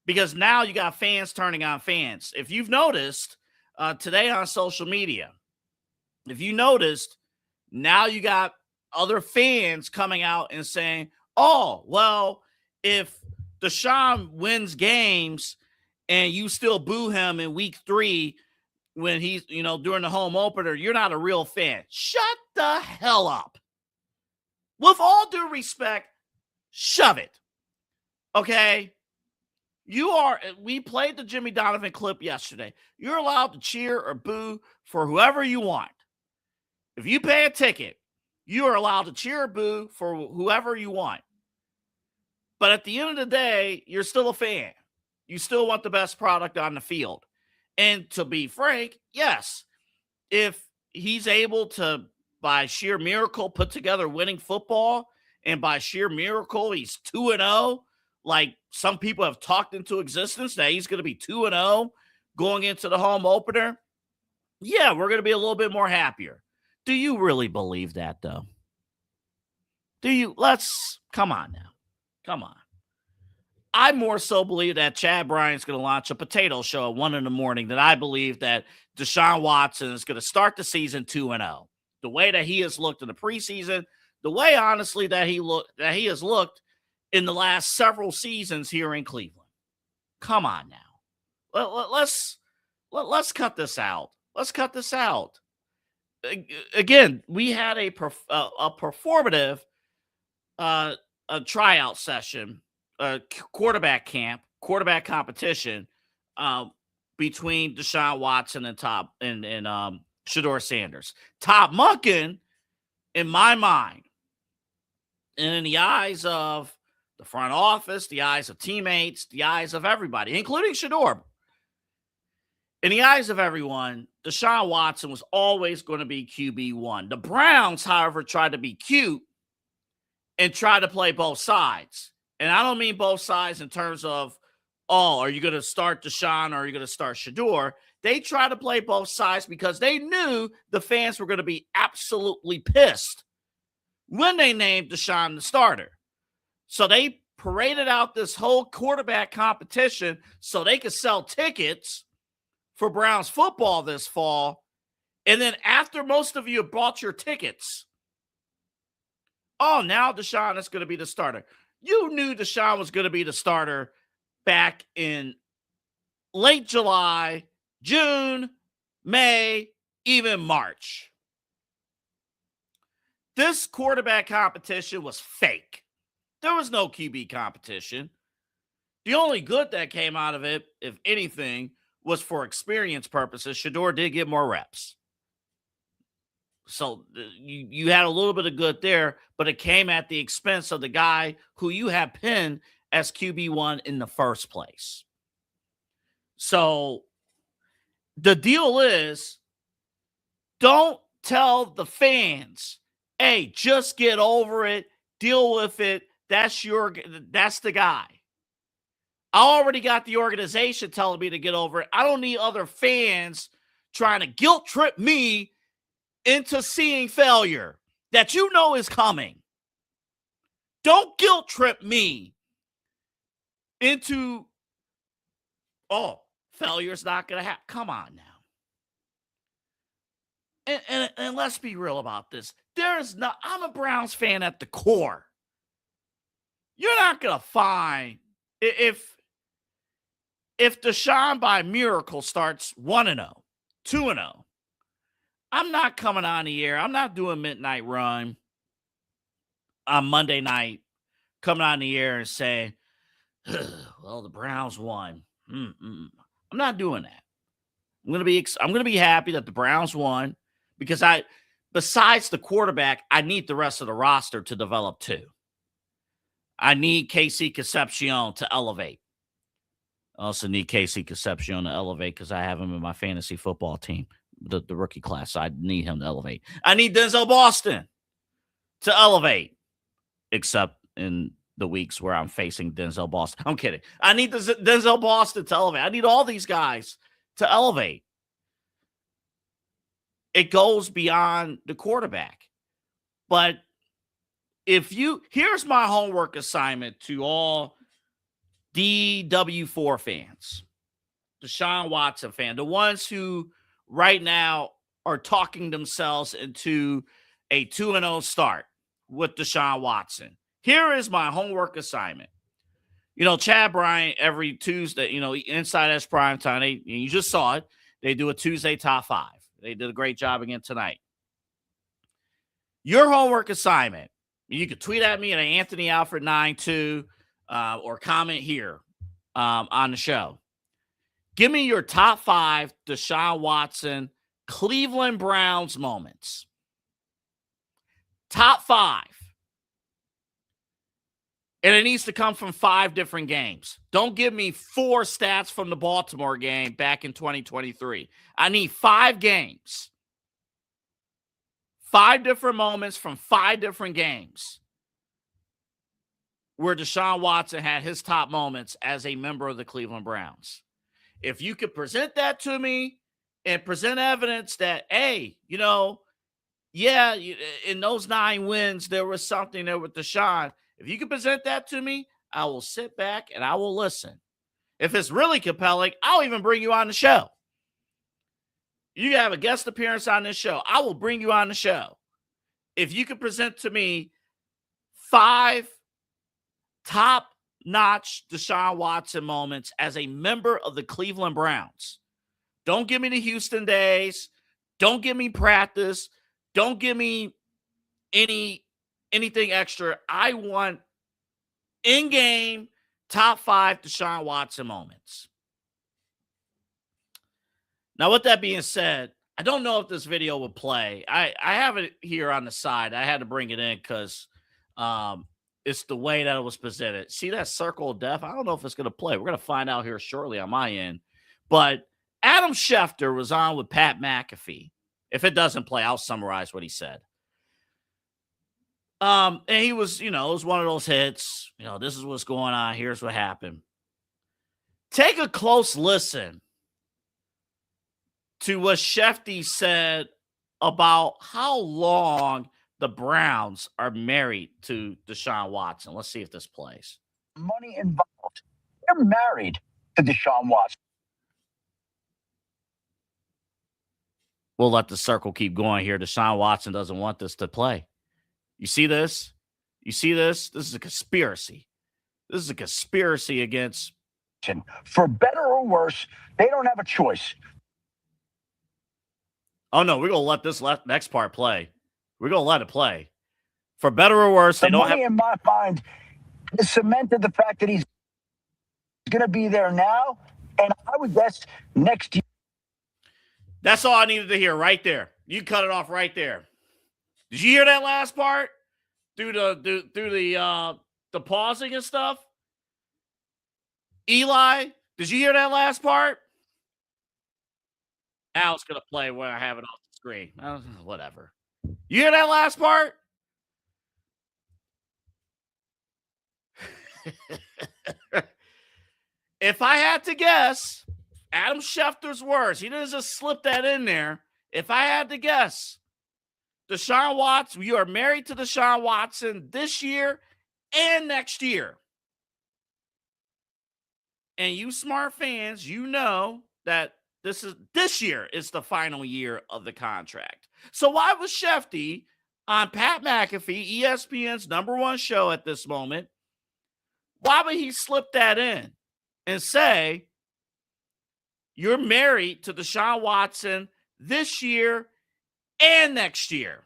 Because now you got fans turning on fans. If you've noticed today on social media, now you got other fans coming out and saying, oh, well, if Deshaun wins games and you still boo him in week 3 when he's, during the home opener, you're not a real fan. Shut the hell up. With all due respect, shove it. Okay? We played the Jimmy Donovan clip yesterday. You're allowed to cheer or boo for whoever you want. If you pay a ticket, you are allowed to cheer or boo for whoever you want. But at the end of the day, you're still a fan. You still want the best product on the field. And to be frank, yes, if he's able to, by sheer miracle, put together winning football, and by sheer miracle, he's 2-0, like some people have talked into existence, that he's going to be 2-0 going into the home opener, yeah, we're going to be a little bit more happier. Do you really believe that, though? Come on now. Come on. I more so believe that Chad Bryant's going to launch a potato show at 1 a.m. than I believe that Deshaun Watson is going to start the season 2-0. The way that he has looked in the preseason, the way, honestly, that he has looked in the last several seasons here in Cleveland. Come on now. Let's cut this out. Let's cut this out. Again, we had a performative a tryout session, quarterback camp, quarterback competition between Deshaun Watson and Shedeur Sanders. Todd Monken, in my mind, and in the eyes of the front office, the eyes of teammates, the eyes of everybody, including Shedeur, in the eyes of everyone, Deshaun Watson was always going to be QB1. The Browns, however, tried to be cute and try to play both sides. And I don't mean both sides in terms of, oh, are you going to start Deshaun or are you going to start Shedeur? They tried to play both sides because they knew the fans were going to be absolutely pissed when they named Deshaun the starter. So they paraded out this whole quarterback competition so they could sell tickets for Browns football this fall. And then after most of you have bought your tickets, oh, now Deshaun is going to be the starter. You knew Deshaun was going to be the starter back in late July, June, May, even March. This quarterback competition was fake. There was no QB competition. The only good that came out of it, if anything, was for experience purposes. Shedeur did get more reps. So you had a little bit of good there, but it came at the expense of the guy who you had pinned as QB1 in the first place. So the deal is, don't tell the fans, hey, just get over it, deal with it. That's the guy. I already got the organization telling me to get over it. I don't need other fans trying to guilt trip me into seeing failure that you know is coming. Don't guilt trip me into, oh, failure's not going to happen. Come on now. And let's be real about this. I'm a Browns fan at the core. You're not going to find, if Deshaun by miracle starts 1-0, 2-0, I'm not coming on the air. I'm not doing midnight run on Monday night, coming on the air and saying, well, the Browns won. I'm not doing that. I'm going to be happy that the Browns won, because besides the quarterback, I need the rest of the roster to develop too. I need Casey Concepcion to elevate. I also need Casey Concepcion to elevate because I have him in my fantasy football team, the rookie class. So I need him to elevate. I need Denzel Boston to elevate, except in the weeks where I'm facing Denzel Boston. I'm kidding. I need Denzel Boston to elevate. I need all these guys to elevate. It goes beyond the quarterback. But here's my homework assignment to all DW4 fans, Deshaun Watson fan, the ones who right now are talking themselves into a 2-0 start with Deshaun Watson. Here is my homework assignment. Chad Bryant every Tuesday, Inside Edge Primetime, you just saw it. They do a Tuesday top 5. They did a great job again tonight. Your homework assignment, you could tweet at me at Anthony Alfred 92 or comment here on the show. Give me your top 5 Deshaun Watson Cleveland Browns moments. Top 5. And it needs to come from 5 different games. Don't give me 4 stats from the Baltimore game back in 2023. I need 5 games. 5 different moments from 5 different games where Deshaun Watson had his top moments as a member of the Cleveland Browns. If you could present that to me and present evidence that, hey, in those 9 wins, there was something there with Deshaun. If you can present that to me, I will sit back and I will listen. If it's really compelling, I'll even bring you on the show. You have a guest appearance on this show, I will bring you on the show. If you can present to me 5 top-notch Deshaun Watson moments as a member of the Cleveland Browns. Don't give me the Houston days. Don't give me practice. Don't give me anything extra. I want in-game top 5 Deshaun Watson moments. Now, with that being said, I don't know if this video would play. I have it here on the side. I had to bring it in because it's the way that it was presented. See that circle of death? I don't know if it's going to play. We're going to find out here shortly on my end. But Adam Schefter was on with Pat McAfee. If it doesn't play, I'll summarize what he said. And he was, it was one of those hits. This is what's going on. Here's what happened. Take a close listen to what Shefty said about how long the Browns are married to Deshaun Watson. Let's see if this plays. Money involved. They're married to Deshaun Watson. We'll let the circle keep going here. Deshaun Watson doesn't want this to play. You see this? You see this? This is a conspiracy. This is a conspiracy against. For better or worse, they don't have a choice. Oh, no, we're going to let this next part play. We're going to let it play. For better or worse, they don't have. In my mind, has cemented the fact that he's going to be there now, and I would guess next year. That's all I needed to hear right there. You cut it off right there. Did you hear that last part? Through the pausing and stuff? Eli, did you hear that last part? Al's going to play when I have it off the screen. Whatever. You hear that last part? If I had to guess, Adam Schefter's words, he didn't just slip that in there. If I had to guess, Deshaun Watson, you are married to Deshaun Watson this year and next year. And you smart fans, you know that this year is the final year of the contract. So why was Shefty on Pat McAfee, ESPN's #1 show at this moment, why would he slip that in and say, you're married to Deshaun Watson this year and next year?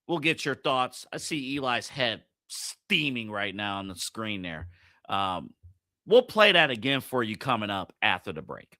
We'll get your thoughts. I see Eli's head steaming right now on the screen there. We'll play that again for you coming up after the break.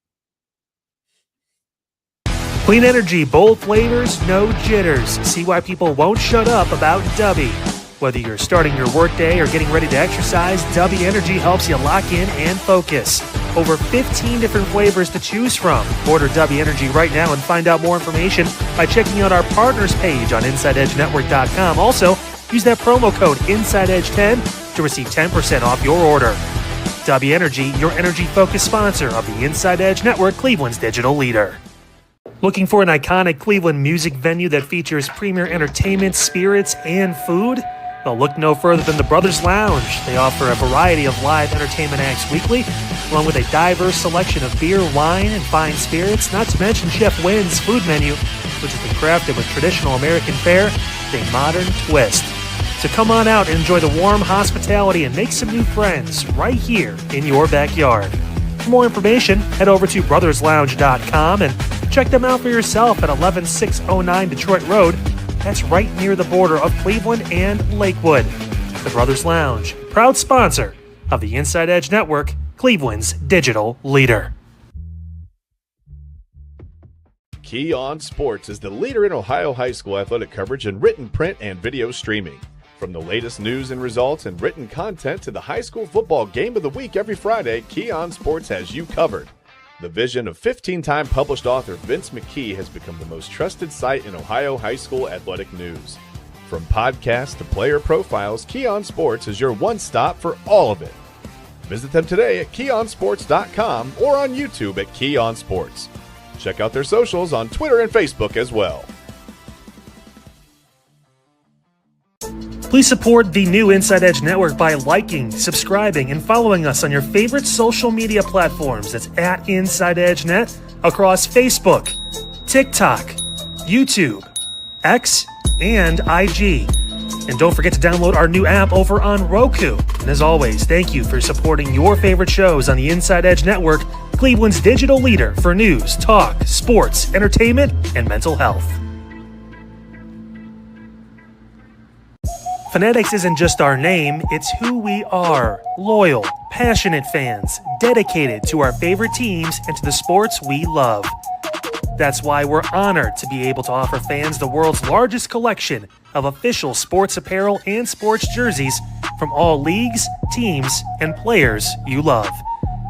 Clean energy, bold flavors, no jitters. See why people won't shut up about Dubby. Whether you're starting your workday or getting ready to exercise, Dubby Energy helps you lock in and focus. Over 15 different flavors to choose from. Order Dubby Energy right now and find out more information by checking out our partners page on InsideEdgeNetwork.com. Also, use that promo code InsideEdge10 to receive 10% off your order. Dubby Energy, your energy-focused sponsor of the Inside Edge Network, Cleveland's digital leader. Looking for an iconic Cleveland music venue that features premier entertainment, spirits, and food? Well, look no further than the Brothers Lounge. They offer a variety of live entertainment acts weekly, along with a diverse selection of beer, wine, and fine spirits, not to mention Chef Wynn's food menu, which has been crafted with traditional American fare with a modern twist. So come on out and enjoy the warm hospitality and make some new friends right here in your backyard. For more information, head over to brotherslounge.com and check them out for yourself at 11609 Detroit Road. That's right near the border of Cleveland and Lakewood. The Brothers Lounge, proud sponsor of the Inside Edge Network, Cleveland's digital leader. Key On Sports is the leader in Ohio high school athletic coverage in written, print, and video streaming. From the latest news and results and written content to the high school football game of the week every Friday, Key On Sports has you covered. The vision of 15-time published author Vince McKee has become the most trusted site in Ohio high school athletic news. From podcasts to player profiles, Key On Sports is your one-stop for all of it. Visit them today at keyonsports.com or on YouTube at Key On Sports. Check out their socials on Twitter and Facebook as well. Please support the new Inside Edge Network by liking, subscribing, and following us on your favorite social media platforms. That's at Inside Edge Net across Facebook, TikTok, YouTube, X, and IG. And don't forget to download our new app over on Roku. And as always, thank you for supporting your favorite shows on the Inside Edge Network, Cleveland's digital leader for news, talk, sports, entertainment, and mental health. Fanatics isn't just our name, it's who we are. Loyal, passionate fans, dedicated to our favorite teams and to the sports we love. That's why we're honored to be able to offer fans the world's largest collection of official sports apparel and sports jerseys from all leagues, teams, and players you love.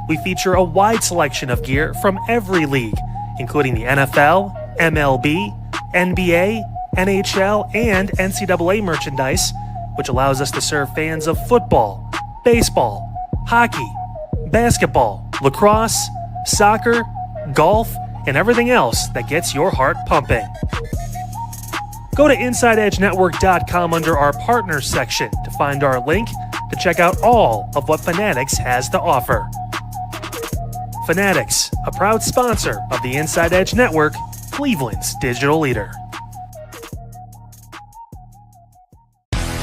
We feature a wide selection of gear from every league, including the NFL, MLB, NBA, NHL, and NCAA merchandise, which allows us to serve fans of football, baseball, hockey, basketball, lacrosse, soccer, golf, and everything else that gets your heart pumping. Go to InsideEdgeNetwork.com under our Partners section to find our link to check out all of what Fanatics has to offer. Fanatics, a proud sponsor of the Inside Edge Network, Cleveland's digital leader.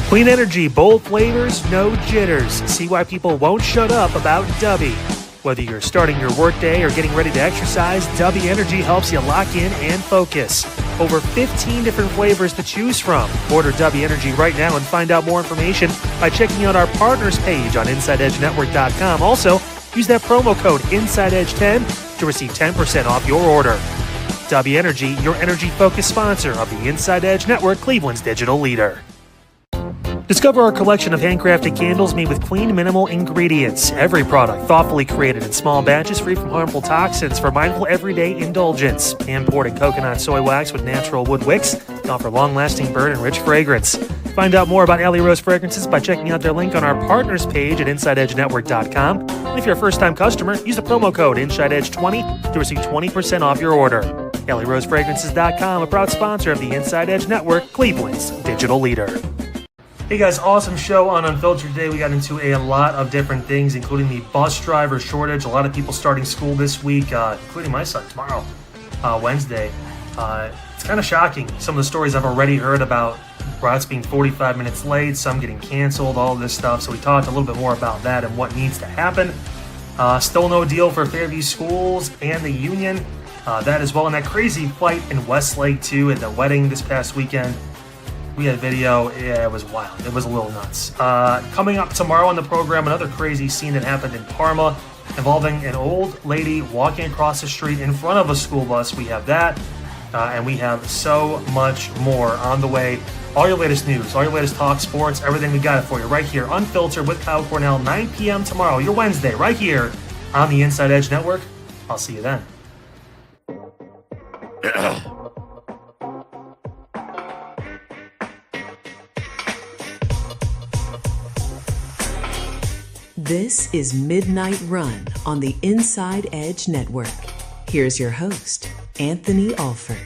Clean energy, bold flavors, no jitters. See why people won't shut up about Dubby. Whether you're starting your workday or getting ready to exercise, Dubby Energy helps you lock in and focus. Over 15 different flavors to choose from. Order Dubby Energy right now and find out more information by checking out our partners page on InsideEdgeNetwork.com. Also, use that promo code InsideEdge10 to receive 10% off your order. Dubby Energy, your energy-focused sponsor of the Inside Edge Network, Cleveland's digital leader. Discover our collection of handcrafted candles made with clean, minimal ingredients. Every product thoughtfully created in small batches free from harmful toxins for mindful everyday indulgence. Imported coconut soy wax with natural wood wicks to offer long-lasting burn and rich fragrance. Find out more about Alley Rose Fragrances by checking out their link on our partners page at InsideEdgeNetwork.com. And if you're a first-time customer, use the promo code InsideEdge20 to receive 20% off your order. AlleyRoseFragrances.com, a proud sponsor of the Inside Edge Network, Cleveland's digital leader. Hey guys, awesome show on Unfiltered today. We got into a lot of different things, including the bus driver shortage. A lot of people starting school this week, including my son tomorrow, Wednesday. It's kind of shocking. Some of the stories I've already heard about routes being 45 minutes late, some getting canceled, all of this stuff. So we talked a little bit more about that and what needs to happen. Still no deal for Fairview Schools and the union. That as well, and that crazy fight in Westlake too at the wedding this past weekend. We had video. Yeah, it was wild. It was a little nuts. Coming up tomorrow on the program, another crazy scene that happened in Parma involving an old lady walking across the street in front of a school bus. We have that, and we have so much more on the way. All your latest news, all your latest talk, sports, everything, we got it for you right here, Unfiltered with Kyle Cornell, 9 p.m. tomorrow, your Wednesday, right here on the Inside Edge Network. I'll see you then. This is Midnight Run on the Inside Edge Network. Here's your host, Anthony Alford.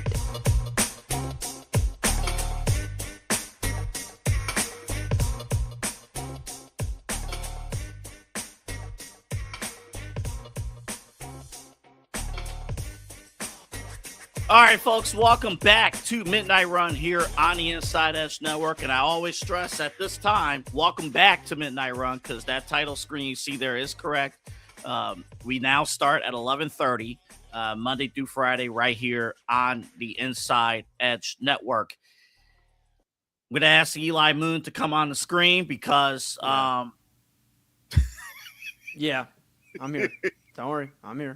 All right, folks, welcome back to Midnight Run here on the Inside Edge Network. And I always stress at this time, welcome back to Midnight Run, because that title screen you see there is correct. We now start at 11:30, Monday through Friday, right here on the Inside Edge Network. I'm going to ask Eli Moon to come on the screen because... Yeah, I'm here. Don't worry, I'm here.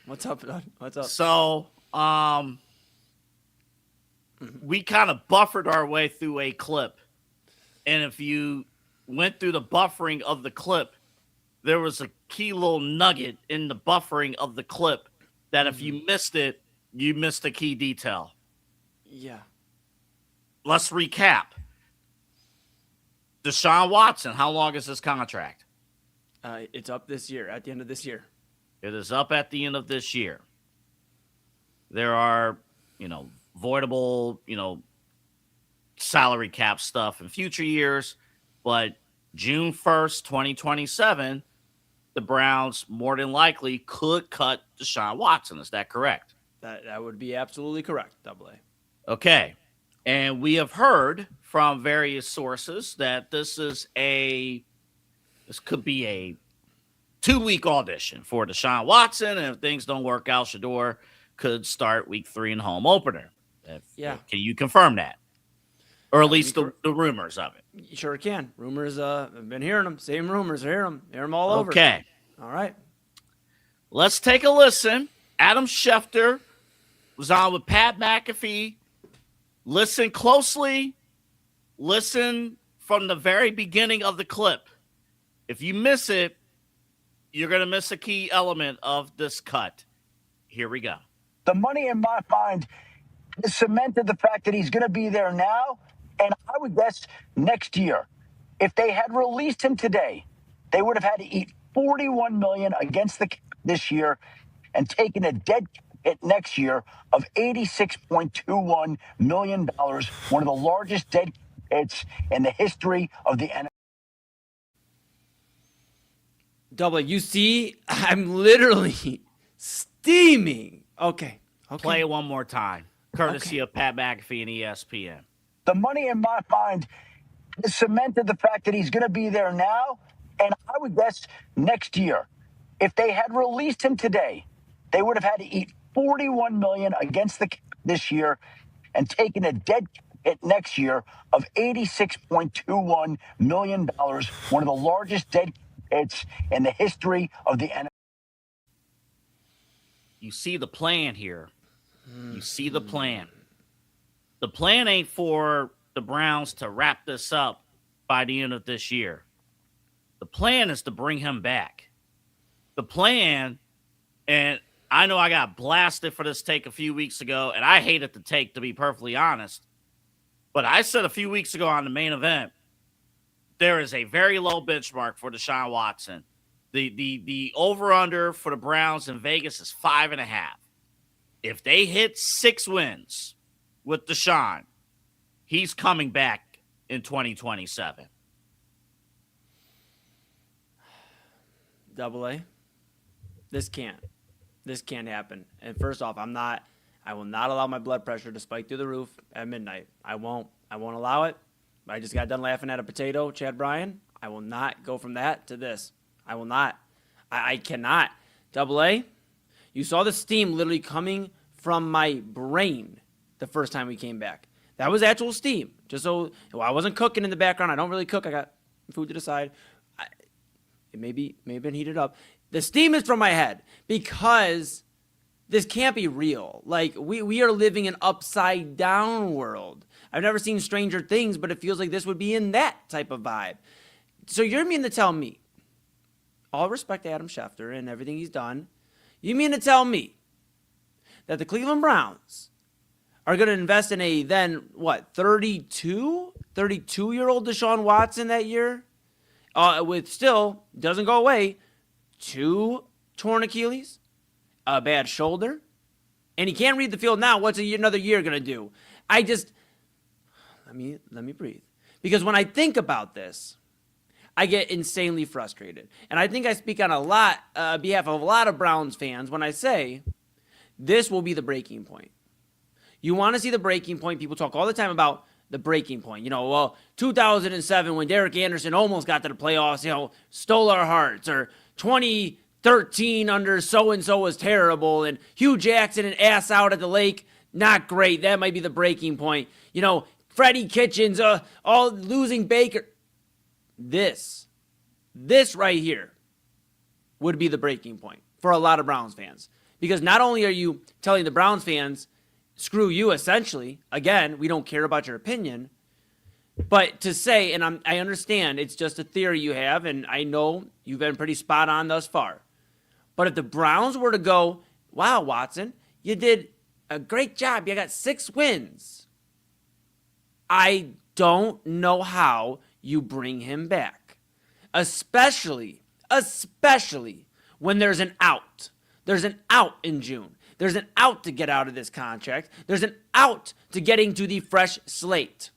What's up, bud? What's up? So... we kind of buffered our way through a clip. And if you went through the buffering of the clip, there was a key little nugget in the buffering of the clip that if you missed it, you missed a key detail. Yeah. Let's recap. Deshaun Watson, how long is his contract? It's up this year, at the end of this year. It is up at the end of this year. There are, voidable, salary cap stuff in future years, but June 1st, 2027, the Browns more than likely could cut Deshaun Watson. Is that correct? That would be absolutely correct, AA. Okay. And we have heard from various sources that this could be a 2-week audition for Deshaun Watson, and if things don't work out, Shador could start week 3 in home opener. Yeah. Can you confirm that? Or at least the rumors of it? You sure can. Rumors, I've been hearing them. Same rumors. Hear them all over. Okay. All right. Let's take a listen. Adam Schefter was on with Pat McAfee. Listen closely. Listen from the very beginning of the clip. If you miss it, you're going to miss a key element of this cut. Here we go. The money in my mind has cemented the fact that he's going to be there now, and I would guess next year. If they had released him today, they would have had to eat $41 million against the cap this year and taken a dead hit next year of $86.21 million, one of the largest dead hits in the history of the NFL. You see, I'm literally steaming. Okay. Play it one more time, courtesy of Pat McAfee and ESPN. The money in my mind has cemented the fact that he's going to be there now, and I would guess next year. If they had released him today, they would have had to eat $41 million against the cap this year and taken a dead hit next year of $86.21 million, one of the largest dead hits in the history of the NFL. You see the plan here. You see the plan. The plan ain't for the Browns to wrap this up by the end of this year. The plan is to bring him back. The plan, and I know I got blasted for this take a few weeks ago, and I hated the take, to be perfectly honest. But I said a few weeks ago on the main event, there is a very low benchmark for Deshaun Watson. The over-under for the Browns in Vegas is 5.5. If they hit 6 wins with Deshaun, he's coming back in 2027. Double A. This can't happen. And first off, I will not allow my blood pressure to spike through the roof at midnight. I won't allow it. I just got done laughing at a potato, Chad Bryan. I will not go from that to this. I will not. I cannot. Double A, you saw the steam literally coming from my brain the first time we came back. That was actual steam. Just so I wasn't cooking in the background. I don't really cook. I got food to the side. It may have been heated up. The steam is from my head because this can't be real. Like, we are living an upside down world. I've never seen Stranger Things, but it feels like this would be in that type of vibe. So you're mean to tell me, all respect to Adam Schefter and everything he's done, you mean to tell me that the Cleveland Browns are going to invest in a then, 32-year-old Deshaun Watson that year? With still, doesn't go away, 2 torn Achilles, a bad shoulder, and he can't read the field now. What's another year going to do? Let me breathe. Because when I think about this, I get insanely frustrated. And I think I speak on behalf of a lot of Browns fans when I say this will be the breaking point. You want to see the breaking point. People talk all the time about the breaking point. 2007 when Derek Anderson almost got to the playoffs, stole our hearts. Or 2013 under so-and-so was terrible. And Hugh Jackson and ass out at the lake, not great. That might be the breaking point. Freddie Kitchens, all losing Baker. This right here would be the breaking point for a lot of Browns fans. Because not only are you telling the Browns fans, screw you, essentially, again, we don't care about your opinion, but to say, and I understand it's just a theory you have, and I know you've been pretty spot on thus far, but if the Browns were to go, wow, Watson, you did a great job, you got 6 wins, I don't know how you bring him back. Especially when there's an out. There's an out in June. There's an out to get out of this contract. There's an out to getting to the fresh slate.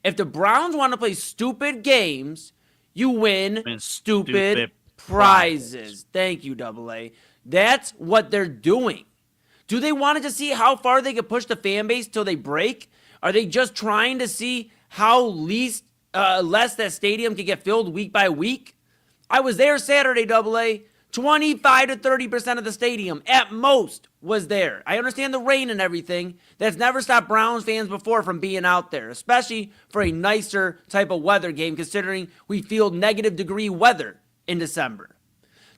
If the Browns want to play stupid games, you win stupid prizes. Thank you, Double A. That's what they're doing. Do they want to see how far they can push the fan base till they break? Are they just trying to see how less that stadium can get filled week by week? I was there Saturday, Double A. 25 to 30% of the stadium at most was there. I understand the rain and everything. That's never stopped Browns fans before from being out there, especially for a nicer type of weather game, considering we field negative degree weather in December.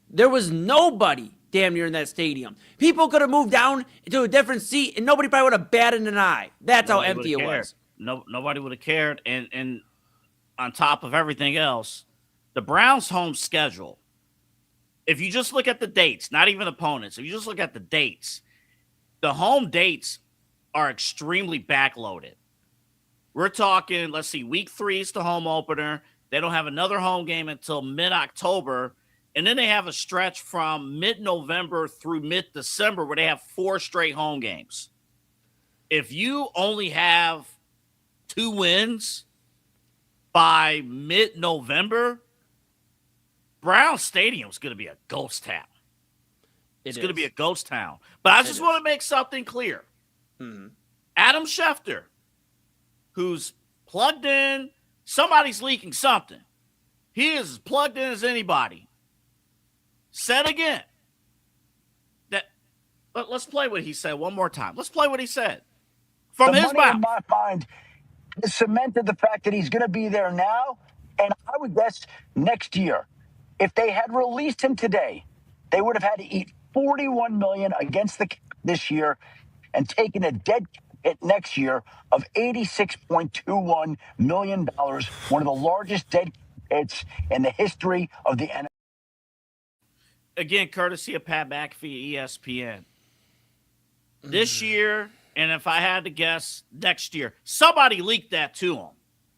There was nobody damn near in that stadium. People could have moved down to a different seat and nobody probably would have batted an eye. That's how empty it was. Nobody would have cared. And on top of everything else, the Browns' home schedule, if you just look at the dates, not even opponents, if you just look at the dates, the home dates are extremely backloaded. We're talking, let's see, week 3 is the home opener. They don't have another home game until mid-October. And then they have a stretch from mid-November through mid-December where they have 4 straight home games. If you only have 2 wins by mid-November, Brown Stadium's going to be a ghost town. It's going to be a ghost town. But I just want to make something clear. Mm-hmm. Adam Schefter, who's plugged in Somebody's leaking something. He is as plugged in as anybody. Said again. Let's play what he said one more time. Let's play what he said. From the his money mouth. in my mind has cemented the fact that he's going to be there now, and I would guess next year. If they had released him today, they would have had to eat $41 million against the this year and taken a dead hit next year of $86.21 million, one of the largest dead hits in the history of the NFL. Again, courtesy of Pat McAfee, ESPN. This year, and if I had to guess, next year, somebody leaked that to him.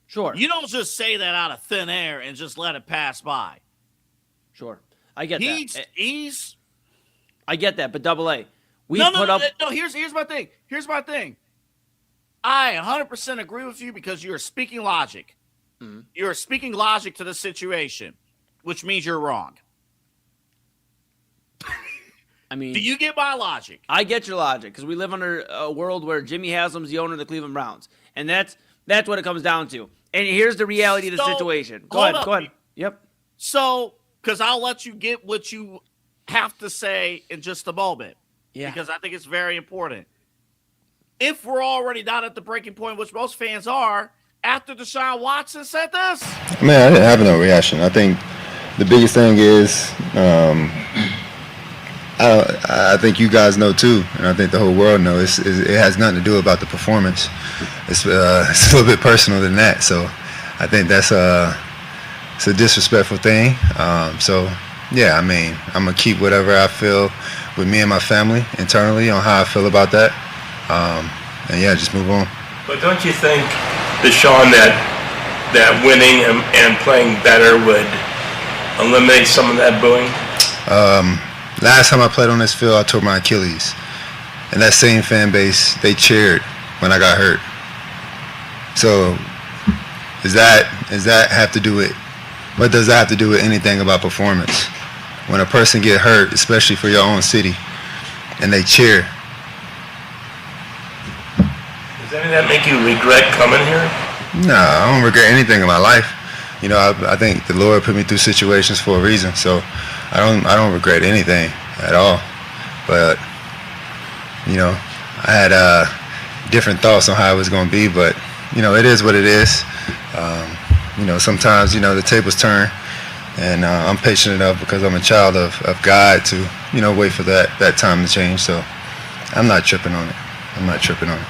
Sure. You don't just say that out of thin air and just let it pass by. Sure. I get that. I get that, but Double A. Here's my thing. I 100% agree with you because you are speaking logic. Mm-hmm. You're speaking logic to the situation, which means you're wrong. I mean, do you get my logic? I get your logic because we live under a world where Jimmy Haslam's the owner of the Cleveland Browns, and that's what it comes down to. And here's the reality of the situation. Go ahead. Yep. So, because I'll let you get what you have to say in just a moment. Yeah. Because I think it's very important. If we're already not at the breaking point, which most fans are, after Deshaun Watson said this. Man, I didn't have no reaction. I think the biggest thing is, I think you guys know too, and I think the whole world knows. It has nothing to do about the performance. It's a little bit personal than that. So I think it's a disrespectful thing. So yeah, I mean, I'm gonna keep whatever I feel with me and my family internally on how I feel about that, and yeah, just move on. But don't you think, Deshaun, that winning and playing better would eliminate some of that booing? Last time I played on this field, I tore my Achilles. And that same fan base, they cheered when I got hurt. So, does that have to do with, what does that have to do with anything about performance? When a person get hurt, especially for your own city, and they cheer. Does any of that make you regret coming here? No, I don't regret anything in my life. You know, I think the Lord put me through situations for a reason, so I don't regret anything at all. But you know, I had different thoughts on how it was going to be, but you know, it is what it is. You know, sometimes the tables turn, and I'm patient enough because I'm a child of God to wait for that time to change. So I'm not tripping on it.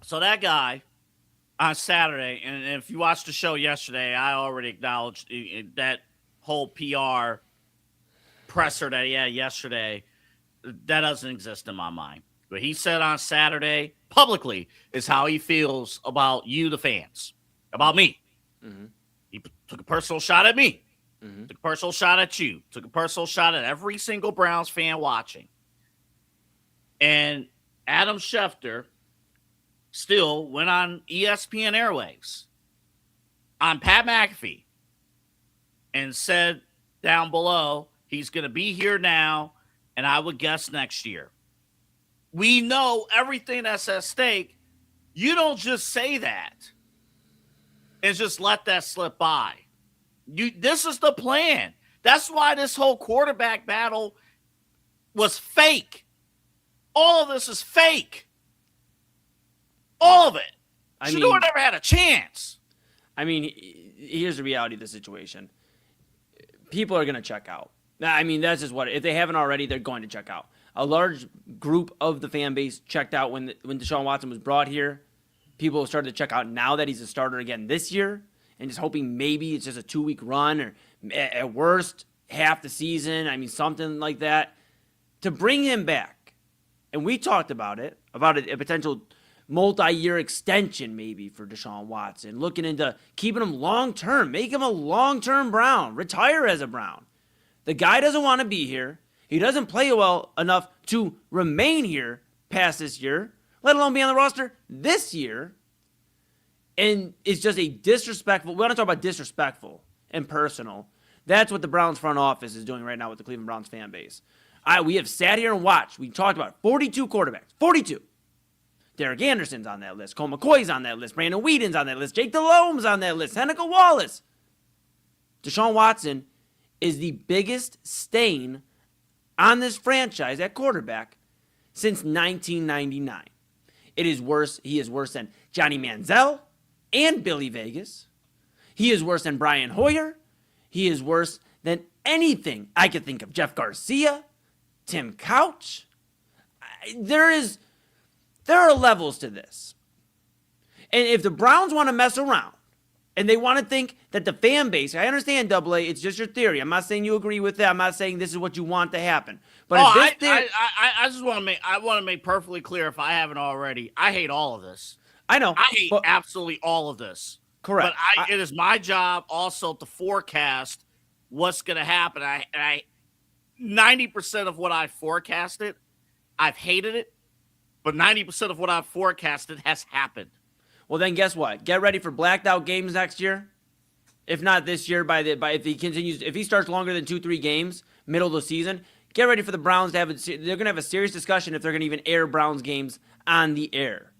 So that guy on Saturday, and if you watched the show yesterday, I already acknowledged that whole PR presser that he had yesterday, that doesn't exist in my mind. What he said on Saturday publicly is how he feels about you, the fans, about me. Mm-hmm. He took a personal shot at me, mm-hmm. took a personal shot at you, took a personal shot at every single Browns fan watching. And Adam Schefter still went on ESPN airwaves on Pat McAfee and said down below, he's going to be here now, and I would guess next year. We know everything that's at stake. You don't just say that and just let that slip by. This is the plan. That's why this whole quarterback battle was fake. All of this is fake. All of it. Shador never had a chance. I mean, here's the reality of the situation. People are going to check out. I mean, that's just what, if they haven't already, they're going to check out. A large group of the fan base checked out when Deshaun Watson was brought here. People started to check out now that he's a starter again this year, and just hoping maybe it's just a 2-week run, or at worst, half the season. I mean, something like that. To bring him back, and we talked about it, about a potential multi-year extension maybe for Deshaun Watson, looking into keeping him long-term, make him a long-term Brown, retire as a Brown. The guy doesn't want to be here. He doesn't play well enough to remain here past this year, let alone be on the roster this year. And it's just a disrespectful, we want to talk about disrespectful and personal. That's what the Browns front office is doing right now with the Cleveland Browns fan base. We have sat here and watched. We talked about 42 quarterbacks, 42. Derek Anderson's on that list. Cole McCoy's on that list. Brandon Whedon's on that list. Jake Delhomme's on that list. Seneca Wallace. Deshaun Watson is the biggest stain on this franchise at quarterback since 1999. It is worse. He is worse than Johnny Manziel and Billy Vegas. He is worse than Brian Hoyer. He is worse than anything I could think of. Jeff Garcia, Tim Couch. There are levels to this. And if the Browns want to mess around and they want to think that the fan base, I understand, AA, it's just your theory. I'm not saying you agree with that. I'm not saying this is what you want to happen. But I just want to make perfectly clear, if I haven't already, I hate all of this. I know. I hate absolutely all of this. Correct. But it is my job also to forecast what's going to happen. 90% of what I forecasted, I've hated it, but 90% of what I've forecasted has happened. Well, then guess what? Get ready for blacked out games next year. If not this year, if he starts longer than 2-3 games, middle of the season, get ready for the Browns to they're going to have a serious discussion if they're going to even air Browns games on the air.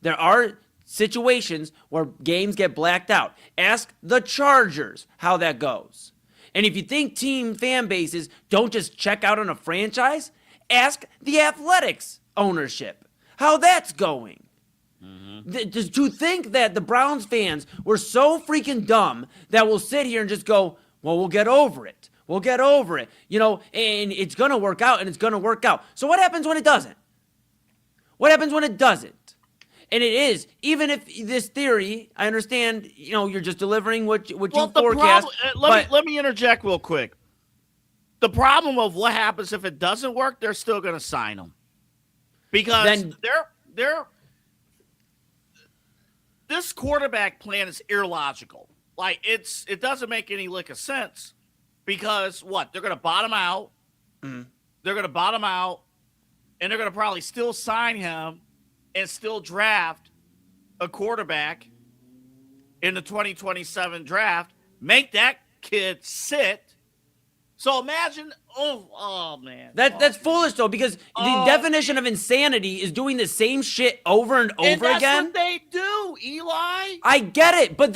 There are situations where games get blacked out. Ask the Chargers how that goes. And if you think team fan bases don't just check out on a franchise, ask the Athletics ownership how that's going. To think that the Browns fans were so freaking dumb that we'll sit here and just go, well, we'll get over it. We'll get over it. And it's going to work out, and it's going to work out. So what happens when it doesn't? What happens when it doesn't? And it is, even if this theory, I understand, you're just delivering what you forecast. Let me interject real quick. The problem of what happens if it doesn't work, they're still going to sign them. Because this quarterback plan is illogical. Like, it doesn't make any lick of sense. Because what? They're going to bottom out. Mm-hmm. They're going to bottom out. And they're going to probably still sign him and still draft a quarterback in the 2027 draft. Make that kid sit. So imagine, oh man. That's foolish, though, because the definition of insanity is doing the same shit over and over again. That's what they do, Eli. I get it, but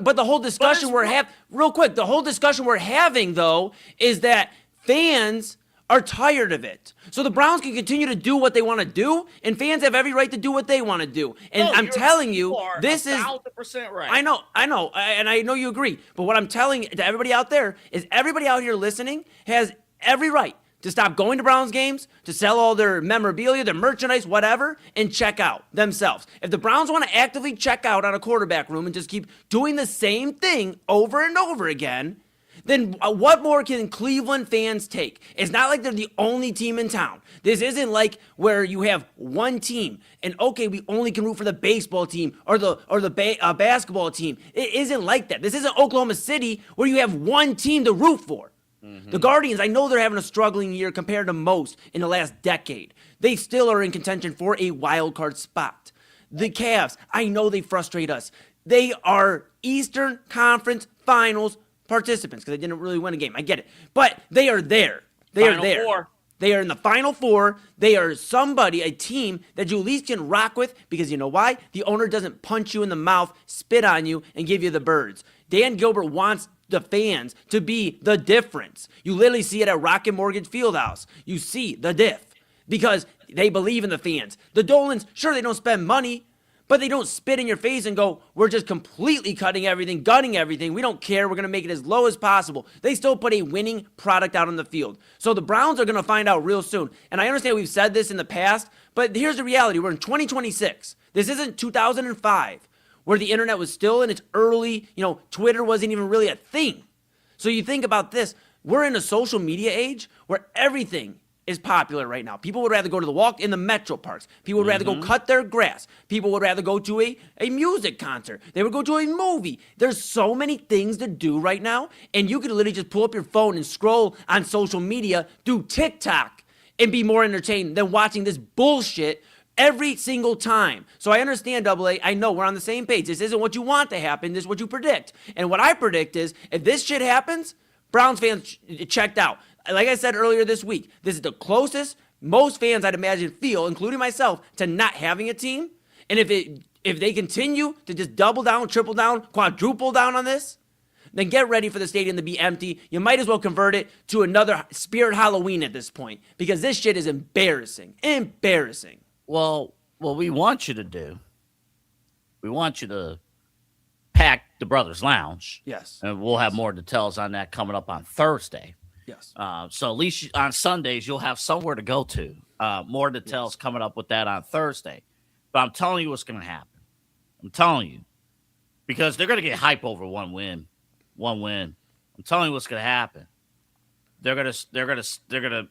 but the whole discussion we're having, real quick, the whole discussion we're having, though, is that fans are tired of it. So the Browns can continue to do what they want to do, and fans have every right to do what they want to do. And I'm telling you, this is 1,000% right. I know, and I know you agree. But what I'm telling to everybody out there is everybody out here listening has every right to stop going to Browns games, to sell all their memorabilia, their merchandise, whatever, and check out themselves. If the Browns want to actively check out on a quarterback room and just keep doing the same thing over and over again, then what more can Cleveland fans take? It's not like they're the only team in town. This isn't like where you have one team and, okay, we only can root for the baseball team or the basketball team. It isn't like that. This isn't Oklahoma City where you have one team to root for. Mm-hmm. The Guardians, I know they're having a struggling year compared to most in the last decade. They still are in contention for a wild card spot. The Cavs, I know they frustrate us. They are Eastern Conference Finals participants because they didn't really win a game. I get it. But they are there. They are there. Four. They are in the Final Four. They are a team that you at least can rock with because you know why? The owner doesn't punch you in the mouth, spit on you, and give you the birds. Dan Gilbert wants the fans to be the difference. You literally see it at Rocket Mortgage Fieldhouse. You see the diff because they believe in the fans. The Dolans, sure, they don't spend money, but they don't spit in your face and go, we're just completely cutting everything, gutting everything. We don't care. We're going to make it as low as possible. They still put a winning product out on the field. So the Browns are going to find out real soon. And I understand we've said this in the past, but here's the reality. We're in 2026. This isn't 2005 where the internet was still in its early, Twitter wasn't even really a thing. So you think about this. We're in a social media age where everything is popular right now. People would rather go to the walk in the metro parks. People would rather go cut their grass. People would rather go to a music concert. They would go to a movie. There's so many things to do right now, and you could literally just pull up your phone and scroll on social media, do TikTok, and be more entertained than watching this bullshit every single time. So I understand, AA. I know we're on the same page. This isn't what you want to happen. This is what you predict. And what I predict is if this shit happens, Browns fans checked out. Like I said earlier this week, this is the closest most fans I'd imagine feel, including myself, to not having a team. And if they continue to just double down, triple down, quadruple down on this, then get ready for the stadium to be empty. You might as well convert it to another Spirit Halloween at this point, because this shit is embarrassing. Embarrassing. Well, what we want you to do, we want you to pack the Brothers Lounge. Yes. And we'll have more details on that coming up on Thursday. Yes. So at least on Sundays, you'll have somewhere to go to. More details coming up with that on Thursday. But I'm telling you what's going to happen. I'm telling you. Because they're going to get hype over one win. I'm telling you what's going to happen. They're going to,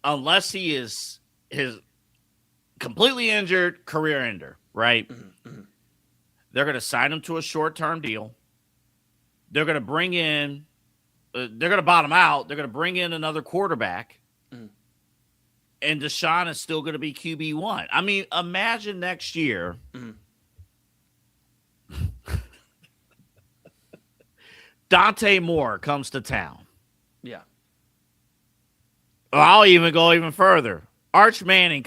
unless he is his completely injured career ender, right? Mm-hmm. They're going to sign him to a short-term deal. They're going to bring in, they're going to bottom out. They're going to bring in another quarterback. Mm. And Deshaun is still going to be QB1. I mean, imagine next year. Mm. Dante Moore comes to town. Yeah. I'll even go even further. Arch Manning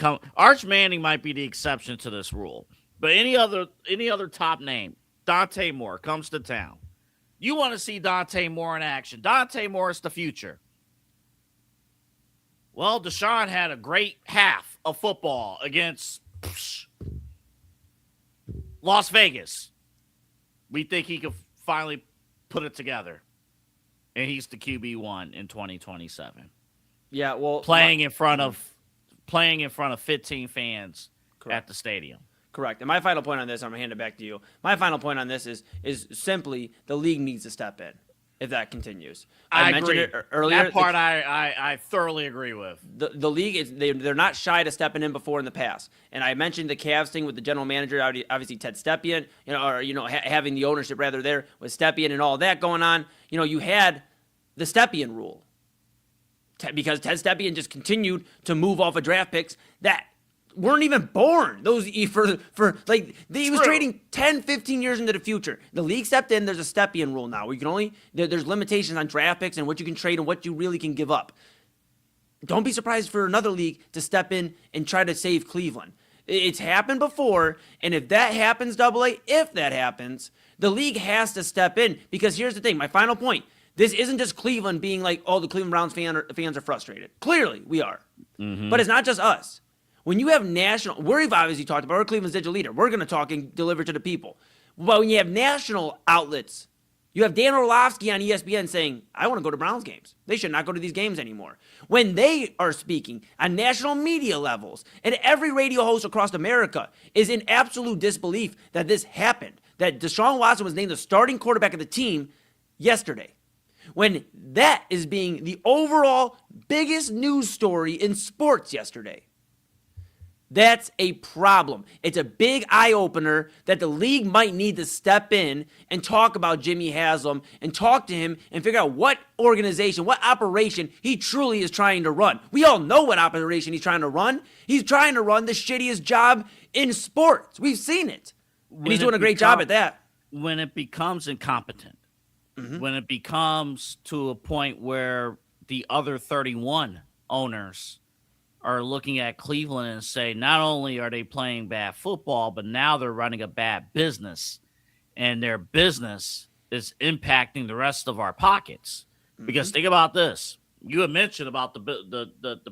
might be the exception to this rule. But any other top name, Dante Moore comes to town. You want to see Dante Moore in action. Dante Moore is the future. Well, Deshaun had a great half of football against Las Vegas. We think he could finally put it together. And he's the QB1 in 2027. Yeah, well, playing in front of 15 fans at the stadium. Correct. And my final point on this, I'm going to hand it back to you. My final point on this is simply the league needs to step in if that continues. I mentioned agree. it earlier. That part I thoroughly agree with. The league, they're not shy to stepping in before in the past. And I mentioned the Cavs thing with the general manager, obviously Ted Stepien, having the ownership rather there with Stepien and all that going on. You had the Stepien rule. Because Ted Stepien just continued to move off of draft picks that weren't even born. He was trading 10, 15 years into the future. The league stepped in. There's a Stepien rule now where you can there's limitations on draft picks and what you can trade and what you really can give up. Don't be surprised for another league to step in and try to save Cleveland. It's happened before, and if that happens, if that happens, the league has to step in, because here's the thing, my final point. This isn't just Cleveland being like, oh, the Cleveland Browns fans are frustrated. Clearly, we are. Mm-hmm. But it's not just us. When you have we've obviously talked about, we're Cleveland's digital leader. We're going to talk and deliver to the people. But when you have national outlets, you have Dan Orlovsky on ESPN saying, I want to go to Browns games. They should not go to these games anymore. When they are speaking on national media levels, and every radio host across America is in absolute disbelief that this happened, that Deshaun Watson was named the starting quarterback of the team yesterday. When that is being the overall biggest news story in sports yesterday. That's a problem. It's a big eye-opener that the league might need to step in and talk about Jimmy Haslam and talk to him and figure out what organization, what operation he truly is trying to run. We all know what operation he's trying to run. He's trying to run the shittiest job in sports. We've seen it. And he's doing a great job at that. When it becomes incompetent, Mm-hmm. when it becomes to a point where the other 31 owners are looking at Cleveland and say, not only are they playing bad football, but now they're running a bad business, and their business is impacting the rest of our pockets. Mm-hmm. Because think about this. You had mentioned about the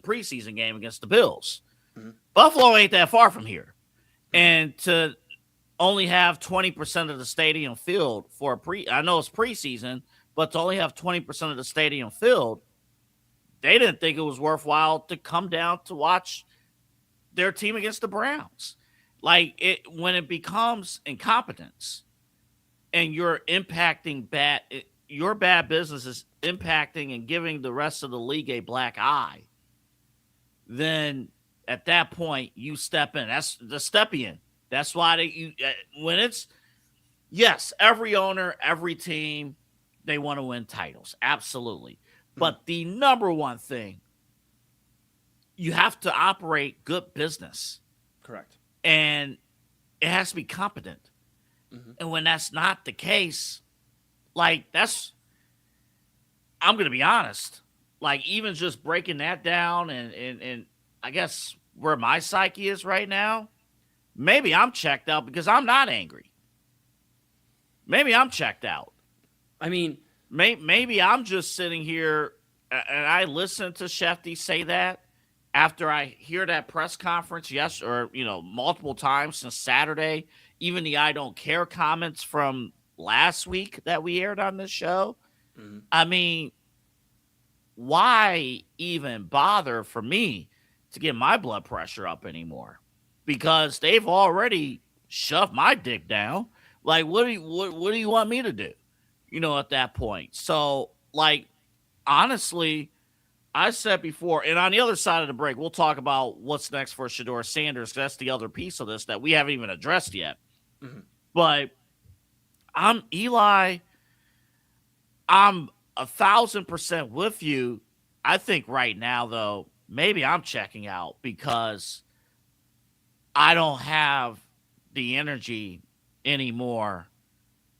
preseason game against the Bills. Mm-hmm. Buffalo ain't that far from here. And to only have 20% of the stadium filled for I know it's preseason, but to only have 20% of the stadium filled, they didn't think it was worthwhile to come down to watch their team against the Browns. When it becomes incompetence and you're impacting your bad business is impacting and giving the rest of the league a black eye, then at that point you step in. That's the Stepien. That's why every owner, every team, they want to win titles. Absolutely. Mm-hmm. But the number one thing, you have to operate good business. Correct. And it has to be competent. Mm-hmm. And when that's not the case, I'm going to be honest, even just breaking that down and I guess where my psyche is right now, maybe I'm checked out because I'm not angry. Maybe I'm checked out. I mean, maybe I'm just sitting here and I listen to Shefty say that after I hear that press conference, multiple times since Saturday, even the I don't care comments from last week that we aired on this show. Mm-hmm. I mean, why even bother for me to get my blood pressure up anymore? Because they've already shoved my dick down. Like, what do you want me to do? At that point. So, honestly, I said before, and on the other side of the break, we'll talk about what's next for Shedeur Sanders. That's the other piece of this that we haven't even addressed yet. Mm-hmm. But I'm 1,000% with you. I think right now, though, maybe I'm checking out because I don't have the energy anymore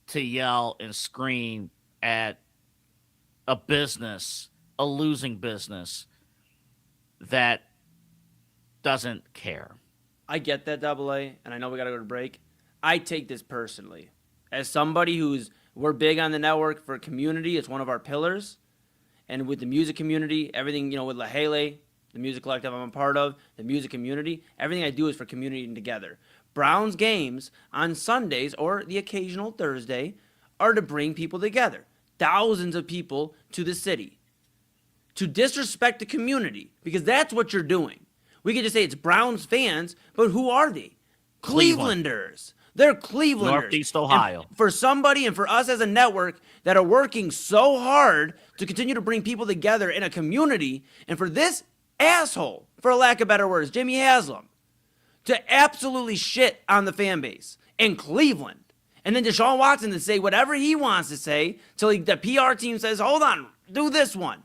to yell and scream at a losing business that doesn't care. I get that, Double A, and I know we got to go to break. I take this personally. As somebody we're big on the network for community, it's one of our pillars. And with the music community, everything, with Lahele, the music collective I'm a part of, the music community, everything I do is for community and together. Browns games on Sundays or the occasional Thursday are to bring people together. Thousands of people to the city. To disrespect the community, because that's what you're doing. We could just say it's Browns fans, but who are they? Clevelanders. They're Clevelanders. Northeast Ohio. And for somebody and for us as a network that are working so hard to continue to bring people together in a community, and for this asshole, for lack of better words, Jimmy Haslam, to absolutely shit on the fan base in Cleveland. And then Deshaun Watson to say whatever he wants to say till the PR team says, hold on, do this one.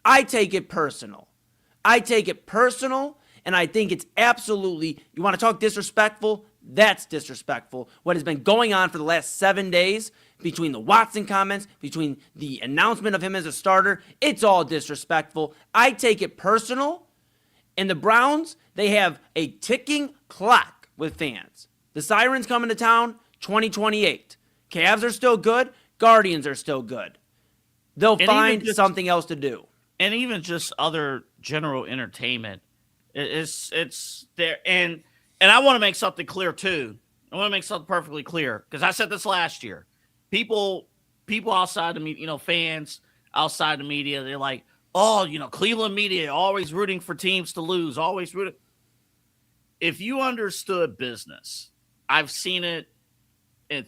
I take it personal. And I think it's absolutely, you want to talk disrespectful? That's disrespectful. What has been going on for the last 7 days between the Watson comments, between the announcement of him as a starter, it's all disrespectful. I take it personal. And the Browns, they have a ticking clock with fans. The Sirens coming to town, 2028. Cavs are still good. Guardians are still good. They'll find something else to do. And even just other general entertainment. It's there. And I want to make something clear, too. I want to make something perfectly clear. Because I said this last year. People outside the media, fans outside the media, they're like, oh, Cleveland media always rooting for teams to lose, always rooting. If you understood business, I've seen it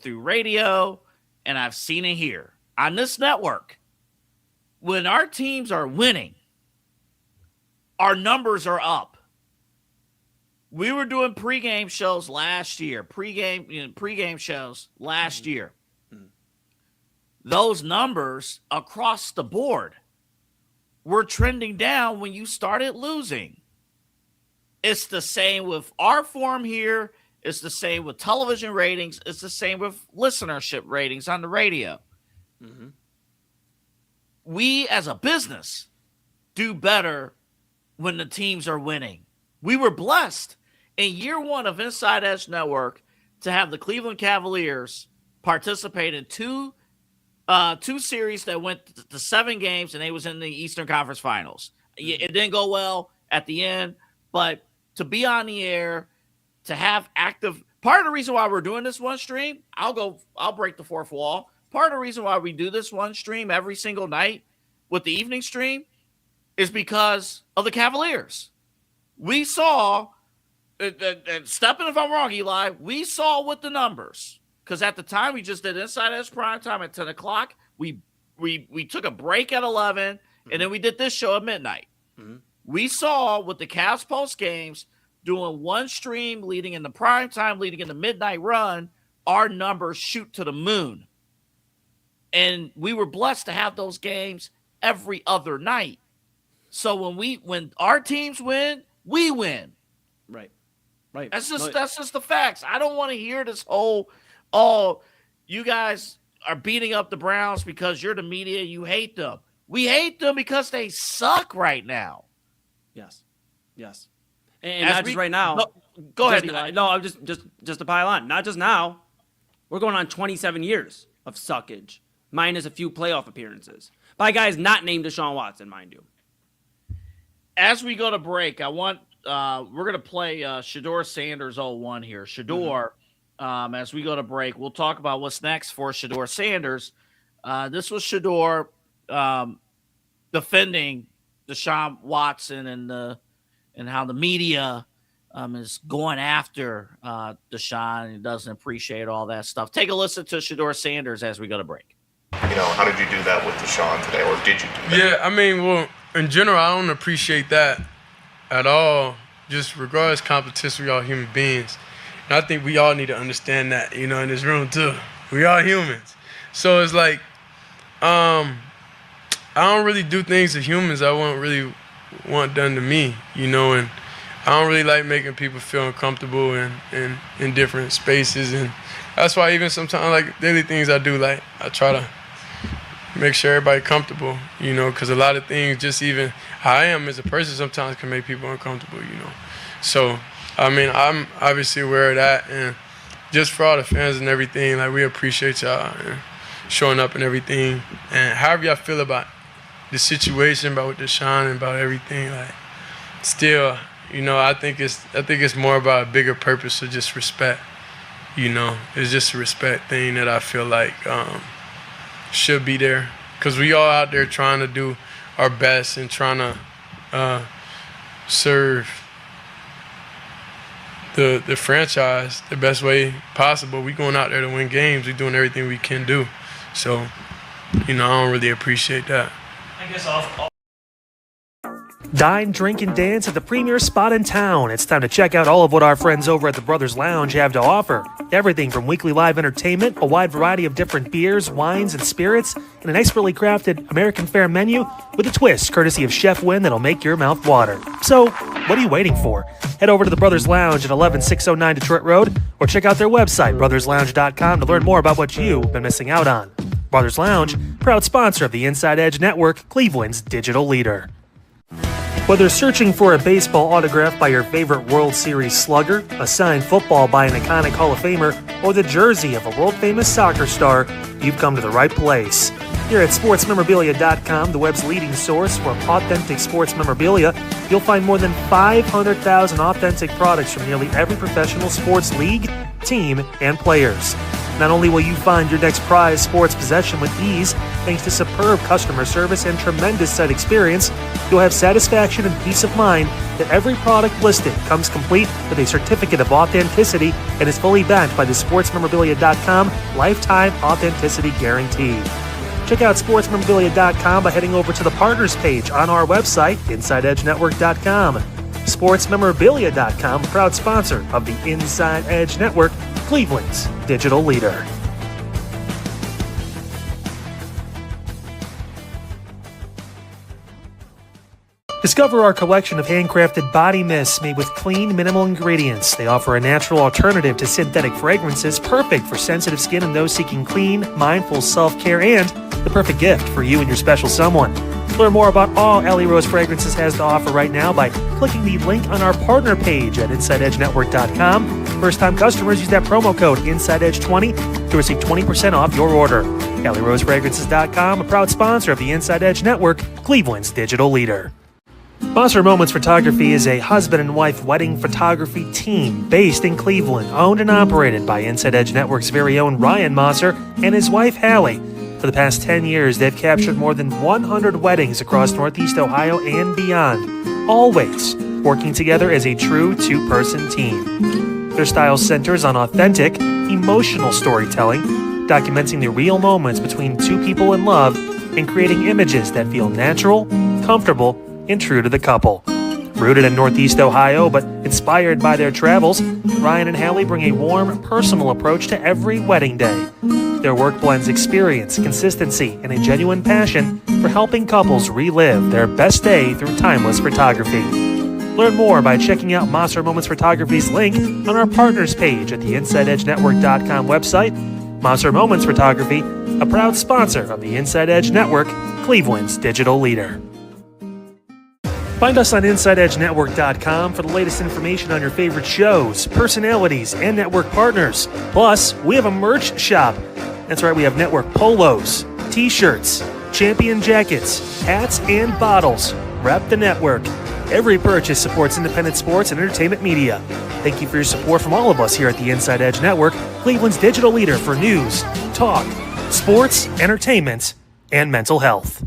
through radio, and I've seen it here on this network. When our teams are winning, our numbers are up. We were doing pregame shows last year, pregame shows last year. Those numbers across the board were trending down when you started losing. It's the same with our form here. It's the same with television ratings. It's the same with listenership ratings on the radio. Mm-hmm. We, as a business, do better when the teams are winning. We were blessed in year one of Inside Edge Network to have the Cleveland Cavaliers participate in two series that went to 7 games, and they was in the Eastern Conference Finals. It didn't go well at the end, but to be on the air, to have active – part of the reason why we're doing this one stream, I'll break the fourth wall. Part of the reason why we do this one stream every single night with the evening stream is because of the Cavaliers. We saw – and step in if I'm wrong, Eli – we saw with the numbers – because at the time we just did Inside Edge Prime Time at 10 o'clock. We took a break at 11, and then we did this show at midnight. Mm-hmm. We saw with the Cavs post games doing one stream leading into prime time, leading into midnight run, our numbers shoot to the moon. And we were blessed to have those games every other night. So when our teams win, we win. Right. That's just the facts. I don't want to hear this whole – oh, you guys are beating up the Browns because you're the media. You hate them. We hate them because they suck right now. Yes. And not just right now. Go ahead, Eli. No, I'm just to pile on. Not just now. We're going on 27 years of suckage, minus a few playoff appearances by guys not named Deshaun Watson, mind you. As we go to break, we're going to play Shedeur Sanders 01 here. Shedeur, as we go to break, we'll talk about what's next for Shedeur Sanders. This was Shedeur defending Deshaun Watson and how the media is going after Deshaun and doesn't appreciate all that stuff. Take a listen to Shedeur Sanders as we go to break. How did you do that with Deshaun today, or did you do that? Yeah, I mean, well, in general, I don't appreciate that at all. Just regardless competition, we all human beings. And I think we all need to understand that, in this room too. We are humans. So it's like, I don't really do things to humans I wouldn't really want done to me, and I don't really like making people feel uncomfortable in different spaces. And that's why even sometimes, like, daily things I do, like, I try to make sure everybody comfortable, because a lot of things, just even how I am as a person, sometimes can make people uncomfortable, So, I mean, I'm obviously aware of that, and just for all the fans and everything, like, we appreciate y'all and showing up and everything. And however y'all feel about the situation, about with Deshaun and about everything, like, still, I think it's more about a bigger purpose of just respect, It's just a respect thing that I feel like should be there, because we all out there trying to do our best and trying to serve the franchise the best way possible. We going out there to win games. We doing everything we can do. So, I don't really appreciate that. I guess I'll Dine, drink, and dance at the premier spot in town. It's time to check out all of what our friends over at the Brothers Lounge have to offer. Everything from weekly live entertainment, a wide variety of different beers, wines, and spirits, and an expertly crafted American fare menu with a twist courtesy of Chef Wynn that'll make your mouth water. So, what are you waiting for? Head over to the Brothers Lounge at 11609 Detroit Road or check out their website, brotherslounge.com, to learn more about what you've been missing out on. Brothers Lounge, proud sponsor of the Inside Edge Network, Cleveland's digital leader. Whether searching for a baseball autograph by your favorite World Series slugger, a signed football by an iconic Hall of Famer, or the jersey of a world-famous soccer star, you've come to the right place. Here at sportsmemorabilia.com, the web's leading source for authentic sports memorabilia, you'll find more than 500,000 authentic products from nearly every professional sports league, team, and players. Not only will you find your next prized sports possession with ease, thanks to superb customer service and tremendous site experience, you'll have satisfaction and peace of mind that every product listed comes complete with a certificate of authenticity and is fully backed by the sportsmemorabilia.com lifetime authenticity guarantee. Check out sportsmemorabilia.com by heading over to the partners page on our website, InsideEdgeNetwork.com. Sportsmemorabilia.com, a proud sponsor of the Inside Edge Network, Cleveland's digital leader. Discover our collection of handcrafted body mists made with clean, minimal ingredients. They offer a natural alternative to synthetic fragrances, perfect for sensitive skin and those seeking clean, mindful self-care, and the perfect gift for you and your special someone. Learn more about all Alley Rose Fragrances has to offer right now by clicking the link on our partner page at InsideEdgeNetwork.com. First-time customers use that promo code InsideEdge20 to receive 20% off your order. AlleyRoseFragrances.com, a proud sponsor of the Inside Edge Network, Cleveland's digital leader. Monster Moments Photography is a husband and wife wedding photography team based in Cleveland, owned and operated by Inside Edge Network's very own Ryan Mosser and his wife Hallie. For the past 10 years, they've captured more than 100 weddings across Northeast Ohio and beyond, always working together as a true two-person team. Their style centers on authentic, emotional storytelling, documenting the real moments between two people in love and creating images that feel natural, comfortable, and true to the couple. Rooted in Northeast Ohio, but inspired by their travels, Ryan and Hallie bring a warm, personal approach to every wedding day. Their work blends experience, consistency, and a genuine passion for helping couples relive their best day through timeless photography. Learn more by checking out Monster Moments Photography's link on our partners page at the InsideEdgeNetwork.com website. Monster Moments Photography, a proud sponsor of the Inside Edge Network, Cleveland's digital leader. Find us on InsideEdgeNetwork.com for the latest information on your favorite shows, personalities, and network partners. Plus, we have a merch shop. That's right, we have network polos, t-shirts, champion jackets, hats, and bottles. Rep the network. Every purchase supports independent sports and entertainment media. Thank you for your support from all of us here at the Inside Edge Network, Cleveland's digital leader for news, talk, sports, entertainment, and mental health.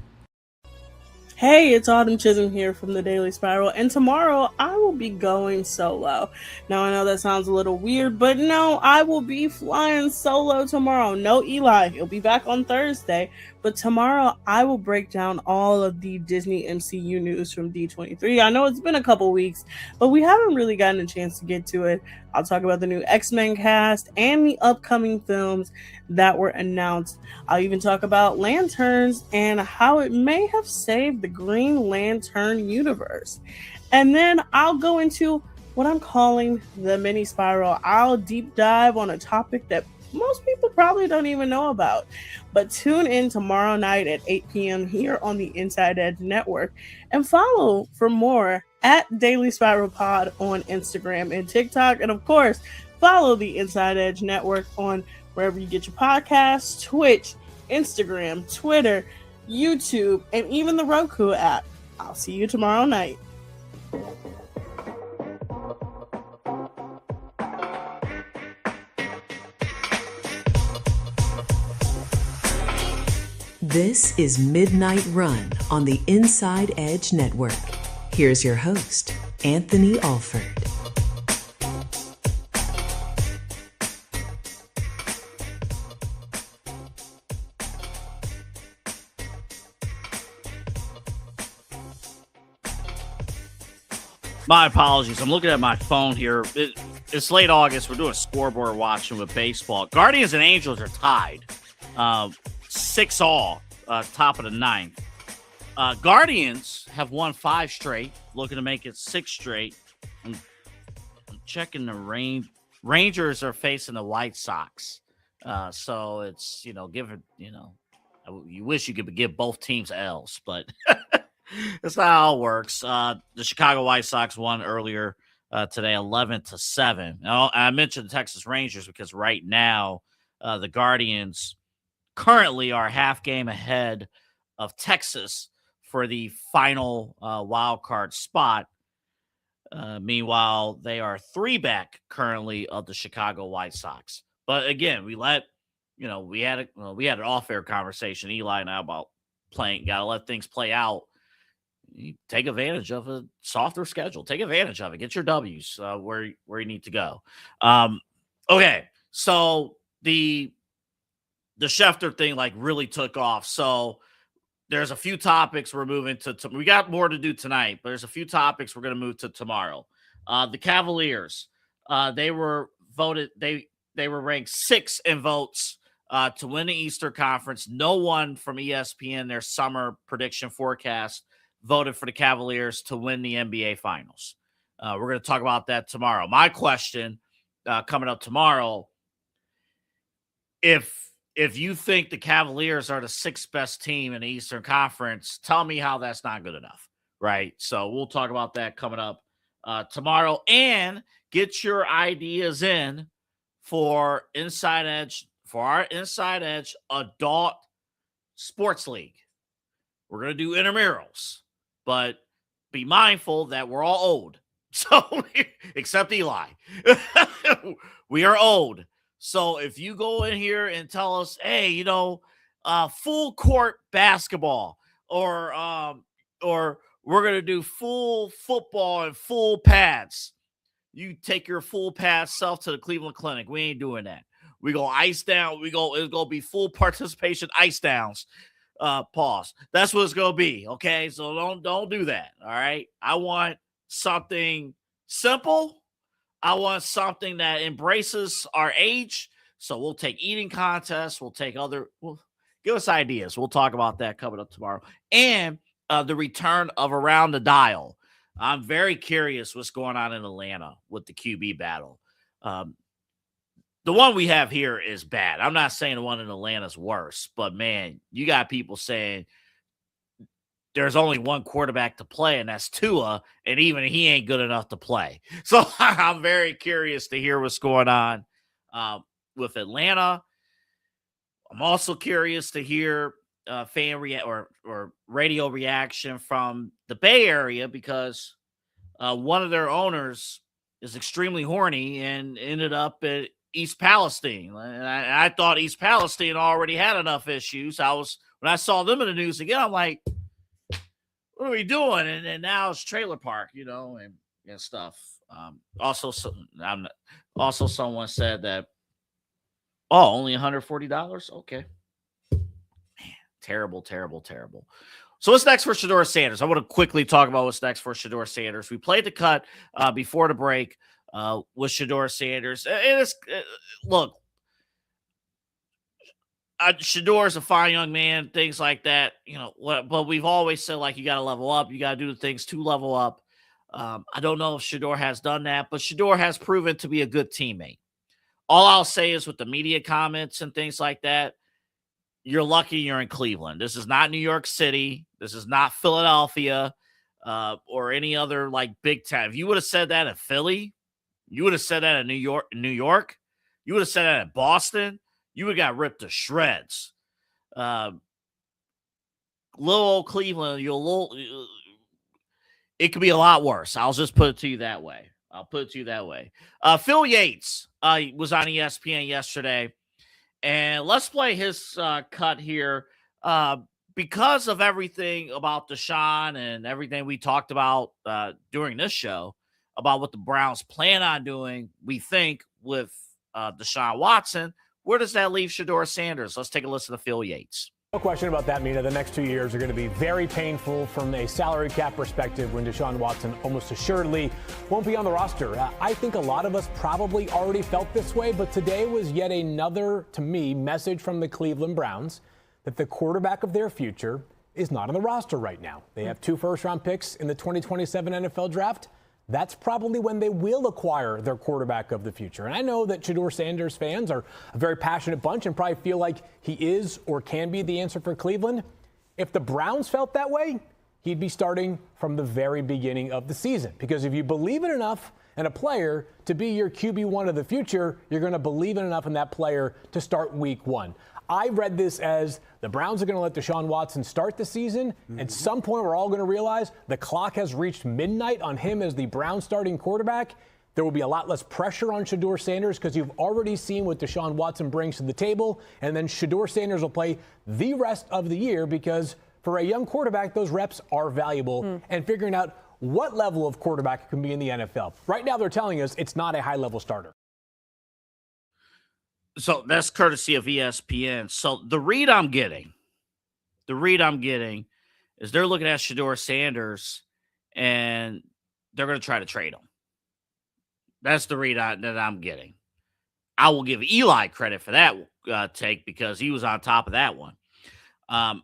Hey, it's Autumn Chisholm here from the Daily Spiral, and tomorrow I will be going solo. Now, I know that sounds a little weird, but no, I will be flying solo tomorrow. No Eli, he'll be back on Thursday, but tomorrow I will break down all of the Disney MCU news from D23. I know it's been a couple weeks, but we haven't really gotten a chance to get to it. I'll talk about the new X-Men cast and the upcoming films that were announced. I'll even talk about lanterns and how it may have saved the Green Lantern universe. And then I'll go into what I'm calling the mini spiral. I'll deep dive on a topic that most people probably don't even know about. But tune in tomorrow night at 8 p.m. here on the Inside Edge Network and follow for more at Daily Spiral Pod on Instagram and TikTok. And of course, follow the Inside Edge Network on wherever you get your podcasts, Twitch, Instagram, Twitter, YouTube, and even the Roku app. I'll see you tomorrow night. This is Midnight Run on the Inside Edge Network. Here's your host, Anthony Alford. My apologies. I'm looking at my phone here. It's late August. We're doing scoreboard watching with baseball. Guardians and Angels are tied. 6-all, top of the ninth. Guardians have won 5 straight, looking to make it 6 straight. I'm checking the range. Rangers are facing the White Sox. So it's, give it, you wish you could give both teams L's, but that's not how it works. The Chicago White Sox won earlier today, 11-7. Now, I mentioned the Texas Rangers because right now the Guardians currently are half game ahead of Texas for the final wild card spot. Meanwhile, they are 3 back currently of the Chicago White Sox. But again, we had an off-air conversation, Eli and I, about got to let things play out. You take advantage of a softer schedule. Take advantage of it. Get your W's where you need to go. Okay, so the Schefter thing really took off. So there's a few topics we're moving to. We got more to do tonight, but there's a few topics we're going to move to tomorrow. The Cavaliers, they were voted. They were ranked 6th in votes to win the Eastern Conference. No one from ESPN, their summer prediction forecast, voted for the Cavaliers to win the NBA Finals. We're going to talk about that tomorrow. My question coming up tomorrow, if you think the Cavaliers are the 6th best team in the Eastern Conference, tell me how that's not good enough, right? So we'll talk about that coming up tomorrow, and get your ideas in for our Inside Edge Adult Sports League. We're going to do intramurals, but be mindful that we're all old. So, except Eli. We are old. So if you go in here and tell us, hey, full court basketball, or we're going to do full football and full pads, you take your full pad self to the Cleveland Clinic. We ain't doing that. We go ice down. It's going to be full participation ice downs. Pause. That's what it's going to be. Okay. So don't do that. All right. I want something simple. I want something that embraces our age. So we'll take eating contests. We'll take give us ideas. We'll talk about that coming up tomorrow. And the return of Around the Dial. I'm very curious what's going on in Atlanta with the QB battle. The one we have here is bad. I'm not saying the one in Atlanta is worse, but man, you got people saying there's only one quarterback to play, and that's Tua, and even he ain't good enough to play. So I'm very curious to hear what's going on with Atlanta. I'm also curious to hear fan or radio reaction from the Bay Area because one of their owners is extremely horny and ended up at East Palestine. And I thought East Palestine already had enough issues. When I saw them in the news again, I'm like, what are we doing? And now it's trailer park, and stuff. Also, someone said that, only $140? Okay. Man, terrible. So what's next for Shedeur Sanders? I want to quickly talk about what's next for Shedeur Sanders. We played the cut before the break with Shedeur Sanders. Look, Shedeur is a fine young man, things like that, but we've always said, like, you got to level up. You got to do the things to level up. I don't know if Shedeur has done that, but Shedeur has proven to be a good teammate. All I'll say is with the media comments and things like that, you're lucky you're in Cleveland. This is not New York City. This is not Philadelphia or any other like big town. If you would have said that in Philly, you would have said that in New York, you would have said that in Boston, you would have got ripped to shreds. Little old Cleveland, it could be a lot worse. I'll just put it to you that way. Phil Yates was on ESPN yesterday, and let's play his cut here. Because of everything about Deshaun and everything we talked about during this show about what the Browns plan on doing, we think, with Deshaun Watson, where does that leave Shedeur Sanders? Let's take a listen to Phil Yates. No question about that, Mina. The next 2 years are going to be very painful from a salary cap perspective when Deshaun Watson almost assuredly won't be on the roster. I think a lot of us probably already felt this way, but today was yet another, to me, message from the Cleveland Browns that the quarterback of their future is not on the roster right now. They have 2 first-round picks in the 2027 NFL draft. That's probably when they will acquire their quarterback of the future. And I know that Shedeur Sanders fans are a very passionate bunch and probably feel like he is or can be the answer for Cleveland. If the Browns felt that way, he'd be starting from the very beginning of the season. Because if you believe it enough in a player to be your QB1 of the future, you're going to believe it enough in that player to start week 1. I read this as the Browns are going to let Deshaun Watson start the season. At some point, we're all going to realize the clock has reached midnight on him as the Browns starting quarterback. There will be a lot less pressure on Shedeur Sanders because you've already seen what Deshaun Watson brings to the table. And then Shedeur Sanders will play the rest of the year because for a young quarterback, those reps are valuable. And figuring out what level of quarterback can be in the NFL. Right now, they're telling us it's not a high-level starter. So that's courtesy of ESPN. So the read I'm getting is they're looking at Shedeur Sanders and they're going to try to trade him. That's the read that I'm getting. I will give Eli credit for that take because he was on top of that one. I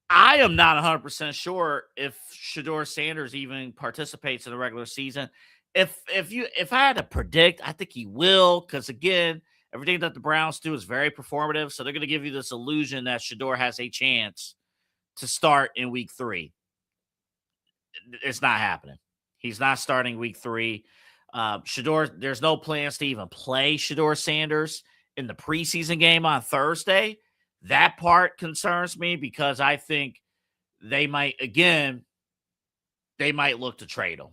am not 100% sure if Shedeur Sanders even participates in the regular season. If I had to predict, I think he will because, again, everything that the Browns do is very performative. So they're going to give you this illusion that Shedeur has a chance to start in week 3. It's not happening. He's not starting week 3. Shedeur, there's no plans to even play Shedeur Sanders in the preseason game on Thursday. That part concerns me because I think they might look to trade him.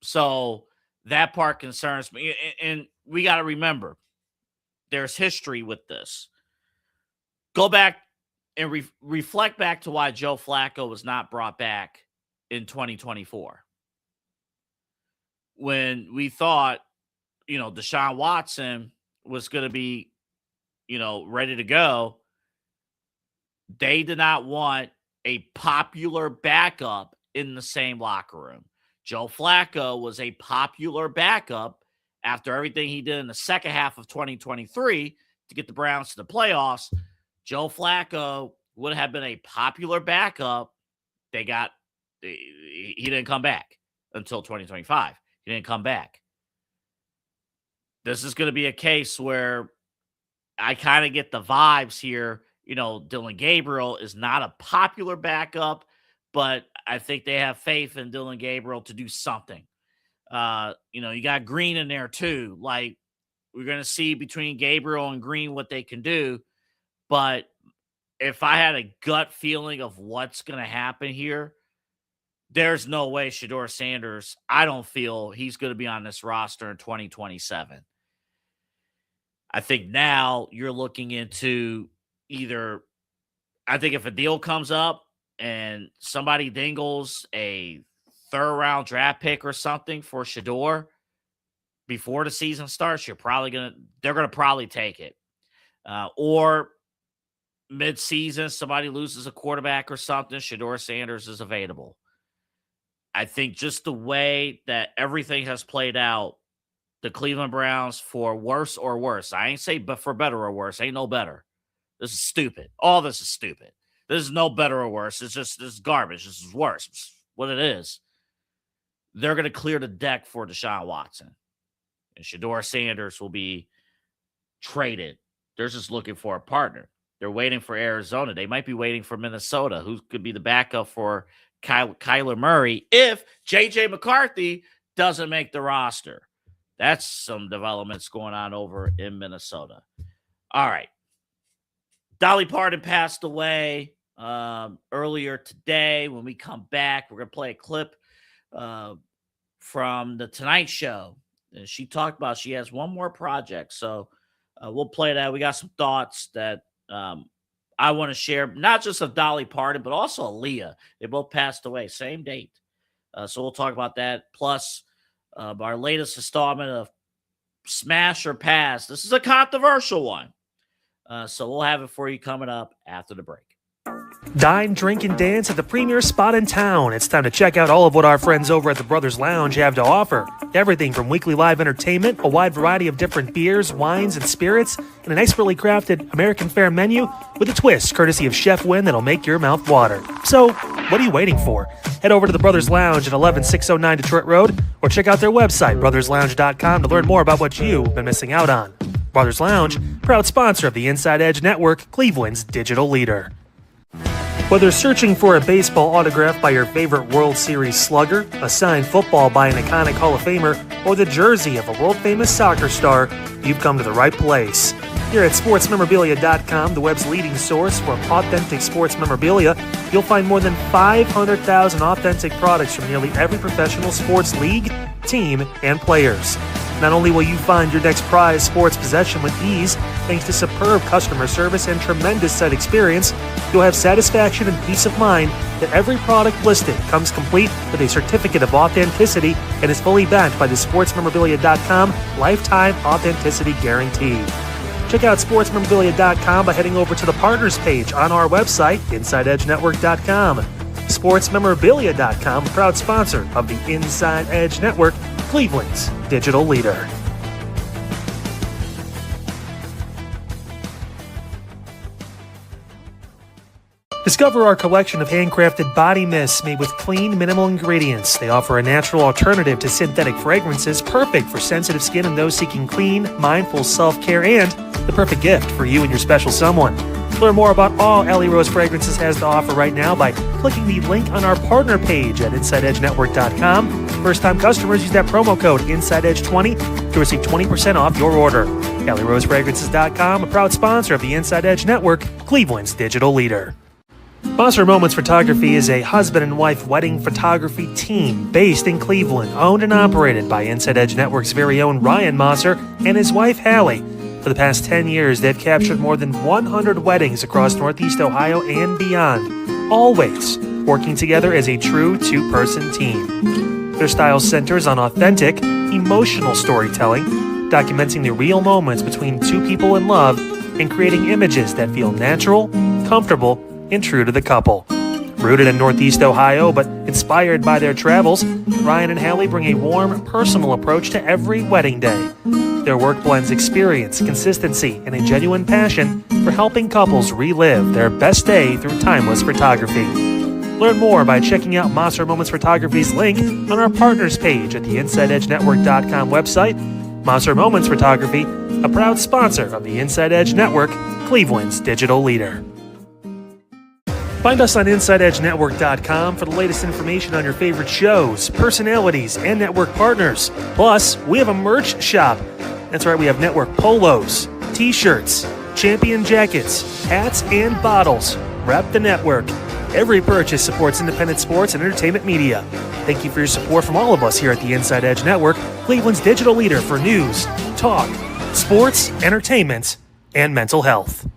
So that part concerns me. And we got to remember, there's history with this. Go back and reflect back to why Joe Flacco was not brought back in 2024. When we thought, Deshaun Watson was going to be, ready to go, they did not want a popular backup in the same locker room. Joe Flacco was a popular backup after everything he did in the second half of 2023 to get the Browns to the playoffs. Joe Flacco would have been a popular backup. He didn't come back until 2025. He didn't come back. This is going to be a case where I kind of get the vibes here. Dylan Gabriel is not a popular backup, but I think they have faith in Dylan Gabriel to do something. You got Green in there too. Like, we're going to see between Gabriel and Green what they can do. But if I had a gut feeling of what's going to happen here, there's no way Shedeur Sanders, I don't feel he's going to be on this roster in 2027. I think now you're looking into either, I think if a deal comes up and somebody dingles a third-round draft pick or something for Shedeur before the season starts, they're going to probably take it. Or mid-season, somebody loses a quarterback or something, Shedeur Sanders is available. I think just the way that everything has played out, the Cleveland Browns, for worse or worse, I ain't say but for better or worse, ain't no better. This is stupid. All this is stupid. This is no better or worse. This is garbage. This is worse. It's what it is. They're going to clear the deck for Deshaun Watson. And Shedeur Sanders will be traded. They're just looking for a partner. They're waiting for Arizona. They might be waiting for Minnesota, who could be the backup for Kyler Murray if J.J. McCarthy doesn't make the roster. That's some developments going on over in Minnesota. All right. Dolly Parton passed away earlier today. When we come back, we're going to play a clip from The Tonight Show. And she talked about she has one more project. So we'll play that. We got some thoughts that I want to share, not just of Dolly Parton, but also Aaliyah. They both passed away, same date. So we'll talk about that. Plus, our latest installment of Smash or Pass. This is a controversial one. So we'll have it for you coming up after the break. Dine, drink, and dance at the premier spot in town. It's time to check out all of what our friends over at the Brothers Lounge have to offer. Everything from weekly live entertainment, a wide variety of different beers, wines, and spirits, and an expertly crafted American fare menu with a twist courtesy of Chef Wynn that'll make your mouth water. So, what are you waiting for? Head over to the Brothers Lounge at 11609 Detroit Road or check out their website, brotherslounge.com, to learn more about what you've been missing out on. Brothers Lounge, proud sponsor of the Inside Edge Network, Cleveland's digital leader. Whether searching for a baseball autograph by your favorite World Series slugger, a signed football by an iconic Hall of Famer, or the jersey of a world-famous soccer star, you've come to the right place. Here at sportsmemorabilia.com, the web's leading source for authentic sports memorabilia, you'll find more than 500,000 authentic products from nearly every professional sports league, team, and players. Not only will you find your next prized sports possession with ease, thanks to superb customer service and tremendous site experience, you'll have satisfaction and peace of mind that every product listed comes complete with a certificate of authenticity and is fully backed by the sportsmemorabilia.com lifetime authenticity guarantee. Check out sportsmemorabilia.com by heading over to the partners page on our website, InsideEdgeNetwork.com. Sportsmemorabilia.com, proud sponsor of the Inside Edge Network, Cleveland's digital leader. Discover our collection of handcrafted body mists made with clean, minimal ingredients. They offer a natural alternative to synthetic fragrances, perfect for sensitive skin and those seeking clean, mindful self-care, and the perfect gift for you and your special someone. Learn more about all Alley Rose Fragrances has to offer right now by clicking the link on our partner page at InsideEdgeNetwork.com. First-time customers use that promo code InsideEdge20 to receive 20% off your order. AlleyRoseFragrances.com, a proud sponsor of the Inside Edge Network, Cleveland's digital leader. Mosser Moments Photography is a husband and wife wedding photography team based in Cleveland, owned and operated by Inside Edge Network's very own Ryan Mosser and his wife Hallie. For the past 10 years, they've captured more than 100 weddings across Northeast Ohio and beyond, always working together as a true two-person team. Their style centers on authentic, emotional storytelling, documenting the real moments between two people in love and creating images that feel natural, comfortable, and true to the couple. Rooted in Northeast Ohio, but inspired by their travels, Ryan and Hallie bring a warm, personal approach to every wedding day. Their work blends experience, consistency, and a genuine passion for helping couples relive their best day through timeless photography. Learn more by checking out Mosser Moments Photography's link on our partners page at the InsideEdgeNetwork.com website. Mosser Moments Photography, a proud sponsor of the Inside Edge Network, Cleveland's digital leader. Find us on InsideEdgeNetwork.com for the latest information on your favorite shows, personalities, and network partners. Plus, we have a merch shop. That's right, we have network polos, t-shirts, champion jackets, hats, and bottles. Rep the network. Every purchase supports independent sports and entertainment media. Thank you for your support from all of us here at the Inside Edge Network, Cleveland's digital leader for news, talk, sports, entertainment, and mental health.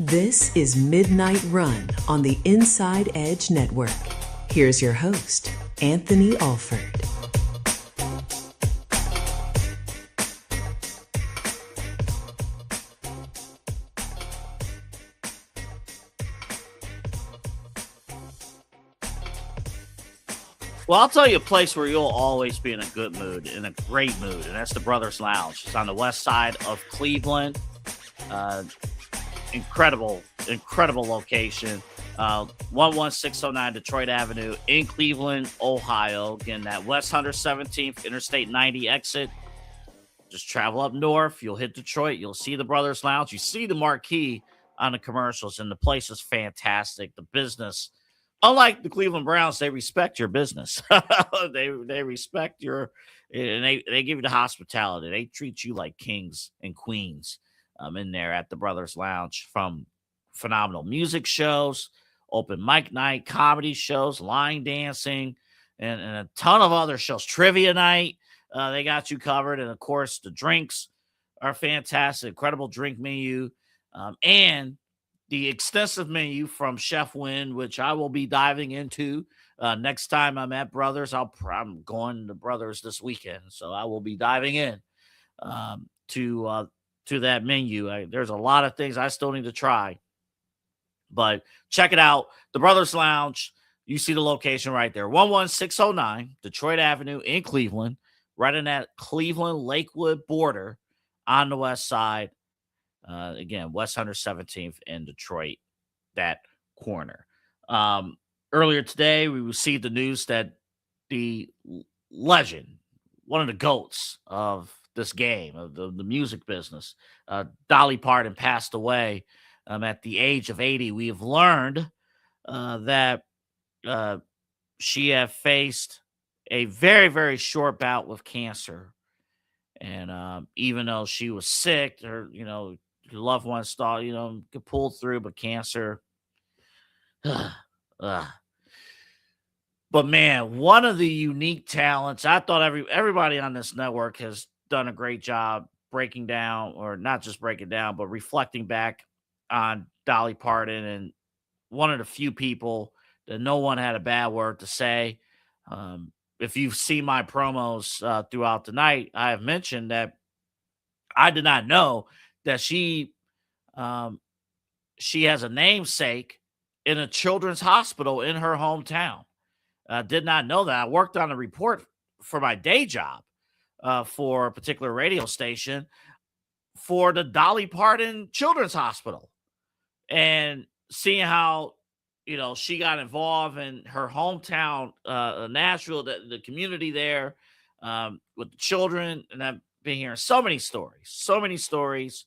This is Midnight Run on the Inside Edge Network. Here's your host, Anthony Alford. Well, I'll tell you a place where you'll always be in a good mood, in a great mood, and that's the Brothers Lounge. It's on the west side of Cleveland. Incredible location. 11609 Detroit Avenue in Cleveland, Ohio. Again, that West 117th Interstate 90 exit. Just travel up north. You'll hit Detroit. You'll see the Brothers Lounge. You see the marquee on the commercials, and the place is fantastic. The business, unlike the Cleveland Browns, they respect your business. they respect your, and they give you the hospitality. They treat you like kings and queens in there at the Brothers Lounge, from phenomenal music shows, open mic night, comedy shows, line dancing, and a ton of other shows. Trivia night, they got you covered. And, of course, the drinks are fantastic. Incredible drink menu. And the extensive menu from Chef Wynn, which I will be diving into next time I'm at Brothers. I'm going to Brothers this weekend, so I will be diving in to that menu. There's a lot of things I still need to try, but check it out. The Brothers Lounge. You see the location right there. 11609 Detroit Avenue in Cleveland, right in that Cleveland-Lakewood border on the west side. Again, West 117th in Detroit, that corner. Earlier today, we received the news that the legend, one of the GOATs of this game, of the music business, Dolly Parton, passed away at the age of 80. We have learned that she had faced a very, very short bout with cancer. And even though she was sick, her loved ones thought, could pull through, but cancer. But man, one of the unique talents, I thought everybody on this network has done a great job breaking down, or not just breaking down, but reflecting back on Dolly Parton, and one of the few people that no one had a bad word to say. If you've seen my promos throughout the night, I have mentioned that I did not know that she has a namesake in a children's hospital in her hometown. Did not know that. I worked on a report for my day job for a particular radio station for the Dolly Parton Children's Hospital, and seeing how she got involved in her hometown, Nashville, the community there, with the children, and I've been hearing so many stories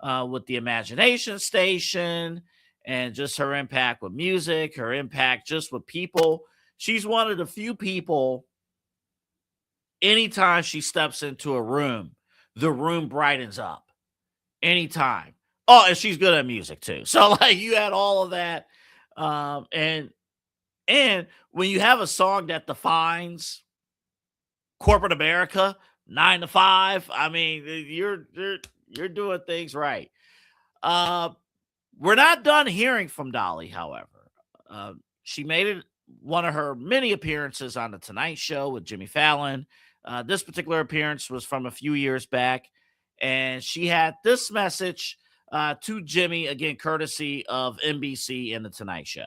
with the Imagination Station, and just her impact with music, her impact just with people. She's one of the few people, anytime she steps into a room, the room brightens up. Anytime. Oh, and she's good at music too. So like, you had all of that. And when you have a song that defines corporate America, 9 to 5, I mean, you're doing things right. We're not done hearing from Dolly, however. She made it one of her many appearances on The Tonight Show with Jimmy Fallon. This particular appearance was from a few years back, and she had this message to Jimmy, again, courtesy of NBC and The Tonight Show.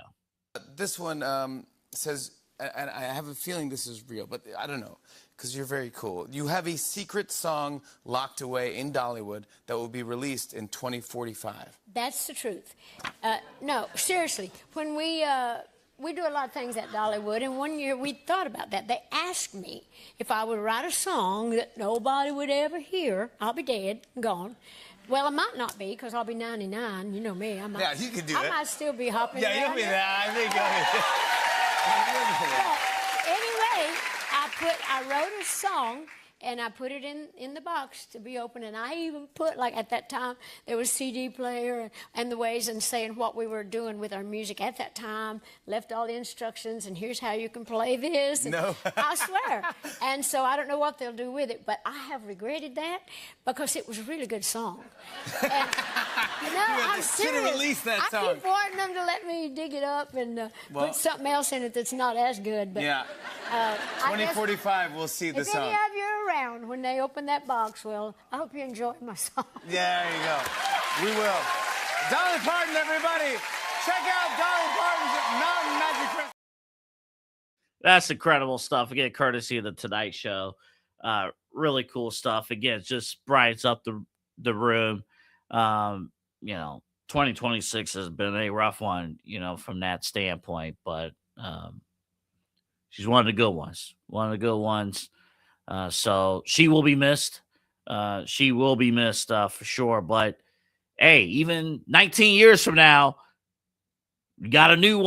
This one says, and I have a feeling this is real, but I don't know, because you're very cool. You have a secret song locked away in Dollywood that will be released in 2045. That's the truth. No, seriously. When we we do a lot of things at Dollywood, and one year we thought about that. They asked me if I would write a song that nobody would ever hear. I'll be dead and gone. Well, I might not be, because I'll be 99. You know me. Yeah, you can do I it. might still be hopping Yeah, around you'll be there. there. I think Anyway, I wrote a song, and I put it in the box to be open, and I even put, like, at that time, there was CD player and the ways and saying what we were doing with our music at that time, left all the instructions, and here's how you can play this. And No. I swear. And so I don't know what they'll do with it, but I have regretted that because it was a really good song. And, I'm should have serious. released that I song. keep wanting them to let me dig it up and put something else in it that's not as good. But, Yeah. I guess 2045, we'll see the if song. any of you are around when they open that box, well, I hope you enjoy my song. There you go. We will. Dolly Parton, everybody. Check out Dolly Parton's Mountain Magic Fest. That's incredible stuff. Again, courtesy of the Tonight Show. Really cool stuff. Again, just brightens up the room. 2026 has been a rough one, from that standpoint, but she's one of the good ones. So she will be missed. For sure. But hey, even 19 years from now, we got a new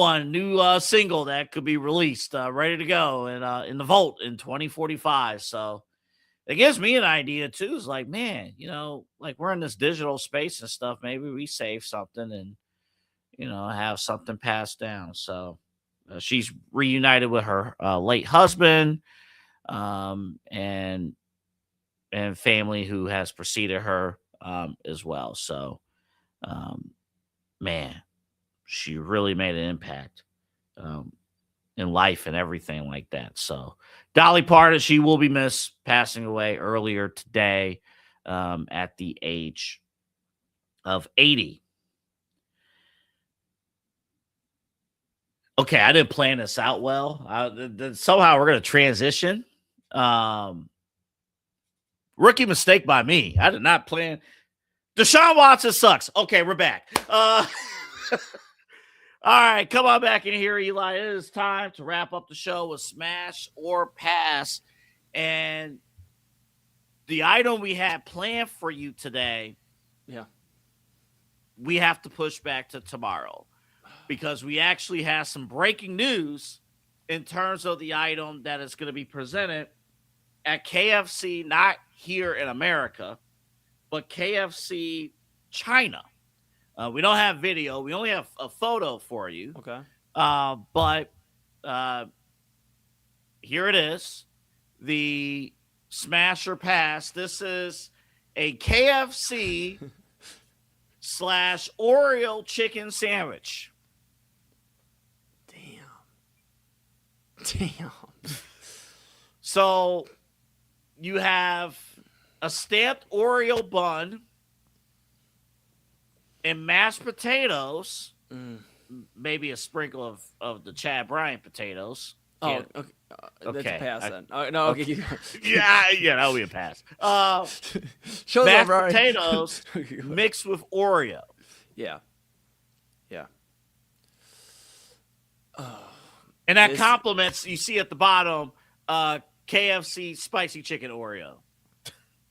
single that could be released, ready to go, and in the vault in 2045. So it gives me an idea too. It's like, man, like we're in this digital space and stuff. Maybe we save something and have something passed down. So she's reunited with her late husband, and family who has preceded her as well. So, man, she really made an impact in life and everything like that. So Dolly Parton, she will be missed, passing away earlier today at the age of 80. Okay, I didn't plan this out well. Somehow we're going to transition. Rookie mistake by me. I did not plan. Deshaun Watson sucks. Okay, we're back. All right, come on back in here, Eli. It is time to wrap up the show with Smash or Pass. And the item we had planned for you today, we have to push back to tomorrow because we actually have some breaking news in terms of the item that is going to be presented at KFC, not here in America, but KFC China. We don't have video. We only have a photo for you. Okay. But here it is. The Smash or Pass. This is a KFC / Oreo chicken sandwich. Damn. So you have a stamped Oreo bun and mashed potatoes, maybe a sprinkle of the Chad Bryant potatoes. Oh, okay. That's a pass then. No, okay. Yeah, that'll be a pass. Show mashed them, right. potatoes mixed with Oreo. Yeah. And that complements, you see at the bottom, KFC spicy chicken Oreo.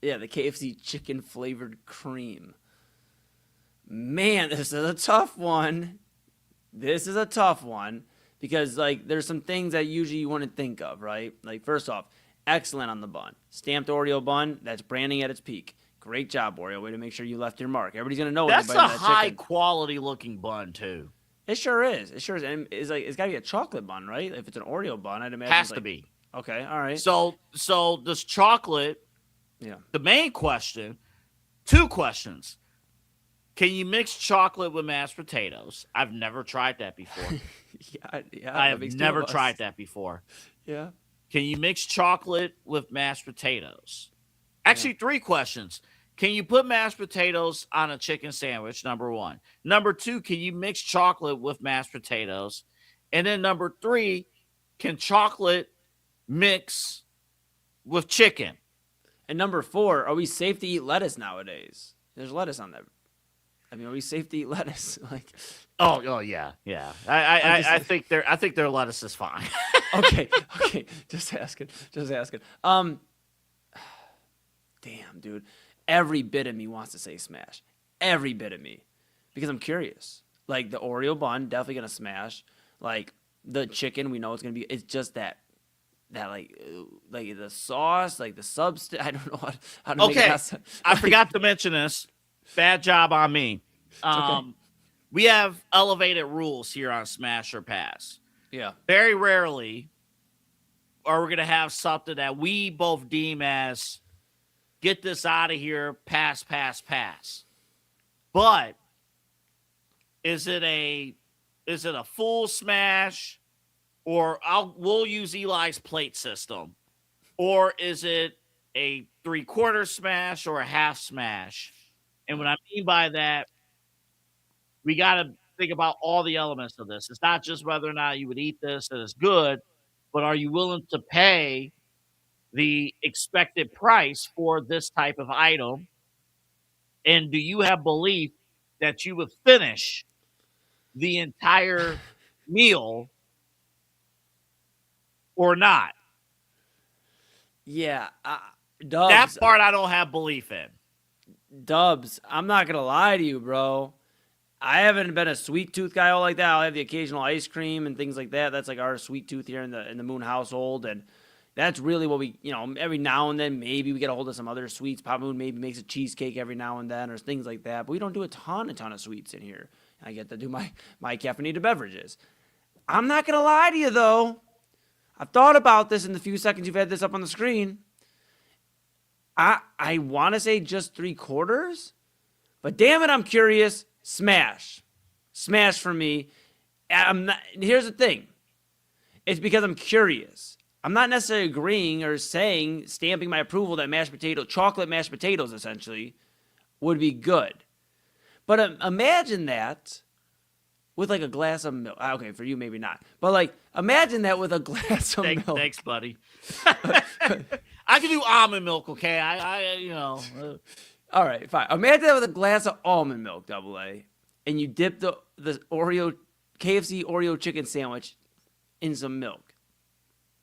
Yeah, the KFC chicken flavored cream. Man, this is a tough one. Because, like, there's some things that usually you want to think of, right? Like, first off, excellent on the bun. Stamped Oreo bun, that's branding at its peak. Great job, Oreo. Way to make sure you left your mark. Everybody's going to know That's a that high-quality looking bun, too. It sure is. And it's got to be a chocolate bun, right? If it's an Oreo bun, I'd imagine Has to be. Okay, all right. So this chocolate, the main question, two questions. Can you mix chocolate with mashed potatoes? I've never tried that before. I have never tried that before. Yeah. Can you mix chocolate with mashed potatoes? Actually, three questions. Can you put mashed potatoes on a chicken sandwich? Number one. Number two, can you mix chocolate with mashed potatoes? And then number three, can chocolate mix with chicken? And number four, are we safe to eat lettuce nowadays? There's lettuce on that. I mean, are we safe to eat lettuce? Like, Oh yeah. I think their lettuce is fine. okay. Just asking. Damn, dude. Every bit of me wants to say smash. Every bit of me, because I'm curious. Like the Oreo bun, definitely gonna smash. Like the chicken, we know it's gonna be. It's just that like the sauce, like the substance. I don't know how to make it. Okay, I forgot to mention this. Bad job on me. Okay. We have elevated rules here on Smash or Pass. Yeah. Very rarely are we going to have something that we both deem as get this out of here, pass. But is it a full smash, or we'll use Eli's plate system, or is it a 3/4 smash or a half smash? And what I mean by that, we got to think about all the elements of this. It's not just whether or not you would eat this and it's good, but are you willing to pay the expected price for this type of item? And do you have belief that you would finish the entire meal or not? Yeah. That Dubs. part I don't have belief in. Dubs, I'm not going to lie to you, bro. I haven't been a sweet tooth guy all like that. I'll have the occasional ice cream and things like that. That's like our sweet tooth here in the Moon household. And that's really what we, every now and then maybe we get a hold of some other sweets. Papa Moon maybe makes a cheesecake every now and then or things like that. But we don't do a ton of sweets in here. I get to do my caffeinated beverages. I'm not going to lie to you, though. I've thought about this in the few seconds you've had this up on the screen. I want to say just 3/4, but damn it, I'm curious. Smash for me. Here's the thing. It's because I'm curious. I'm not necessarily agreeing or stamping my approval that chocolate mashed potatoes essentially would be good. But imagine that with like a glass of milk. Okay, for you maybe not. But like imagine that with a glass of milk. Thanks, buddy. I can do almond milk, okay? All right, fine. Imagine that with a glass of almond milk, AA, and you dip the KFC Oreo chicken sandwich in some milk.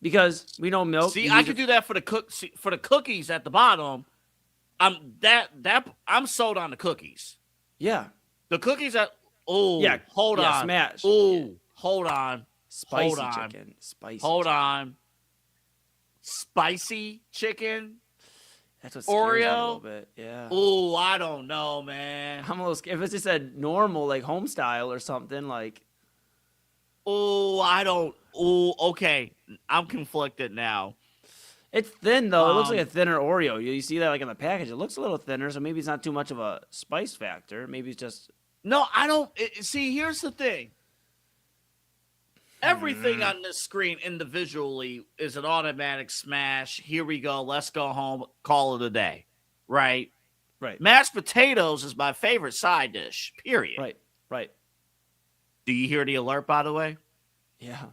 Because we know milk. See, I could do that for the cookies at the bottom. I'm sold on the cookies. Yeah. The cookies hold on. Smash. Hold on. Spicy chicken. Hold on. Spicy chicken. That's what scares me a Oreo? little bit. Yeah. Ooh, I don't know, man. I'm a little scared. If it's just a normal, like, home style or something, like. Ooh, I don't. Ooh, okay. I'm conflicted now. It's thin, though. It looks like a thinner Oreo. You see that, like, in the package. It looks a little thinner, so maybe it's not too much of a spice factor. Maybe it's just. No, I don't. See, here's the thing. Everything on this screen individually is an automatic smash. Here we go. Let's go home. Call it a day. Right? Right. Mashed potatoes is my favorite side dish, period. Right. Do you hear the alert, by the way? Yeah.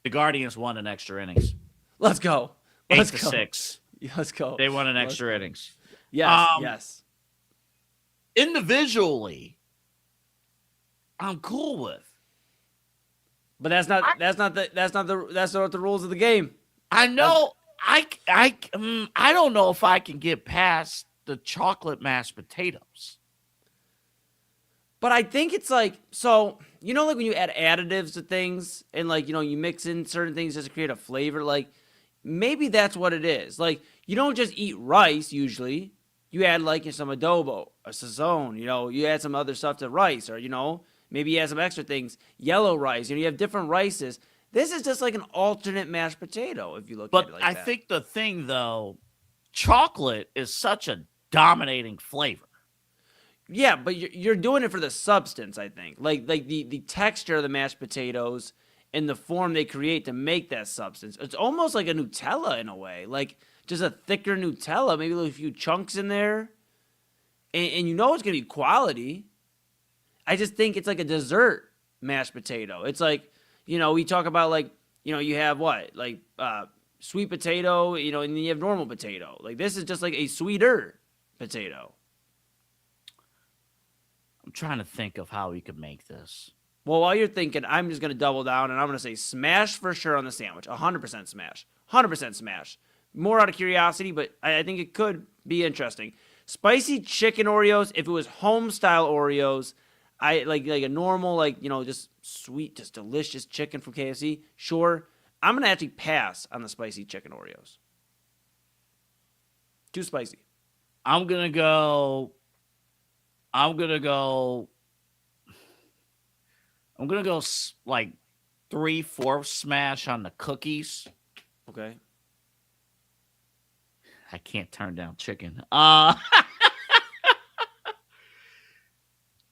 The Guardians won in extra innings. Let's go. 8-6. Let's go. They won in extra innings. Yes. Individually, I'm cool with. But that's not the rules of the game. I know. I don't know if I can get past the chocolate mashed potatoes. But I think it's like, so, like when you add additives to things and like, you mix in certain things just to create a flavor, like maybe that's what it is. Like you don't just eat rice usually. You add like some adobo, a sazon, you add some other stuff to rice or, maybe you add some extra things, yellow rice, you have different rices. This is just like an alternate mashed potato if you look at it like that. But I think the thing though, chocolate is such a dominating flavor. Yeah, but you're doing it for the substance, I think. Like the texture of the mashed potatoes and the form they create to make that substance. It's almost like a Nutella in a way. Like just a thicker Nutella, maybe a few chunks in there. And it's going to be quality. I just think it's like a dessert mashed potato. It's like, we talk about like, you have what? Like sweet potato, and then you have normal potato. Like this is just like a sweeter potato. I'm trying to think of how we could make this. Well, while you're thinking, I'm just going to double down, and I'm going to say smash for sure on the sandwich. 100% smash. 100% smash. More out of curiosity, but I think it could be interesting. Spicy chicken Oreos, if it was home-style Oreos, I like a normal, just sweet, just delicious chicken from KFC, sure. I'm going to actually pass on the spicy chicken Oreos. Too spicy. I'm going to go like 3/4 smash on the cookies. Okay. I can't turn down chicken. I'll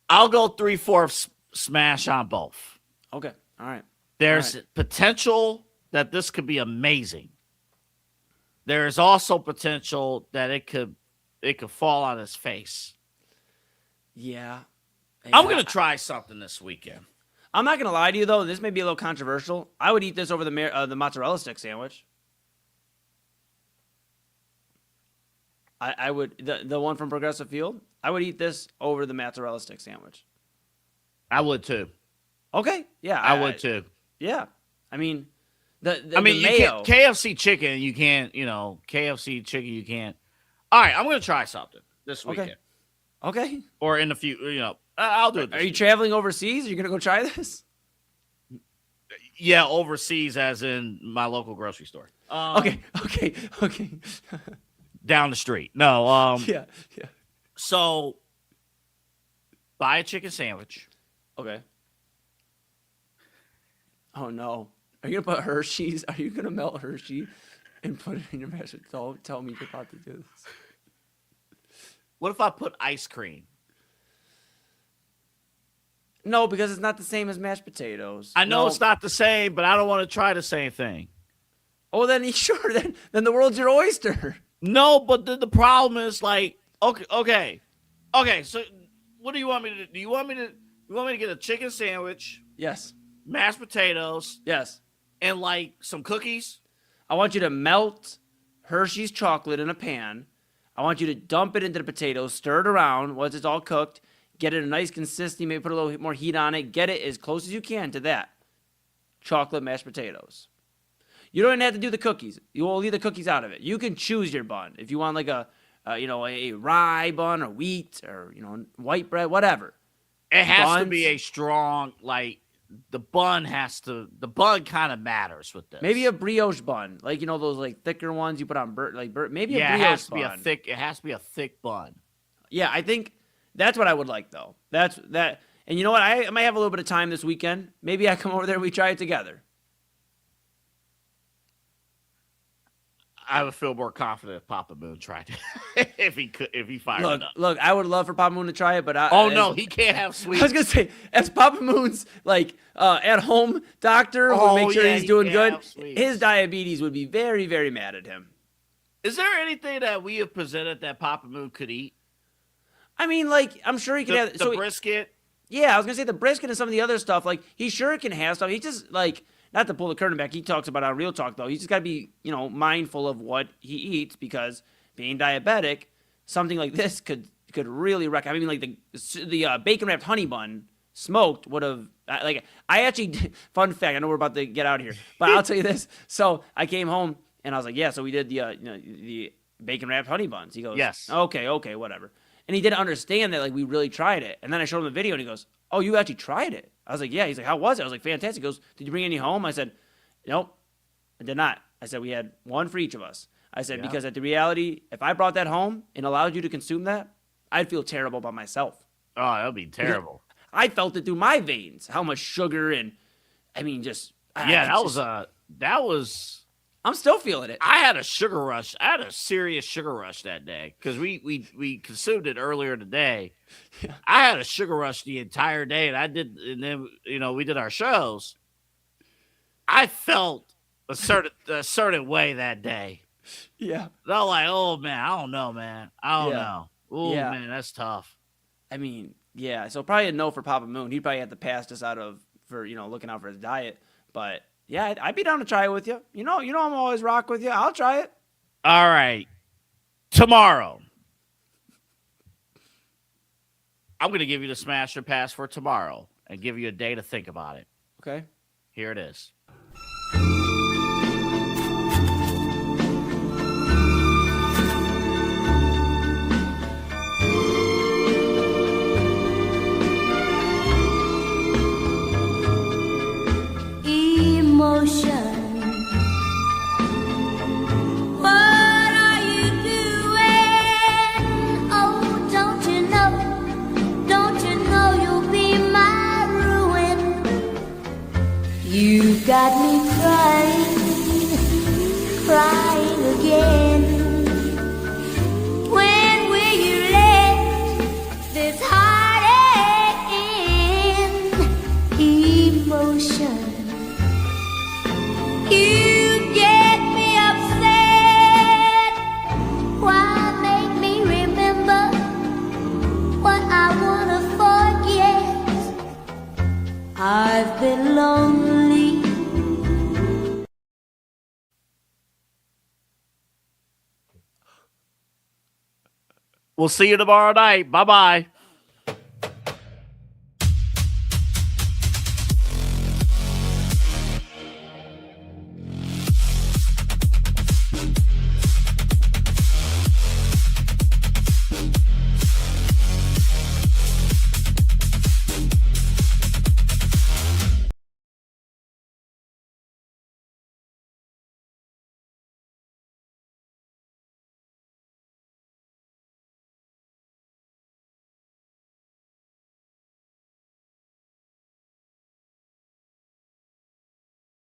go 3/4 smash on both. Okay. All right. There's potential that this could be amazing. There is also potential that it could fall on his face. Yeah. I'm going to try something this weekend. I'm not going to lie to you, though. This may be a little controversial. I would eat this over the mozzarella stick sandwich. I would, the one from Progressive Field, I would eat this over the mozzarella stick sandwich. I would, too. Okay. Yeah. I would, too. Yeah. I mean, the mayo. KFC chicken, you can't, KFC chicken, you can't. All right, I'm going to try something this weekend. Okay. Or in the future, I'll do it. Are you traveling overseas? Are you going to go try this? Yeah, overseas, as in my local grocery store. Okay. Down the street. No. Yeah. So, buy a chicken sandwich. Okay. Oh, no. Are you going to put Hershey's? Are you going to melt Hershey and put it in your mashed potatoes? Tell me you're about to do this. What if I put ice cream? No, because it's not the same as mashed potatoes. I know it's not the same, but I don't want to try the same thing. Oh, then sure. Then the world's your oyster. No, but the problem is okay. So what do you want me to do? Do you want me to get a chicken sandwich? Yes. Mashed potatoes. Yes. And some cookies. I want you to melt Hershey's chocolate in a pan. I want you to dump it into the potatoes, stir it around once it's all cooked, get it a nice consistency, maybe put a little more heat on it, get it as close as you can to that chocolate mashed potatoes. You don't even have to do the cookies. You will leave the cookies out of it. You can choose your bun. If you want a rye bun or wheat or, white bread, whatever. It has to be a strong, the bun kind of matters with this. Maybe a brioche bun, those thicker ones you put on maybe a brioche it has to bun. It has to be a thick bun. Yeah, I think that's what I would like though. That's that. And you know what? I might have a little bit of time this weekend. Maybe I come over there and we try it together. I would feel more confident if Papa Moon tried it. if he fired it up. Look, I would love for Papa Moon to try it, but no, he can't have sweets. I was gonna say, as Papa Moon's at home doctor who makes sure he's doing good, his diabetes would be very, very mad at him. Is there anything that we have presented that Papa Moon could eat? I mean, I'm sure he could have the brisket. Yeah, I was gonna say the brisket and some of the other stuff. He sure can have stuff. He just not to pull the curtain back. He talks about on Real Talk though. He's just got to be mindful of what he eats because being diabetic, something like this could really wreck. I mean, the bacon wrapped honey bun smoked would have I actually fun fact. I know we're about to get out of here, but I'll tell you this. So I came home and I was like, yeah. So we did the bacon wrapped honey buns. He goes, yes. Okay, whatever. And he didn't understand that we really tried it. And then I showed him the video and he goes, oh, you actually tried it? I was like, yeah. He's like, how was it? I was like, fantastic. He goes, did you bring any home? I said, nope, I did not. I said, we had one for each of us. I said, because at the reality, if I brought that home and allowed you to consume that, I'd feel terrible about myself. Oh, that would be terrible. I felt it through my veins, how much sugar and, that was. I'm still feeling it. I had a sugar rush. I had a serious sugar rush that day because we consumed it earlier today. Yeah. I had a sugar rush the entire day, and then we did our shows. I felt a certain way that day. Yeah. I was like, oh man, I don't know, man. I don't know. Oh man, that's tough. I mean, yeah. So probably a no for Papa Moon. He'd probably have to pass us out for looking out for his diet, but. Yeah, I'd be down to try it with you. You know, I'm always rock with you. I'll try it. All right. Tomorrow, I'm going to give you the smash or pass for tomorrow and give you a day to think about it. Okay. Here it is. Emotion. What are you doing? Oh, don't you know you'll be my ruin? You got me crying again. When will you let this heartache end? Emotion. You get me upset. Why make me remember what I wanna forget? I've been lonely. We'll see you tomorrow night. Bye-bye.